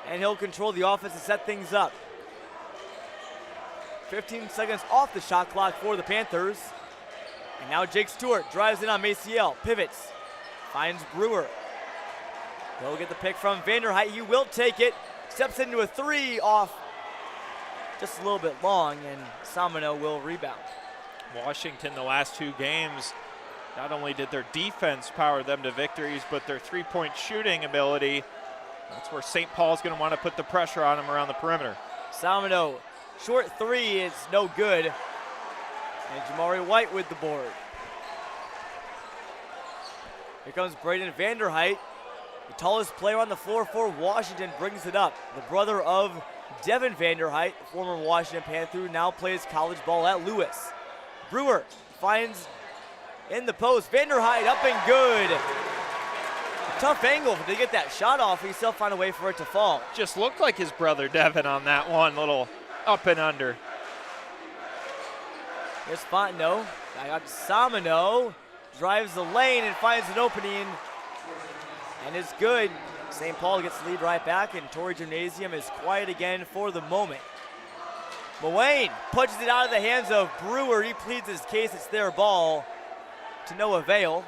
And he'll control the offense and set things up. 15 seconds off the shot clock for the Panthers. And now Jake Stewart drives in on Maciel, pivots, finds Brewer. He'll get the pick from Vanderheit. He will take it. Steps into a 3 off just a little bit long, and Samino will rebound. Washington, the last 2 games, not only did their defense power them to victories, but their three-point shooting ability. That's where St. Paul's going to want to put the pressure on them around the perimeter. Samino, short 3 is no good. And Jamari White with the board. Here comes Braden Vanderheit. The tallest player on the floor for Washington brings it up. The brother of Devin Vanderheit, former Washington Panther, now plays college ball at Lewis. Brewer finds in the post. Vanderheit up and good. A tough angle to get that shot off. He still find a way for it to fall. Just looked like his brother Devin on that one, little up and under. Here's Fontenot. I got Samino. Drives the lane and finds an opening. And it's good. St. Paul gets the lead right back, and Torrey Gymnasium is quiet again for the moment. Muane punches it out of the hands of Brewer. He pleads his case. It's their ball to no avail.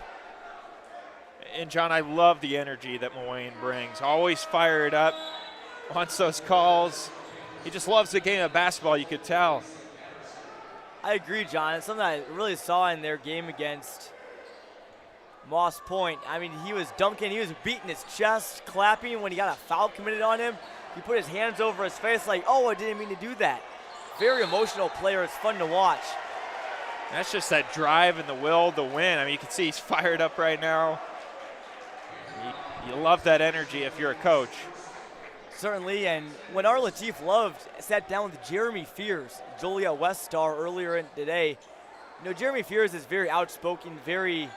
And John, I love the energy that Muane brings. Always fired up, wants those calls. He just loves the game of basketball, you could tell. I agree, John. It's something I really saw in their game against Moss Point. I mean, he was dunking, he was beating his chest, clapping when he got a foul committed on him. He put his hands over his face like, oh, I didn't mean to do that. Very emotional player. It's fun to watch. That's just that drive and the will to win. I mean, you can see he's fired up right now. You love that energy if you're a coach. Certainly, and when our Latif Love sat down with Jeremy Fears, Joliet West star, earlier today, you know, Jeremy Fears is very outspoken, very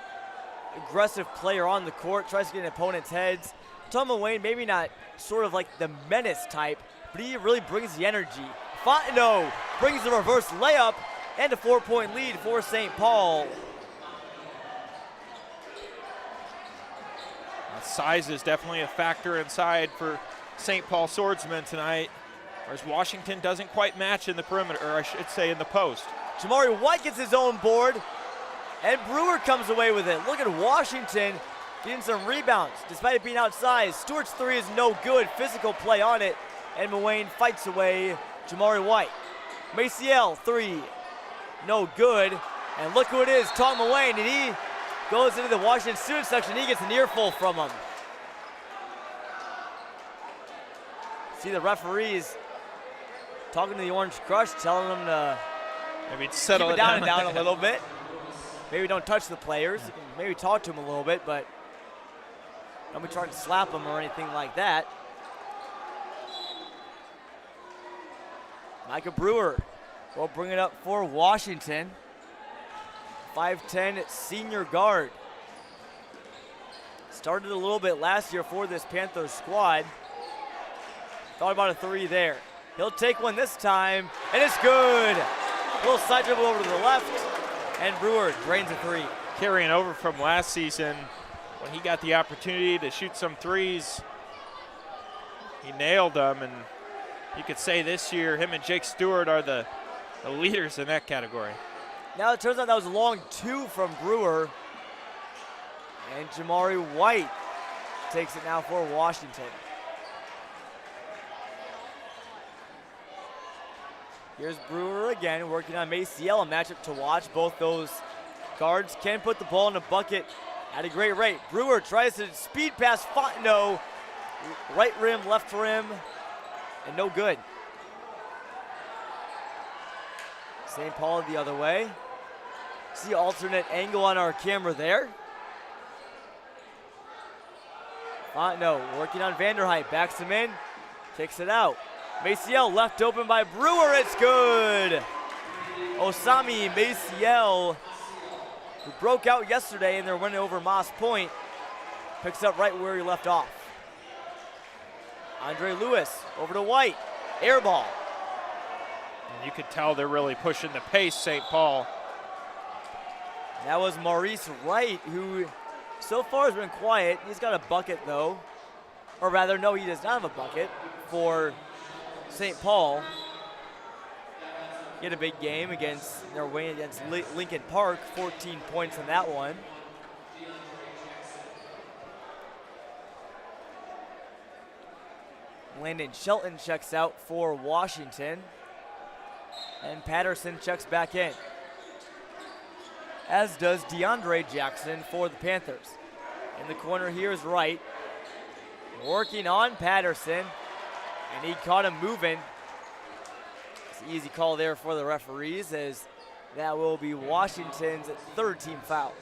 aggressive player on the court, tries to get in opponents' heads. Tom Muane, maybe not sort of like the menace type, but he really brings the energy. Fontenot brings the reverse layup and a 4-point lead for St. Paul. Size is definitely a factor inside for St. Paul Swordsmen tonight, whereas Washington doesn't quite match in the perimeter, or I should say in the post. Jamari White gets his own board, and Brewer comes away with it. Look at Washington getting some rebounds, despite it being outside. Stewart's three is no good, physical play on it, and Muane fights away Jamari White. Maciel, three, no good, and look who it is, Tom Muane, and he goes into the Washington student section. He gets an earful from him. See the referees talking to the Orange Crush, telling them to maybe settle keep it down a little bit. Maybe don't touch the players. You can maybe talk to them a little bit, but don't be trying to slap them or anything like that. Micah Brewer will bring it up for Washington. 5'10" senior guard. Started a little bit last year for this Panthers squad. Thought about a three there. He'll take one this time, and it's good. A little side dribble over to the left, and Brewer drains a three. Carrying over from last season when he got the opportunity to shoot some threes. He nailed them, and you could say this year him and Jake Stewart are the leaders in that category. Now it turns out that was a long two from Brewer. And Jamari White takes it now for Washington. Here's Brewer again, working on Maciel, a matchup to watch. Both those guards can put the ball in the bucket at a great rate. Brewer tries to speed pass Fontenot. Right rim, left rim, and no good. St. Paul the other way. See alternate angle on our camera there. Fontenot working on Vanderhyde, backs him in, kicks it out. Maciel left open by Brewer, it's good. Osami Maciel, who broke out yesterday in their win over Moss Point, picks up right where he left off. Andre Lewis over to White, air ball. And you could tell they're really pushing the pace, St. Paul. That was Maurice Wright, who so far has been quiet. He's got a bucket though. Or rather, no, he does not have a bucket for St. Paul. He had a big game against their win against Lincoln Park, 14 points in that one. Landon Shelton checks out for Washington. And Patterson checks back in, as does DeAndre Jackson for the Panthers. In the corner here is Wright, working on Patterson, and he caught him moving. It's an easy call there for the referees, as that will be Washington's third team foul.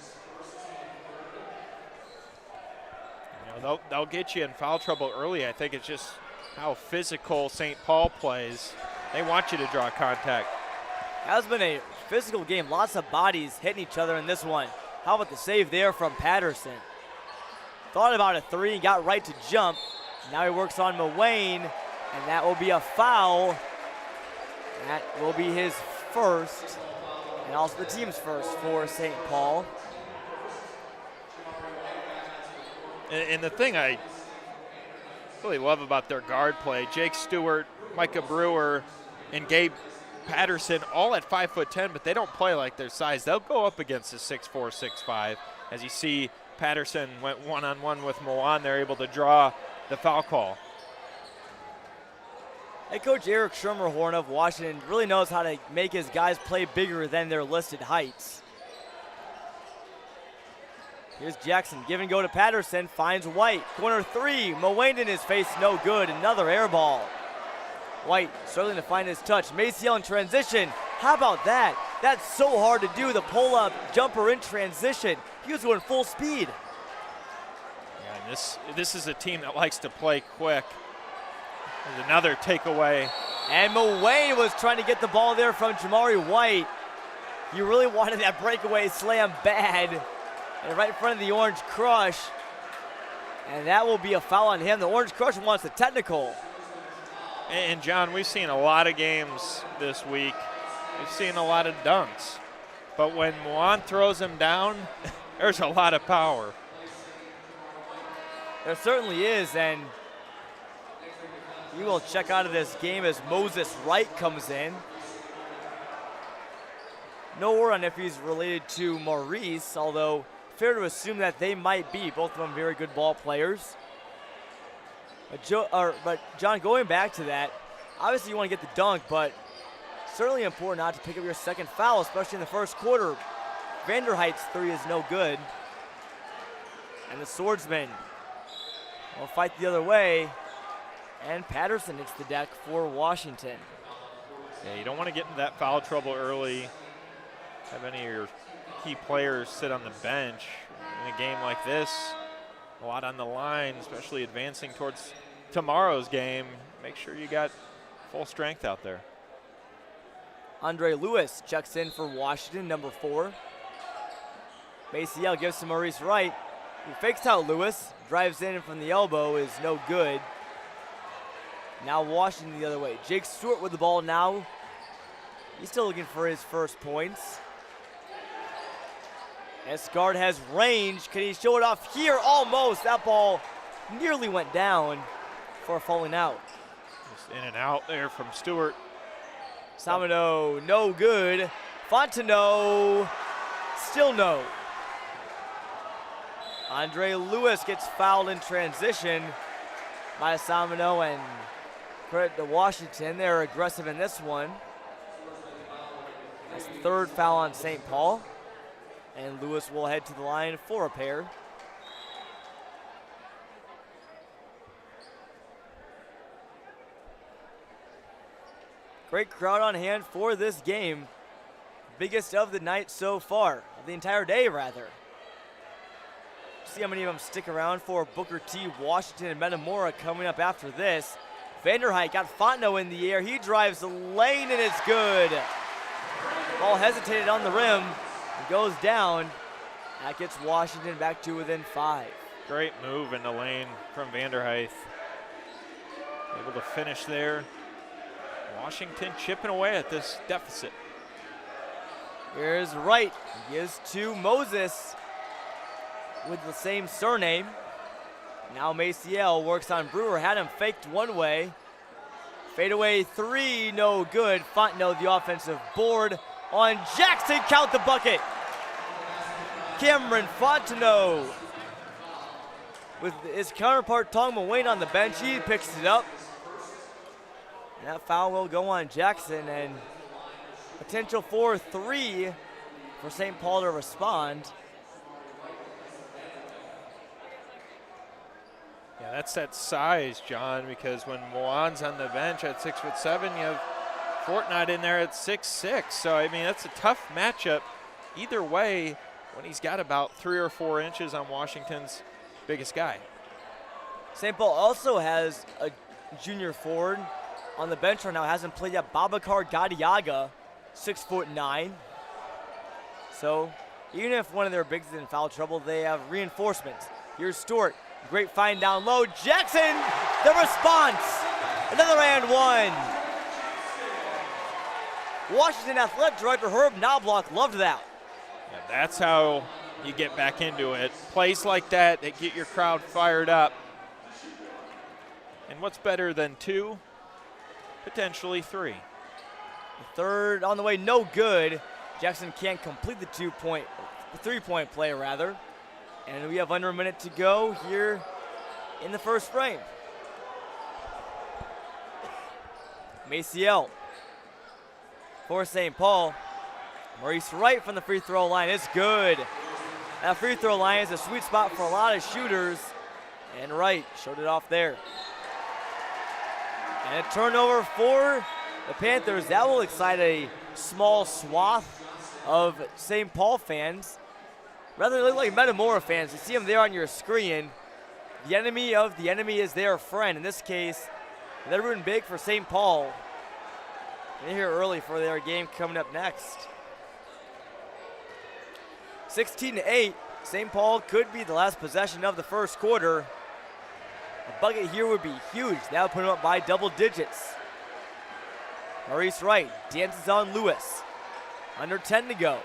You know, they'll get you in foul trouble early. I think it's just how physical St. Paul plays. They want you to draw contact. Has been a physical game. Lots of bodies hitting each other in this one. How about the save there from Patterson? Thought about a three and got right to jump. Now he works on Muane, and that will be a foul. That will be his first, and also the team's first for St. Paul. And the thing I really love about their guard play. Jake Stewart, Micah Brewer, and Gabe Patterson all at 5'10", but they don't play like their size. They'll go up against a 6'4", 6'5". As you see, Patterson went one-on-one with Milan. They're able to draw the foul call. Head coach Eric Schermerhorn of Washington really knows how to make his guys play bigger than their listed heights. Here's Jackson, give and go to Patterson, finds White. Corner three, Mowain in his face, no good. Another air ball. White struggling to find his touch. Maciel in transition. How about that? That's so hard to do, the pull-up jumper in transition. He was going full speed. Yeah, and this is a team that likes to play quick. There's another takeaway. And Mowain was trying to get the ball there from Jamari White. He really wanted that breakaway slam bad. And right in front of the Orange Crush. And that will be a foul on him. The Orange Crush wants a technical. And John, we've seen a lot of games this week. We've seen a lot of dunks. But when Milan throws him down, there's a lot of power. There certainly is, and we will check out of this game as Moses Wright comes in. No word on if he's related to Maurice, although fair to assume that they might be. Both of them very good ball players. But John, going back to that, obviously you want to get the dunk, but certainly important not to pick up your second foul, especially in the first quarter. Vanderheit's three is no good. And the Swordsman will fight the other way. And Patterson hits the deck for Washington. Yeah, you don't want to get into that foul trouble early. Have any of your key players sit on the bench. In a game like this, a lot on the line, especially advancing towards tomorrow's game. Make sure you got full strength out there. Andre Lewis checks in for Washington, number 4. Maciel gives to Maurice Wright, who fakes out Lewis, drives in from the elbow, is no good. Now Washington the other way. Jake Stewart with the ball now. He's still looking for his first points. Esgard has range. Can he show it off here? Almost. That ball nearly went down for a falling out. Just in and out there from Stewart. Samino, no good. Fontenot, still no. Andre Lewis gets fouled in transition by Samino, and credit to Washington. They're aggressive in this one. That's the third foul on St. Paul. And Lewis will head to the line for a pair. Great crowd on hand for this game. Biggest of the night so far, of the entire day rather. See how many of them stick around for Booker T, Washington, and Metamora coming up after this. Vanderheit got Fontenot in the air. He drives the lane and it's good. Ball hesitated on the rim. It goes down. That gets Washington back to within 5. Great move in the lane from Vanderheit. Able to finish there. Washington chipping away at this deficit. Here's Wright. He gives to Moses with the same surname. Now Maciel works on Brewer. Had him faked one way. Fadeaway three, no good. Fontenot the offensive board on Jackson. Count the bucket. Cameron Fontenot with his counterpart Tong Mowain on the bench. He picks it up. And that foul will go on Jackson, and potential for 3 for St. Paul to respond. Yeah, that's that size, John, because when Moan's on the bench at 6'7", you have Fortnite in there at 6'6". So, I mean, that's a tough matchup either way when he's got about 3 or 4 inches on Washington's biggest guy. St. Paul also has a junior forward on the bench right now. Hasn't played yet. Babacar Gadiaga, 6'9". So even if one of their bigs is in foul trouble, they have reinforcements. Here's Stewart. Great find down low. Jackson, the response. Another and one. Washington Athletic Director Herb Knobloch loved that. Yeah, that's how you get back into it. Plays like that get your crowd fired up. And what's better than 2? Potentially 3. The third on the way, no good. Jackson can't complete the 3-point play rather. And we have under a minute to go here in the first frame. Maciel for St. Paul. Maurice Wright from the free throw line is good. That free throw line is a sweet spot for a lot of shooters. And Wright showed it off there. And a turnover for the Panthers. That will excite a small swath of St. Paul fans. Rather, they look like Metamora fans. You see them there on your screen. The enemy of the enemy is their friend. In this case, they're rooting big for St. Paul. They're here early for their game coming up next. 16-8. St. Paul could be the last possession of the first quarter. A bucket here would be huge. That would put him up by double digits. Maurice Wright dances on Lewis. Under 10 to go.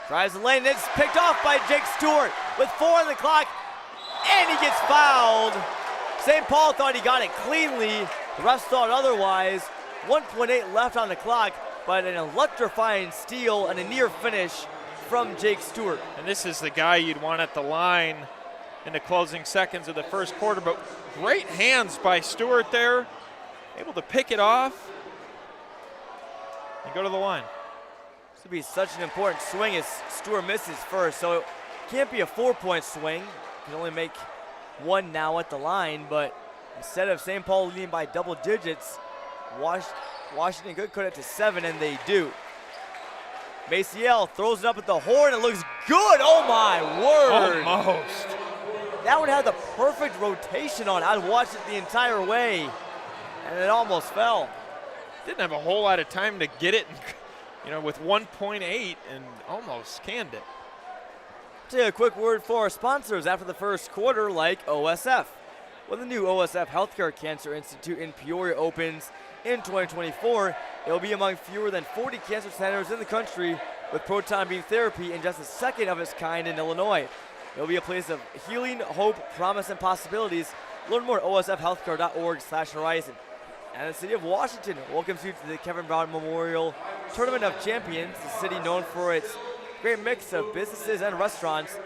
Drives the lane, and it's picked off by Jake Stewart with 4 on the clock, and he gets fouled. St. Paul thought he got it cleanly. The refs thought otherwise. 1.8 left on the clock, but an electrifying steal and a near finish from Jake Stewart. And this is the guy you'd want at the line in the closing seconds of the first quarter, but great hands by Stewart there, able to pick it off and go to the line. This would be such an important swing as Stewart misses first, so it can't be a 4-point swing. You can only make 1 now at the line, but instead of St. Paul leading by double digits, Washington could cut it to 7, and they do. Maciel throws it up at the horn. It looks good. Oh, my word. Almost. That one had the perfect rotation on. I'd watched it the entire way, and it almost fell. Didn't have a whole lot of time to get it, with 1.8 and almost canned it. Take a quick word for our sponsors after the first quarter, like OSF. When the new OSF Health Care Cancer Institute in Peoria opens in 2024, it will be among fewer than 40 cancer centers in the country, with proton beam therapy in just the second of its kind in Illinois. It will be a place of healing, hope, promise, and possibilities. Learn more at osfhealthcare.org/horizon. And the city of Washington welcomes you to the Kevin Brown Memorial Tournament of Champions, the city known for its great mix of businesses and restaurants. I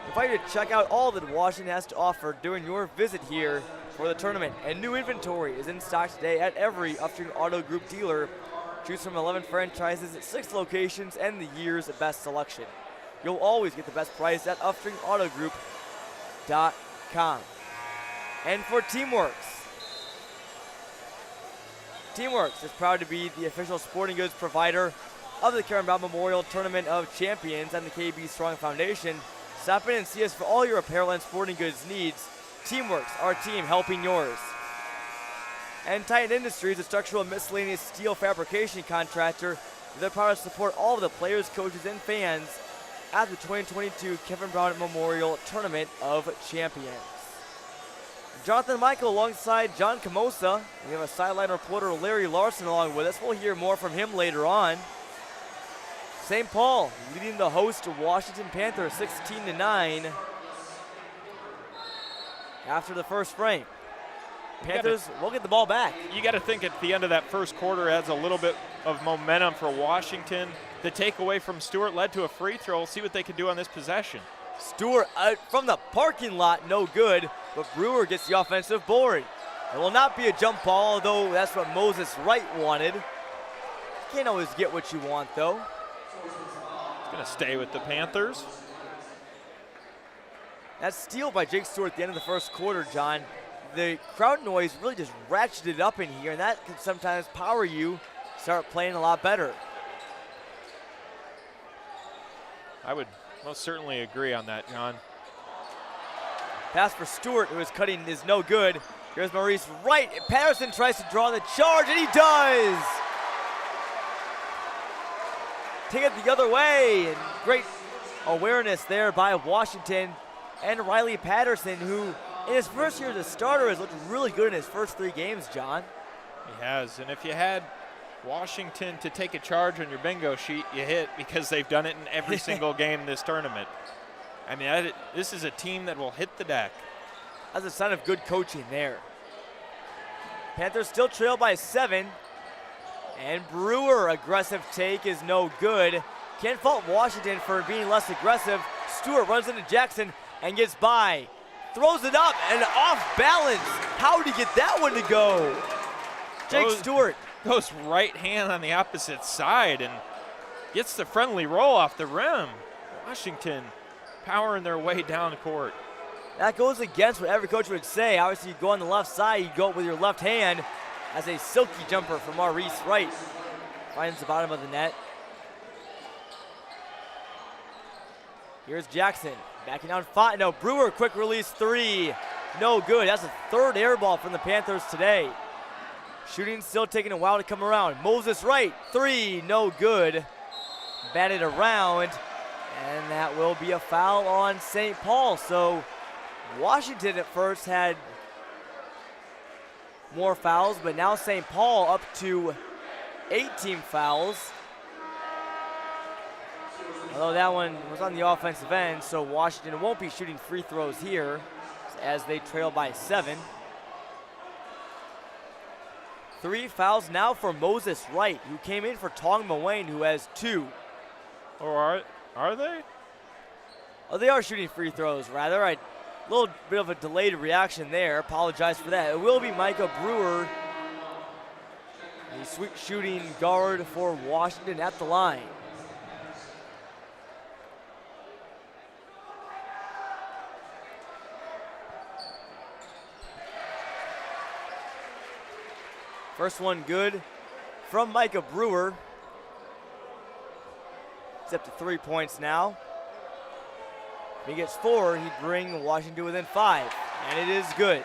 invite you to check out all that Washington has to offer during your visit here for the tournament. And new inventory is in stock today at every Upstream Auto Group dealer. Choose from 11 franchises at 6 locations and the year's best selection. You'll always get the best price at upstreamautogroup.com. And for Teamworks. Teamworks is proud to be the official sporting goods provider of the Kevin Brown Memorial Tournament of Champions and the KB Strong Foundation. Stop in and see us for all your apparel and sporting goods needs. Teamworks, our team helping yours. And Titan Industries, a structural and miscellaneous steel fabrication contractor. They're proud to support all of the players, coaches, and fans at the 2022 Kevin Brown Memorial Tournament of Champions. Jonathan Michael alongside John Camosa. We have a sideline reporter, Larry Larson, along with us. We'll hear more from him later on. St. Paul leading the host Washington Panthers 16-9 after the first frame. Panthers will get the ball back. You got to think at the end of that first quarter adds a little bit of momentum for Washington. The takeaway from Stewart led to a free throw. We'll see what they can do on this possession. Stewart from the parking lot, no good, but Brewer gets the offensive board. It will not be a jump ball, although that's what Moses Wright wanted. Can't always get what you want, though. It's going to stay with the Panthers. That steal by Jake Stewart at the end of the first quarter, John. The crowd noise really just ratcheted up in here, and that can sometimes power you start playing a lot better. I would most certainly agree on that, John. Pass for Stewart, who is cutting, is no good. Here's Maurice Wright. Patterson tries to draw the charge, and he does! Take it the other way, and great awareness there by Washington and Riley Patterson, who in his first year as a starter has looked really good in his first 3 games, John. He has, and if you had Washington to take a charge on your bingo sheet, you hit, because they've done it in every single game this tournament. I mean, this is a team that will hit the deck. That's a sign of good coaching there. Panthers still trail by 7. And Brewer, aggressive take is no good. Can't fault Washington for being less aggressive. Stewart runs into Jackson and gets by. Throws it up and off balance. How did he get that one to go? Jake Stewart. Goes right hand on the opposite side and gets the friendly roll off the rim. Washington powering their way down the court. That goes against what every coach would say. Obviously, you go on the left side, you go with your left hand as a silky jumper from Maurice Wright. Finds the bottom of the net. Here's Jackson, backing down Fontenot. Brewer, quick release 3. No good. That's a 3rd air ball from the Panthers today. Shooting still taking a while to come around. Moses Wright, 3, no good. Batted around, and that will be a foul on St. Paul. So Washington at first had more fouls, but now St. Paul up to 18 fouls. Although that one was on the offensive end, so Washington won't be shooting free throws here as they trail by 7. 3 fouls now for Moses Wright, who came in for Tong Mawayne, who has 2. Or are they? Oh, they are shooting free throws, rather. A little bit of a delayed reaction there. Apologize for that. It will be Micah Brewer, the sweet shooting guard for Washington at the line. First one good from Micah Brewer. He's up to 3 points now. If he gets 4, he'd bring Washington within 5, and it is good.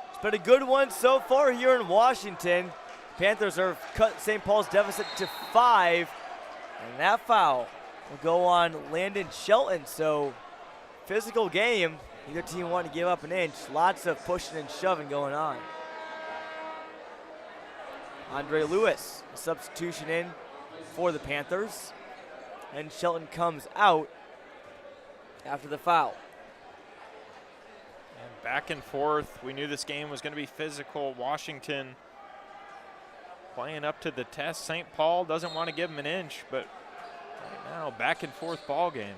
It's been a good one so far here in Washington. Panthers have cut St. Paul's deficit to 5, and that foul will go on Landon Shelton. So physical game. Neither team wanting to give up an inch. Lots of pushing and shoving going on. Andre Lewis, a substitution in for the Panthers. And Shelton comes out after the foul. And back and forth. We knew this game was going to be physical. Washington playing up to the test. St. Paul doesn't want to give them an inch, but right now, back and forth ball game.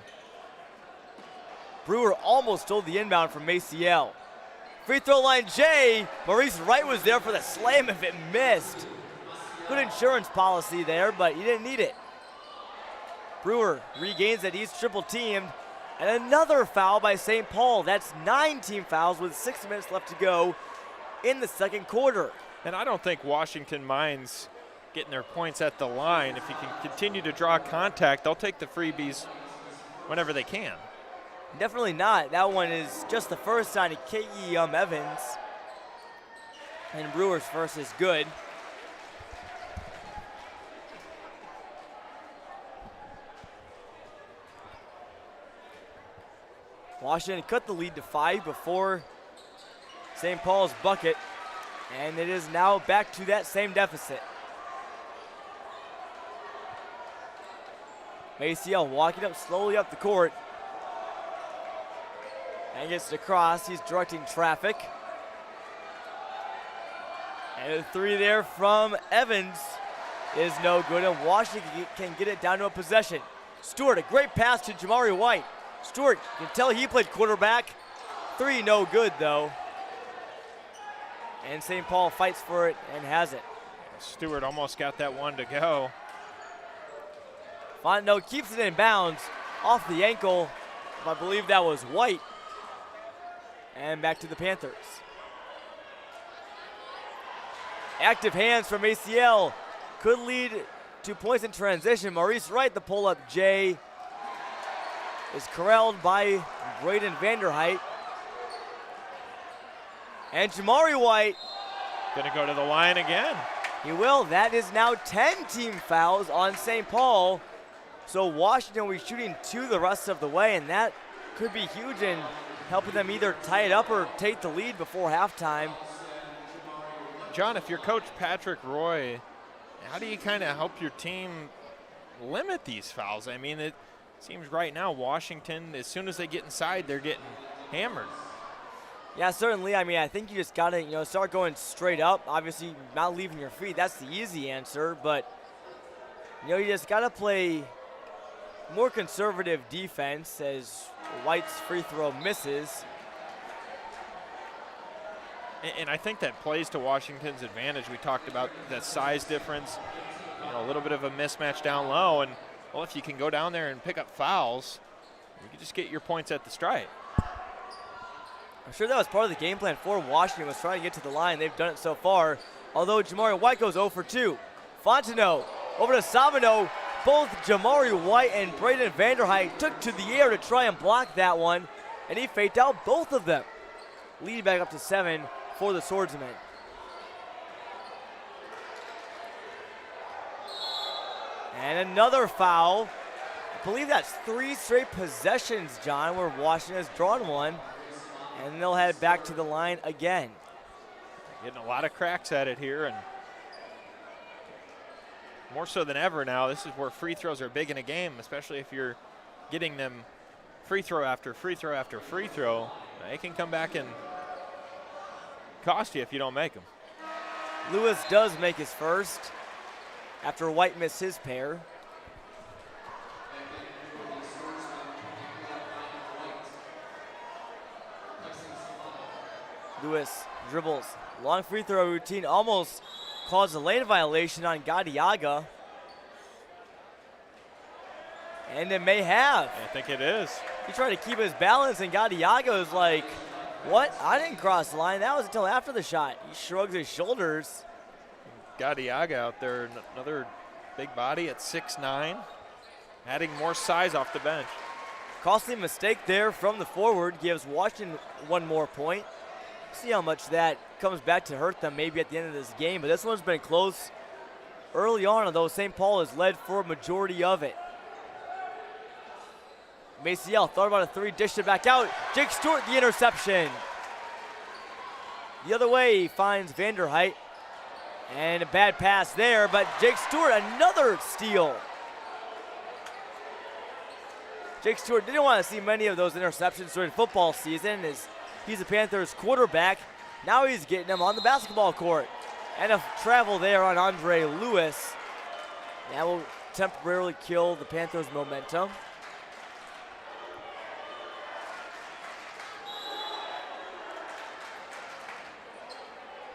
Brewer almost stole the inbound from Maciel. Free throw line J. Maurice Wright was there for the slam if it missed. Good insurance policy there, but he didn't need it. Brewer regains it. He's triple teamed. And another foul by St. Paul. That's 9 team fouls with 6 minutes left to go in the second quarter. And I don't think Washington minds getting their points at the line. If you can continue to draw contact, they'll take the freebies whenever they can. Definitely not. That one is just the first sign of K.E. Evans. And Brewer's first is good. Washington cut the lead to 5 before St. Paul's bucket. And it is now back to that same deficit. Maciel walking up slowly up the court. And gets it across. He's directing traffic. And a 3 there from Evans is no good. And Washington can get it down to a possession. Stewart, a great pass to Jamari White. Stewart, you can tell he played quarterback. 3 no good though. And St. Paul fights for it and has it. Stewart almost got that one to go. Fontenot keeps it in bounds off the ankle. I believe that was White. And back to the Panthers. Active hands from Maciel. Could lead to points in transition. Maurice Wright, the pull-up J, is corralled by Braden Vanderheit. And Jamari White. Gonna go to the line again. He will. That is now 10 team fouls on St. Paul. So Washington will be shooting 2 the rest of the way, and that could be huge in helping them either tie it up or take the lead before halftime. John, if you're Coach Patrick Roy, how do you kind of help your team limit these fouls? I mean, Seems right now Washington, as soon as they get inside, they're getting hammered. Yeah, certainly. I mean, I think you just got to, start going straight up. Obviously, not leaving your feet. That's the easy answer. But, you just got to play more conservative defense as White's free throw misses. And I think that plays to Washington's advantage. We talked about the size difference, a little bit of a mismatch down low. And, well, if you can go down there and pick up fouls, you can just get your points at the stripe. I'm sure that was part of the game plan for Washington, was trying to get to the line. They've done it so far. Although Jamari White goes 0 for 2. Fontenot over to Sabino. Both Jamari White and Braden Vanderhyde took to the air to try and block that one, and he faked out both of them. Lead back up to 7 for the Swordsmen. And another foul. I believe that's 3 straight possessions, John, where Washington has drawn one. And they'll head back to the line again. Getting a lot of cracks at it here, and more so than ever now, this is where free throws are big in a game, especially if you're getting them free throw after free throw after free throw. They can come back and cost you if you don't make them. Lewis does make his first after White missed his pair. Lewis dribbles. Long free throw routine almost caused a lane violation on Gadiaga. And it may have. I think it is. He tried to keep his balance, and Gadiaga was like, what? I didn't cross the line. That was until after the shot. He shrugs his shoulders. Gadiaga out there, another big body at 6'9", adding more size off the bench. Costly mistake there from the forward gives Washington one more point. See how much that comes back to hurt them maybe at the end of this game. But this one's been close early on, although St. Paul has led for a majority of it. Maciel thought about a 3, dished it back out. Jake Stewart, the interception. The other way, he finds Vanderhyde. And a bad pass there, but Jake Stewart, another steal. Jake Stewart didn't want to see many of those interceptions during football season, as he's the Panthers quarterback. Now he's getting them on the basketball court. And a travel there on Andre Lewis. That will temporarily kill the Panthers' momentum.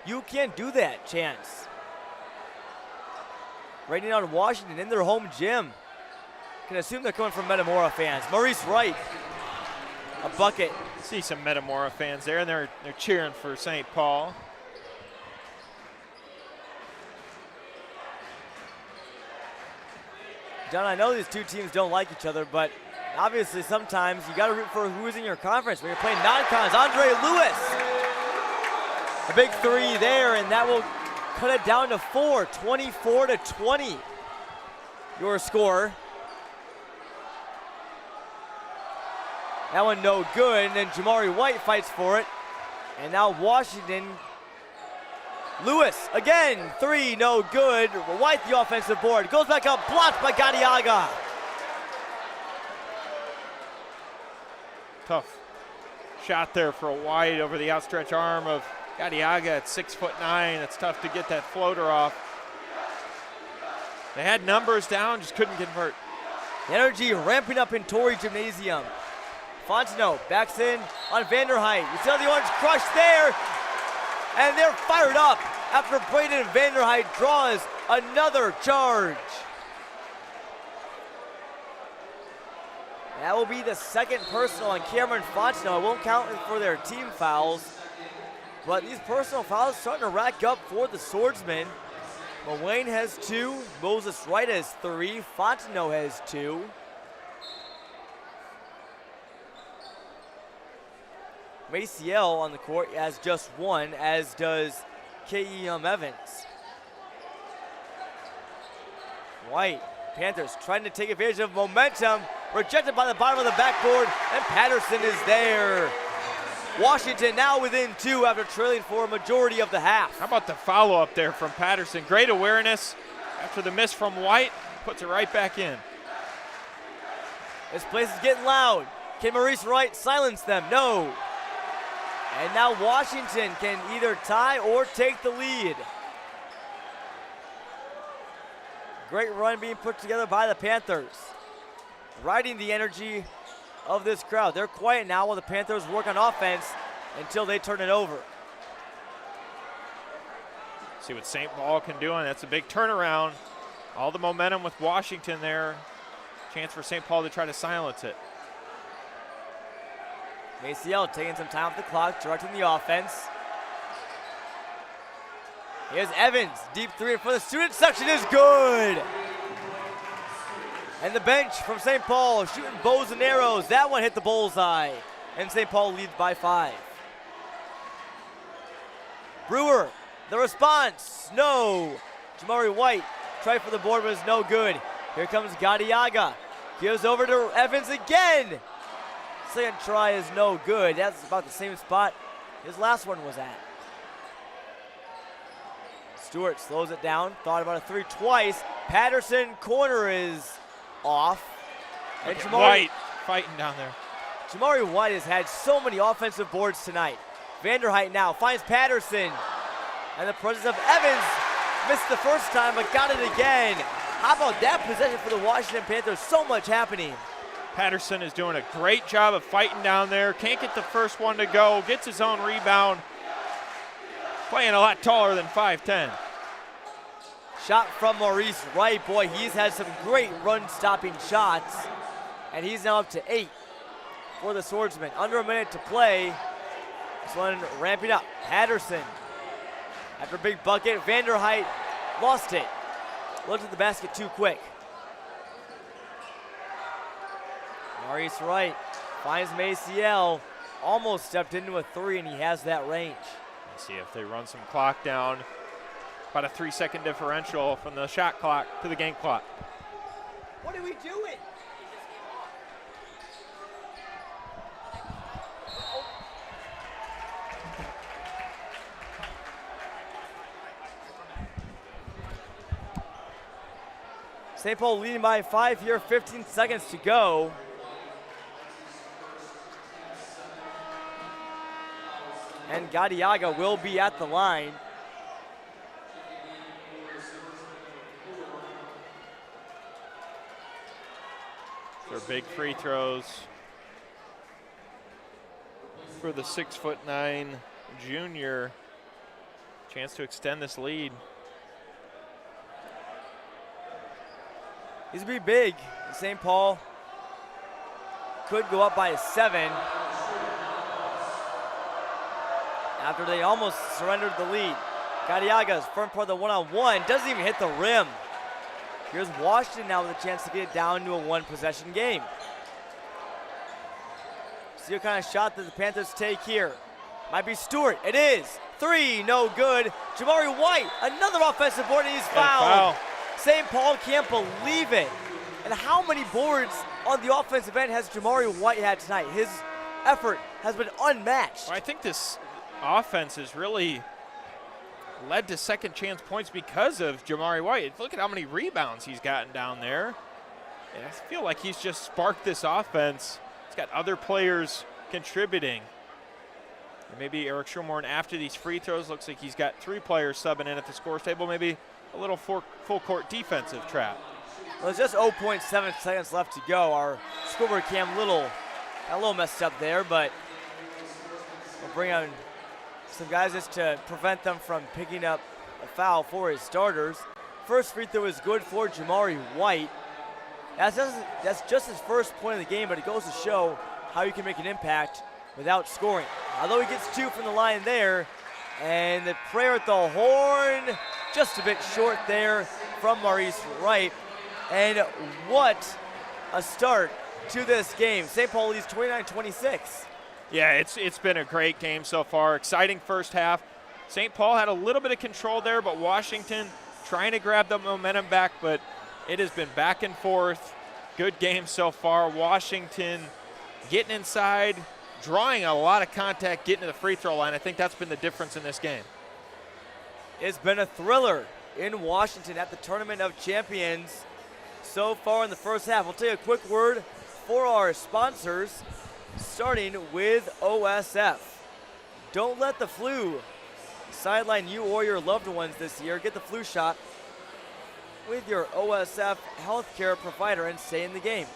You can't do that, Chance. Raining on Washington in their home gym. Can assume they're coming from Metamora fans. Maurice Wright, a bucket. See some Metamora fans there, and they're cheering for St. Paul. John, I know these two teams don't like each other, but obviously sometimes you got to root for who's in your conference. When you're playing non-cons, Andre Lewis. A big 3 there, and that will cut it down to 4, 24-20. Your score. That one no good, and then Jamari White fights for it. And now Washington. Lewis again, 3, no good. White the offensive board. Goes back up, blocked by Gadiaga. Tough shot there for White over the outstretched arm of Gadiaga at 6'9". It's tough to get that floater off. They had numbers down, just couldn't convert. The energy ramping up in Torrey Gymnasium. Fontenot backs in on Vanderhyde. You see how the Orange crushed there, and they're fired up after Braden Vanderhyde draws another charge. That will be the second personal on Cameron Fontenot. It won't count for their team fouls. But these personal fouls starting to rack up for the Swordsmen. Mullane has 2, Moses Wright has 3, Fontenot has 2. Maciel on the court has just 1, as does K.E.M. Evans. White, Panthers trying to take advantage of momentum, rejected by the bottom of the backboard, and Patterson is there. Washington now within 2 after trailing for a majority of the half. How about the follow-up there from Patterson? Great awareness after the miss from White, puts it right back in. This place is getting loud. Can Maurice Wright silence them? No. And now Washington can either tie or take the lead. Great run being put together by the Panthers. Riding the energy of this crowd. They're quiet now while the Panthers work on offense until they turn it over. See what St. Paul can do, and that's a big turnaround. All the momentum with Washington there. Chance for St. Paul to try to silence it. Maciel taking some time off the clock, directing the offense. Here's Evans, deep three for the student section is good. And the bench from St. Paul shooting bows and arrows. That one hit the bullseye. And St. Paul leads by 5. Brewer, the response, no. Jamari White tried for the board, but it's no good. Here comes Gadiaga. Gives over to Evans again. Second try is no good. That's about the same spot his last one was at. Stewart slows it down. Thought about a 3 twice. Patterson corner is off. And White fighting down there. Jamari White has had so many offensive boards tonight. Vanderheit now finds Patterson. And the presence of Evans missed the first time but got it again. How about that possession for the Washington Panthers? So much happening. Patterson is doing a great job of fighting down there. Can't get the first one to go. Gets his own rebound. Playing a lot taller than 5'10". Shot from Maurice Wright. Boy, he's had some great run-stopping shots. And he's now up to 8 for the Swordsman. Under a minute to play. This one ramping up. Patterson. After a big bucket, Vanderheit lost it. Looked at the basket too quick. Maurice Wright finds Maciel. Almost stepped into a 3, and he has that range. Let's see if they run some clock down. About a 3-second differential from the shot clock to the game clock. What are we doing? St. Paul leading by 5 here, 15 seconds to go. And Gadiaga will be at the line. They're big free throws for the 6'9" junior. Chance to extend this lead. He's going to be big. St. Paul could go up by 7 after they almost surrendered the lead. Gadiaga's front part of the one-on-one, doesn't even hit the rim. Here's Washington now with a chance to get it down to a 1-possession game. See what kind of shot that the Panthers take here. Might be Stewart. It is. 3, no good. Jamari White, another offensive board, and he's fouled. St. Paul can't believe it. And how many boards on the offensive end has Jamari White had tonight? His effort has been unmatched. Well, I think this offense has really led to second chance points because of Jamari White. Look at how many rebounds he's gotten down there. And I feel like he's just sparked this offense. He's got other players contributing. And maybe Eric Schulmorn, after these free throws, looks like he's got 3 players subbing in at the scores table. Maybe a little full court defensive trap. Well, there's just 0.7 seconds left to go. Our scoreboard cam a little messed up there, but we'll bring on some guys just to prevent them from picking up a foul for his starters. First free throw is good for Jamari White. That's just his first point of the game, but it goes to show how you can make an impact without scoring. Although he gets 2 from the line there, and the prayer at the horn, just a bit short there from Maurice Wright. And what a start to this game. St. Paul leads 29-26. Yeah, it's been a great game so far. Exciting first half. St. Paul had a little bit of control there, but Washington trying to grab the momentum back, but it has been back and forth. Good game so far. Washington getting inside, drawing a lot of contact, getting to the free throw line. I think that's been the difference in this game. It's been a thriller in Washington at the Tournament of Champions so far in the first half. We'll take a quick word for our sponsors, starting with OSF. Don't let the flu sideline you or your loved ones this year. Get the flu shot with your OSF Health Care provider and stay in the game.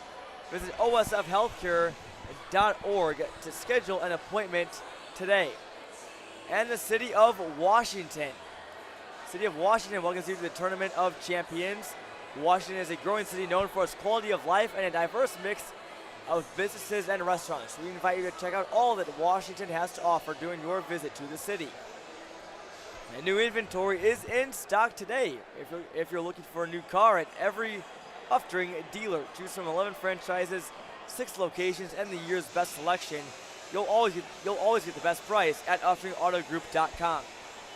Visit osfhealthcare.org to schedule an appointment today. And the City of Washington. City of Washington welcomes you to the Tournament of Champions. Washington is a growing city known for its quality of life and a diverse mix of businesses and restaurants. We invite you to check out all that Washington has to offer during your visit to the city. And new inventory is in stock today. If you're looking for a new car at every Uftring dealer, choose from 11 franchises, 6 locations, and the year's best selection. You'll always get the best price at UfteringAutoGroup.com.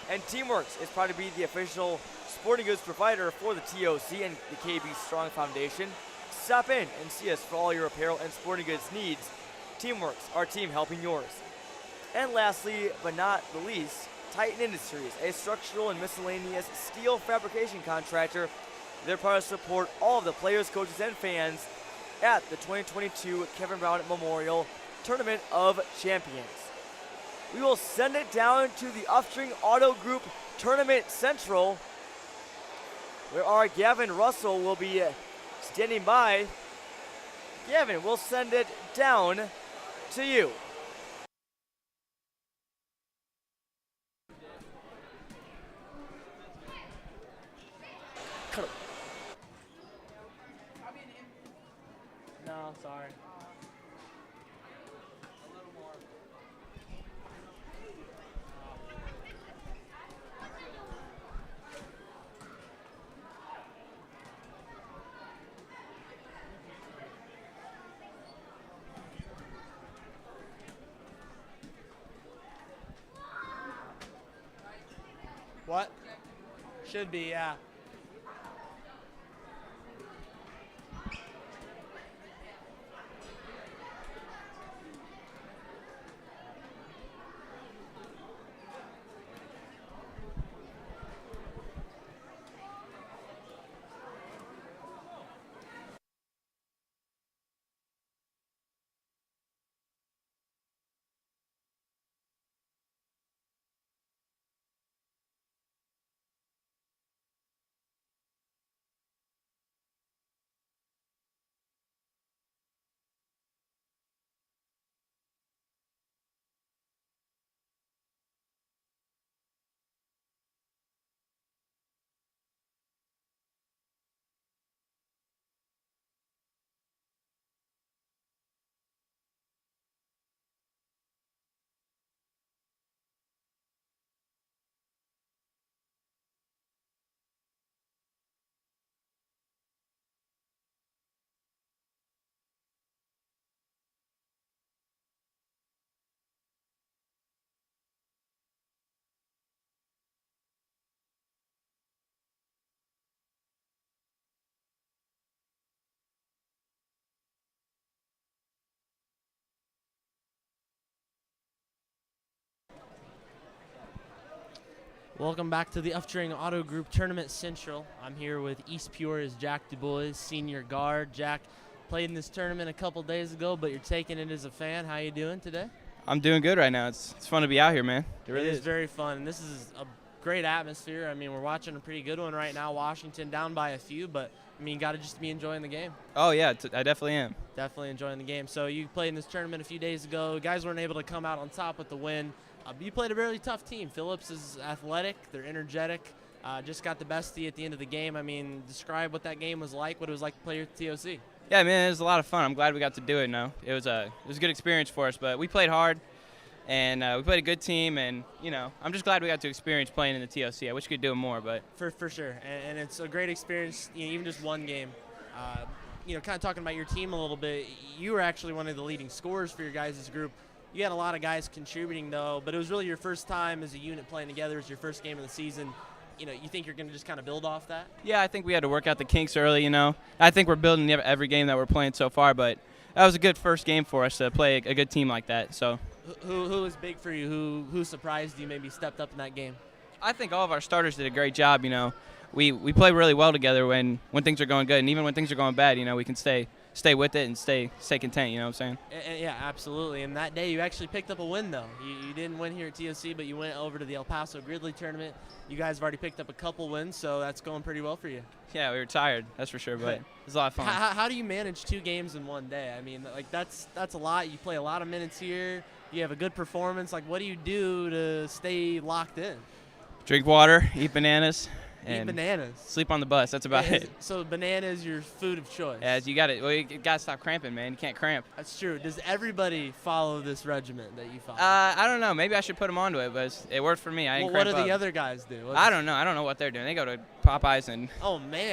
And Teamworks is proud to be the official sporting goods provider for the TOC and the KB Strong Foundation. Stop in and see us for all your apparel and sporting goods needs. Teamworks, our team helping yours. And lastly, but not the least, Titan Industries, a structural and miscellaneous steel fabrication contractor. They're proud to support all of the players, coaches, and fans at the 2022 Kevin Brown Memorial Tournament of Champions. We will send it down to the Uftring Auto Group Tournament Central, where our Gavin Russell will be standing by. Gavin, we'll send it down to you. No, sorry. What? Should be, yeah. Welcome back to the Uftring Auto Group Tournament Central. I'm here with East Peoria's Jack DuBois, senior guard. Jack, played in this tournament a couple days ago, but you're taking it as a fan. How you doing today? I'm doing good right now. It's fun to be out here, man. It really is very fun. And this is a great atmosphere. I mean, we're watching a pretty good one right now. Washington down by a few, but, I mean, got to just be enjoying the game. Oh, yeah, I definitely am. Definitely enjoying the game. So you played in this tournament a few days ago. Guys weren't able to come out on top with the win. You played a really tough team. Phillips is athletic. They're energetic. Just got the bestie at the end of the game. I mean, describe what that game was like, what it was like to play at the TOC. Yeah, man, it was a lot of fun. I'm glad we got to do it now. It was a good experience for us, but we played hard, and we played a good team, and, you know, I'm just glad we got to experience playing in the TOC. I wish we could do it more, but. For sure, and it's a great experience, you know, even just one game. You know, kind of talking about your team a little bit, you were actually one of the leading scorers for your guys' group. You had a lot of guys contributing, though, but it was really your first time as a unit playing together. It was your first game of the season. You know, you think you're going to just kind of build off that? Yeah, I think we had to work out the kinks early, you know. I think we're building every game that we're playing so far, but that was a good first game for us to play a good team like that. So, Who was big for you? Who surprised you, maybe stepped up in that game? I think all of our starters did a great job, you know. We play really well together when things are going good, and even when things are going bad, you know, we can stay stay with it and stay content. You know what I'm saying? Yeah, absolutely. And that day you actually picked up a win, though. You didn't win here at TOC, but you went over to the El Paso Gridley tournament. You guys have already picked up a couple wins, so that's going pretty well for you. Yeah, we were tired, that's for sure, but it was a lot of fun. How do you manage 2 games in one day? I mean, like that's a lot. You play a lot of minutes here. You have a good performance. Like, what do you do to stay locked in? Drink water, eat bananas. Eat bananas. Sleep on the bus. That's about it. So banana is your food of choice. Yeah, you got it. Well, you got to stop cramping, man. You can't cramp. That's true. Does everybody follow this regimen that you follow? I don't know. Maybe I should put them onto it, but it worked for me. I didn't what cramp do the up. other guys do? I don't know. I don't know what they're doing. They go to Popeyes and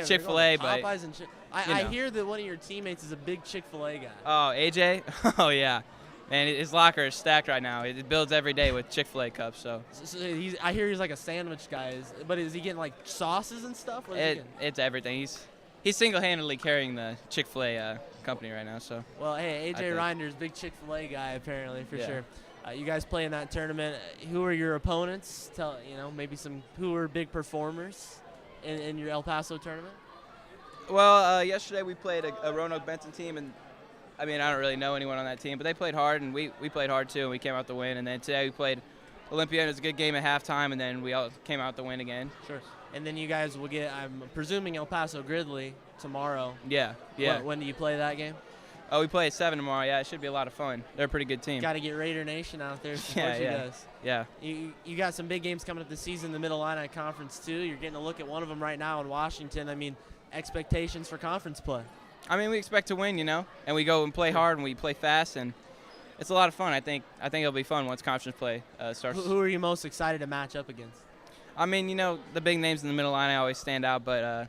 Chick-fil-A, but Popeyes and I hear that one of your teammates is a big Chick-fil-A guy. Oh, AJ? Oh yeah. And his locker is stacked right now. It builds every day with Chick-fil-A cups. So I hear he's like a sandwich guy. But is he getting like sauces and stuff? It's everything. He's single-handedly carrying the Chick-fil-A company right now. So. Well, hey, AJ Reinder's big Chick-fil-A guy apparently for sure. You guys play in that tournament. Who are your opponents? Maybe who are big performers in your El Paso tournament. Well, yesterday we played a Roanoke Benton team, and I mean, I don't really know anyone on that team, but they played hard, and we played hard too, and we came out to win. And then today we played Olympia, and it was a good game at halftime, and then we all came out to win again. Sure. And then you guys will get, I'm presuming, El Paso Gridley tomorrow. Yeah. When do you play that game? Oh, we play at 7 tomorrow. Yeah, it should be a lot of fun. They're a pretty good team. Got to get Raider Nation out there. Does. Yeah. You got some big games coming up this season, the Mid-Illini Conference too. You're getting a look at one of them right now in Washington. I mean, expectations for conference play. I mean, we expect to win, and we go and play hard and we play fast, and it's a lot of fun. I think it'll be fun once conference play starts. Who are you most excited to match up against? I mean, the big names in the middle line always stand out, but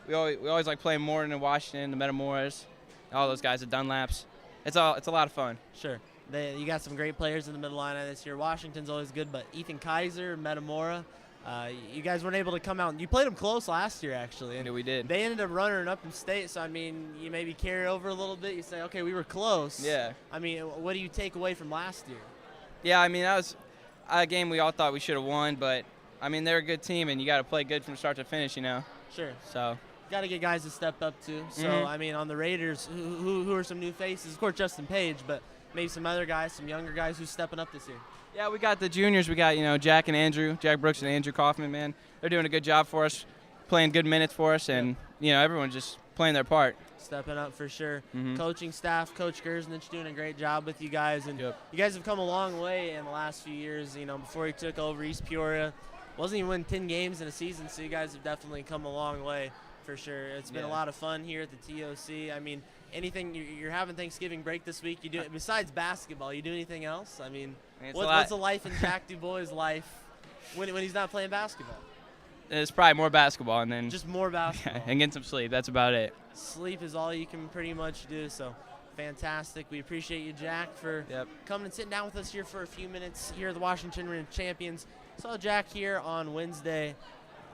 we always like playing Morton and Washington, the Metamoras, all those guys, the Dunlaps. It's a lot of fun. Sure. You got some great players in the middle line this year. Washington's always good, but Ethan Kaiser, Metamora. You guys weren't able to come out. You played them close last year, actually. And yeah, we did. They ended up running up in state, so, I mean, you maybe carry over a little bit. You say, okay, we were close. Yeah. I mean, what do you take away from last year? Yeah, I mean, that was a game we all thought we should have won, but, I mean, they're a good team, and you got to play good from start to finish, Sure. So. Got to get guys to step up, too. So, I mean, on the Raiders, who are some new faces? Of course, Justin Page, but maybe some other guys, some younger guys who's stepping up this year. Yeah, we got the juniors. We got, Jack Brooks and Andrew Kaufman, man. They're doing a good job for us, playing good minutes for us, and, everyone's just playing their part. Stepping up for sure. Coaching staff, Coach Gerznich doing a great job with you guys. And you guys have come a long way in the last few years. Before he took over East Peoria, wasn't even winning 10 games in a season, so you guys have definitely come a long way for sure. It's been a lot of fun here at the TOC. I mean, anything, you're having Thanksgiving break this week. You do besides basketball, you do anything else? I mean, what's a life in Jack DuBois' life when he's not playing basketball? It's probably more basketball, and then just more basketball and getting some sleep. That's about it. Sleep is all you can pretty much do. So fantastic. We appreciate you, Jack, for coming and sitting down with us here for a few minutes here at the Washington Rim Champions. Saw Jack here on Wednesday.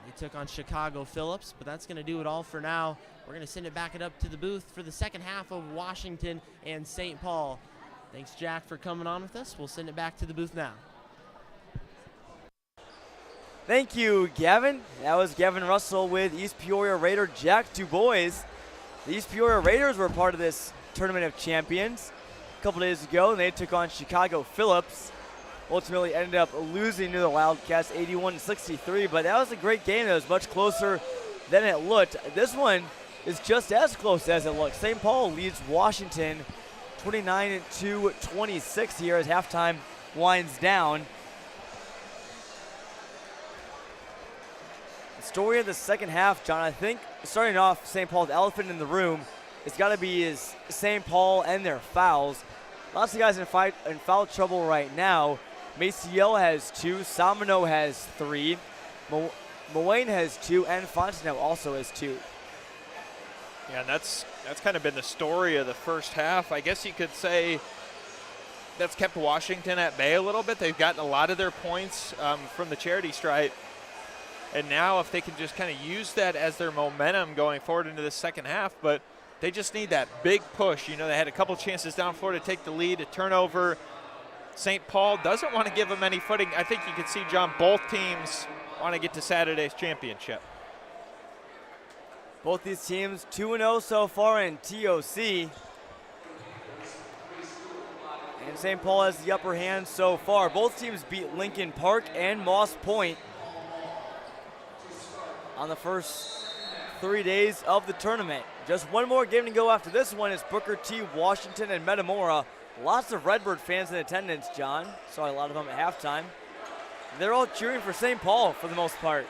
He took on Chicago Phillips, but that's going to do it all for now. We're going to send it back up to the booth for the second half of Washington and St. Paul. Thanks, Jack, for coming on with us. We'll send it back to the booth now. Thank you, Gavin. That was Gavin Russell with East Peoria Raider Jack DuBois. The East Peoria Raiders were part of this Tournament of Champions a couple days ago, and they took on Chicago Phillips. Ultimately ended up losing to the Wildcats 81-63, but that was a great game that was much closer than it looked. This one is just as close as it looks. St. Paul leads Washington 29-26 here as halftime winds down. The story of the second half, John, I think starting off St. Paul's elephant in the room, it's got to be is St. Paul and their fouls. Lots of guys in foul trouble right now. Maciel has 2, Samano has 3, Muane has 2, and Fontenot also has 2. Yeah, and that's kind of been the story of the first half. I guess you could say that's kept Washington at bay a little bit. They've gotten a lot of their points from the charity stripe. And now if they can just kind of use that as their momentum going forward into the second half, but they just need that big push. They had a couple chances down floor to take the lead, a turnover. St. Paul doesn't want to give them any footing. I think you can see, John, both teams want to get to Saturday's championship. Both these teams 2-0 so far in TOC. And St. Paul has the upper hand so far. Both teams beat Lincoln Park and Moss Point on the first 3 days of the tournament. Just one more game to go after this one is Booker T, Washington, and Metamora. Lots of Redbird fans in attendance, John. Saw a lot of them at halftime. They're all cheering for St. Paul for the most part.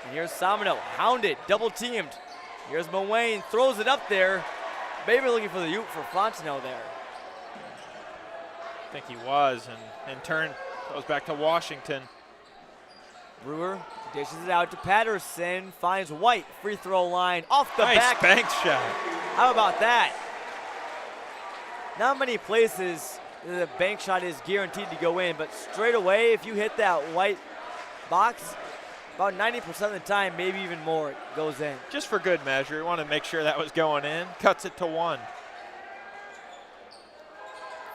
And here's Samino, hounded, double teamed. Here's Muane, throws it up there. Maybe looking for the Ute for Fontenot there. I think he was, and in turn goes back to Washington. Brewer dishes it out to Patterson, finds White, free throw line, off the nice back. bank shot. How about that? Not many places the bank shot is guaranteed to go in, but straight away, if you hit that white box, about 90% of the time, maybe even more, it goes in. Just for good measure, we want to make sure that was going in. Cuts it to 1.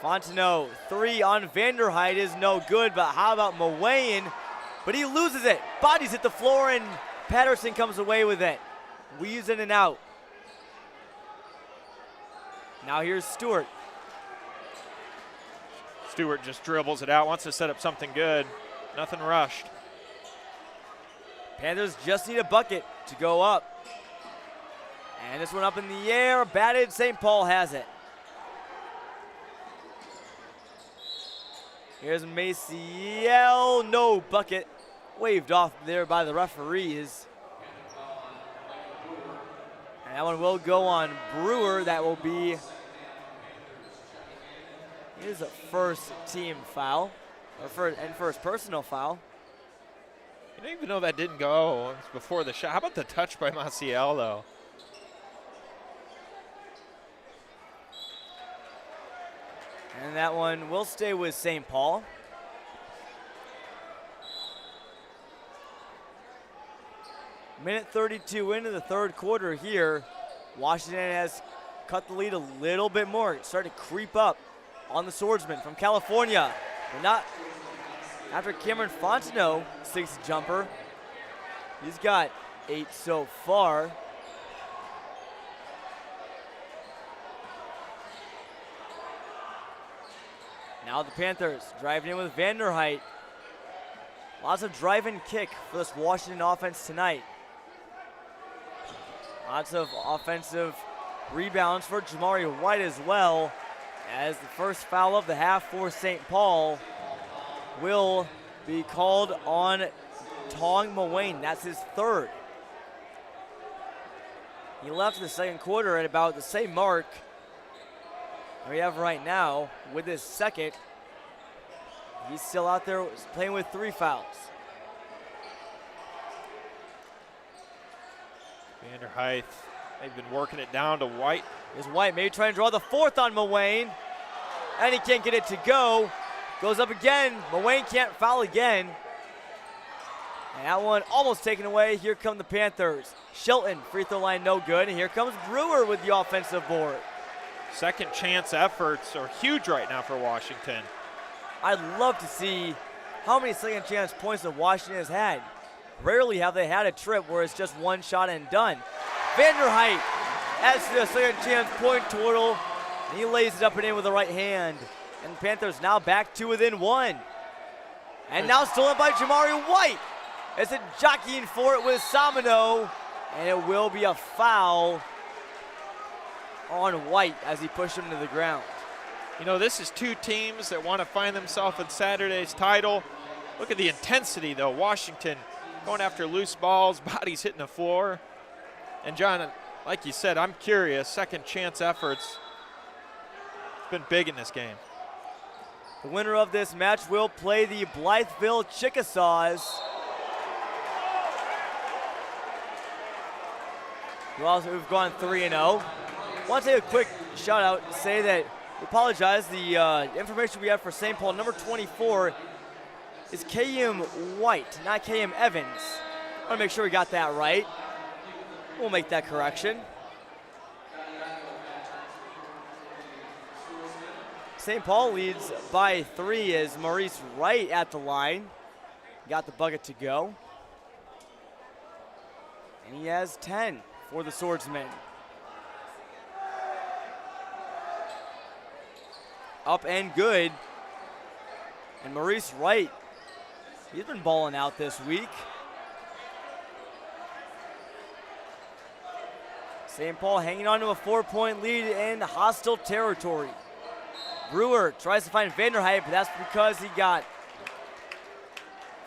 Fontenot, 3 on Vanderhyde is no good, but how about Muane? But he loses it. Bodies hit the floor, and Patterson comes away with it. Weaves in and out. Now here's Stewart. Stewart just dribbles it out, wants to set up something good. Nothing rushed. Panthers just need a bucket to go up. And this one up in the air, batted. St. Paul has it. Here's Maciel, no bucket. Waved off there by the referees. And that one will go on Brewer. That will be his first team foul, or first personal foul. You don't even know that didn't go. It's before the shot. How about the touch by Maciel, though? And that one will stay with St. Paul. Minute 32 into the third quarter here. Washington has cut the lead a little bit more. It's starting to creep up on the swordsman from California. But not after Cameron Fontenot sinks a jumper. He's got 8 so far. Now the Panthers driving in with Vanderhyde. Lots of drive and kick for this Washington offense tonight. Lots of offensive rebounds for Jamari White as well, as the first foul of the half for St. Paul will be called on Tong Muane. That's his third. He left the second quarter at about the same mark we have right now with his second. He's still out there playing with 3 fouls. Vanderhyde, they've been working it down to White. Here's White, maybe trying to draw the 4th on Muane. And he can't get it to go. Goes up again. Muane can't foul again. And that one almost taken away. Here come the Panthers. Shelton, free throw line no good. And here comes Brewer with the offensive board. Second chance efforts are huge right now for Washington. I'd love to see how many second chance points that Washington has had. Rarely have they had a trip where it's just one shot and done. Vanderhyde adds to the second chance point total, and he lays it up and in with the right hand. And the Panthers now back to within 1. And now stolen by Jamari White. It's a jockeying for it with Samino, and it will be a foul on White as he pushed him to the ground. You know, this is 2 teams that want to find themselves in Saturday's title. Look at the intensity, though. Washington going after loose balls, bodies hitting the floor. And, John, like you said, I'm curious, second chance efforts. It's been big in this game. The winner of this match will play the Blytheville Chickasaws, who've gone 3-0. I want to take a quick shout out and say that we apologize. The information we have for St. Paul, number 24, is K.M. White, not K.M. Evans. I want to make sure we got that right. We'll make that correction. St. Paul leads by 3 as Maurice Wright at the line got the bucket to go. And he has 10 for the Swordsmen. Up and good. And Maurice Wright, he's been balling out this week. St. Paul hanging on to a 4-point lead in hostile territory. Brewer tries to find Vanderhyde, but that's because he got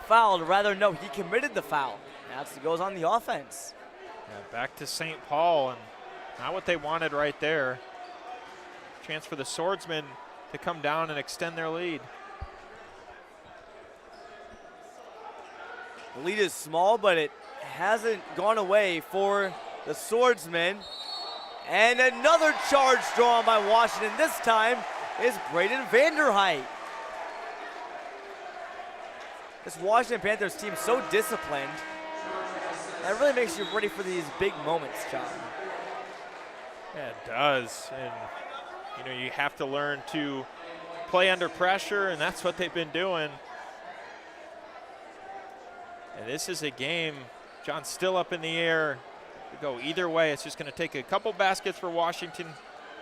fouled. Rather, no, he committed the foul. That's what goes on the offense. Yeah, back to St. Paul, and not what they wanted right there. Chance for the Swordsmen to come down and extend their lead. The lead is small, but it hasn't gone away for the Swordsmen. And another charge drawn by Washington. This time is Braden Vanderhyde. This Washington Panthers team so disciplined. That really makes you ready for these big moments, John. Yeah, it does. And, you know, you have to learn to play under pressure, and that's what they've been doing. And this is a game, John, still up in the air. To go either way, it's just going to take a couple baskets for Washington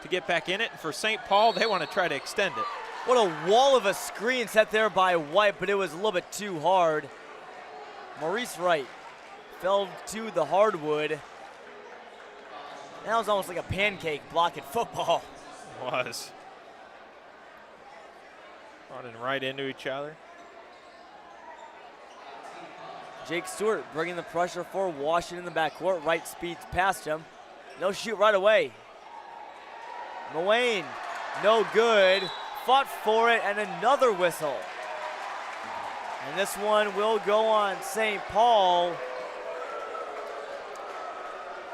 to get back in it. And for St. Paul, they want to try to extend it. What a wall of a screen set there by White, but it was a little bit too hard. Maurice Wright fell to the hardwood. That was almost like a pancake blocking football. It was. Running right into each other. Jake Stewart bringing the pressure for Washington in the backcourt. Wright speeds past him. No shoot right away. Muane, no good. Fought for it, and another whistle. And this one will go on St. Paul.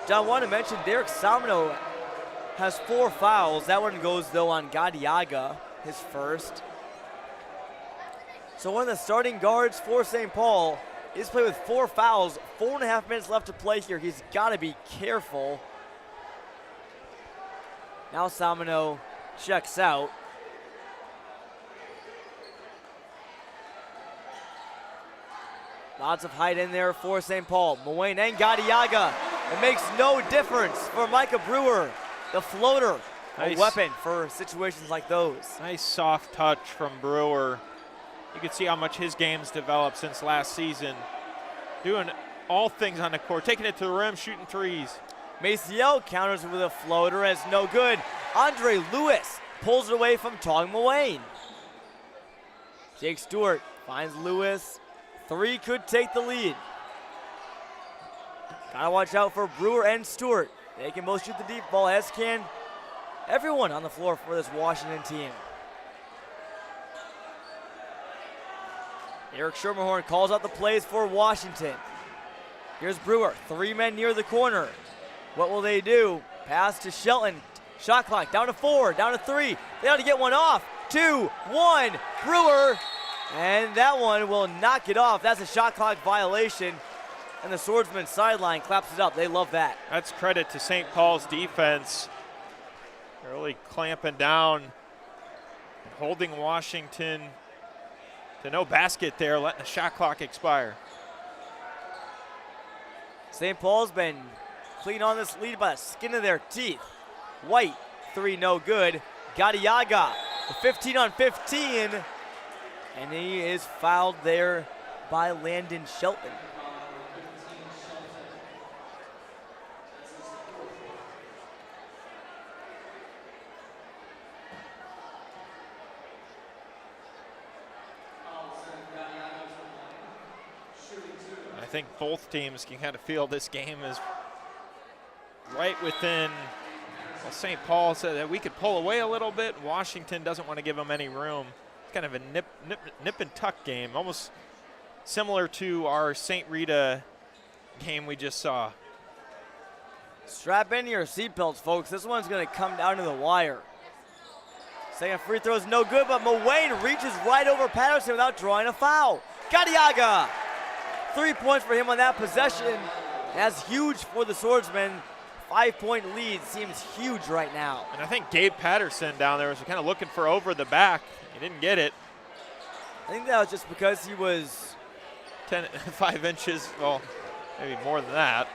John, I want to mention Derek Salmino has 4 fouls. That one goes, though, on Gadiaga, his first. So one of the starting guards for St. Paul is playing with 4 fouls. 4.5 minutes left to play here. He's got to be careful. Now Salmino checks out. Lots of height in there for St. Paul. Muane and Gadiaga. It makes no difference for Micah Brewer. The floater, a weapon for situations like those. Nice soft touch from Brewer. You can see how much his game's developed since last season. Doing all things on the court, taking it to the rim, shooting threes. Maciel counters with a floater, and it's no good. Andre Lewis pulls it away from Tong Muane. Jake Stewart finds Lewis. 3 could take the lead. Gotta watch out for Brewer and Stewart. They can both shoot the deep ball, as can everyone on the floor for this Washington team. Eric Schermerhorn calls out the plays for Washington. Here's Brewer, 3 men near the corner. What will they do? Pass to Shelton. Shot clock down to 4, down to 3. They ought to get one off. 2, 1, Brewer. And that one will knock it off. That's a shot clock violation. And the Swordsman sideline claps it up. They love that. That's credit to St. Paul's defense. Really clamping down, holding Washington to no basket there, letting the shot clock expire. St. Paul's been clean on this lead by the skin of their teeth. White, 3 no good. Gadiaga, 15 on 15. And he is fouled there by Landon Shelton. I think both teams can kind of feel this game is right within. Well, St. Paul said that we could pull away a little bit. Washington doesn't want to give them any room. It's kind of a nip and tuck game, almost similar to our St. Rita game we just saw. Strap in your seatbelts, folks. This one's going to come down to the wire. Second free throw is no good, but Muane reaches right over Patterson without drawing a foul. Gadiaga, 3 points for him on that possession. That's huge for the Swordsmen. 5-point lead seems huge right now. And I think Gabe Patterson down there was kind of looking for over the back. He didn't get it. I think that was just because he was 5 inches, well, maybe more than that.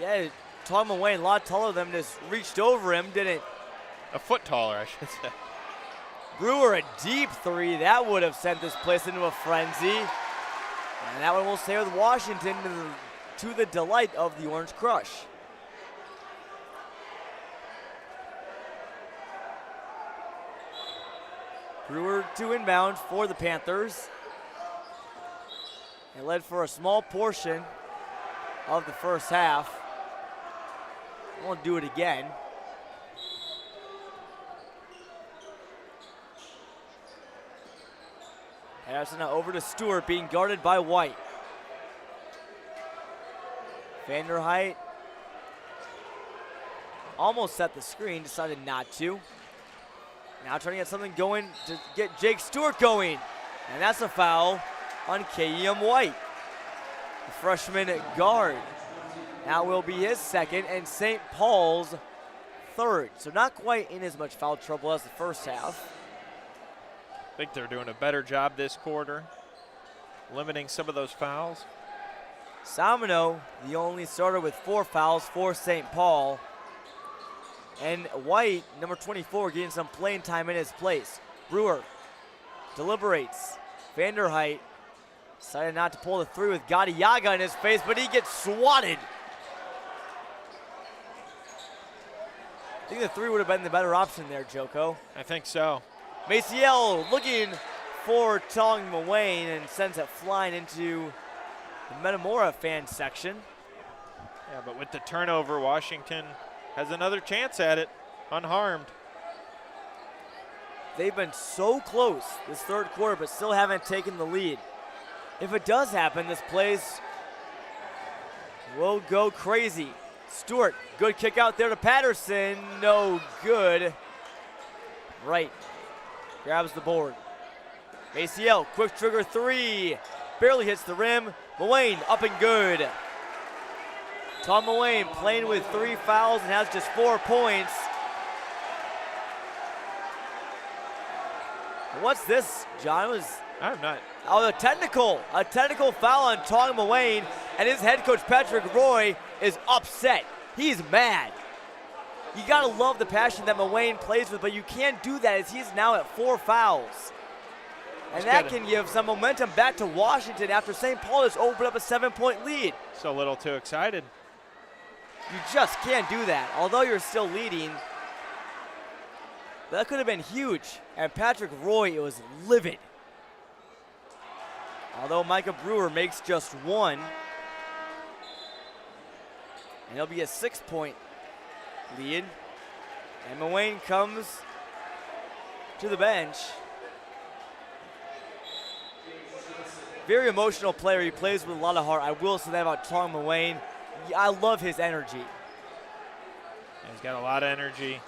Yeah, Tom Wayne, a lot taller than him, just reached over him, didn't. A foot taller, I should say. Brewer, a deep three. That would have sent this place into a frenzy. And that one will stay with Washington to the delight of the Orange Crush. Brewer to inbound for the Panthers. They led for a small portion of the first half. Won't do it again. Patterson now over to Stewart, being guarded by White. Vanderheit almost set the screen, decided not to. Now trying to get something going to get Jake Stewart going. And that's a foul on K.E.M. White, the freshman guard. That will be his second and St. Paul's third. So not quite in as much foul trouble as the first half. I think they're doing a better job this quarter, limiting some of those fouls. Samino, the only starter with 4 fouls for St. Paul. And White, number 24, getting some playing time in his place. Brewer deliberates. Vanderheit decided not to pull the three with Gadiaga in his face, but he gets swatted. I think the three would have been the better option there, Joko. I think so. Maciel looking for Tong Wayne and sends it flying into the Metamora fan section. Yeah, but with the turnover, Washington has another chance at it, unharmed. They've been so close this third quarter, but still haven't taken the lead. If it does happen, this place will go crazy. Stewart, good kick out there to Patterson. No good. Right. Grabs the board. ACL, quick trigger three. Barely hits the rim. Muane up and good. Tom Muane playing with 3 fouls and has just 4 points. What's this, John? I'm not. Oh, a technical foul on Tom Muane, and his head coach Patrick Roy is upset. He's mad. You gotta love the passion that Muane plays with, but you can't do that as he's now at 4 fouls. And that can give some momentum back to Washington after St. Paul has opened up a 7-point lead. So a little too excited. You just can't do that, although you're still leading. That could have been huge, and Patrick Roy was livid. Although Micah Brewer makes just 1. And it'll be a 6-point lead. And Muane comes to the bench. Very emotional player. He plays with a lot of heart. I will say that about Tom Muane. I love his energy. He's got a lot of energy.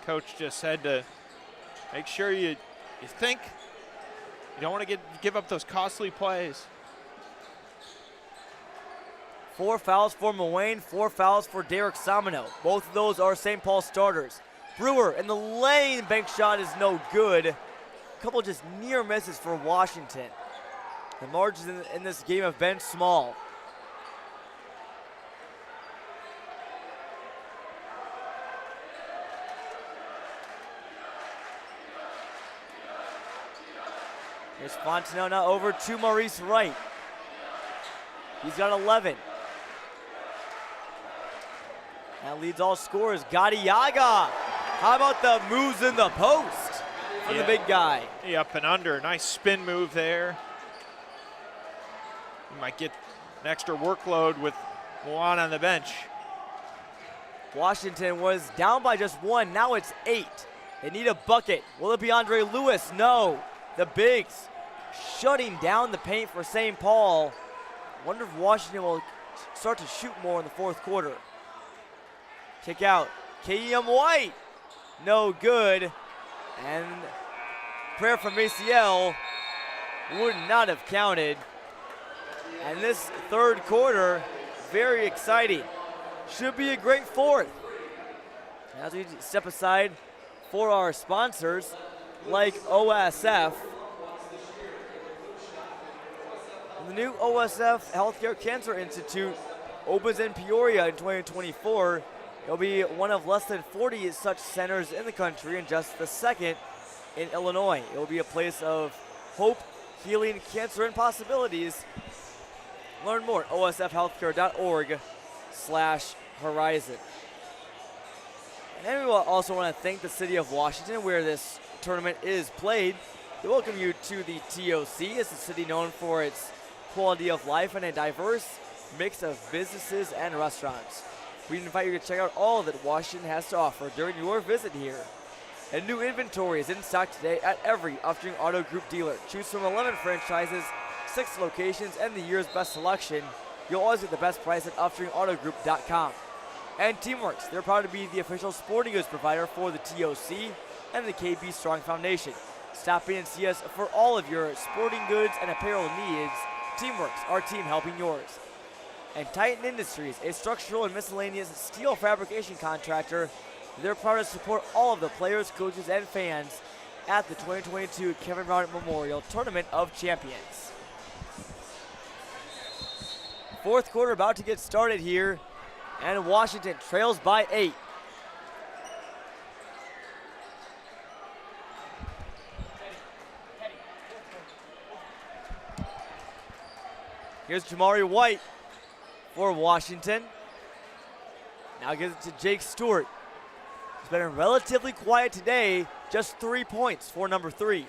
Coach just said to make sure you think. You don't want to give up those costly plays. 4 fouls for Muane, 4 fouls for Derek Samino. Both of those are St. Paul starters. Brewer in the lane, bank shot is no good. A couple just near misses for Washington. The margins in this game have been small. Here's Fontenot now over to Maurice Wright. He's got 11. That leads all scorers. Gadiaga. How about the moves in the post for the big guy? Up and under. Nice spin move there. You might get an extra workload with Juan on the bench. Washington was down by just 1. Now it's 8. They need a bucket. Will it be Andre Lewis? No. The bigs shutting down the paint for St. Paul. Wonder if Washington will start to shoot more in the fourth quarter. Kick out. K.E.M. White. No good. And prayer from Maciel would not have counted. And this third quarter, very exciting. Should be a great fourth. As we step aside for our sponsors, like OSF. The new OSF Health Care Cancer Institute opens in Peoria in 2024. It'll be one of less than 40 such centers in the country and just the second in Illinois. It will be a place of hope, healing, cancer, and possibilities. Learn more at osfhealthcare.org/horizon. And then we will also want to thank the city of Washington, where this tournament is played. They welcome you to the TOC. It's a city known for its quality of life and a diverse mix of businesses and restaurants. We invite you to check out all that Washington has to offer during your visit here. And new inventory is in stock today at every Upstream Auto Group dealer. Choose from 11 franchises, 6 locations, and the year's best selection. You'll always get the best price at upstreamautogroup.com. And Teamworks, they're proud to be the official sporting goods provider for the TOC and the KB Strong Foundation. Stop in and see us for all of your sporting goods and apparel needs. Teamworks, our team helping yours. And Titan Industries, a structural and miscellaneous steel fabrication contractor. They're proud to support all of the players, coaches, and fans at the 2022 Kevin Brown Memorial Tournament of Champions. Fourth quarter about to get started here, and Washington trails by 8. Here's Jamari White for Washington. Now gives it to Jake Stewart. He's been relatively quiet today, just 3 points for number 3.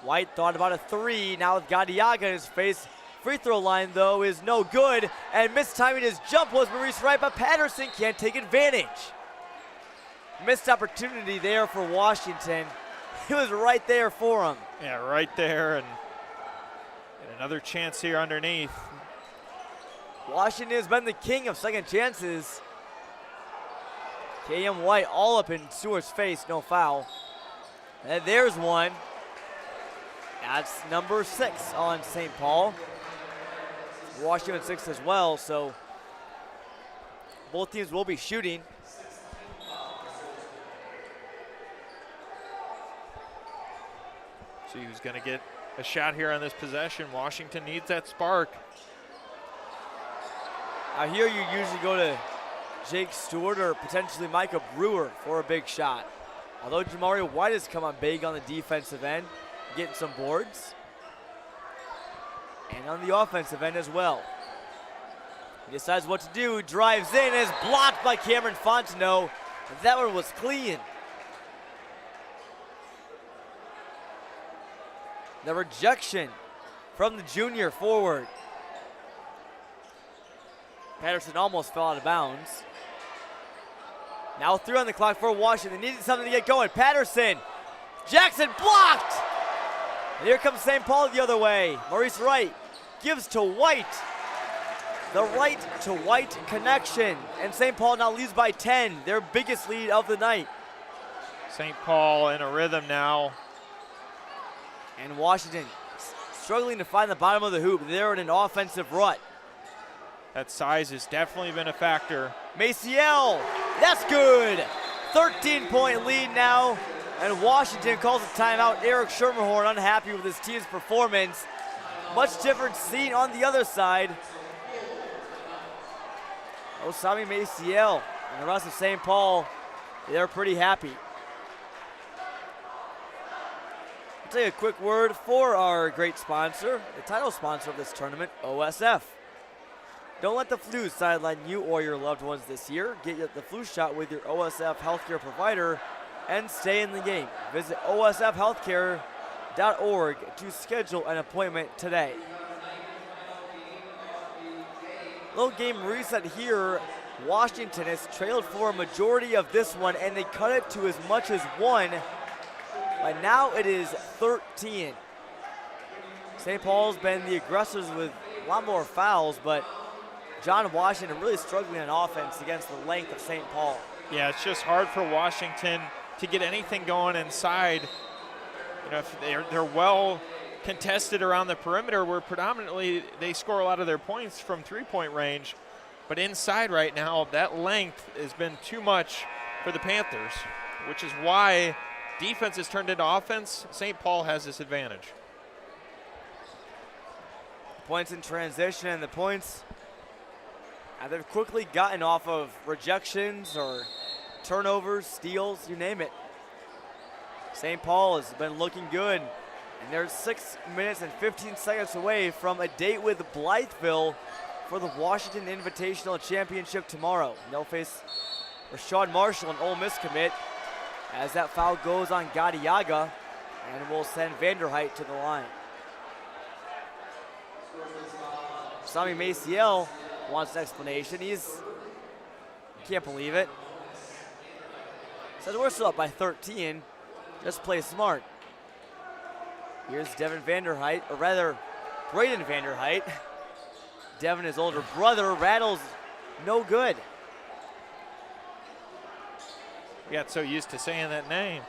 White thought about a 3, now with Gadiaga in his face. Free throw line, though, is no good, and mistiming his jump was Maurice Wright, but Patterson can't take advantage. Missed opportunity there for Washington. He was right there for him. Yeah, right there, and another chance here underneath. Washington has been the king of second chances. KM White all up in Stewart's face, no foul. And there's one. That's number 6 on St. Paul. Washington 6 as well, so both teams will be shooting. See who's going to get a shot here on this possession. Washington needs that spark. I hear you usually go to Jake Stewart or potentially Micah Brewer for a big shot. Although Jamari White has come on big on the defensive end, getting some boards. And on the offensive end as well. He decides what to do, drives in, is blocked by Cameron Fontenot. That one was clean. The rejection from the junior forward. Patterson almost fell out of bounds. Now 3 on the clock for Washington. They needed something to get going. Patterson, Jackson blocked. And here comes St. Paul the other way. Maurice Wright gives to White. The Wright to White connection. And St. Paul now leads by 10, their biggest lead of the night. St. Paul in a rhythm now. And Washington struggling to find the bottom of the hoop. They're in an offensive rut. That size has definitely been a factor. Maciel, that's good. 13-point lead now. And Washington calls a timeout. Eric Schermerhorn unhappy with his team's performance. Much different scene on the other side. Osami Maciel and the rest of St. Paul, they're pretty happy. I'll tell you a quick word for our great sponsor, the title sponsor of this tournament, OSF. Don't let the flu sideline you or your loved ones this year. Get the flu shot with your OSF Health Care provider and stay in the game. Visit osfhealthcare.org to schedule an appointment today. Little game reset here. Washington has trailed for a majority of this one, and they cut it to as much as 1. But now it is 13. St. Paul's been the aggressors with a lot more fouls, but John Washington really struggling on offense against the length of St. Paul. Yeah, it's just hard for Washington to get anything going inside. You know, if they're well contested around the perimeter, where predominantly they score a lot of their points from three-point range. But inside right now, that length has been too much for the Panthers, which is why defense has turned into offense. St. Paul has this advantage. Points in transition, and the points And they've quickly gotten off of rejections or turnovers, steals, you name it. St. Paul has been looking good, and they're 6 minutes and 15 seconds away from a date with Blytheville for the Washington Invitational Championship tomorrow. They'll face Rashad Marshall, an Ole Miss commit, as that foul goes on Gadiaga, and will send Vanderheit to the line. Sami Maciel wants an explanation. Can't believe it. Says we're still up by 13. Just play smart. Here's Devin Vanderheit, or rather, Braden Vanderheit. Devin, his older brother, rattles no good. We got so used to saying that name.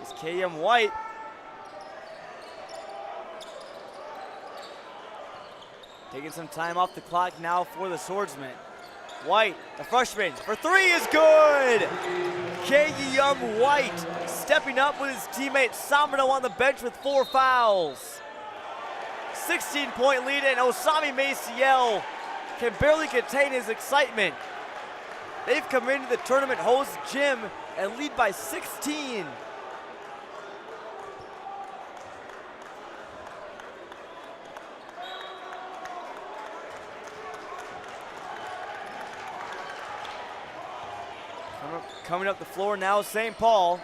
It's KM White. Taking some time off the clock now for the Swordsman. White, the freshman, for three is good! KM White stepping up with his teammate Samino on the bench with 4 fouls. 16-point lead, and Osami Maciel can barely contain his excitement. They've come into the tournament host gym and lead by 16. Coming up the floor now, St. Paul.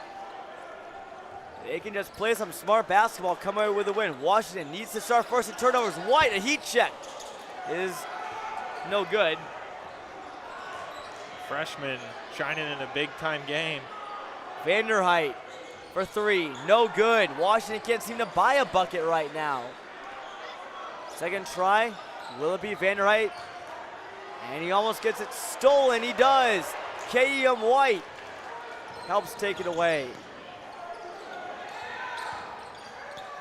They can just play some smart basketball, come away with a win. Washington needs to start first in turnovers. White, a heat check is no good. Freshman shining in a big-time game. Vanderheit for three, no good. Washington can't seem to buy a bucket right now. Second try, will it be Vanderheit? And he almost gets it stolen, he does. KM White helps take it away.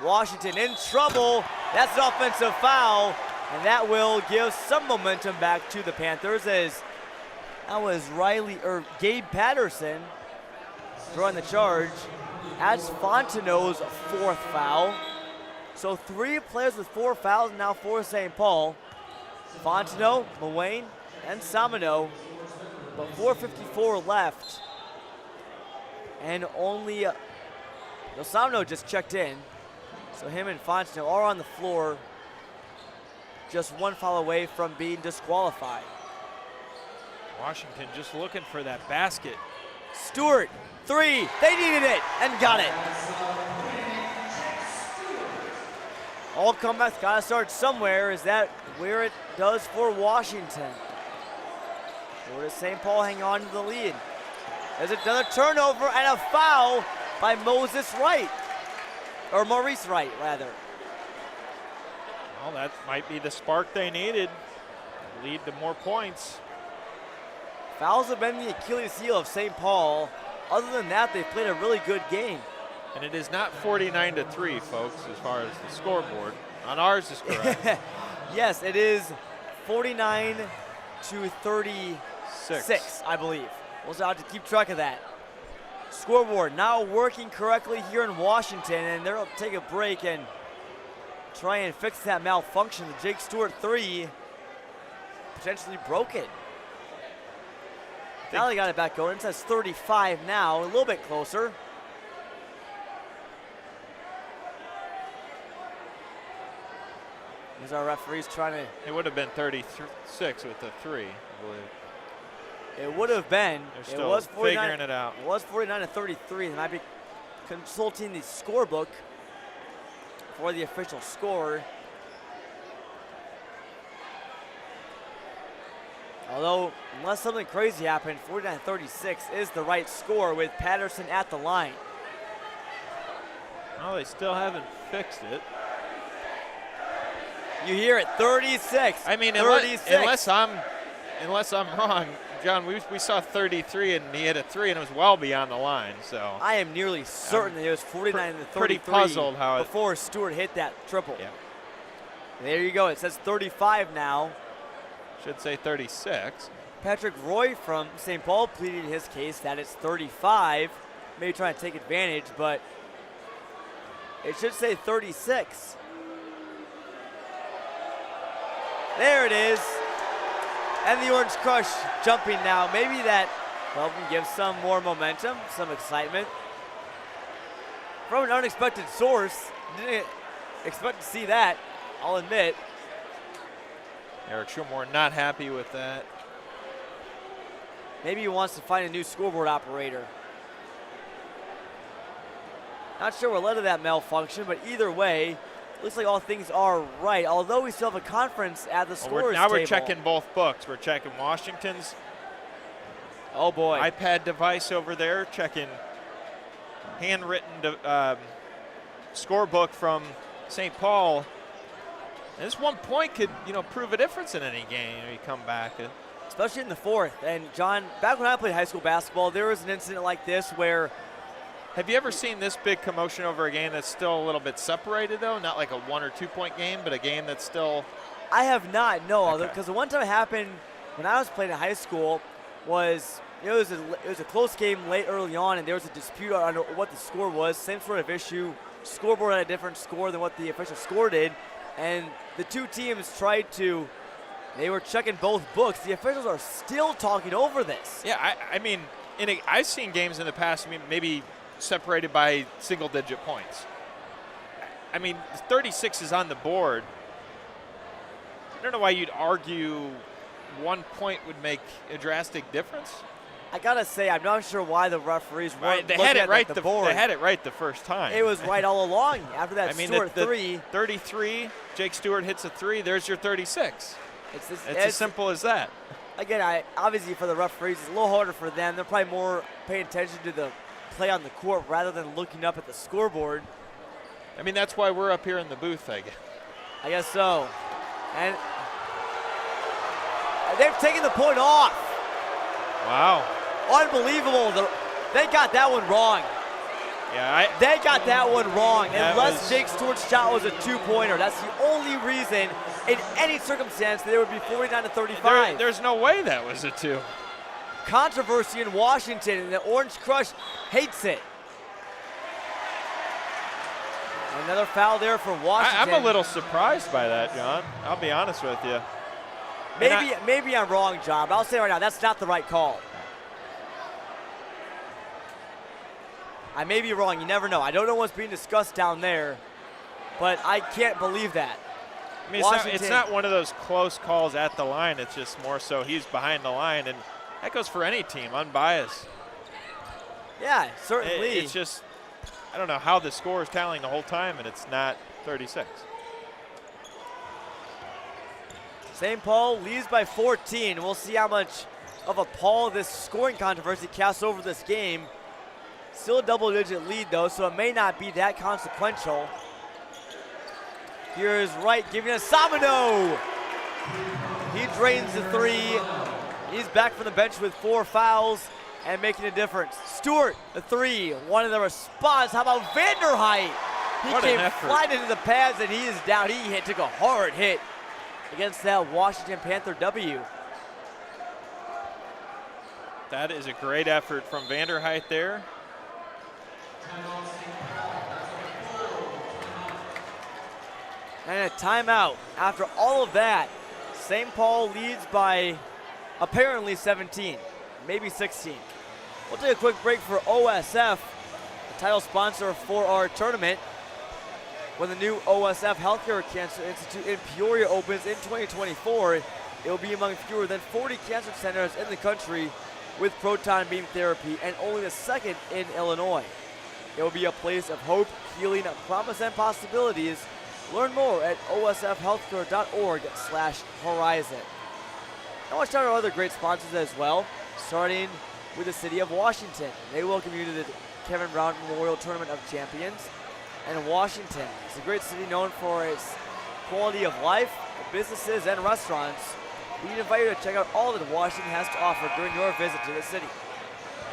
Washington in trouble. That's an offensive foul, and that will give some momentum back to the Panthers, as that was Gabe Patterson throwing the charge. That's Fontenot's 4th foul. So 3 players with 4 fouls now for St. Paul. Fontenot, Muane, and Samino. But 4:54 left. And only Samino just checked in. So him and Fontenot are on the floor, just 1 foul away from being disqualified. Washington just looking for that basket. Stewart, 3, they needed it and got it. All comebacks gotta start somewhere. Is that where it does for Washington? Or does St. Paul hang on to the lead? There's another turnover and a foul by Maurice Wright, rather. Well, that might be the spark they needed. Lead to more points. Fouls have been the Achilles heel of St. Paul. Other than that, they've played a really good game. And it is not 49-3, folks, as far as the scoreboard. On ours is correct. Yes, it is 49-36, I believe. We'll have to keep track of that. Scoreboard now working correctly here in Washington, and they'll take a break and try and fix that malfunction. The Jake Stewart 3 potentially broken. Now they got it back going. It says 35 now, a little bit closer. Here's our referees trying to... It would have been 36 with the 3, I believe. It would have been. They're still figuring it out. It was 49-33. They might be consulting the scorebook for the official score. Although, unless something crazy happened, 49-36 is the right score with Patterson at the line. Well, they still haven't fixed it. You hear it, 36. I mean, 36. unless I'm wrong, John, we saw 33 and he hit a 3 and it was well beyond the line. So I am nearly certain that it was 49-33. Pretty puzzled how before Stewart hit that triple. Yeah. There you go. It says 35 now. Should say 36. Patrick Roy from St. Paul pleaded his case that it's 35. Maybe trying to take advantage, but It should say 36. There it is. And the Orange Crush jumping now. Maybe that can give some more momentum, some excitement. From an unexpected source. Didn't expect to see that, I'll admit. Eric Shumore not happy with that. Maybe he wants to find a new scoreboard operator. Not sure what led to that malfunction, but either way, looks like all things are right. Although we still have a conference at the scorers now table. we're checking both books. We're checking Washington's iPad device over there, checking handwritten scorebook from St. Paul. And this 1 point could, prove a difference in any game. You come back. Especially in the fourth. And John, back when I played high school basketball, there was an incident like this where. Have you ever seen this big commotion over a game that's still a little bit separated, though? Not like a 1 or 2 point game, but a game that's still. I have not, no. Okay. Because the one time it happened when I was playing in high school was it was a close game late early on, and there was a dispute on what the score was. Same sort of issue. Scoreboard had a different score than what the official score did, and the two teams they were checking both books. The officials are still talking over this. Yeah, I mean, I've seen games in the past, maybe separated by single-digit points. I mean, 36 is on the board. I don't know why you'd argue 1 point would make a drastic difference. I gotta say, I'm not sure why the referees weren't They looking had it at right the board. They had it right the first time. It was right all along. After that Stewart three. 33, Jake Stewart hits a 3, there's your 36. It's as simple as that. Again, obviously for the referees, it's a little harder for them. They're probably more paying attention to the play on the court rather than looking up at the scoreboard. I mean, that's why we're up here in the booth, I guess. I guess so. And they've taken the point off. Wow. Unbelievable. They got that one wrong. Yeah, they got that one wrong. Unless Jake Stewart's shot was a two-pointer. That's the only reason in any circumstance that it would be 49-35. There's no way that was a 2. Controversy in Washington, and the Orange Crush hates it. Another foul there for Washington. I'm a little surprised by that, John. I'll be honest with you. Maybe I'm wrong, John, but I'll say right now, that's not the right call. I may be wrong. You never know. I don't know what's being discussed down there, but I can't believe that. I mean, it's not one of those close calls at the line. It's just more so he's behind the line, and that goes for any team, unbiased. Yeah, certainly. It's just, I don't know how the score is tallying the whole time, and it's not 36. St. Paul leads by 14. We'll see how much of a pall this scoring controversy casts over this game. Still a double-digit lead, though, so it may not be that consequential. Here's Wright giving us Sabino. He drains the 3. He's back from the bench with 4 fouls and making a difference. Stewart, the 3. One of the response. How about Vanderheit? He came flying into the pads, and he is down. He took a hard hit against that Washington Panther W. That is a great effort from Vanderheit there. And a timeout. After all of that, St. Paul leads by apparently 17, maybe 16. We'll take a quick break for OSF, the title sponsor for our tournament. When the new OSF Health Care Cancer Institute in Peoria opens in 2024, it will be among fewer than 40 cancer centers in the country with proton beam therapy, and only the second in Illinois. It will be a place of hope, healing, promise, and possibilities. Learn more at osfhealthcare.org/horizon. I want to shout out our other great sponsors as well, starting with the City of Washington. They welcome you to the Kevin Brown Memorial Tournament of Champions. And Washington is a great city known for its quality of life, businesses, and restaurants. We invite you to check out all that Washington has to offer during your visit to the city.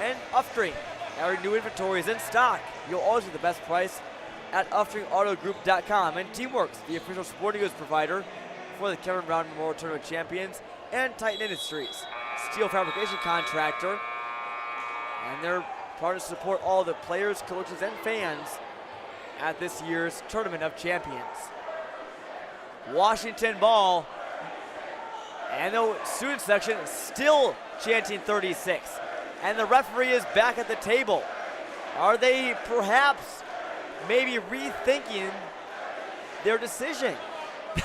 And Uftring, our new inventory is in stock. You'll always get the best price at UftringAutoGroup.com. And Teamworks, the official sporting goods provider for the Kevin Brown Memorial Tournament Champions, and Titan Industries, steel fabrication contractor. And they're proud to support all the players, coaches, and fans at this year's Tournament of Champions. Washington ball, and the student section is still chanting 36. And the referee is back at the table. Are they perhaps maybe rethinking their decision?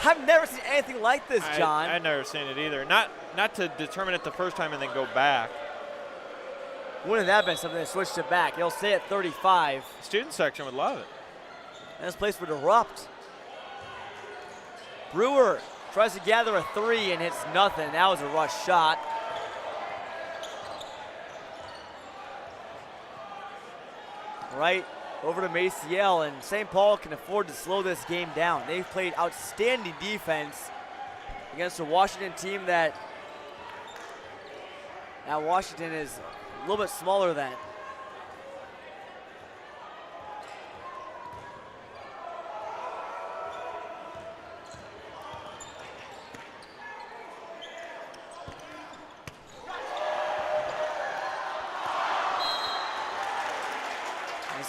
I've never seen anything like this, John. I've never seen it either. Not to determine it the first time and then go back. Wouldn't that have been something that switched it back? It'll stay at 35. The student section would love it. And this place would erupt. Brewer tries to gather a three and hits nothing. That was a rush shot. Right over to Maciel, and St. Paul can afford to slow this game down. They've played outstanding defense against a Washington team that Washington is a little bit smaller than.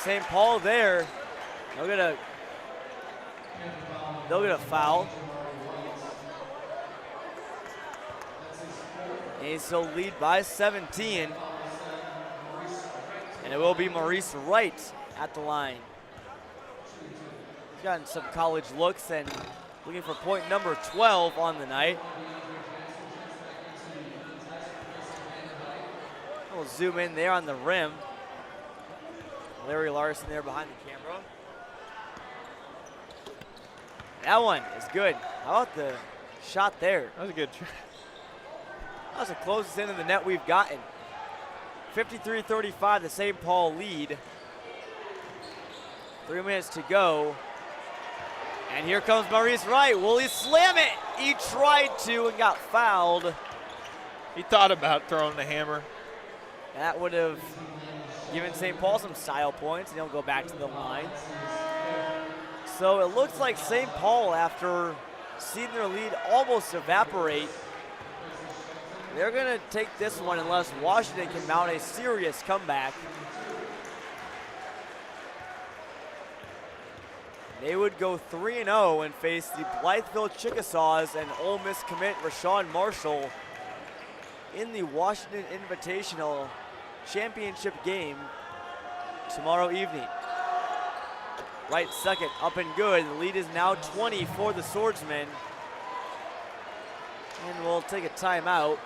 St. Paul there, they'll get a foul. And so lead by 17. And it will be Maurice Wright at the line. He's gotten some college looks and looking for point number 12 on the night. We'll zoom in there on the rim. Larry Larson there behind the camera. That one is good. How about the shot there? That was a good shot. That was the closest end of the net we've gotten. 53-35, the St. Paul lead. 3 minutes to go. And here comes Maurice Wright. Will he slam it? He tried to and got fouled. He thought about throwing the hammer. That would have given St. Paul some style points, and he'll go back to the line. So it looks like St. Paul, after seeing their lead almost evaporate, they're going to take this one unless Washington can mount a serious comeback. They would go 3-0 and face the Blytheville Chickasaws and Ole Miss commit Rashawn Marshall in the Washington Invitational Championship game tomorrow evening. Right second, up and good. The lead is now 20 for the Swordsmen. And we'll take a timeout.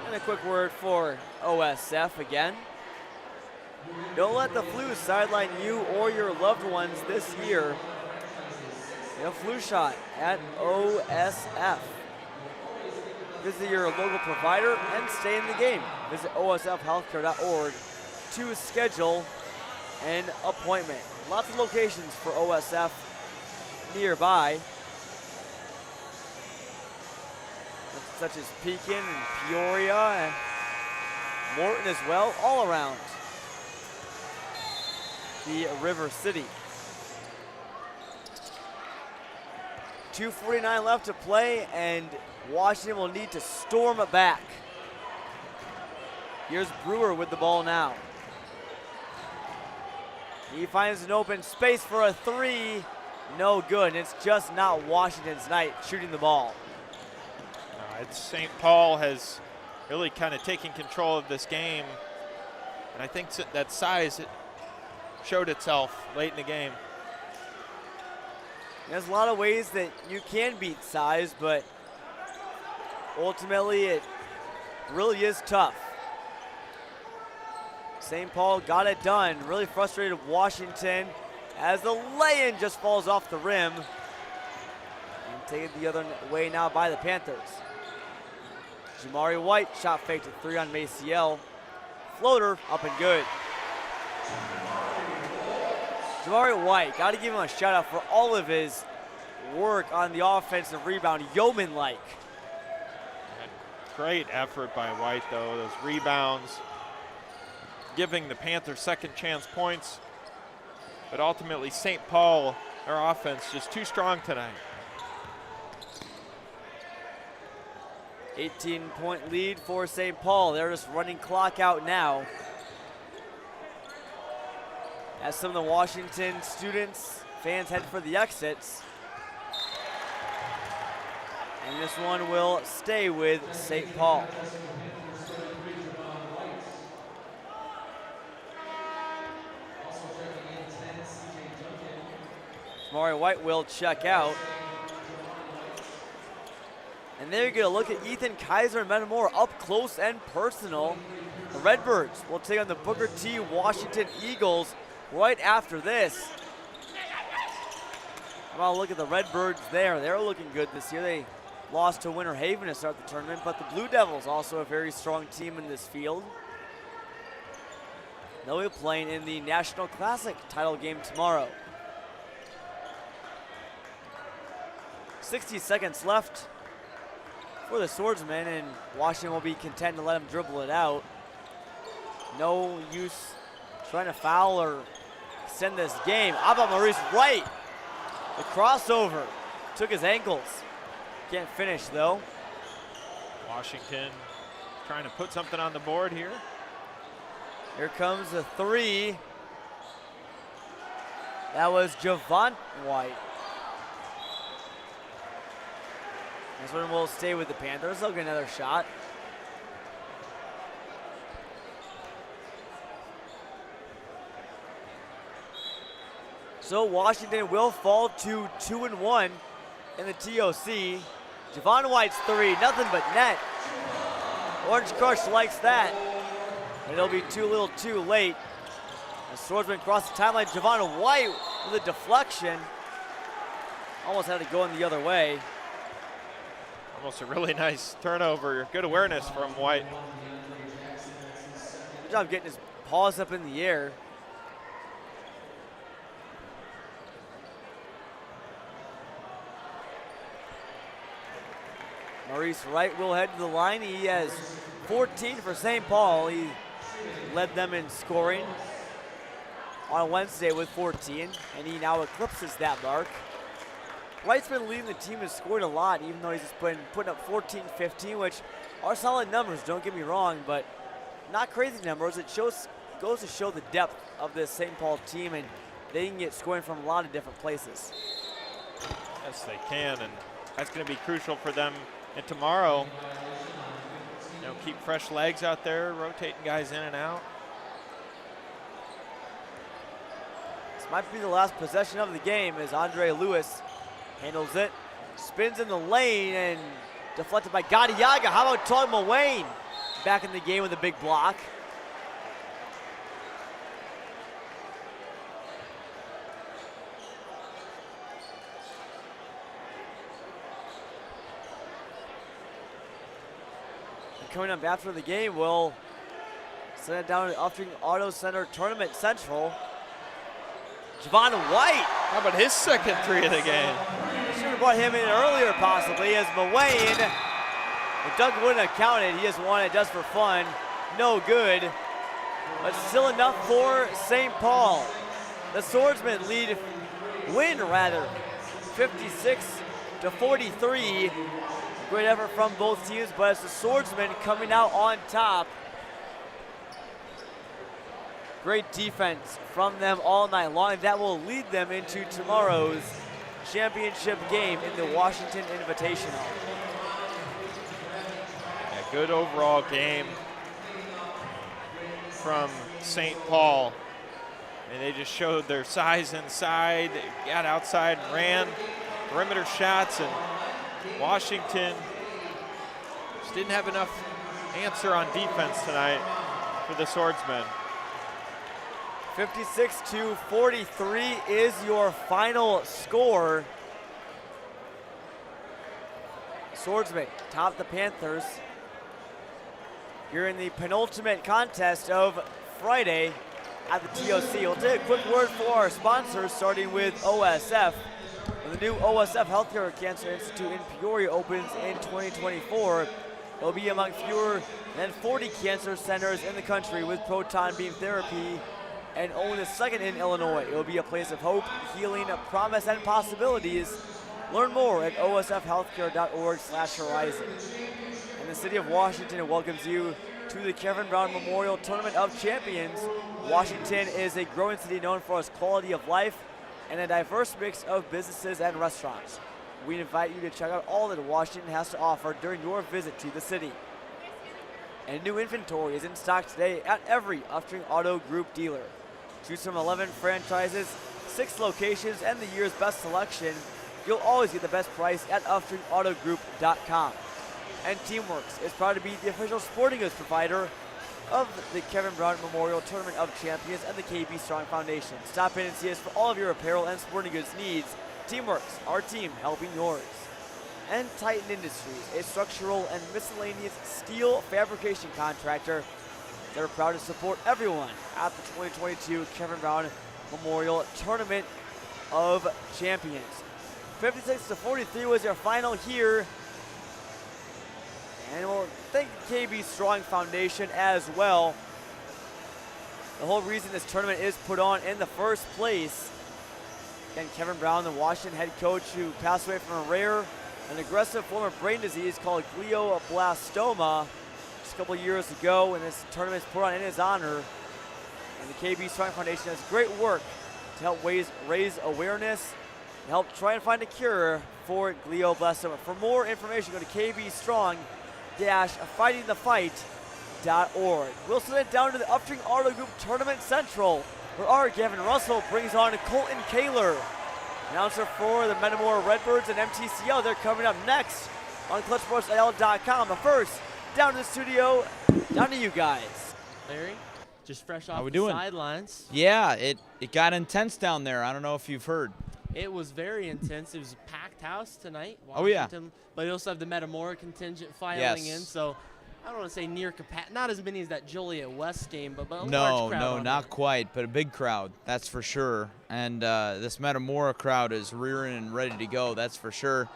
And a quick word for OSF again. Don't let the flu sideline you or your loved ones this year. Get a flu shot at OSF. Visit your local provider and stay in the game. Visit osfhealthcare.org to schedule an appointment. Lots of locations for OSF nearby, such as Pekin and Peoria and Morton as well, all around the River City. 2:49 left to play, and Washington will need to storm it back. Here's Brewer with the ball now. He finds an open space for a three. No good, and it's just not Washington's night shooting the ball. It's St. Paul has really kind of taken control of this game, and I think that size showed itself late in the game. There's a lot of ways that you can beat size, but ultimately it really is tough. St. Paul got it done. Really frustrated Washington as the lay-in just falls off the rim. And taken the other way now by the Panthers. Jamari White shot faked a three on Maciel. Floater up and good. Jamari White, got to give him a shout out for all of his work on the offensive rebound, yeoman-like. Great effort by White, though. Those rebounds, giving the Panthers second chance points. But ultimately, St. Paul, their offense, just too strong tonight. 18-point lead for St. Paul. They're just running clock out now. as some of the Washington students, fans head for the exits. And this one will stay with St. Paul. Maury White will check out. And there you're going to look at Ethan Kaiser and Metamora up close and personal. The Redbirds will take on the Booker T. Washington Eagles right after this. How about a look at the Redbirds there? They're looking good this year. They lost to Winter Haven to start the tournament, but the Blue Devils also a very strong team in this field. They'll be playing in the National Classic title game tomorrow. 60 seconds left for the Swordsmen, and Washington will be content to let him dribble it out. No use trying to foul or extend this game. How about Maurice Wright? The crossover took his ankles. Can't finish though. Washington trying to put something on the board here. Here comes a three. That was Javon White. This one will stay with the Panthers. They'll get another shot. So Washington will fall to 2-1 in the TOC. Javon White's three, nothing but net. Orange Crush likes that. But it'll be too little too late. The Swordsman cross the timeline. Javon White with a deflection. Almost had to go in the other way. Almost a really nice turnover. Good awareness from White. Good job getting his paws up in the air. Maurice Wright will head to the line. He has 14 for St. Paul. He led them in scoring on Wednesday with 14, and he now eclipses that mark. Wright's been leading the team and scored a lot, even though he's just been putting up 14, 15, which are solid numbers, don't get me wrong, but not crazy numbers. It goes to show the depth of this St. Paul team, and they can get scoring from a lot of different places. Yes, they can, and that's going to be crucial for them. And tomorrow, keep fresh legs out there, rotating guys in and out. This might be the last possession of the game as Andre Lewis handles it, spins in the lane, and deflected by Gadiaga. How about Todd Mulwayne back in the game with a big block? Coming up after the game, we'll send it down to Upton Auto Center Tournament Central. Javon White. How about his second three of the game? Should have brought him in earlier possibly as Mulwayne. If Doug wouldn't have counted, he just wanted just for fun. No good, but still enough for St. Paul. The Swordsmen win 56-43. Great effort from both teams, but it's the Swordsmen coming out on top. Great defense from them all night long. That will lead them into tomorrow's championship game in the Washington Invitational. A good overall game from St. Paul. And they just showed their size inside, got outside and ran perimeter shots, and Washington just didn't have enough answer on defense tonight for the Swordsmen. 56-43 is your final score. Swordsmen top the Panthers here in the penultimate contest of Friday at the TOC. We'll take a quick word for our sponsors, starting with OSF. When the new OSF Health Care Cancer Institute in Peoria opens in 2024, it will be among fewer than 40 cancer centers in the country with proton beam therapy, and only the second in Illinois. It will be a place of hope, healing, promise, and possibilities. Learn more at osfhealthcare.org/horizon. And the city of Washington welcomes you to to the Kevin Brown Memorial Tournament of Champions. Washington is a growing city known for its quality of life and a diverse mix of businesses and restaurants. We invite you to check out all that Washington has to offer during your visit to the city. And new inventory is in stock today at every Upstream Auto Group dealer. Choose from 11 franchises, 6 locations, and the year's best selection. You'll always get the best price at UpstreamAutoGroup.com. And Teamworks is proud to be the official sporting goods provider of the Kevin Brown Memorial Tournament of Champions and the KB Strong Foundation. Stop in and see us for all of your apparel and sporting goods needs. Teamworks, our team helping yours. And Titan Industries, a structural and miscellaneous steel fabrication contractor. They're proud to support everyone at the 2022 Kevin Brown Memorial Tournament of Champions. 56-43 was your final here. And we'll thank the KB Strong Foundation as well. The whole reason this tournament is put on in the first place. Again, Kevin Brown, the Washington head coach who passed away from a rare and aggressive form of brain disease called glioblastoma just a couple years ago, and this tournament is put on in his honor. And the KB Strong Foundation does great work to help raise awareness and help try and find a cure for glioblastoma. For more information, go to kbstrong-fightingthefight.org. We'll send it down to the Upstream Auto Group Tournament Central, where our Gavin Russell brings on Colton Kaler, announcer for the Metamora Redbirds and MTCL. They're coming up next on ClutchSportsIL.com. But first, down to the studio, down to you guys. Larry, just fresh off How we the doing? sidelines. Yeah, it got intense down there. I don't know if you've heard. It was very intense. It was a packed house tonight. Oh, yeah. Washington, but you also have the Metamora contingent filing in, so I don't want to say near capacity. Not as many as that Joliet West game, but a large crowd. No, not quite, but a big crowd, that's for sure. And this Metamora crowd is rearing and ready to go, that's for sure.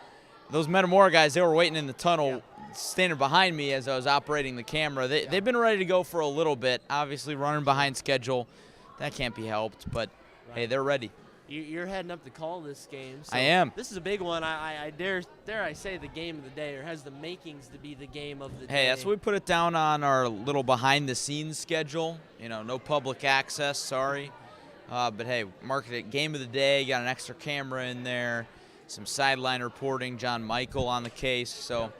Those Metamora guys, they were waiting in the tunnel, standing behind me as I was operating the camera. They've been ready to go for a little bit, obviously running behind schedule. That can't be helped, but hey, they're ready. You're heading up to call this game. So I am. This is a big one. I dare I say the game of the day, or has the makings to be the game of the day. Hey, that's what we put it down on our little behind-the-scenes schedule. You know, no public access, sorry. But hey, market it game of the day. Got an extra camera in there, some sideline reporting. John Michael on the case, so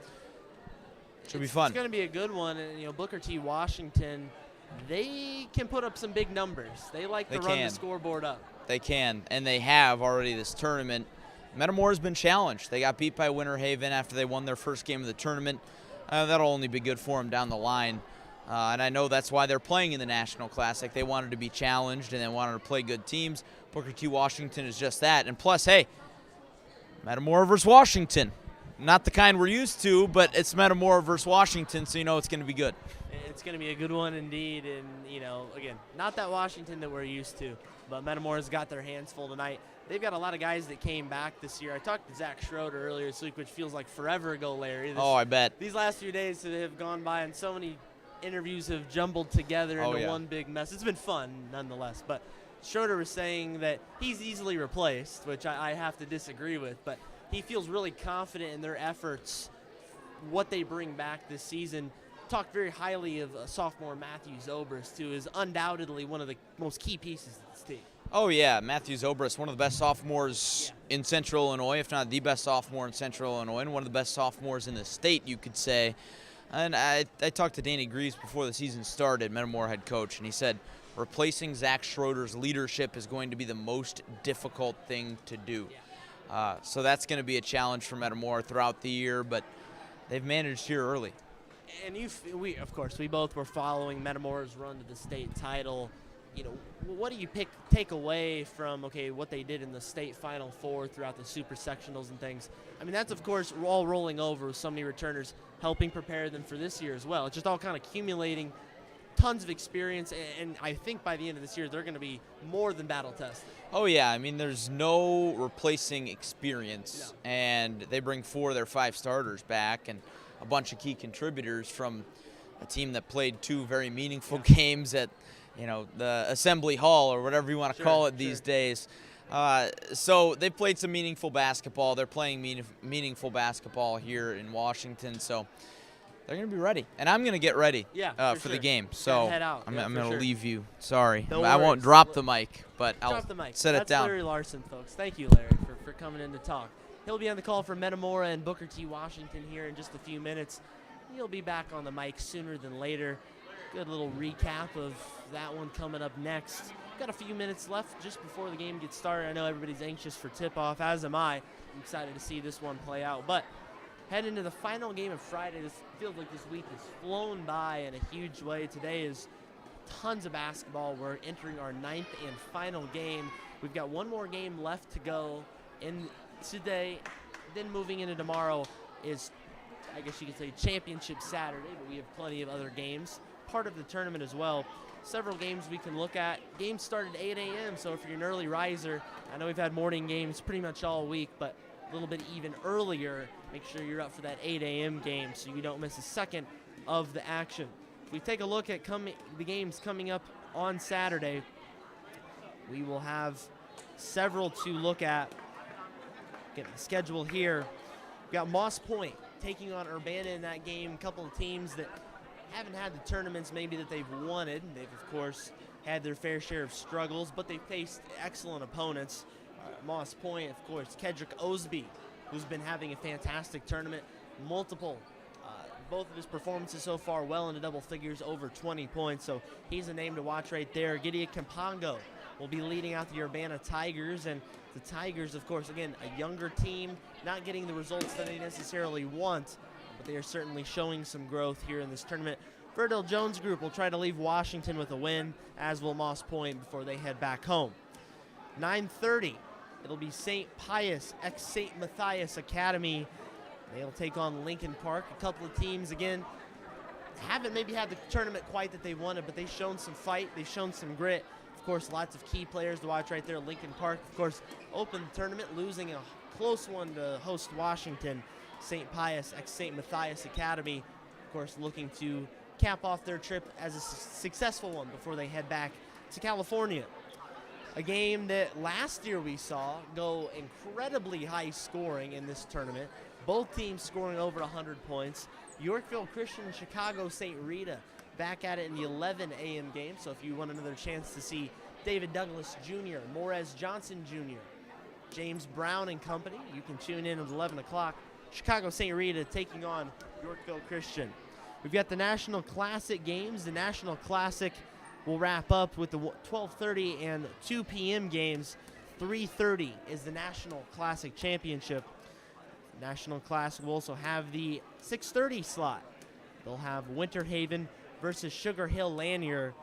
should be fun. It's going to be a good one. And Booker T. Washington, they can put up some big numbers. They like to run the scoreboard up. They can, and they have already this tournament. Metamora's been challenged. They got beat by Winter Haven after they won their first game of the tournament. That'll only be good for them down the line. And I know that's why they're playing in the National Classic. They wanted to be challenged, and they wanted to play good teams. Booker T. Washington is just that. And plus, hey, Metamora versus Washington. Not the kind we're used to, but it's Metamora versus Washington, so you know it's going to be good. It's going to be a good one indeed. And, again, not that Washington that we're used to, but Metamora's got their hands full tonight. They've got a lot of guys that came back this year. I talked to Zach Schroeder earlier this week, which feels like forever ago, Larry. I bet. These last few days have gone by, and so many interviews have jumbled together into one big mess. It's been fun, nonetheless. But Schroeder was saying that he's easily replaced, which I have to disagree with, but he feels really confident in their efforts, what they bring back this season. Talked very highly of sophomore Matthew Zobrist, who is undoubtedly one of the most key pieces of this team. Oh, yeah, Matthew Zobrist, one of the best sophomores in Central Illinois, if not the best sophomore in Central Illinois, and one of the best sophomores in the state, you could say. And I talked to Danny Greaves before the season started, Metamora head coach, and he said replacing Zach Schroeder's leadership is going to be the most difficult thing to do. So that's going to be a challenge for Metamora throughout the year, but they've managed here early. And we both were following Metamora's run to the state title. What do you take away from, what they did in the state Final Four throughout the super sectionals and things? I mean, that's, of course, all rolling over with so many returners helping prepare them for this year as well. It's just all kind of accumulating tons of experience, and I think by the end of this year, they're going to be more than battle-tested. Oh, yeah. I mean, there's no replacing experience, and they bring 4 of their 5 starters back and a bunch of key contributors from a team that played 2 very meaningful games at the Assembly Hall or whatever you want to call it these days. So they played some meaningful basketball. They're playing meaningful basketball here in Washington. So they're going to be ready. And I'm going to get ready for the game. So head out. I'm going for to leave you. Sorry. No I won't worries. drop the mic, but I'll Drop the mic. set it That's down. Larry Larson, folks. Thank you, Larry, for coming in to talk. He'll be on the call for Metamora and Booker T. Washington here in just a few minutes. He'll be back on the mic sooner than later. Good little recap of that one coming up next. Got a few minutes left just before the game gets started. I know everybody's anxious for tip-off, as am I. I'm excited to see this one play out. But head into the final game of Friday. This feels like this week has flown by in a huge way. Today is tons of basketball. We're entering our 9th and final game. We've got one more game left to go in today. Then moving into tomorrow is, I guess you could say, Championship Saturday, but we have plenty of other games, part of the tournament as well. Several games we can look at. Games start at 8 a.m., so if you're an early riser, I know we've had morning games pretty much all week, but a little bit even earlier, make sure you're up for that 8 a.m. game so you don't miss a second of the action. If we take a look at the games coming up on Saturday, we will have several to look at. Getting the schedule here. We've got Moss Point taking on Urbana in that game. A couple of teams that haven't had the tournaments maybe that they've wanted. They've, of course, had their fair share of struggles, but they've faced excellent opponents. Moss Point, of course, Kedrick Osby, who's been having a fantastic tournament. Both of his performances so far well into double figures, over 20 points, so he's a name to watch right there. Gideon Kampango will be leading out the Urbana Tigers, and the Tigers, of course, again, a younger team, not getting the results that they necessarily want, but they are certainly showing some growth here in this tournament. Verdell Jones Group will try to leave Washington with a win, as will Moss Point before they head back home. 9:30, it'll be St. Pius, ex-St. Matthias Academy. They'll take on Lincoln Park. A couple of teams, again, haven't maybe had the tournament quite that they wanted, but they've shown some fight. They've shown some grit. Of course, lots of key players to watch right there. Lincoln Park, of course, opened the tournament, losing a close one to host Washington. St. Pius, ex-St. Matthias Academy, of course, looking to cap off their trip as a successful one before they head back to California. A game that last year we saw go incredibly high scoring in this tournament. Both teams scoring over 100 points. Yorkville Christian and Chicago St. Rita back at it in the 11 a.m. game. So if you want another chance to see David Douglas Jr., Morez Johnson Jr., James Brown and company, you can tune in at 11 o'clock. Chicago St. Rita taking on Yorkville Christian. We've got the National Classic games. The National Classic will wrap up with the 12:30 and 2 p.m. games. 3:30 is the National Classic Championship. National Classic will also have the 6:30 slot. They'll have Winter Haven versus Sugar Hill Lanier.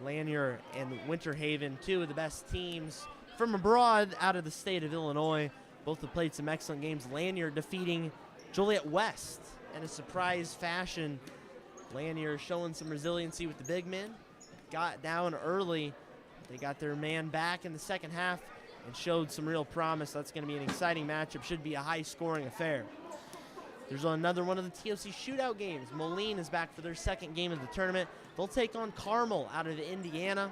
Lanier and Winter Haven, two of the best teams from abroad out of the state of Illinois. Both have played some excellent games. Lanier defeating Joliet West in a surprise fashion. Lanier showing some resiliency with the big men. Got down early. They got their man back in the second half and showed some real promise. That's going to be an exciting matchup. Should be a high-scoring affair. There's another one of the TOC shootout games. Moline is back for their second game of the tournament. They'll take on Carmel out of Indiana.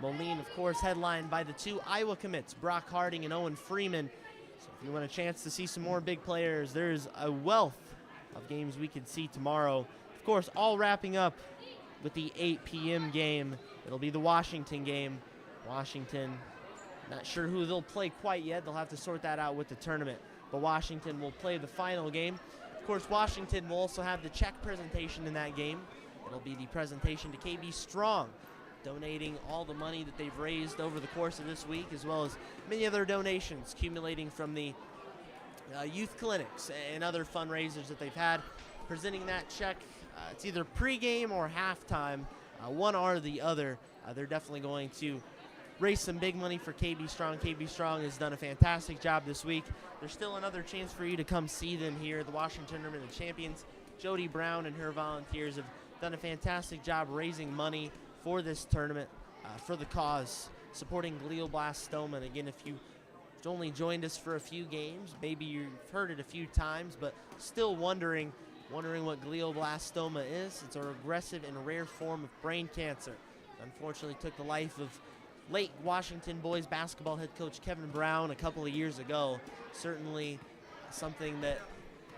Moline, of course, headlined by the two Iowa commits, Brock Harding and Owen Freeman. So if you want a chance to see some more big players, there's a wealth of games we could see tomorrow. Of course, all wrapping up with the 8 p.m. game. It'll be the Washington game. Washington, not sure who they'll play quite yet. They'll have to sort that out with the tournament. But Washington will play the final game. Of course, Washington will also have the check presentation in that game. It'll be the presentation to KB Strong, donating all the money that they've raised over the course of this week, as well as many other donations accumulating from the youth clinics and other fundraisers that they've had. Presenting that check, it's either pregame or halftime, one or the other. They're definitely going to raise some big money for KB Strong. KB Strong has done a fantastic job this week. There's still another chance for you to come see them here, the Washington Tournament of Champions. Jody Brown and her volunteers have done a fantastic job raising money for this tournament, for the cause, supporting glioblastoma. And again, if you've only joined us for a few games, maybe you've heard it a few times, but still wondering what glioblastoma is. It's a regressive and rare form of brain cancer. Unfortunately took the life of late Washington boys basketball head coach Kevin Brown a couple of years ago. Certainly something that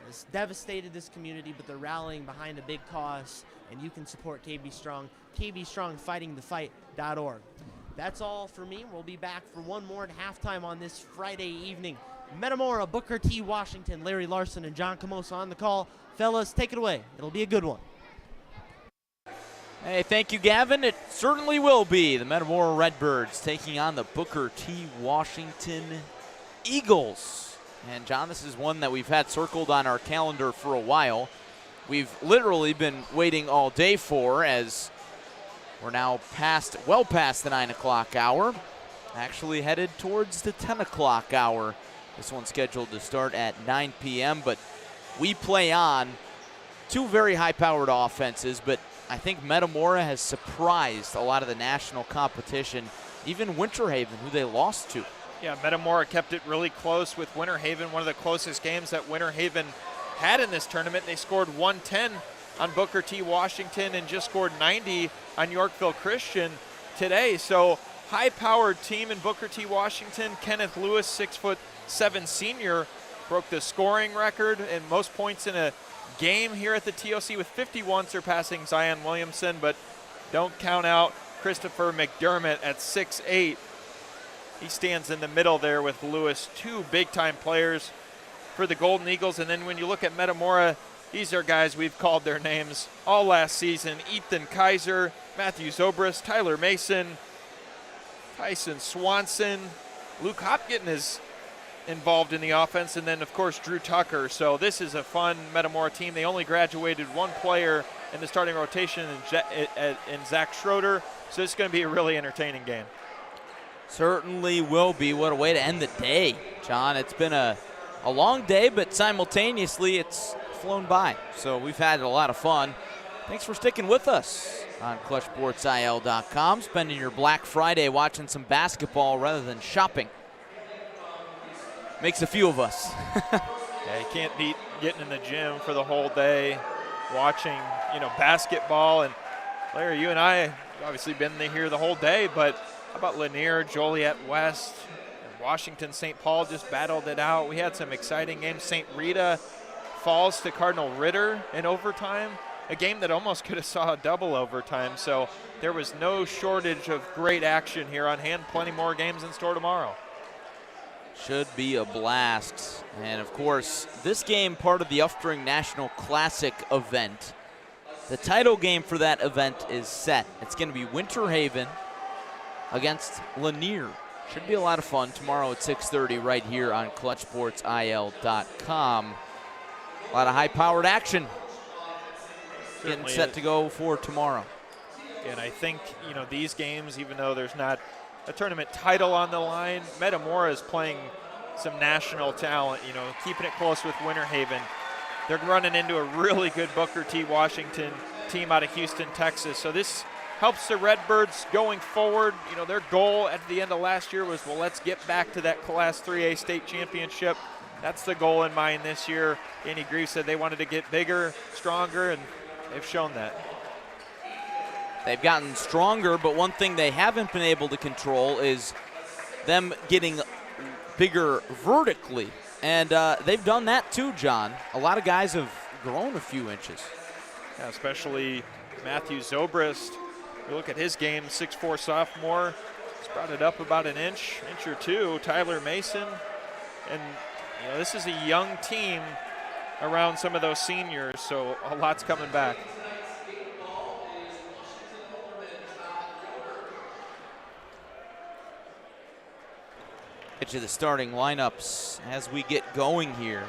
It's devastated this community, but they're rallying behind a big cause, and you can support KB Strong, kbstrongfightingthefight.org. That's all for me. We'll be back for one more at halftime on this Friday evening. Metamora, Booker T. Washington, Larry Larson, and John Camosa on the call. Fellas, take it away. It'll be a good one. Hey, thank you, Gavin. It certainly will be. The Metamora Redbirds taking on the Booker T. Washington Eagles. And, John, this is one that we've had circled on our calendar for a while. We've literally been waiting all day for, as we're now well past the 9 o'clock hour. Actually headed towards the 10 o'clock hour. This one's scheduled to start at 9 p.m., but we play on. Two very high-powered offenses, but I think Metamora has surprised a lot of the national competition, even Winter Haven, who they lost to. Yeah, Metamora kept it really close with Winter Haven, one of the closest games that Winter Haven had in this tournament. They scored 110 on Booker T. Washington and just scored 90 on Yorkville Christian today. So high-powered team in Booker T. Washington. Kenneth Lewis, 6'7" senior, broke the scoring record and most points in a game here at the TOC with 51, surpassing Zion Williamson, but don't count out Christopher McDermott at 6'8". He stands in the middle there with Lewis, two big-time players for the Golden Eagles. And then when you look at Metamora, these are guys we've called their names all last season. Ethan Kaiser, Matthew Zobrist, Tyler Mason, Tyson Swanson, Luke Hopkins is involved in the offense, and then, of course, Drew Tucker. So this is a fun Metamora team. They only graduated one player in the starting rotation in Zach Schroeder, so this is going to be a really entertaining game. Certainly will be. What a way to end the day, John. It's been a long day, but simultaneously it's flown by. So we've had a lot of fun. Thanks for sticking with us on ClutchSportsIL.com, spending your Black Friday watching some basketball rather than shopping. Makes a few of us. Yeah, you can't beat getting in the gym for the whole day, watching, basketball. And Larry, you and I have obviously been here the whole day, but how about Lanier, Joliet West, and Washington St. Paul just battled it out. We had some exciting games. St. Rita falls to Cardinal Ritter in overtime, a game that almost could have saw a double overtime. So there was no shortage of great action here on hand. Plenty more games in store tomorrow. Should be a blast. And, of course, this game, part of the Uftring National Classic event. The title game for that event is set. It's going to be Winter Haven against Lanier. Should be a lot of fun tomorrow at 6:30 right here on ClutchSportsIL.com. A lot of high-powered action getting set to go for tomorrow. And I think, these games, even though there's not a tournament title on the line, Metamora is playing some national talent, keeping it close with Winter Haven. They're running into a really good Booker T. Washington team out of Houston, Texas. So this helps the Redbirds going forward. Their goal at the end of last year was, let's get back to that Class 3A state championship. That's the goal in mind this year. Andy Grieve said they wanted to get bigger, stronger, and they've shown that. They've gotten stronger, but one thing they haven't been able to control is them getting bigger vertically. And they've done that too, John. A lot of guys have grown a few inches. Yeah, especially Matthew Zobrist. You look at his game, 6'4" sophomore. He's brought it up about an inch or two. Tyler Mason. And this is a young team around some of those seniors, so a lot's coming back. Get you the starting lineups as we get going here.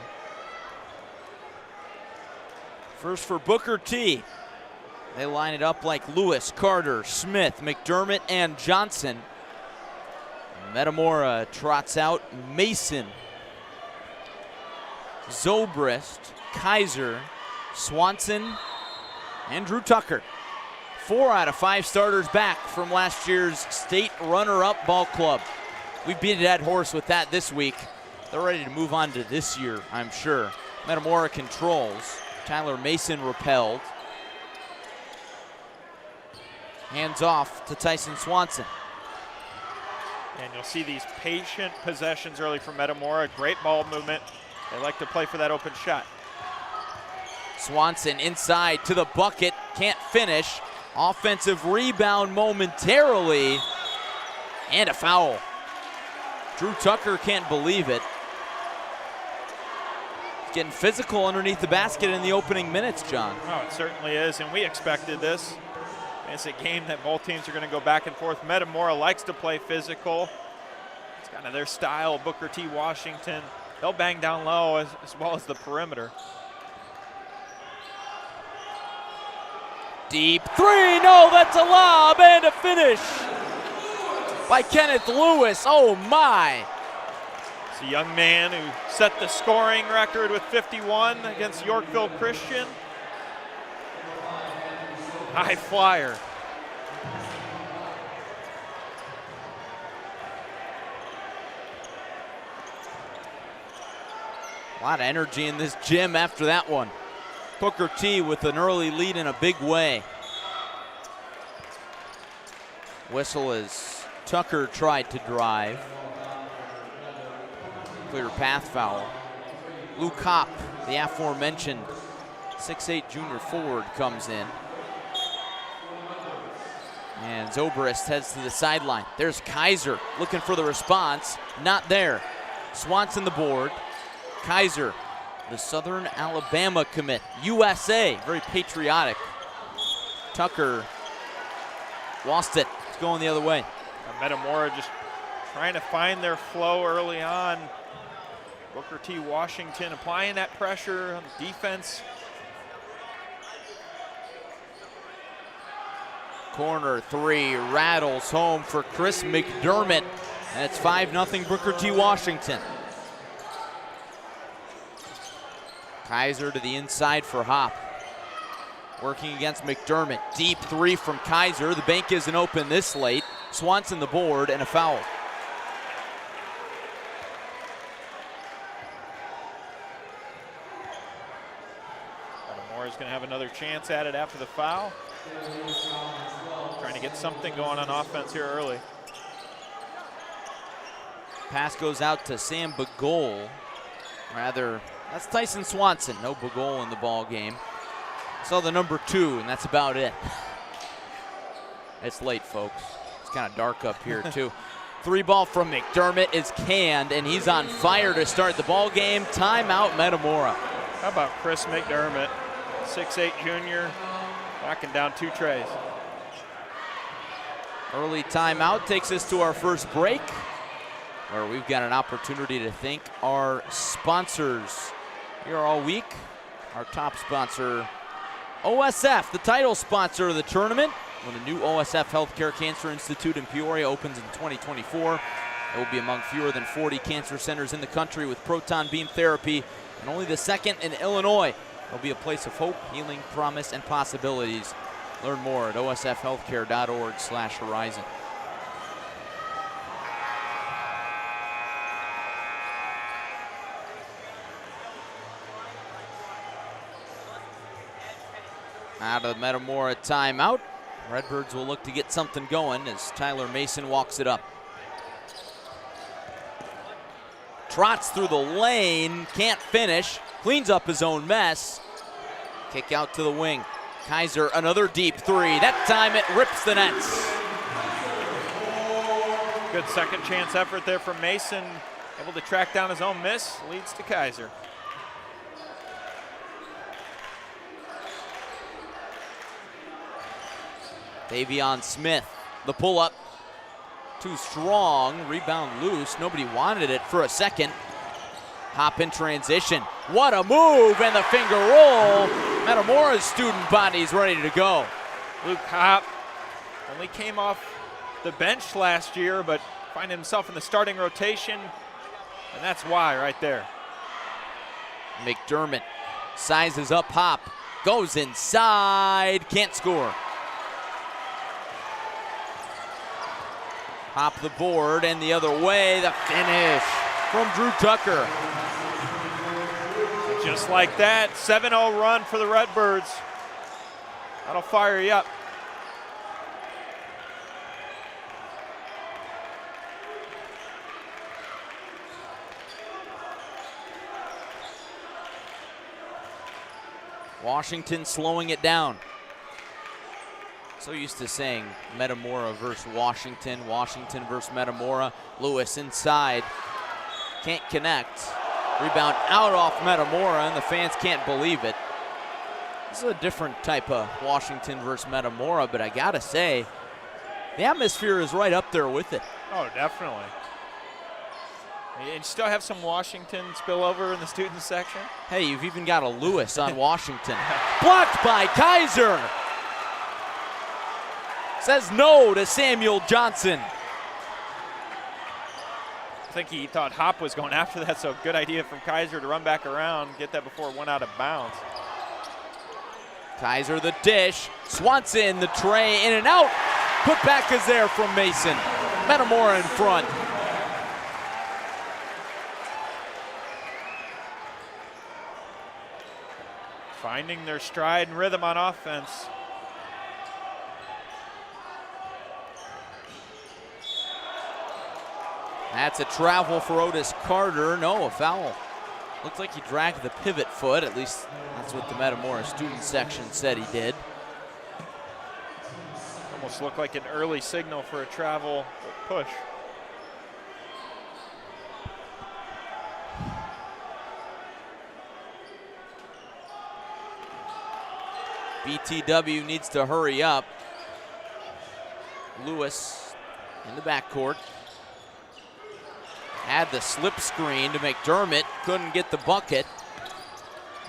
First for Booker T. They line it up like Lewis, Carter, Smith, McDermott, and Johnson. Metamora trots out Mason, Zobrist, Kaiser, Swanson, and Drew Tucker. 4 out of 5 starters back from last year's state runner-up ball club. We beat a dead horse with that this week. They're ready to move on to this year, I'm sure. Metamora controls. Tyler Mason repelled. Hands off to Tyson Swanson. And you'll see these patient possessions early from Metamora. Great ball movement. They like to play for that open shot. Swanson inside to the bucket, can't finish. Offensive rebound momentarily, and a foul. Drew Tucker can't believe it. He's getting physical underneath the basket in the opening minutes, John. Oh, it certainly is, and we expected this. It's a game that both teams are going to go back and forth. Metamora likes to play physical. It's kind of their style. Booker T. Washington, they'll bang down low as well as the perimeter. Deep three, no, that's a lob and a finish by Kenneth Lewis. Oh my. It's a young man who set the scoring record with 51 against Yorkville Christian. High flyer. A lot of energy in this gym after that one. Booker T with an early lead in a big way. Whistle as Tucker tried to drive. Clear path foul. Luke Kopp, the aforementioned 6'8" junior forward, comes in. And Zobrist heads to the sideline. There's Kaiser looking for the response. Not there. Swanson the board. Kaiser, the Southern Alabama commit. USA, very patriotic. Tucker lost it. It's going the other way. Metamora just trying to find their flow early on. Booker T. Washington applying that pressure on defense. Corner three rattles home for Chris McDermott. And it's 5-0 Booker T. Washington. Kaiser to the inside for Hop. Working against McDermott. Deep three from Kaiser. The bank isn't open this late. Swanson the board and a foul. Metamora's going to have another chance at it after the foul. Trying to get something going on offense here early. Pass goes out to Sam Bagol. Rather, that's Tyson Swanson. No Bagol in the ball game. Saw the number 2, and that's about it. It's late, folks. It's kind of dark up here, too. Three ball from McDermott is canned, and he's on fire to start the ball game. Timeout, Metamora. How about Chris McDermott, 6'8" junior, knocking down 2 trays. Early timeout takes us to our first break, where we've got an opportunity to thank our sponsors here all week. Our top sponsor, OSF, the title sponsor of the tournament. When the new OSF Health Care Cancer Institute in Peoria opens in 2024, it will be among fewer than 40 cancer centers in the country with proton beam therapy, and only the second in Illinois. It'll be a place of hope, healing, promise, and possibilities. Learn more at osfhealthcare.org/horizon. Out of the Metamora timeout. Redbirds will look to get something going as Tyler Mason walks it up. Trots through the lane, can't finish, cleans up his own mess. Kick out to the wing. Kaiser, another deep three. That time it rips the nets. Good second chance effort there from Mason. Able to track down his own miss, leads to Kaiser. Davion Smith, the pull-up, too strong, rebound loose. Nobody wanted it for a second. Hop in transition. What a move, and the finger roll. Metamora's student body's ready to go. Luke Hop only came off the bench last year, but finding himself in the starting rotation, and that's why right there. McDermott sizes up Hop, goes inside, can't score. Hop the board and the other way, the finish from Drew Tucker. Just like that, 7-0 run for the Redbirds. That'll fire you up. Washington slowing it down. So used to saying Metamora versus Washington, Washington versus Metamora. Lewis inside, can't connect. Rebound out off Metamora, and the fans can't believe it. This is a different type of Washington versus Metamora, but I gotta say, the atmosphere is right up there with it. Oh, definitely. And you still have some Washington spillover in the student section. Hey, you've even got a Lewis on Washington. Blocked by Kaiser. Says no to Samuel Johnson. I think he thought Hop was going after that, so good idea from Kaiser to run back around, get that before it went out of bounds. Kaiser the dish. Swanson the tray, in and out. Put back is there from Mason. Metamora in front. Finding their stride and rhythm on offense. That's a travel for Otis Carter. No, a foul. Looks like he dragged the pivot foot. At least that's what the Metamora student section said he did. Almost looked like an early signal for a travel push. BTW needs to hurry up. Lewis in the backcourt. Had the slip screen to McDermott, couldn't get the bucket.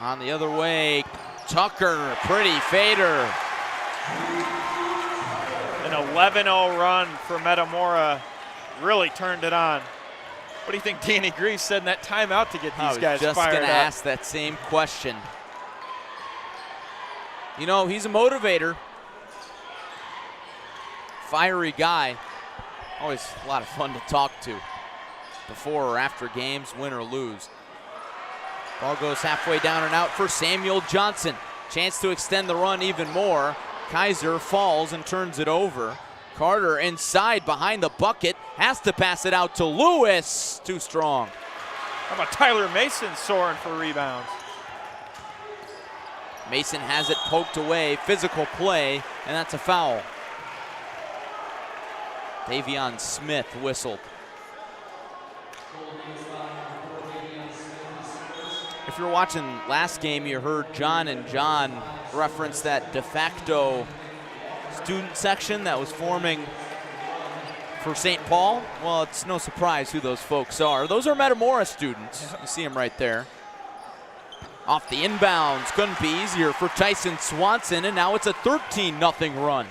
On the other way, Tucker, pretty fader. An 11-0 run for Metamora really turned it on. What do you think Danny Greaves said in that timeout to get these guys fired up? I was just going to ask that same question. You know, he's a motivator. Fiery guy. Always a lot of fun to talk to before or after games, win or lose. Ball goes halfway down and out for Samuel Johnson. Chance to extend the run even more. Kaiser falls and turns it over. Carter inside behind the bucket. Has to pass it out to Lewis. Too strong. How about Tyler Mason soaring for rebounds? Mason has it poked away. Physical play, and that's a foul. Davion Smith whistled. If you're watching last game, you heard John and John reference that de facto student section that was forming for St. Paul. Well, it's no surprise who those folks are. Those are Metamora students. You see them right there. Off the inbounds, couldn't be easier for Tyson Swanson, and now it's a 13-0 run.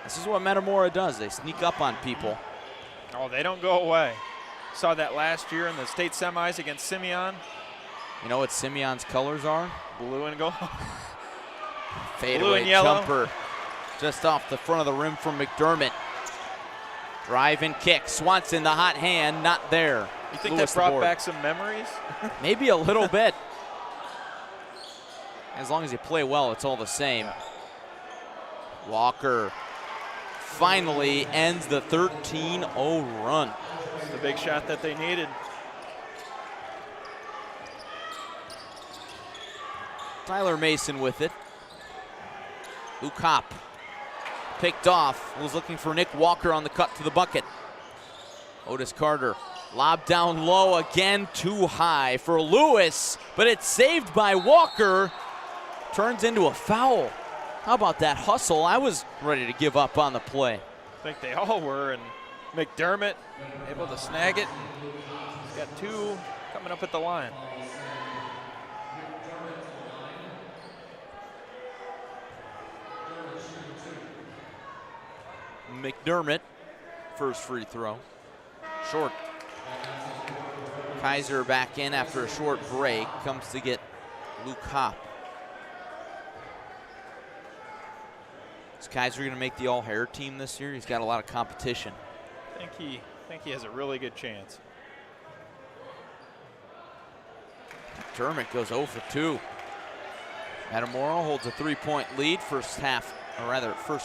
This is what Metamora does. They sneak up on people. Oh, they don't go away. Saw that last year in the state semis against Simeon. You know what Simeon's colors are? Blue and gold. Fadeaway jumper just off the front of the rim from McDermott. Drive and kick. Swanson, the hot hand, not there. You think Lewis that brought back some memories? Maybe a little bit. As long as you play well, it's all the same. Walker finally ends the 13-0 run. It's the big shot that they needed. Tyler Mason with it. Luke Hopp picked off. Was looking for Nick Walker on the cut to the bucket. Otis Carter. Lob down low again, too high for Lewis, but it's saved by Walker. Turns into a foul. How about that hustle? I was ready to give up on the play. I think they all were, and McDermott able to snag it. He's got two coming up at the line. McDermott, first free throw. Short. Kaiser back in after a short break, comes to get Luke Hopp. Is Kaiser going to make the all-hair team this year? He's got a lot of competition. I think he has a really good chance. McDermott goes 0 for 2. Metamora holds a 3-point lead, first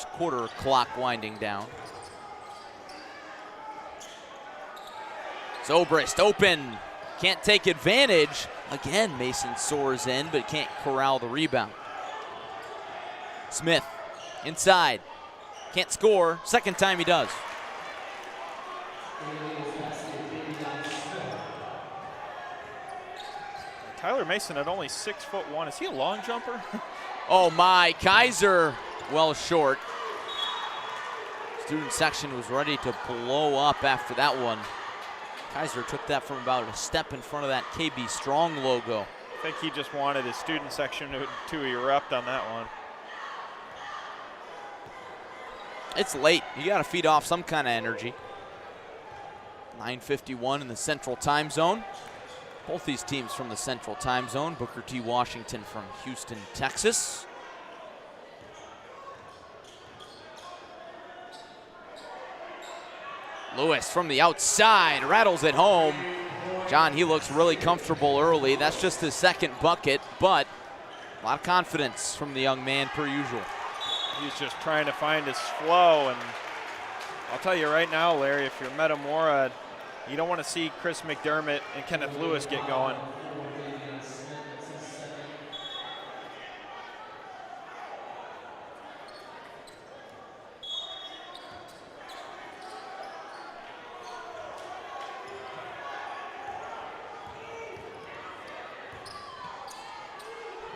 quarter clock winding down. Zobrist open, can't take advantage. Again, Mason soars in, but can't corral the rebound. Smith, inside. Can't score. Second time he does. Tyler Mason at only 6'1". Is he a long jumper? Oh my, Kaiser well short. Student section was ready to blow up after that one. Kaiser took that from about a step in front of that KB Strong logo. I think he just wanted his student section to erupt on that one. It's late. You got to feed off some kind of energy. 9:51 in the Central Time Zone. Both these teams from the Central Time Zone. Booker T. Washington from Houston, Texas. Lewis from the outside rattles it home. John, he looks really comfortable early. That's just his second bucket, but a lot of confidence from the young man per usual. He's just trying to find his flow, and I'll tell you right now, Larry, if you're Metamora, you don't want to see Chris McDermott and Kenneth Lewis get going.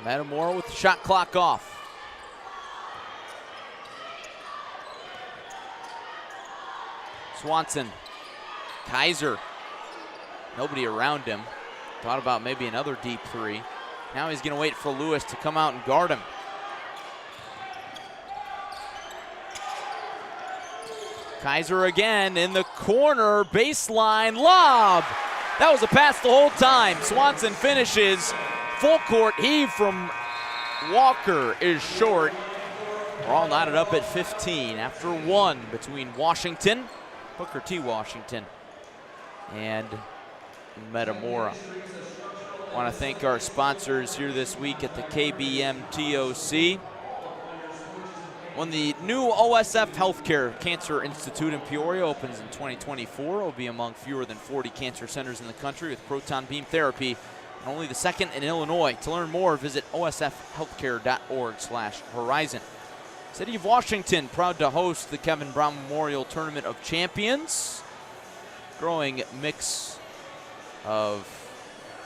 Metamora with the shot clock off. Swanson, Kaiser, nobody around him. Thought about maybe another deep three. Now he's going to wait for Lewis to come out and guard him. Kaiser again in the corner, baseline lob. That was a pass the whole time. Swanson finishes. Full court heave from Walker is short. We're all knotted up at 15 after one between Washington, Booker T. Washington, and Metamora. I want to thank our sponsors here this week at the KBMTOC. When the new OSF Health Care Cancer Institute in Peoria opens in 2024, it will be among fewer than 40 cancer centers in the country with proton beam therapy, and only the second in Illinois. To learn more, visit osfhealthcare.org/horizon. City of Washington, proud to host the Kevin Brown Memorial Tournament of Champions. Growing mix of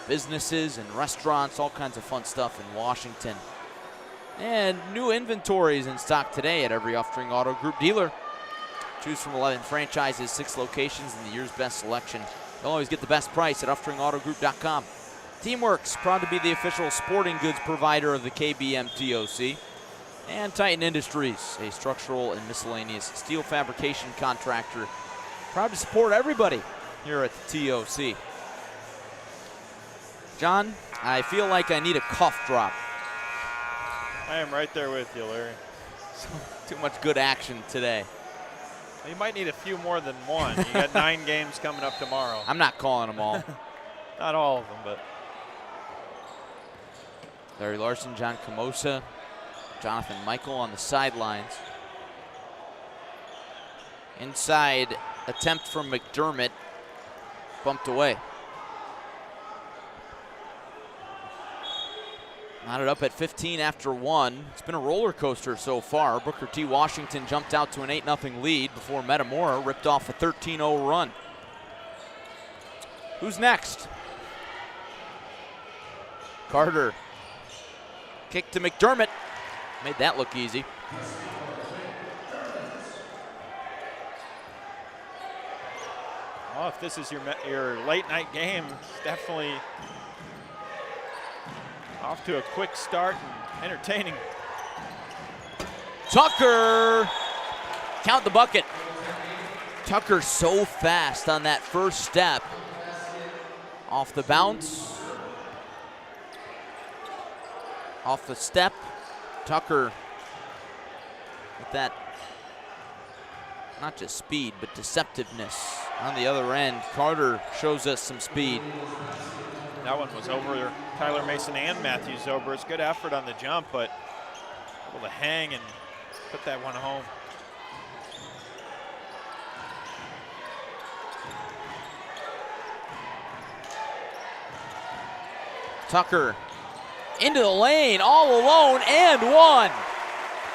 businesses and restaurants, all kinds of fun stuff in Washington. And new inventories in stock today at every Uftring Auto Group dealer. Choose from 11 franchises, 6 locations, and the year's best selection. You'll always get the best price at UfteringAutoGroup.com. Teamworks, proud to be the official sporting goods provider of the KBMTOC. And Titan Industries, a structural and miscellaneous steel fabrication contractor. Proud to support everybody here at the TOC. John, I feel like I need a cough drop. I am right there with you, Larry. Too much good action today. You might need a few more than one. You got 9 games coming up tomorrow. I'm not calling them all. Not all of them, but. Larry Larson, John Camosa, Jonathan Michael on the sidelines. Inside attempt from McDermott, bumped away. Knotted up at 15 after one. It's been a roller coaster so far. Booker T. Washington jumped out to an 8-0 lead before Metamora ripped off a 13-0 run. Who's next? Carter. Kick to McDermott. Made that look easy. Well, if this is your late night game, it's definitely off to a quick start and entertaining. Tucker, count the bucket. Tucker so fast on that first step. Off the bounce. Off the step. Tucker with that, not just speed, but deceptiveness on the other end. Carter shows us some speed. That one was over Tyler Mason and Matthew Zobrist. Good effort on the jump, but able to hang and put that one home. Tucker into the lane, all alone, and one.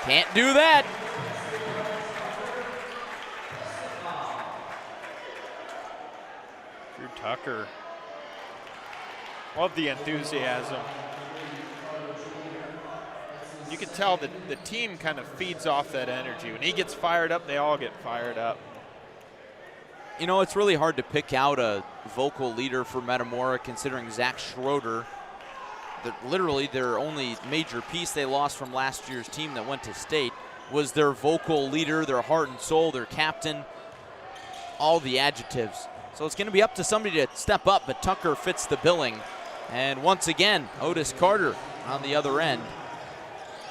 Can't do that. Drew Tucker. Love the enthusiasm. You can tell that the team kind of feeds off that energy. When he gets fired up, they all get fired up. You know, it's really hard to pick out a vocal leader for Metamora considering Zach Schroeder, literally their only major piece they lost from last year's team that went to state, was their vocal leader, their heart and soul, their captain, all the adjectives. So it's going to be up to somebody to step up, but Tucker fits the billing. And once again, Otis Carter on the other end.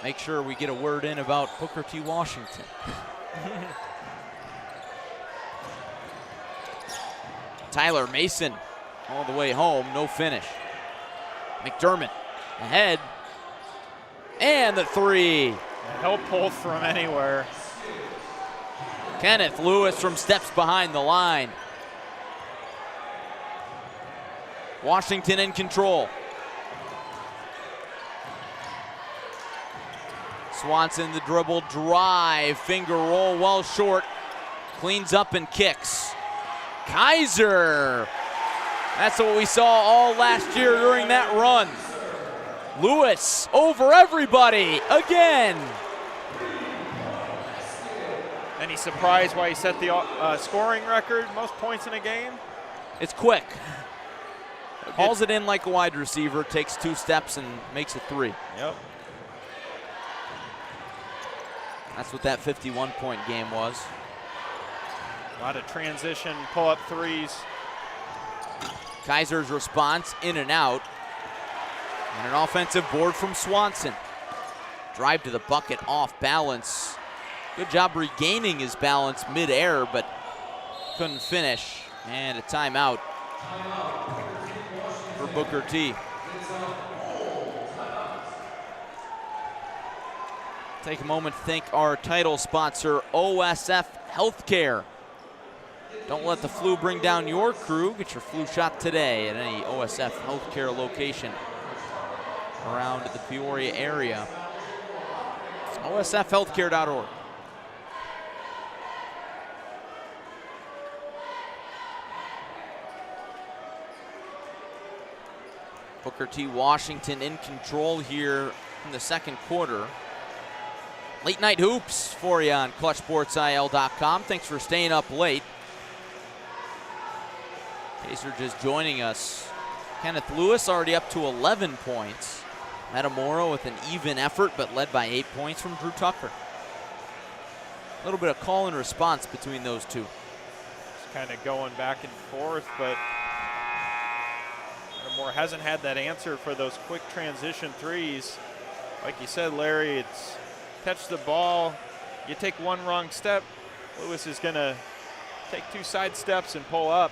Make sure we get a word in about Booker T. Washington. Tyler Mason all the way home, no finish. McDermott ahead, and the three. He'll pull from anywhere. Kenneth Lewis from steps behind the line. Washington in control. Swanson the dribble drive, finger roll well short, cleans up and kicks. Kaiser, that's what we saw all last year during that run. Lewis over everybody again. Any surprise why he set the scoring record, most points in a game? It's quick. Hauls it in like a wide receiver, takes 2 steps and makes it 3. Yep. That's what that 51-point game was. A lot of transition, pull-up threes. Kaiser's response, in and out. And an offensive board from Swanson. Drive to the bucket, off balance. Good job regaining his balance mid-air, but couldn't finish. And a timeout for Booker T. Take a moment to thank our title sponsor, OSF Health Care. Don't let the flu bring down your crew. Get your flu shot today at any OSF Health Care location around the Peoria area. It's osfhealthcare.org. Booker T. Washington in control here in the second quarter. Late night hoops for you on ClutchSportsIL.com. Thanks for staying up late. In case you're just joining us, Kenneth Lewis already up to 11 points. Metamora with an even effort, but led by 8 points from Drew Tucker. A little bit of call and response between those two. Just kind of going back and forth, but Metamora hasn't had that answer for those quick transition threes. Like you said, Larry, it's catch the ball, you take one wrong step, Lewis is going to take 2 side steps and pull up.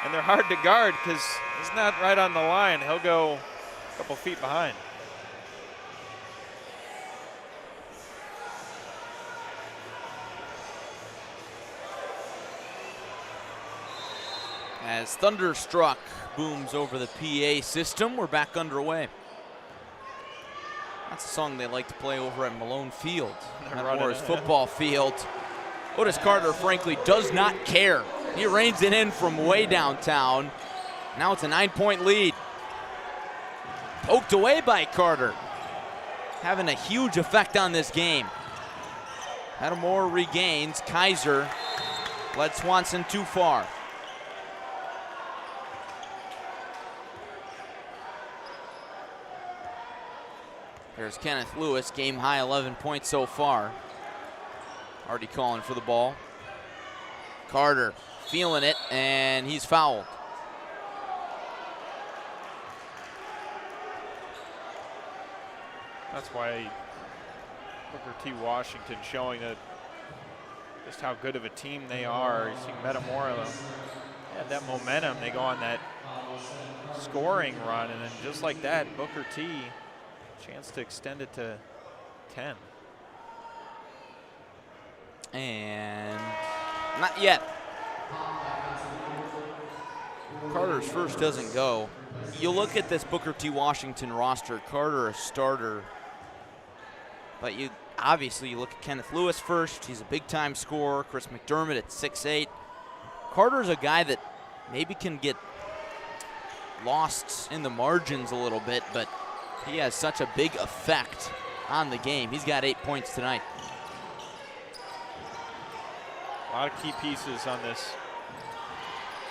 And they're hard to guard because he's not right on the line. He'll go a couple feet behind. As Thunderstruck booms over the PA system, we're back underway. That's a song they like to play over at Malone Field, Metamora's football field. Otis Carter, frankly, does not care. He reins it in from way downtown. Now it's a 9-point lead. Poked away by Carter. Having a huge effect on this game. Metamora regains. Kaiser led Swanson too far. There's Kenneth Lewis, game high 11 points so far. Already calling for the ball. Carter feeling it, and he's fouled. That's why Booker T. Washington showing just how good of a team they are. You see Metamora had that momentum. They go on that scoring run, and then just like that, Booker T. chance to extend it to 10. And not yet. Carter's first doesn't go. You look at this Booker T. Washington roster, Carter a starter, but you look at Kenneth Lewis first. He's a big-time scorer. Chris McDermott at 6'8". Carter's a guy that maybe can get lost in the margins a little bit, but he has such a big effect on the game. He's got 8 points tonight. A lot of key pieces on this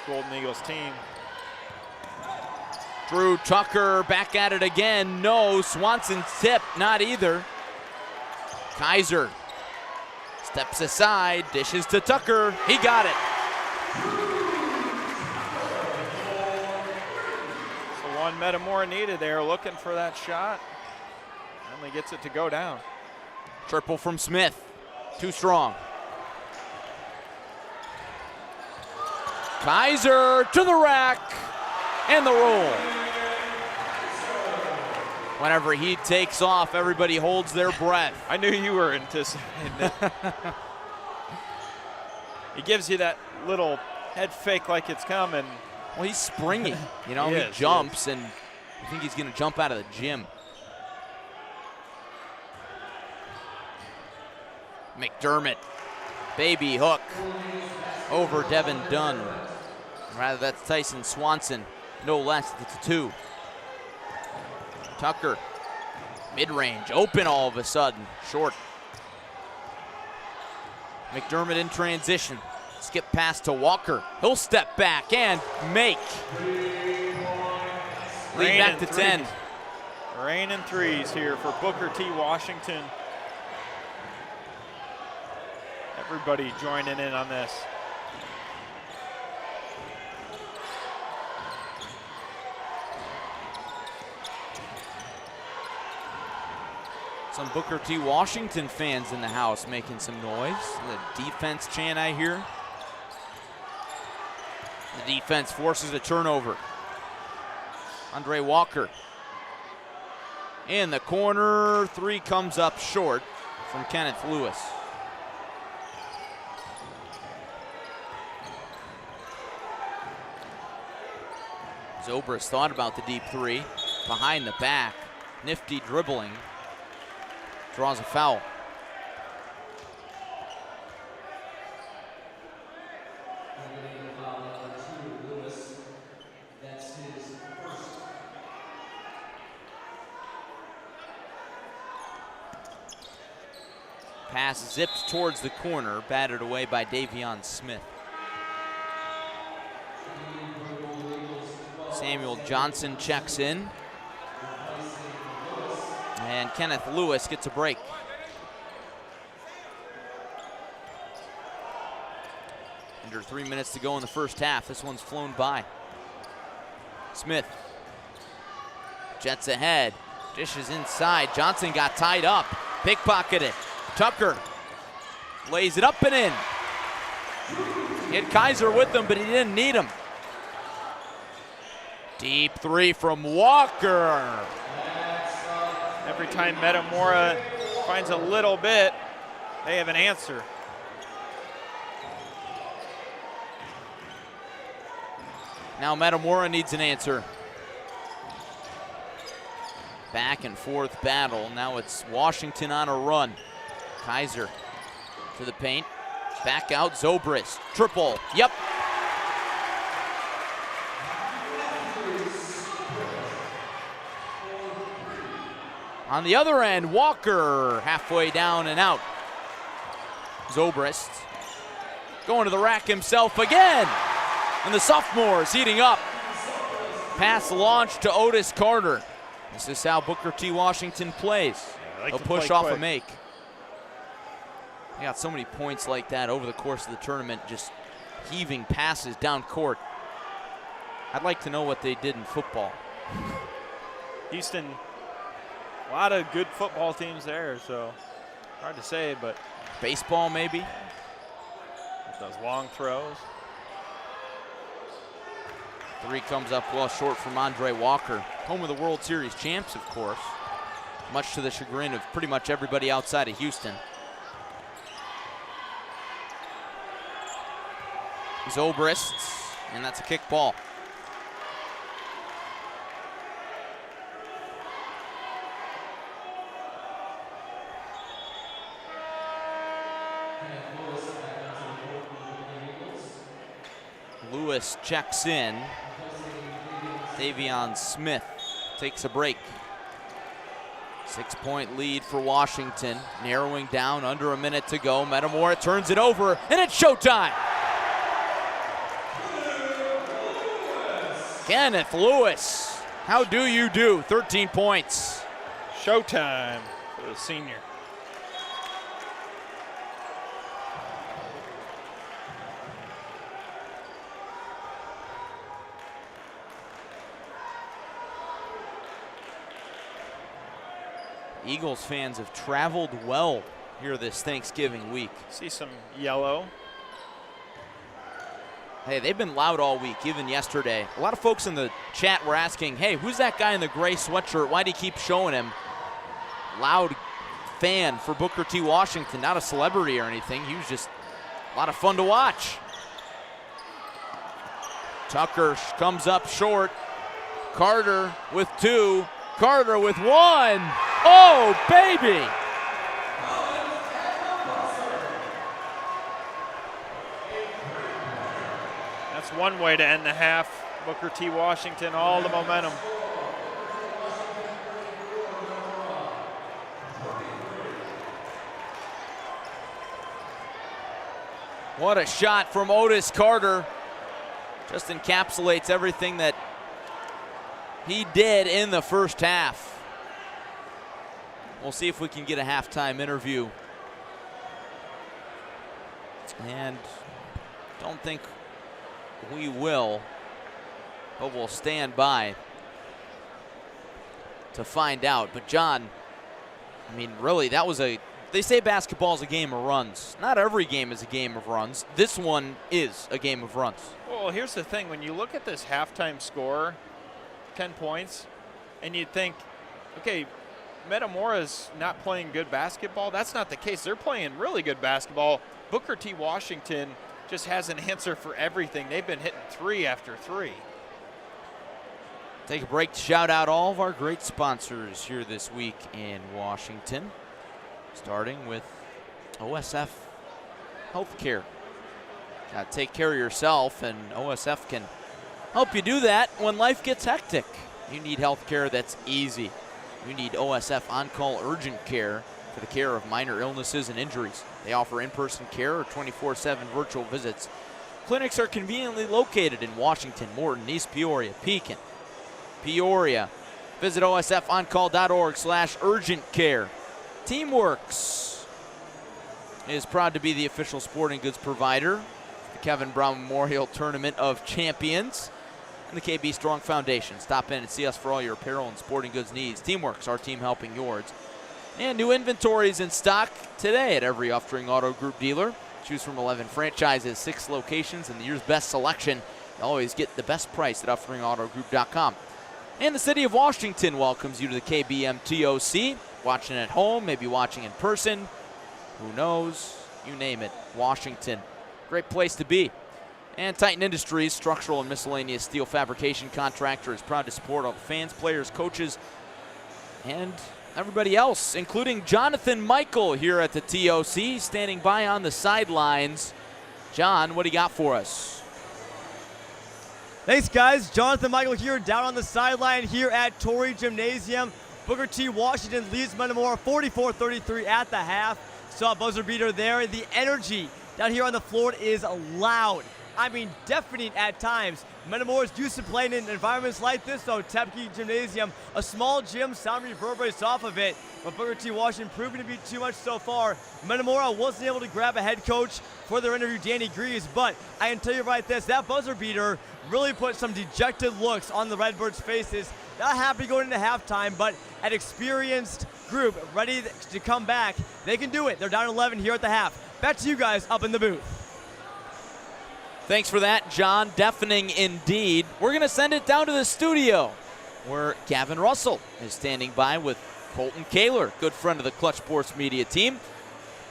Golden Eagles team. Drew Tucker back at it again. No. Swanson's tip, not either. Kaiser steps aside, dishes to Tucker. He got it. It's the one Metamora needed there, looking for that shot. Only gets it to go down. Triple from Smith. Too strong. Kaiser to the rack and the roll. Whenever he takes off, everybody holds their breath. I knew you were anticipating it. He gives you that little head fake like it's coming. Well, he's springy. You know, he jumps, and I think he's going to jump out of the gym. McDermott, baby hook over Devin Dunn. Rather, that's Tyson Swanson, no less. It's a 2. Tucker, mid-range, open all of a sudden, short. McDermott in transition, skip pass to Walker. He'll step back and make. Lead back to 10. Rain and threes here for Booker T. Washington. Everybody joining in on this. Some Booker T. Washington fans in the house making some noise. The defense chant I hear. The defense forces a turnover. Andre Walker in the corner. 3 comes up short from Kenneth Lewis. Zobrist thought about the deep 3. Behind the back. Nifty dribbling. Draws a foul. Pass zipped towards the corner, batted away by Davion Smith. Samuel Johnson checks in. And Kenneth Lewis gets a break. Under 3 minutes to go in the first half. This one's flown by. Smith jets ahead, dishes inside. Johnson got tied up, pickpocketed. Tucker lays it up and in. He had Kaiser with him, but he didn't need him. Deep 3 from Walker. Every time Metamora finds a little bit, they have an answer. Now Metamora needs an answer. Back and forth battle. Now it's Washington on a run. Kaiser to the paint. Back out, Zobrist. Triple. Yep. On the other end, Walker halfway down and out. Zobrist going to the rack himself again. And the sophomore is heating up. Pass launch to Otis Carter. This is how Booker T. Washington plays. A push off a make. They got so many points like that over the course of the tournament, just heaving passes down court. I'd like to know what they did in football. Houston, a lot of good football teams there, so hard to say, but. Baseball, maybe? Those long throws. 3 comes up well short from Andre Walker. Home of the World Series champs, of course. Much to the chagrin of pretty much everybody outside of Houston. Zobrist, and that's a kick ball. Lewis checks in. Davion Smith takes a break. 6-point lead for Washington, narrowing down, under a minute to go. Metamora turns it over, and it's showtime. Kenneth Lewis, how do you do? 13 points. Showtime for the senior. Eagles fans have traveled well here this Thanksgiving week. See some yellow. Hey, they've been loud all week, even yesterday. A lot of folks in the chat were asking, hey, who's that guy in the gray sweatshirt? Why do you keep showing him? Loud fan for Booker T. Washington, not a celebrity or anything. He was just a lot of fun to watch. Tucker comes up short. Carter with 2. Carter with 1. Oh, baby! That's one way to end the half. Booker T. Washington, all the momentum. What a shot from Otis Carter. Just encapsulates everything that he did in the first half. We'll see if we can get a halftime interview. And don't think we will, but we'll stand by to find out. But John, I mean, really, that was they say basketball is a game of runs. Not every game is a game of runs. This one is a game of runs. Well, here's the thing. When you look at this halftime score, 10 points, and you'd think, okay, Metamora's not playing good basketball. That's not the case. They're playing really good basketball. Booker T. Washington just has an answer for everything. They've been hitting 3 after 3. Take a break to shout out all of our great sponsors here this week in Washington, starting with OSF Health Care. Got to take care of yourself, and OSF can help you do that when life gets hectic. You need health care that's easy. You need OSF On-Call Urgent Care for the care of minor illnesses and injuries. They offer in-person care or 24/7 virtual visits. Clinics are conveniently located in Washington, Morton, East Peoria, Pekin, Peoria. Visit osfoncall.org/urgent care. Teamworks is proud to be the official sporting goods provider for the Kevin Brown Memorial Tournament of Champions and the KB Strong Foundation. Stop in and see us for all your apparel and sporting goods needs. Teamworks, our team helping yours. And new inventories in stock today at every Uftring Auto Group dealer. Choose from 11 franchises, 6 locations, and the year's best selection. You always get the best price at UfteringAutoGroup.com. And the City of Washington welcomes you to the KBMTOC. Watching at home, maybe watching in person. Who knows? You name it. Washington. Great place to be. And Titan Industries, structural and miscellaneous steel fabrication contractor, is proud to support all the fans, players, coaches, and everybody else, including Jonathan Michael here at the TOC, standing by on the sidelines. John, what do you got for us? Thanks, guys. Jonathan Michael here, down on the sideline here at Torrey Gymnasium. Booker T. Washington leads Metamora 44-33 at the half. Saw a buzzer beater there. The energy down here on the floor is loud. I mean, deafening at times. Metamora's used to playing in environments like this, though. Tepke Gymnasium, a small gym, sound reverberates off of it. But Booker T. Washington proving to be too much so far. Metamora wasn't able to grab a head coach for their interview, Danny Greaves, but I can tell you right this, that buzzer beater really put some dejected looks on the Redbirds' faces. Not happy going into halftime, but an experienced group ready to come back. They can do it. They're down 11 here at the half. Back to you guys up in the booth. Thanks for that, John. Deafening indeed. We're going to send it down to the studio where Gavin Russell is standing by with Colton Kaler, good friend of the Clutch Sports Media team.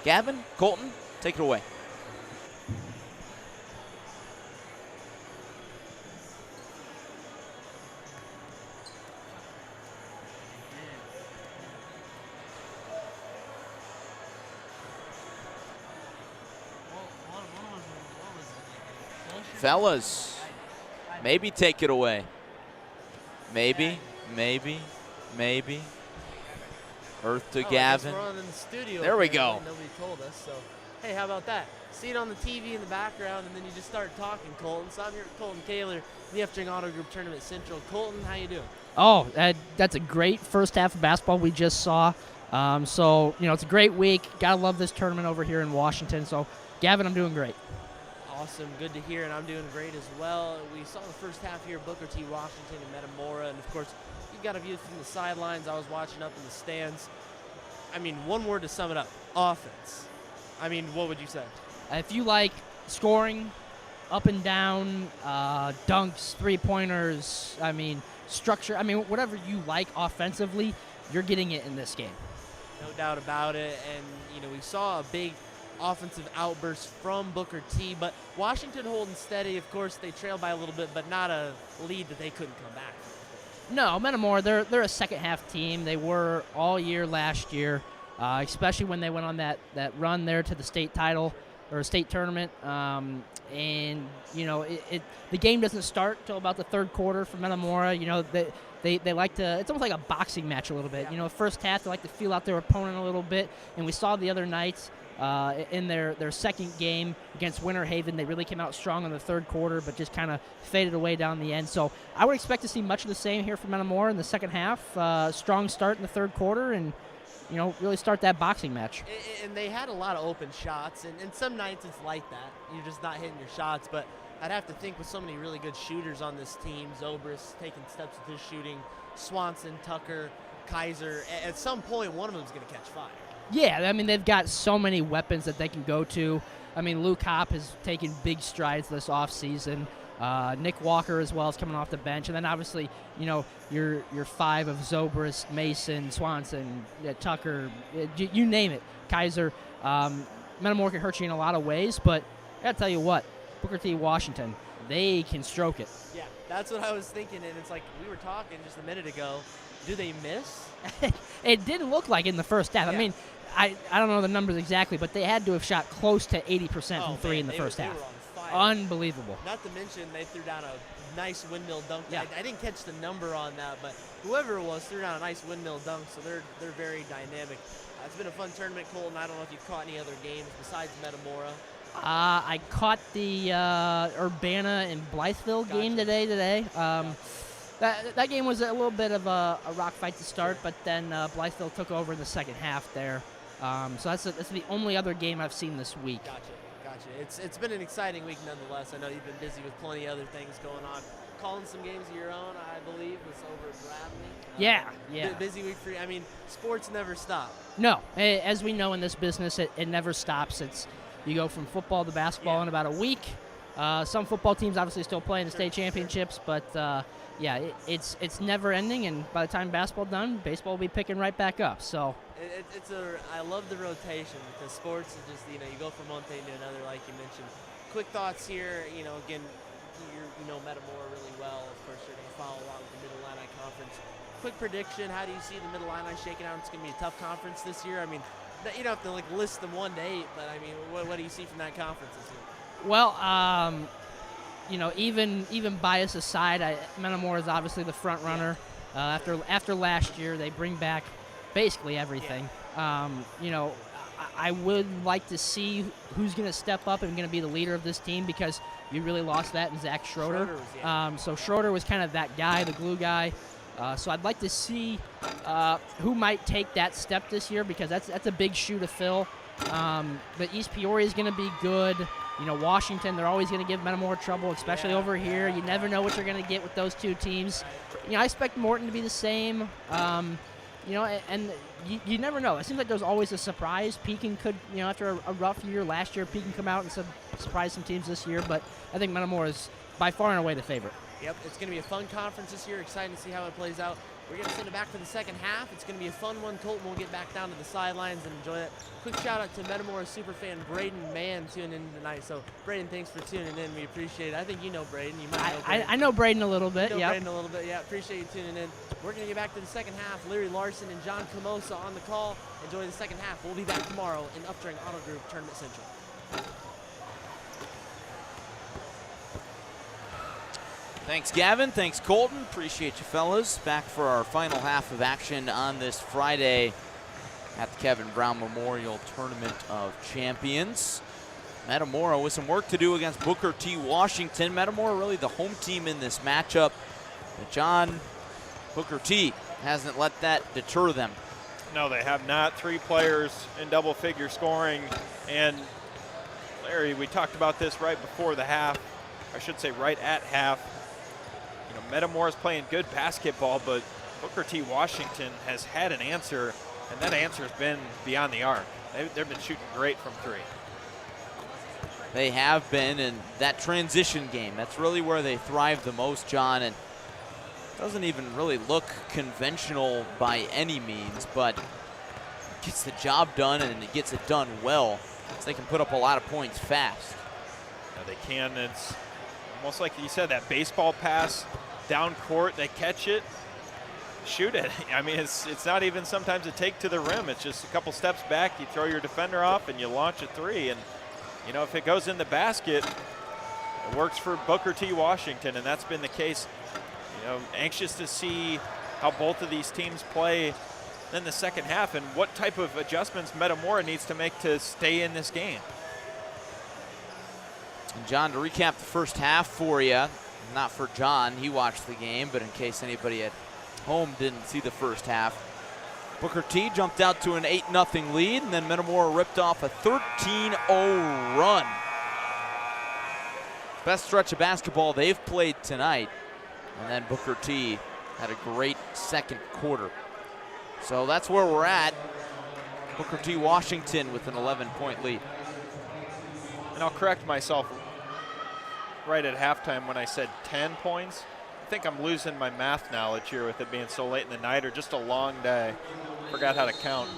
Gavin, Colton, take it away. fellas, maybe take it away. Maybe. Earth to Gavin. We're on in the studio. There we go. Nobody told us, so hey, how about that? See it on the TV in the background, and then you just start talking, Colton. So I'm here with Colton Kaler, the F-String Auto Group Tournament Central. Colton, how you doing? Oh, that's a great first half of basketball we just saw. So, it's a great week. Gotta love this tournament over here in Washington. So, Gavin, I'm doing great. Awesome, good to hear, and I'm doing great as well. We saw the first half here, Booker T. Washington and Metamora, and of course, you got a view from the sidelines. I was watching up in the stands. I mean, one word to sum it up: offense. I mean, what would you say? If you like scoring, up and down, dunks, three-pointers, structure, whatever you like offensively, you're getting it in this game. No doubt about it, and, we saw a big offensive outburst from Booker T, but Washington holding steady. Of course, they trailed by a little bit, but not a lead that they couldn't come back from. No, Metamora, they're a second-half team. They were all year last year, especially when they went on that run there to the state title or state tournament. The game doesn't start till about the third quarter for Metamora. They like to, it's almost like a boxing match a little bit. First half, they like to feel out their opponent a little bit, and we saw the other night in their second game against Winter Haven, they really came out strong in the third quarter, but just kind of faded away down the end. So I would expect to see much of the same here from Metamora in the second half. Strong start in the third quarter, and really start that boxing match. And they had a lot of open shots, and some nights it's like that. You're just not hitting your shots, but I'd have to think with so many really good shooters on this team, Zobrist taking steps with his shooting, Swanson, Tucker, Kaiser, at some point one of them is going to catch fire. Yeah, they've got so many weapons that they can go to. Luke Hopp has taken big strides this offseason. Nick Walker as well is coming off the bench. And then obviously, your five of Zobrist, Mason, Swanson, Tucker, you name it, Kaiser. Metamora can hurt you in a lot of ways, but I got to tell you what, Booker T. Washington, they can stroke it. Yeah, that's what I was thinking, and it's like we were talking just a minute ago. Do they miss? It didn't look like in the first half. Yeah. I don't know the numbers exactly, but they had to have shot close to 80% from three in the first half. They were on fire. Unbelievable. Not to mention they threw down a nice windmill dunk. Yeah. I didn't catch the number on that, but whoever it was threw down a nice windmill dunk, so they're very dynamic. It's been a fun tournament, Colton. I don't know if you've caught any other games besides Metamora. I caught the Urbana and Blytheville game today. That game was a little bit of a rock fight to start, but then Blytheville took over in the second half there. So that's the only other game I've seen this week. Gotcha. It's been an exciting week nonetheless. I know you've been busy with plenty of other things going on. Calling some games of your own, I believe, was over at Bradley. Yeah. Busy week for you. Sports never stop. No, as we know in this business, it never stops. You go from football to basketball in about a week. Some football teams obviously still playing the state championships, but it's never ending. And by the time basketball's done, baseball will be picking right back up. So I love the rotation because sports is just you go from one thing to another, like you mentioned. Quick thoughts here. Again, you know Metamora really well. Of course, you're going to follow along with the Mid-Illini Conference. Quick prediction: how do you see the Mid-Illini shaking out? It's going to be a tough conference this year. You don't have to list them 1 to 8, but what do you see from that conference this year? Well, even bias aside, Metamora is obviously the front runner. After last year, they bring back basically everything. I would like to see who's going to step up and going to be the leader of this team because you really lost that in Zach Schroeder. So Schroeder was kind of that guy, the glue guy. So I'd like to see who might take that step this year because that's a big shoe to fill. But East Peoria is going to be good. Washington, they're always going to give Metamora trouble, especially over here. You never know what you're going to get with those two teams. I expect Morton to be the same. And you never know. It seems like there's always a surprise. Pekin could, after a rough year last year, Pekin come out and surprise some teams this year. But I think Metamora is by far and away the favorite. Yep, it's going to be a fun conference this year. Excited to see how it plays out. We're going to send it back for the second half. It's going to be a fun one. Colton will get back down to the sidelines and enjoy it. Quick shout out to Metamora superfan Braden Mann tuning in tonight. So, Braden, thanks for tuning in. We appreciate it. I think you know Braden. You might know Braden. I know Braden a little bit. Braden a little bit. Yeah, appreciate you tuning in. We're going to get back to the second half. Larry Larson and John Camosa on the call. Enjoy the second half. We'll be back tomorrow in F-String Auto Group Tournament Central. Thanks, Gavin. Thanks, Colton. Appreciate you, fellas. Back for our final half of action on this Friday at the Kevin Brown Memorial Tournament of Champions. Metamora with some work to do against Booker T. Washington. Metamora really the home team in this matchup. But John, Booker T hasn't let that deter them. No, they have not. 3 players in double-figure scoring. And Larry, we talked about this right before the half. I should say right at half. You know, Metamora's playing good basketball, but Booker T. Washington has had an answer, and that answer has been beyond the arc. They've been shooting great from 3. They have been, and that transition game, that's really where they thrive the most, John, and doesn't even really look conventional by any means, but gets the job done, and it gets it done well, so they can put up a lot of points fast. Yeah, they can. It's almost like you said, that baseball pass down court, they catch it, shoot it. I mean, it's not even sometimes a take to the rim. It's just a couple steps back, you throw your defender off, and you launch a 3, and you know, if it goes in the basket, it works for Booker T. Washington, and that's been the case. You know, anxious to see how both of these teams play in the second half and what type of adjustments Metamora needs to make to stay in this game. And John, to recap the first half for you, not for John, he watched the game, but in case anybody at home didn't see the first half, Booker T jumped out to an 8-0 lead, and then Metamora ripped off a 13-0 run. Best stretch of basketball they've played tonight. And then Booker T had a great second quarter. So that's where we're at. Booker T. Washington with an 11-point lead. And I'll correct myself right at halftime when I said 10 points. I think I'm losing my math knowledge here with it being so late in the night or just a long day. Forgot how to count.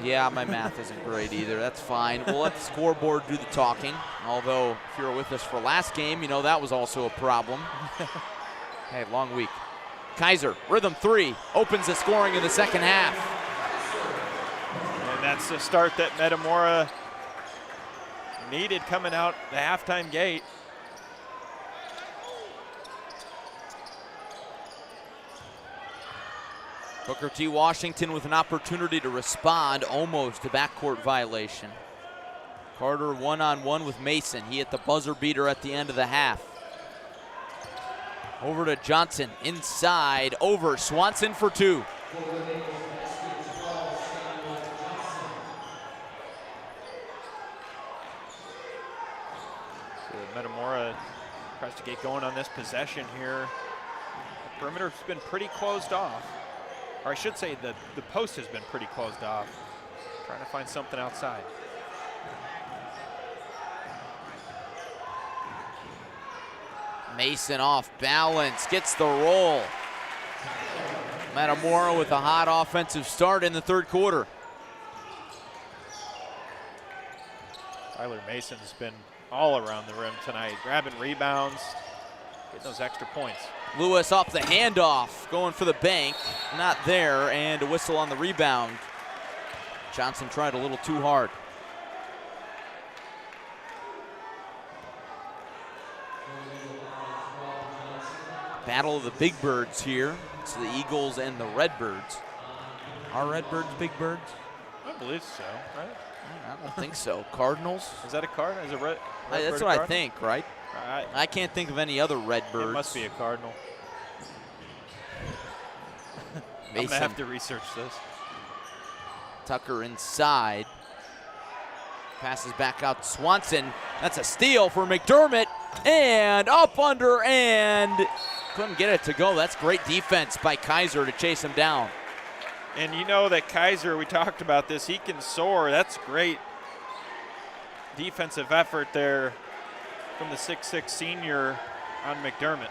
Yeah, my math isn't great either. That's fine. We'll let the scoreboard do the talking. Although, if you were with us for last game, you know that was also a problem. Hey, long week. Kaiser, rhythm 3, opens the scoring in the second half. And that's the start that Metamora needed coming out the halftime gate. Booker T. Washington with an opportunity to respond, almost a backcourt violation. Carter one-on-one with Mason. He hit the buzzer beater at the end of the half. Over to Johnson, inside, over, Swanson for 2. So Metamora tries to get going on this possession here. The perimeter's been pretty closed off. Or I should say the post has been pretty closed off. Trying to find something outside. Mason off balance, gets the roll. Metamora with a hot offensive start in the third quarter. Tyler Mason's been all around the rim tonight, grabbing rebounds, getting those extra points. Lewis off the handoff, going for the bank, not there, and a whistle on the rebound. Johnson tried a little too hard. Battle of the big birds here. It's the Eagles and the Redbirds. Are Redbirds big birds? I believe so, right? I don't think so. Cardinals? Is that a card? Is it red? That's what I think, right? I can't think of any other Redbirds. It must be a Cardinal. I'm going to have to research this. Tucker inside. Passes back out to Swanson. That's a steal for McDermott. And up under, and couldn't get it to go. That's great defense by Kaiser to chase him down. And you know that Kaiser, we talked about this, he can soar. That's great defensive effort there from the 6'6" senior on McDermott.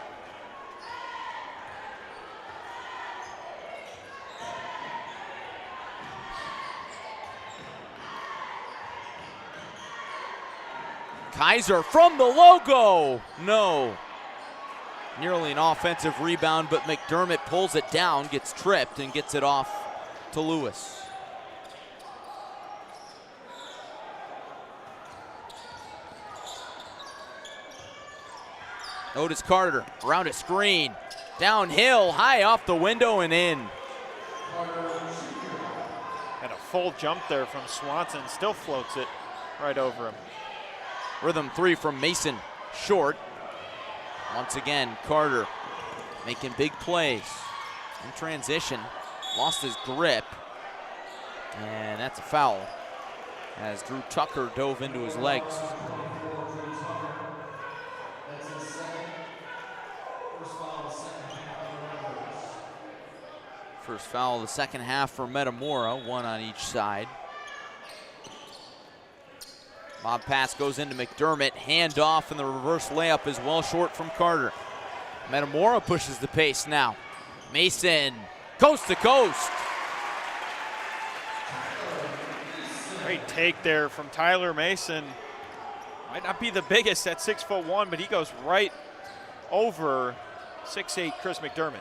Kaiser from the logo. No. Nearly an offensive rebound, but McDermott pulls it down, gets tripped, and gets it off to Lewis. Otis Carter around a screen. Downhill, high off the window and in. And a full jump there from Swanson. Still floats it right over him. Rhythm three from Mason. Short. Once again, Carter making big plays. In transition. Lost his grip. And that's a foul as Drew Tucker dove into his legs. First foul of the second half for Metamora, one on each side. Bob pass goes into McDermott, hand off, and the reverse layup is well short from Carter. Metamora pushes the pace now. Mason, coast to coast. Great take there from Tyler Mason. Might not be the biggest at 6'1", but he goes right over 6'8" Chris McDermott.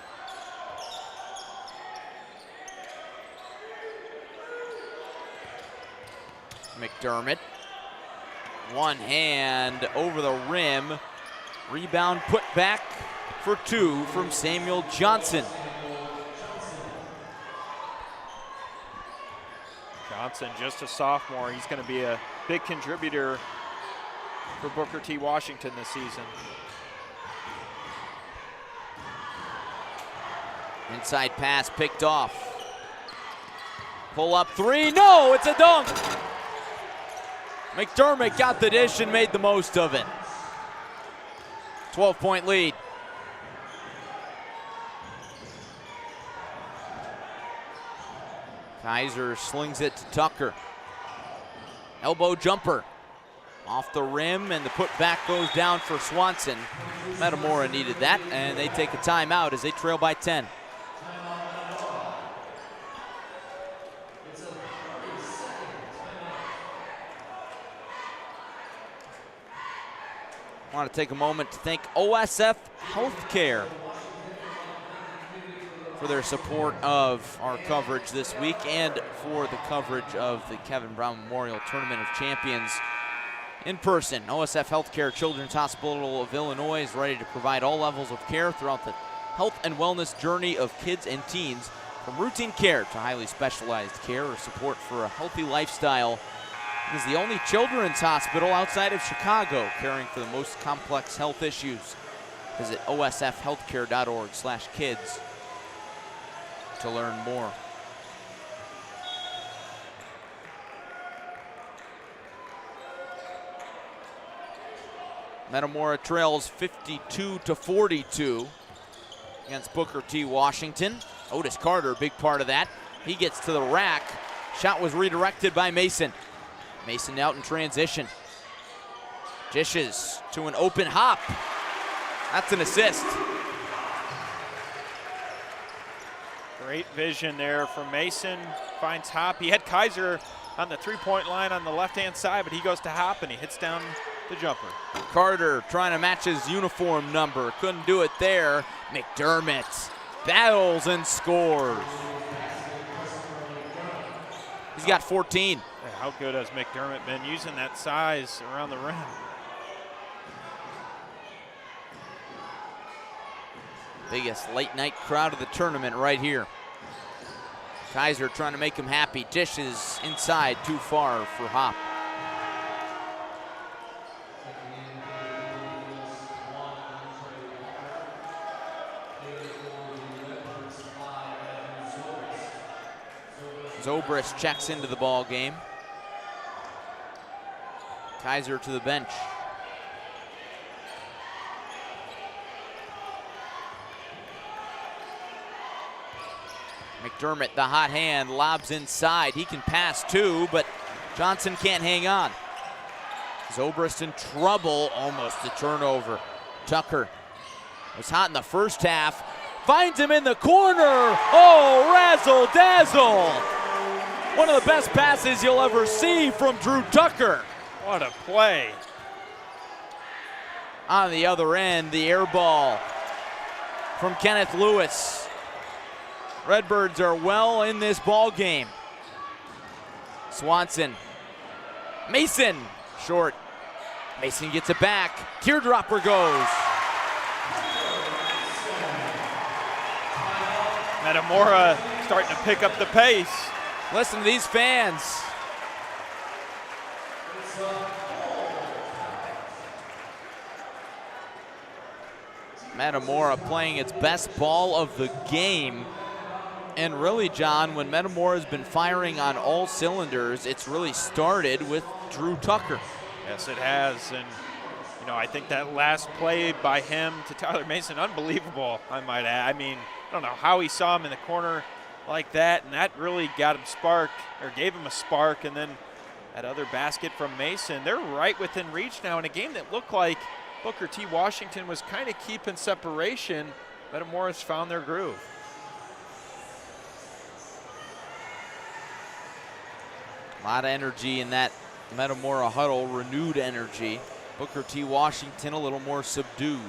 McDermott, one hand over the rim. Rebound put back for two from Samuel Johnson. Johnson, just a sophomore. He's going to be a big contributor for Booker T. Washington this season. Inside pass picked off. Pull up three, no, it's a dunk. McDermott got the dish and made the most of it. 12-point lead. Kaiser slings it to Tucker. Elbow jumper. Off the rim, and the putback goes down for Swanson. Metamora needed that, and they take a timeout as they trail by 10. I want to take a moment to thank OSF Health Care for their support of our coverage this week and for the coverage of the Kevin Brown Memorial Tournament of Champions in person. OSF Health Care Children's Hospital of Illinois is ready to provide all levels of care throughout the health and wellness journey of kids and teens, from routine care to highly specialized care or support for a healthy lifestyle. It is the only children's hospital outside of Chicago caring for the most complex health issues. Visit osfhealthcare.org/kids to learn more. Metamora trails 52-42 against Booker T. Washington. Otis Carter, big part of that. He gets to the rack. Shot was redirected by Mason. Mason out in transition. Dishes to an open hop. That's an assist. Great vision there from Mason. Finds Hop. He had Kaiser on the three-point line on the left-hand side, but he goes to Hop and he hits down the jumper. Carter trying to match his uniform number. Couldn't do it there. McDermott battles and scores. He's got 14. How good has McDermott been using that size around the rim? Biggest late night crowd of the tournament right here. Kaiser trying to make him happy. Dishes inside, too far for Hop. Zobrist checks into the ball game. Kaiser to the bench. McDermott, the hot hand, lobs inside. He can pass too, but Johnson can't hang on. Zobrist in trouble, almost a turnover. Tucker was hot in the first half. Finds him in the corner. Oh, razzle dazzle. One of the best passes you'll ever see from Drew Tucker. What a play. On the other end, the air ball from Kenneth Lewis. Redbirds are well in this ball game. Swanson. Mason, short. Mason gets it back. Teardropper goes. Metamora starting to pick up the pace. Listen to these fans. Metamora playing its best ball of the game. And really, John, when Metamora has been firing on all cylinders, it's really started with Drew Tucker. Yes, it has. And, you know, I think that last play by him to Tyler Mason, unbelievable, I might add. I mean, I don't know how he saw him in the corner like that, and that really got him sparked, or gave him a spark. And then that other basket from Mason. They're right within reach now in a game that looked like Booker T. Washington was kind of keeping separation. Metamora's found their groove. A lot of energy in that Metamora huddle, renewed energy. Booker T. Washington a little more subdued.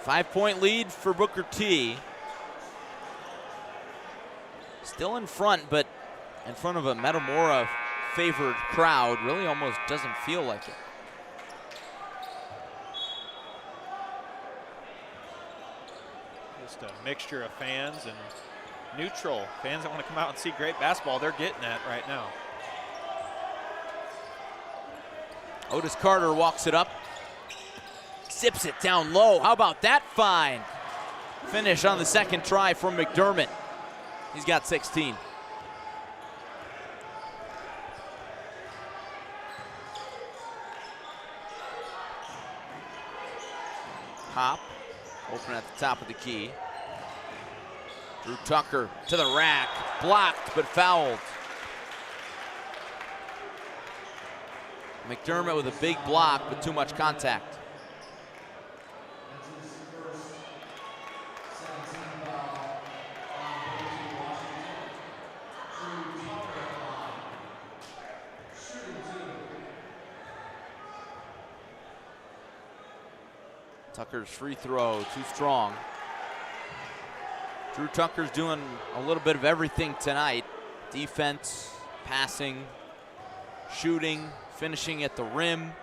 Five-point lead for Booker T. Still in front, but in front of a Metamora favored crowd. Really almost doesn't feel like it. Just a mixture of fans and neutral. Fans that want to come out and see great basketball, they're getting that right now. Otis Carter walks it up. Zips it down low. How about that find? Finish on the second try from McDermott. He's got 16. Hop, open at the top of the key. Drew Tucker to the rack, blocked but fouled. McDermott with a big block but too much contact. Tucker's free throw, too strong. Drew Tucker's doing a little bit of everything tonight. Defense, passing, shooting, finishing at the rim.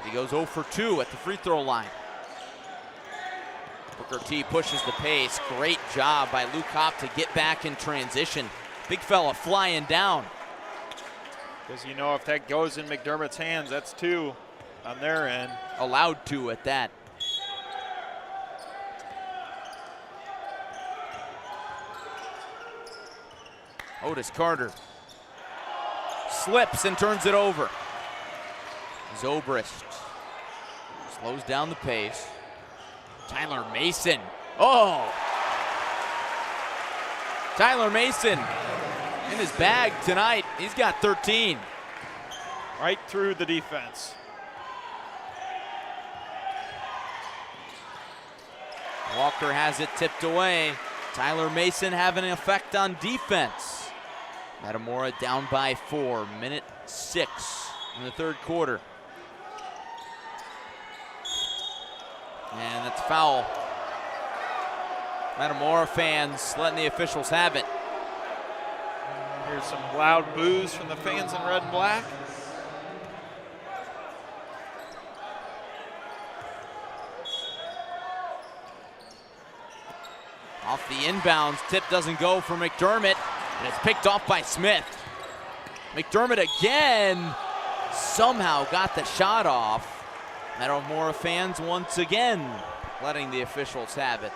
He goes 0 for 2 at the free throw line. Booker T pushes the pace. Great job by Luke Hopp to get back in transition. Big fella flying down. Because you know if that goes in McDermott's hands, that's 2 on their end. Allowed to at that. Otis Carter slips and turns it over. Zobrist slows down the pace. Tyler Mason. Oh! Tyler Mason in his bag tonight. He's got 13. Right through the defense. Walker has it tipped away. Tyler Mason having an effect on defense. Metamora down by 4, minute 6 in the third quarter. And that's foul. Metamora fans letting the officials have it. Here's some loud boos from the fans in red and black. Off the inbounds, tip doesn't go for McDermott, and it's picked off by Smith. McDermott again somehow got the shot off. Metamora fans once again letting the officials have it.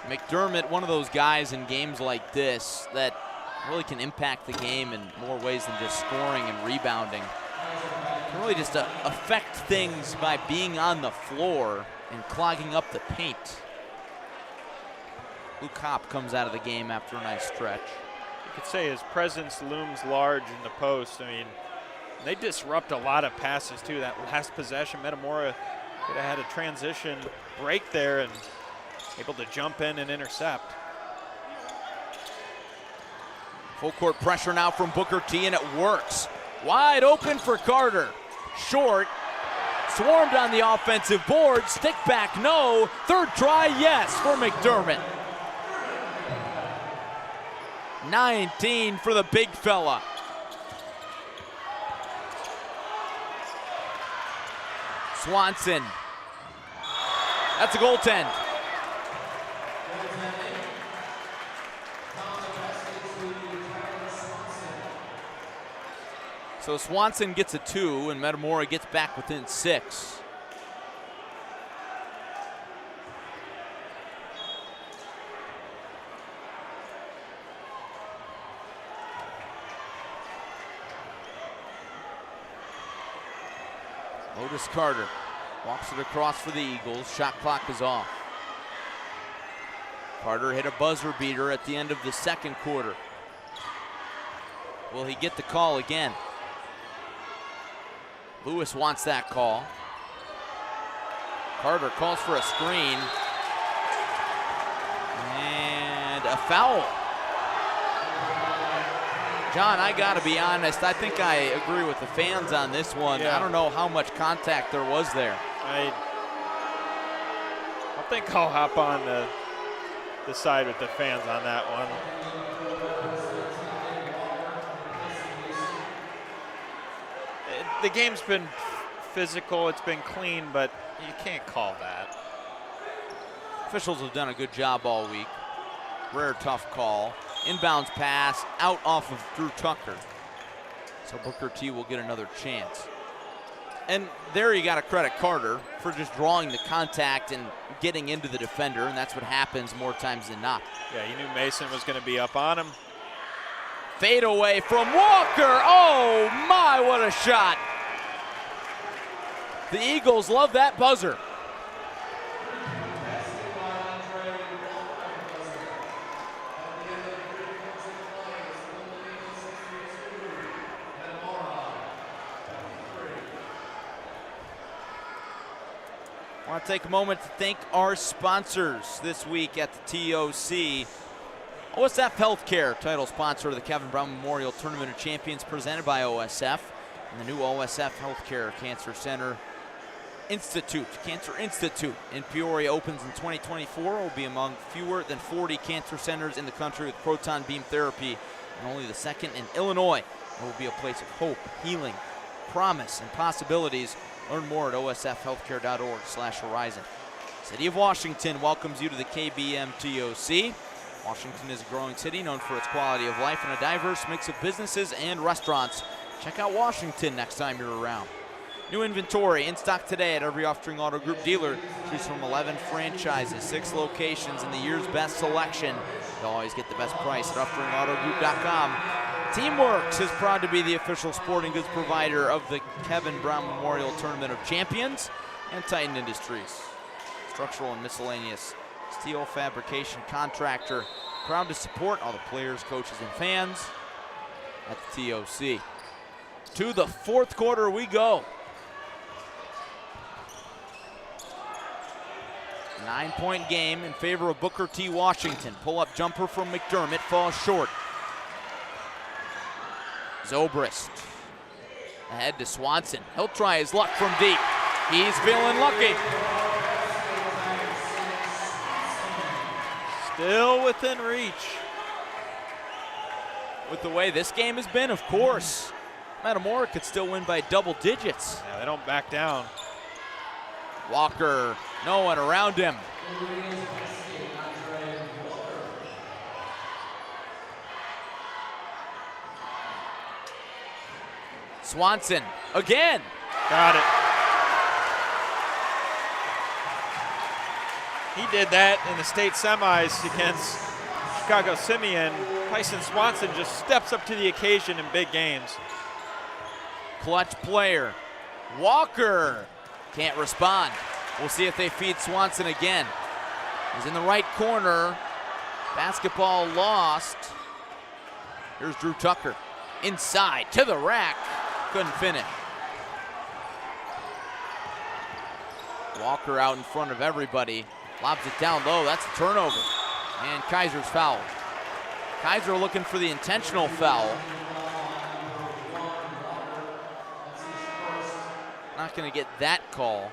McDermott, one of those guys in games like this that really can impact the game in more ways than just scoring and rebounding. Can really just affect things by being on the floor and clogging up the paint. Luke Hopp comes out of the game after a nice stretch. You could say his presence looms large in the post. I mean, they disrupt a lot of passes too. That last possession, Metamora could have had a transition break there and able to jump in and intercept. Full court pressure now from Booker T, and it works. Wide open for Carter. Short. swarmed on the offensive board. Stick back, no. Third try, yes, for McDermott. 19 for the big fella. Swanson. That's a goaltend. So Swanson gets a 2, and Metamora gets back within 6. Otis Carter walks it across for the Eagles. Shot clock is off. Carter hit a buzzer beater at the end of the second quarter. Will he get the call again? Lewis wants that call. Carter calls for a screen. And a foul. John, I gotta be honest, I think I agree with the fans on this one. Yeah. I don't know how much contact there was there. I think I'll hop on the side with the fans on that one. The game's been physical, it's been clean, but you can't call that. Officials have done a good job all week. Rare tough call. Inbounds pass out off of Drew Tucker. So Booker T will get another chance. And there you got to credit Carter for just drawing the contact and getting into the defender, and that's what happens more times than not. Yeah, you knew Mason was going to be up on him. Fade away from Walker. Oh my, what a shot. The Eagles love that buzzer. I want to take a moment to thank our sponsors this week at the TOC. OSF Health Care, title sponsor of the Kevin Brown Memorial Tournament of Champions presented by OSF, and the new OSF Health Care Cancer Center Cancer Institute in Peoria opens in 2024. It will be among fewer than 40 cancer centers in the country with proton beam therapy, and only the second in Illinois. It will be a place of hope, healing, promise, and possibilities. Learn more at osfhealthcare.org/horizon. City of Washington welcomes you to the KBMTOC. Washington is a growing city known for its quality of life and a diverse mix of businesses and restaurants. Check out Washington next time you're around. New inventory in stock today at every Off-String Auto Group dealer. Choose from 11 franchises, 6 locations, and the year's best selection. You'll always get the best price at offstringautogroup.com. Teamworks is proud to be the official sporting goods provider of the Kevin Brown Memorial Tournament of Champions and Titan Industries. Structural and miscellaneous steel fabrication contractor. Proud to support all the players, coaches, and fans at the TOC. To the fourth quarter we go. 9-point game in favor of Booker T. Washington. Pull-up jumper from McDermott falls short. Zobrist ahead to Swanson. He'll try his luck from deep. He's feeling lucky. Still within reach. With the way this game has been, of course. Metamora could still win by double digits. Yeah, they don't back down. Walker, no one around him. Swanson again. Got it. He did that in the state semis against Chicago Simeon. Tyson Swanson just steps up to the occasion in big games. Clutch player. Walker can't respond. We'll see if they feed Swanson again. He's in the right corner. Basketball lost. Here's Drew Tucker. Inside to the rack. Couldn't finish. Walker out in front of everybody. Lobs it down low. That's a turnover. And Kaiser's fouled. Kaiser looking for the intentional foul. Not not going to get that call.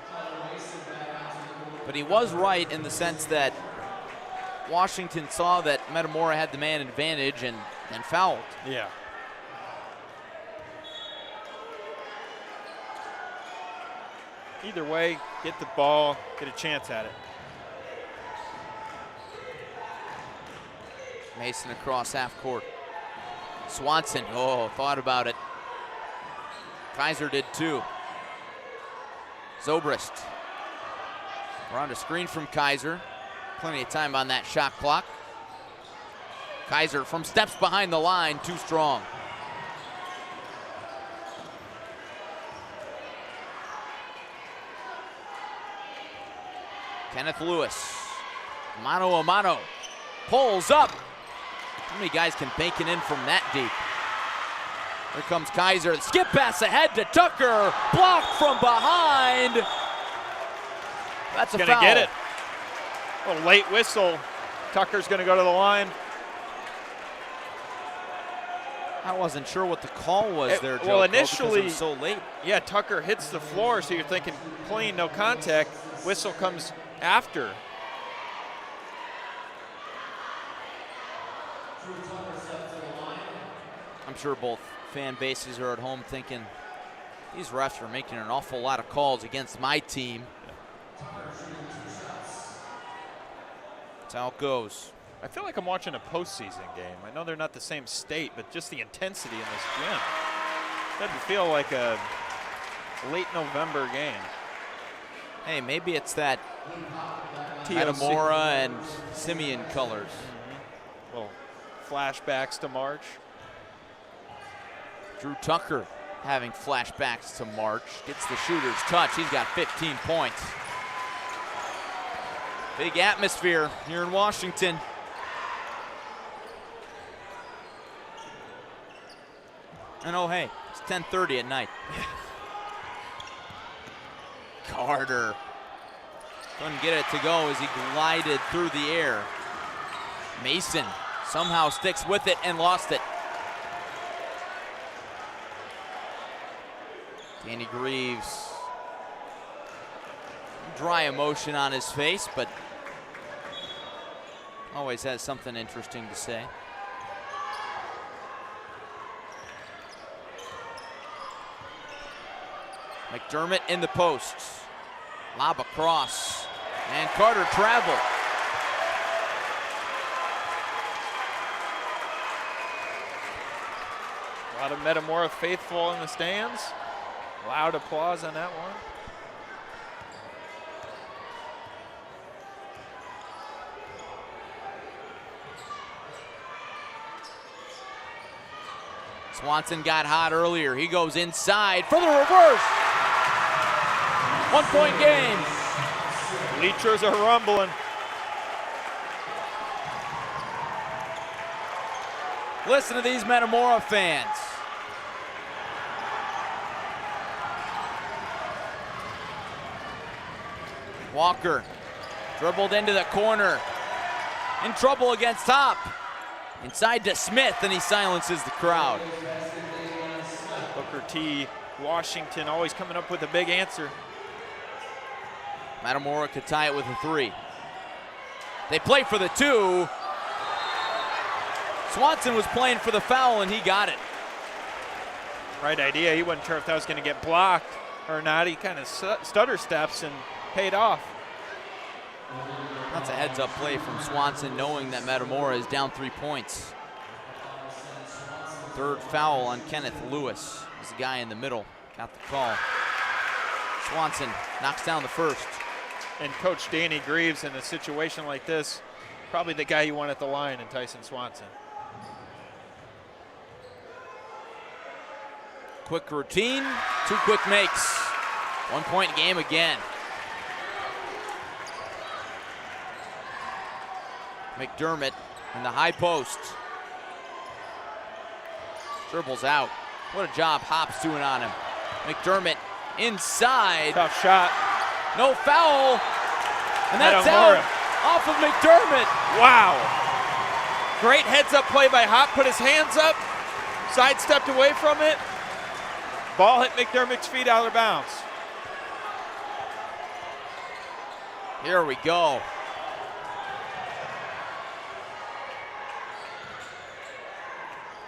But he was right in the sense that Washington saw that Metamora had the man advantage and fouled. Yeah. Either way, get the ball, get a chance at it. Mason across half court. Swanson, thought about it. Kaiser did too. Zobrist. Around a screen from Kaiser. Plenty of time on that shot clock. Kaiser from steps behind the line, too strong. Kenneth Lewis. Mano a mano. Pulls up. How many guys can bank it in from that deep? Here comes Kaiser. Skip pass ahead to Tucker. Blocked from behind. That's a foul. Gonna get it. A little late whistle. Tucker's gonna go to the line. I wasn't sure what the call was there, Joe. Well, initially, it was so late. Yeah, Tucker hits the floor, so you're thinking clean, no contact. Whistle comes after. I'm sure both fan bases are at home thinking, these refs are making an awful lot of calls against my team. That's how it goes. I feel like I'm watching a postseason game. I know they're not the same state, but just the intensity in this gym. Doesn't feel like a late November game. Hey, maybe it's that TLC. Metamora and Simeon colors. Little flashbacks to March. Drew Tucker having flashbacks to March. Gets the shooter's touch. He's got 15 points. Big atmosphere here in Washington. And oh, hey, it's 10:30 at night. Carter couldn't get it to go as he glided through the air. Mason somehow sticks with it and lost it. Danny Greaves, dry emotion on his face, but always has something interesting to say. McDermott in the post. Lob across, and Carter traveled. A lot of Metamora faithful in the stands. Loud applause on that one. Swanson got hot earlier. He goes inside for the reverse. 1 point game. Bleachers are rumbling. Listen to these Metamora fans. Walker dribbled into the corner. In trouble against Top. Inside to Smith, and he silences the crowd. Booker T, Washington always coming up with a big answer. Metamora could tie it with a three. They play for the two. Swanson was playing for the foul, and he got it. Right idea. He wasn't sure if that was going to get blocked or not. He kind of stutter steps and paid off. That's a heads-up play from Swanson, knowing that Metamora is down 3 points. Third foul on Kenneth Lewis. He's the guy in the middle. Got the call. Swanson knocks down the first. And Coach Danny Greaves, in a situation like this, probably the guy you want at the line in Tyson Swanson. Quick routine, 2 quick makes. 1 point game again. McDermott in the high post. Dribbles out. What a job Hop's doing on him. McDermott inside. Tough shot. No foul. And that's out off of McDermott. Wow. Great heads-up play by Hop. Put his hands up. Sidestepped away from it. Ball hit McDermott's feet out of bounds. Here we go.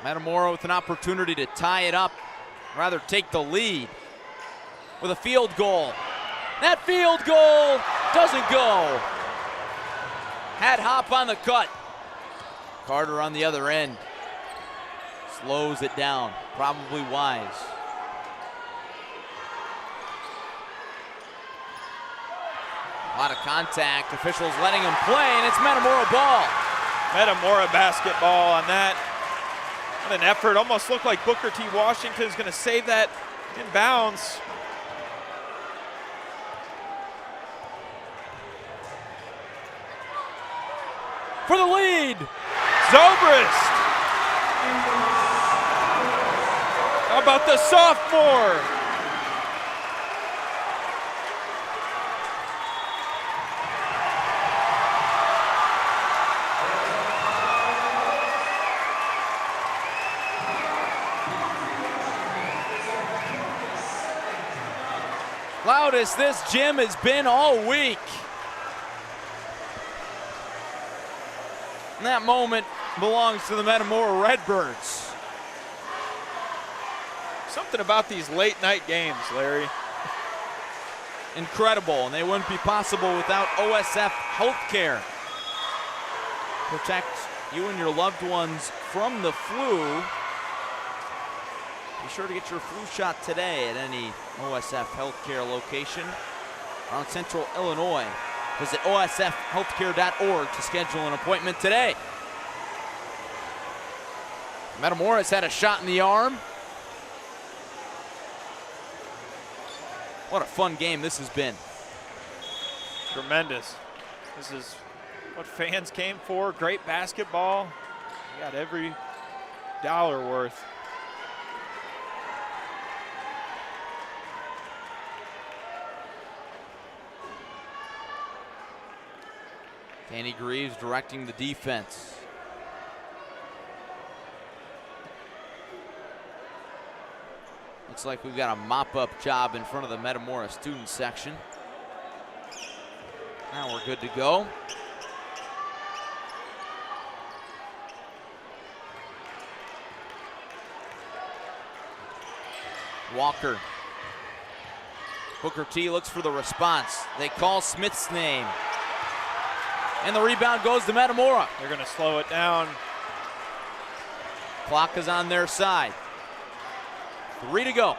Metamora with an opportunity to tie it up, rather take the lead with a field goal. That field goal doesn't go. Hat hop on the cut. Carter on the other end. Slows it down, probably wise. A lot of contact, officials letting him play, and it's Metamora ball. Metamora basketball on that. What an effort, almost looked like Booker T. Washington's gonna save that in bounds. For the lead. Zobrist. How about the sophomore? Loudest this gym has been all week. And that moment belongs to the Metamora Redbirds. Something about these late night games, Larry. Incredible, and they wouldn't be possible without OSF Health Care. Protect you and your loved ones from the flu. Be sure to get your flu shot today at any OSF Healthcare location around Central Illinois. Visit osfhealthcare.org to schedule an appointment today. Metamora's had a shot in the arm. What a fun game this has been. Tremendous. This is what fans came for. Great basketball. You got every dollar worth. Danny Greaves directing the defense. Looks like we've got a mop-up job in front of the Metamora student section. Now we're good to go. Walker. Booker T looks for the response. They call Smith's name. And the rebound goes to Metamora. They're going to slow it down. Clock is on their side. 3 to go.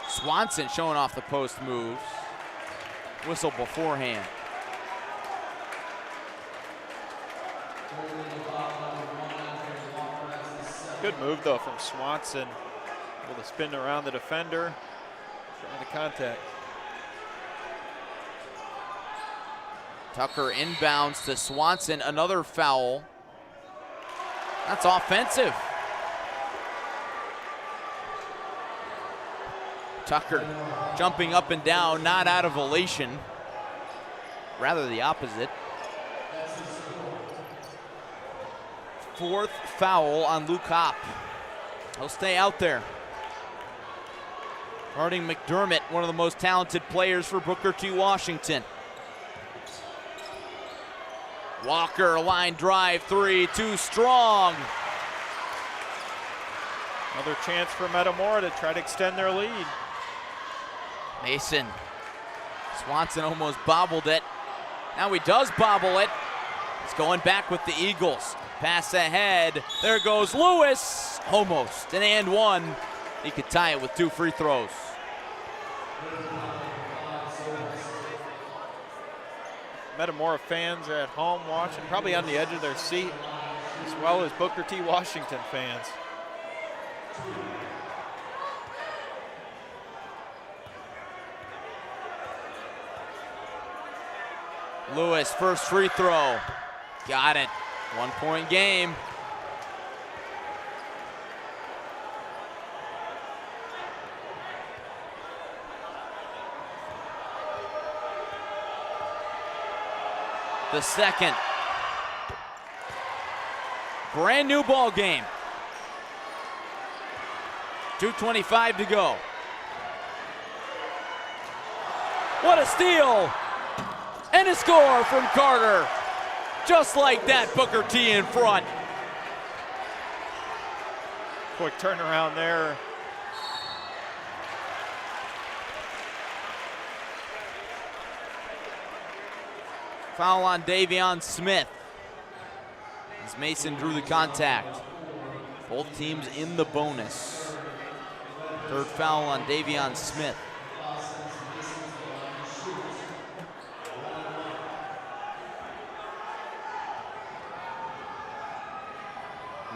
Swanson showing off the post moves. Whistle beforehand. Good move though from Swanson. Able to spin around the defender. Trying to contact. Tucker inbounds to Swanson, another foul. That's offensive. Tucker jumping up and down, not out of elation. Rather the opposite. Fourth foul on Luke Hopp. He'll stay out there. Harding McDermott, one of the most talented players for Booker T. Washington. Walker, line drive, 3, too strong. Another chance for Metamora to try to extend their lead. Mason. Swanson almost bobbled it. Now he does bobble it. It's going back with the Eagles. Pass ahead. There goes Lewis. Almost. An and one. He could tie it with 2 free throws. Metamora fans are at home watching, probably on the edge of their seat, as well as Booker T. Washington fans. Lewis, first free throw. Got it. 1-point game. The second. Brand new ball game. 2:25 to go. What a steal! And a score from Carter. Just like that, Booker T in front. Quick turnaround there. Foul on Davion Smith as Mason drew the contact. Both teams in the bonus. Third foul on Davion Smith.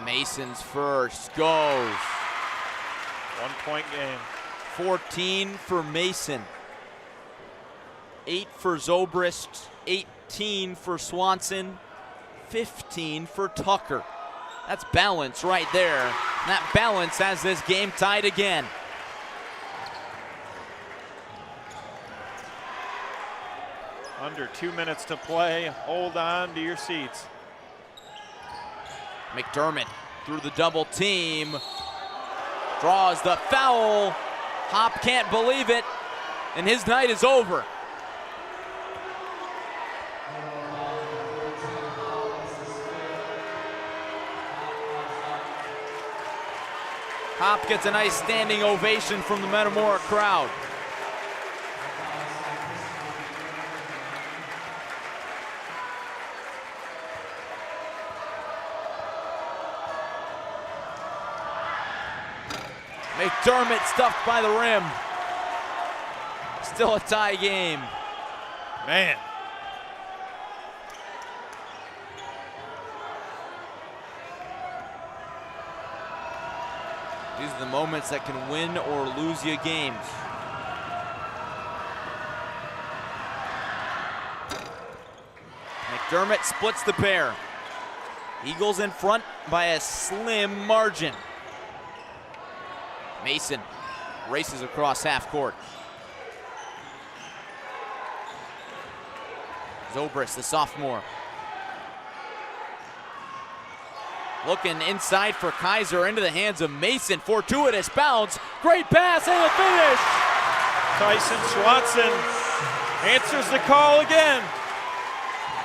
Mason's first goes. 1 point game. 14 for Mason. 8 for Zobrist. 18 for Swanson. 15 for Tucker. That's balance right there. And that balance has this game tied again. Under 2 minutes to play. Hold on to your seats. McDermott through the double team. Draws the foul. Hop can't believe it. And his night is over. Hop gets a nice standing ovation from the Metamora crowd. McDermott stuffed by the rim. Still a tie game. Man. These are the moments that can win or lose you games. McDermott splits the pair. Eagles in front by a slim margin. Mason races across half court. Zobrist, the sophomore. Looking inside for Kaiser, into the hands of Mason. Fortuitous bounce. Great pass and a finish. Tyson Swanson answers the call again.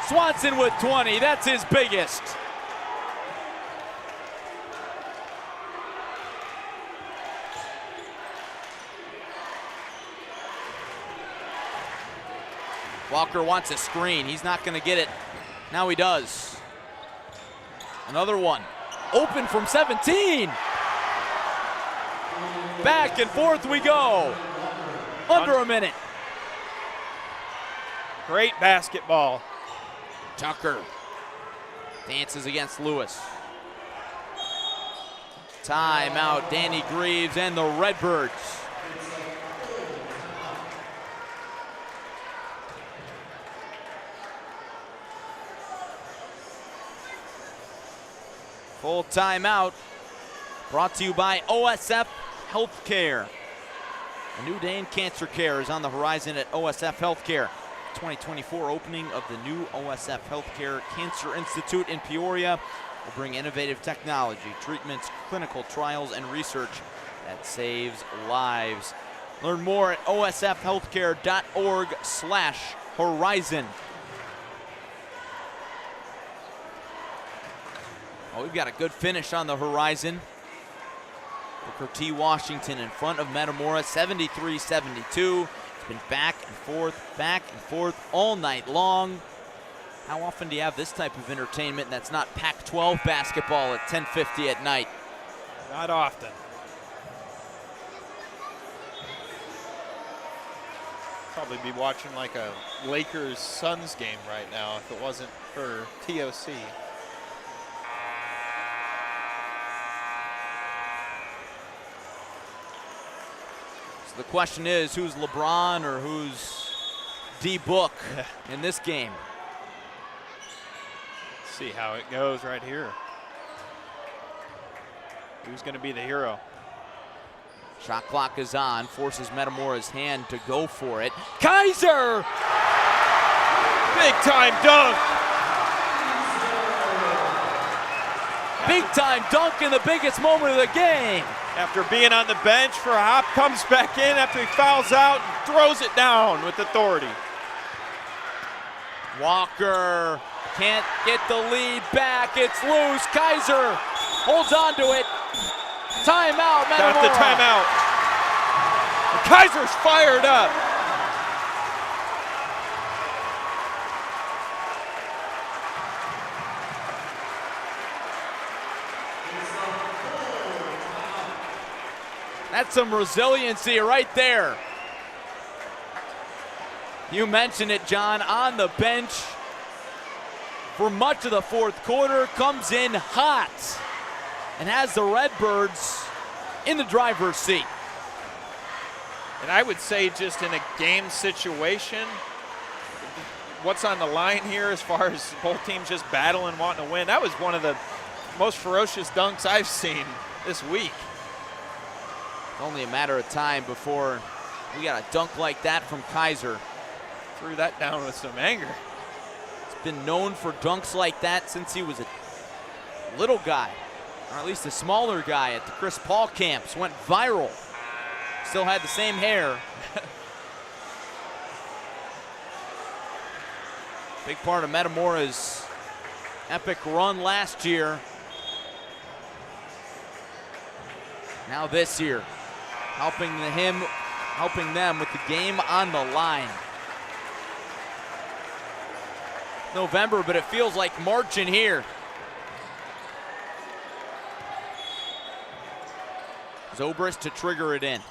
Swanson with 20. That's his biggest. Walker wants a screen. He's not going to get it. Now he does. Another one. Open from 17. Back and forth we go. Under a minute. Great basketball. Tucker dances against Lewis. Timeout, Danny Greaves and the Redbirds. Full timeout brought to you by OSF Health Care. A new day in cancer care is on the horizon at OSF Health Care. 2024 opening of the new OSF Health Care Cancer Institute in Peoria will bring innovative technology, treatments, clinical trials, and research that saves lives. Learn more at osfhealthcare.org/horizon. Oh, we've got a good finish on the horizon. Booker T. Washington in front of Metamora, 73-72. It's been back and forth all night long. How often do you have this type of entertainment that's not Pac-12 basketball at 10:50 at night? Not often. Probably be watching like a Lakers-Suns game right now if it wasn't for TOC. So the question is, who's LeBron or who's D-Book in this game? Let's see how it goes right here. Who's going to be the hero? Shot clock is on, forces Metamora's hand to go for it. Kaiser! Big time dunk! Big time dunk in the biggest moment of the game. After being on the bench for a hop, comes back in after he fouls out and throws it down with authority. Walker can't get the lead back. It's loose. Kaiser holds on to it. Timeout, Metamora. Got the timeout. And Kaiser's fired up. That's some resiliency right there. You mentioned it, John, on the bench for much of the fourth quarter, comes in hot and has the Redbirds in the driver's seat. And I would say just in a game situation, what's on the line here as far as both teams just battling, wanting to win, that was one of the most ferocious dunks I've seen this week. Only a matter of time before we got a dunk like that from Kaiser. Threw that down with some anger. He's been known for dunks like that since he was a little guy, or at least a smaller guy at the Chris Paul camps. Went viral. Still had the same hair. Big part of Metamora's epic run last year. Now this year, helping them with the game on the line. November, but it feels like March in here. Zobrist to trigger it in.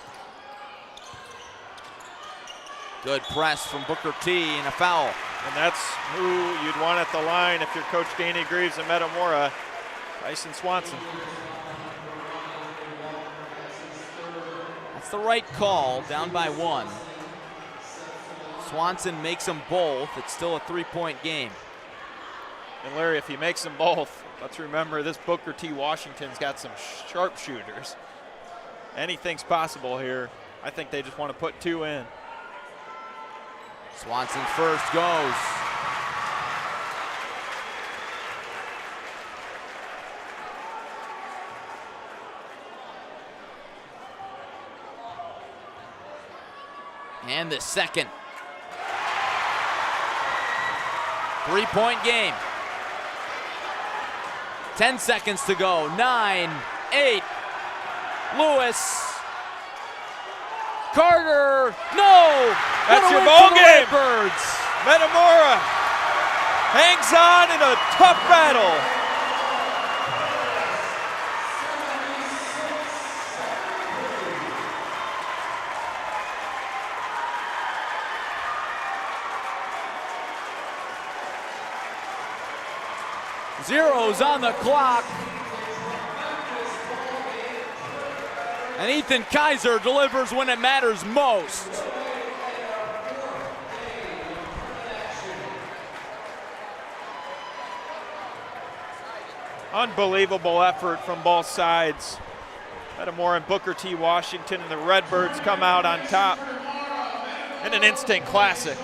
Good press from Booker T and a foul. And that's who you'd want at the line if you're Coach Danny Greaves and Metamora, Tyson Swanson. That's the right call, down by one. Swanson makes them both. It's still a three-point game. And Larry, if he makes them both, let's remember this Booker T. Washington's got some sharpshooters. Anything's possible here. I think they just want to put two in. Swanson first goes. And the second. Three-point game. 10 seconds to go. 9, 8. Lewis. Carter. No! That's your ball game. Metamora hangs on in a tough battle. Zeros on the clock. And Ethan Kaiser delivers when it matters most. Unbelievable effort from both sides. Metamora and Booker T. Washington and the Redbirds come out on top in an instant classic.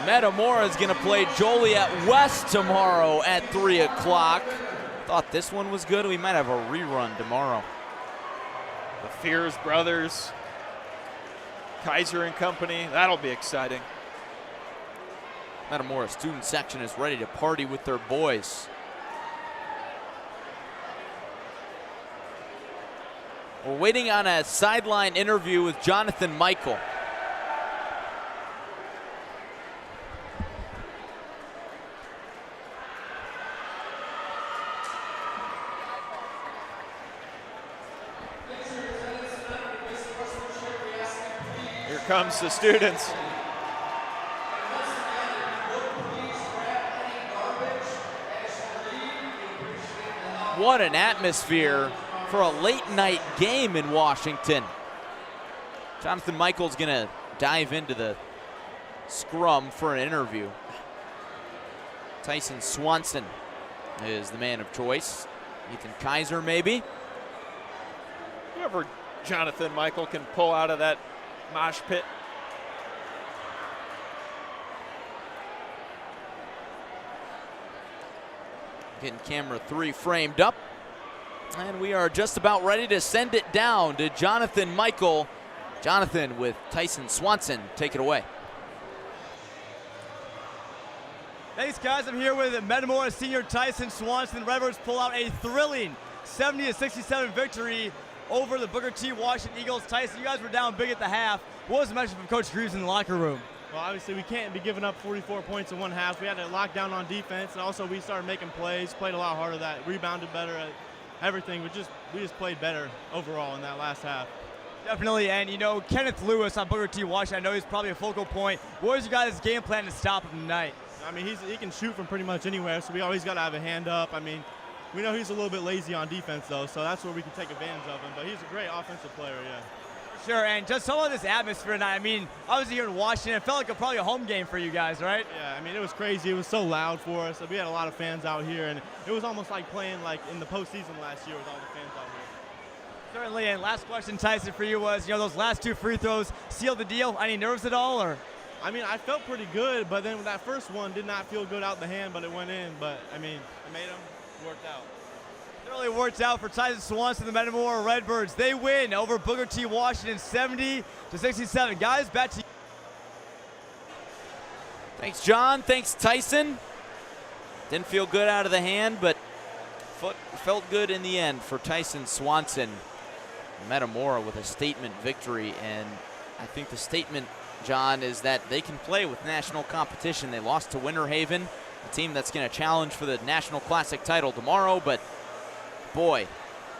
Metamora is going to play Joliet West tomorrow at 3 o'clock. Thought this one was good. We might have a rerun tomorrow. The Fears brothers, Kaiser and company, that'll be exciting. Metamora student section is ready to party with their boys. We're waiting on a sideline interview with Jonathan Michael. Here comes the students. What an atmosphere for a late night game in Washington. Jonathan Michael's gonna dive into the scrum for an interview. Tyson Swanson is the man of choice. Ethan Kaiser maybe. Whoever Jonathan Michael can pull out of that mosh pit. Getting camera 3 framed up. And we are just about ready to send it down to Jonathan Michael. Jonathan with Tyson Swanson. Take it away. Thanks, guys. I'm here with Metamora senior Tyson Swanson. The Redbirds pull out a thrilling 70-67 victory over the Booker T. Washington Eagles. Tyson, you guys were down big at the half. What was the message from Coach Greaves in the locker room? Well, obviously we can't be giving up 44 points in one half. We had to lock down on defense, and also we started making plays, played a lot harder, that rebounded better, everything. We just played better overall in that last half. Definitely, and you know, Kenneth Lewis on Booker T. Washington, I know he's probably a focal point. What was your guys' game plan to stop him tonight? I mean, he can shoot from pretty much anywhere, so we always got to have a hand up. I mean, we know he's a little bit lazy on defense, though, so that's where we can take advantage of him. But he's a great offensive player, yeah. Sure, and just some of this atmosphere tonight. I mean, obviously here in Washington, it felt like probably a home game for you guys, right? Yeah, I mean, it was crazy. It was so loud for us. We had a lot of fans out here, and it was almost like playing like in the postseason last year with all the fans out here. Certainly, and last question, Tyson, for you was, you know, those last 2 free throws sealed the deal. Any nerves at all, or? I mean, I felt pretty good, but then that first one did not feel good out the hand, but it went in. But, I mean, it made them, worked out. It really worked out for Tyson Swanson, the Metamora Redbirds. They win over Booker T. Washington 70-67. Guys, back to you. Thanks, John. Thanks, Tyson. Didn't feel good out of the hand, but felt good in the end for Tyson Swanson. Metamora with a statement victory, and I think the statement, John, is that they can play with national competition. They lost to Winter Haven, a team that's going to challenge for the National Classic title tomorrow, but boy,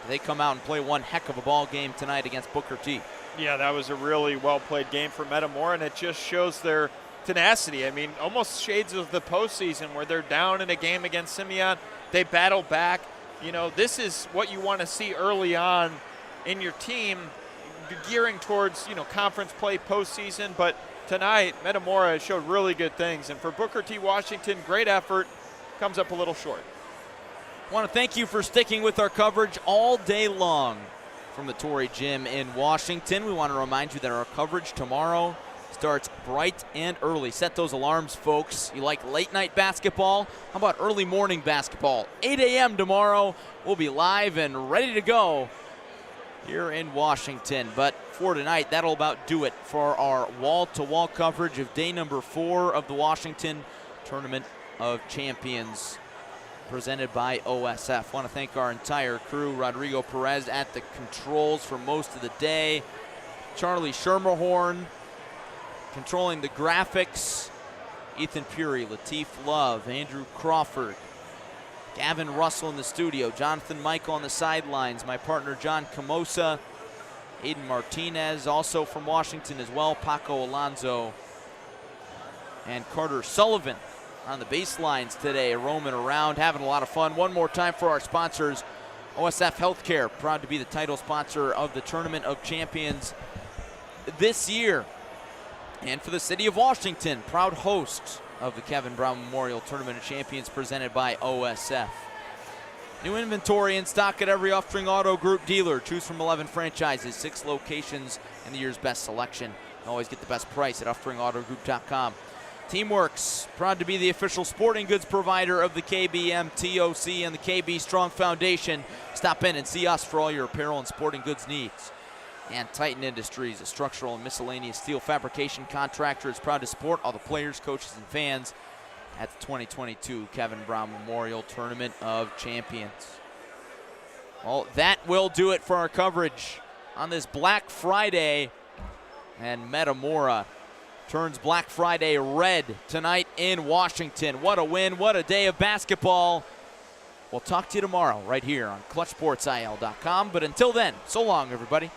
they come out and play one heck of a ball game tonight against Booker T. Yeah, that was a really well-played game for Metamora, and it just shows their tenacity. I mean, almost shades of the postseason where they're down in a game against Simeon. They battle back. You know, this is what you want to see early on in your team, gearing towards, you know, conference play postseason. But tonight, Metamora showed really good things. And for Booker T. Washington, great effort, comes up a little short. I want to thank you for sticking with our coverage all day long from the Torrey Gym in Washington. We want to remind you that our coverage tomorrow starts bright and early. Set those alarms, folks. You like late night basketball? How about early morning basketball? 8 a.m. tomorrow. We'll be live and ready to go here in Washington. But for tonight, that'll about do it for our wall-to-wall coverage of day number 4 of the Washington Tournament of Champions, presented by OSF. Want to thank our entire crew, Rodrigo Perez at the controls for most of the day, Charlie Schermerhorn controlling the graphics, Ethan Puri, Lateef Love, Andrew Crawford, Gavin Russell in the studio, Jonathan Michael on the sidelines, my partner John Camosa, Aiden Martinez also from Washington as well, Paco Alonso, and Carter Sullivan on the baselines today, roaming around, having a lot of fun. One more time for our sponsors, OSF Health Care, proud to be the title sponsor of the Tournament of Champions this year. And for the city of Washington, proud host of the Kevin Brown Memorial Tournament of Champions presented by OSF. New inventory in stock at every Off-String Auto Group dealer. Choose from 11 franchises, 6 locations, and the year's best selection. You always get the best price at offstringautogroup.com. Teamworks, proud to be the official sporting goods provider of the KBMTOC and the KB Strong Foundation. Stop in and see us for all your apparel and sporting goods needs. And Titan Industries, a structural and miscellaneous steel fabrication contractor, is proud to support all the players, coaches, and fans at the 2022 Kevin Brown Memorial Tournament of Champions. Well, that will do it for our coverage on this Black Friday. And Metamora turns Black Friday red tonight in Washington. What a win, what a day of basketball. We'll talk to you tomorrow right here on ClutchSportsIL.com. But until then, so long, everybody.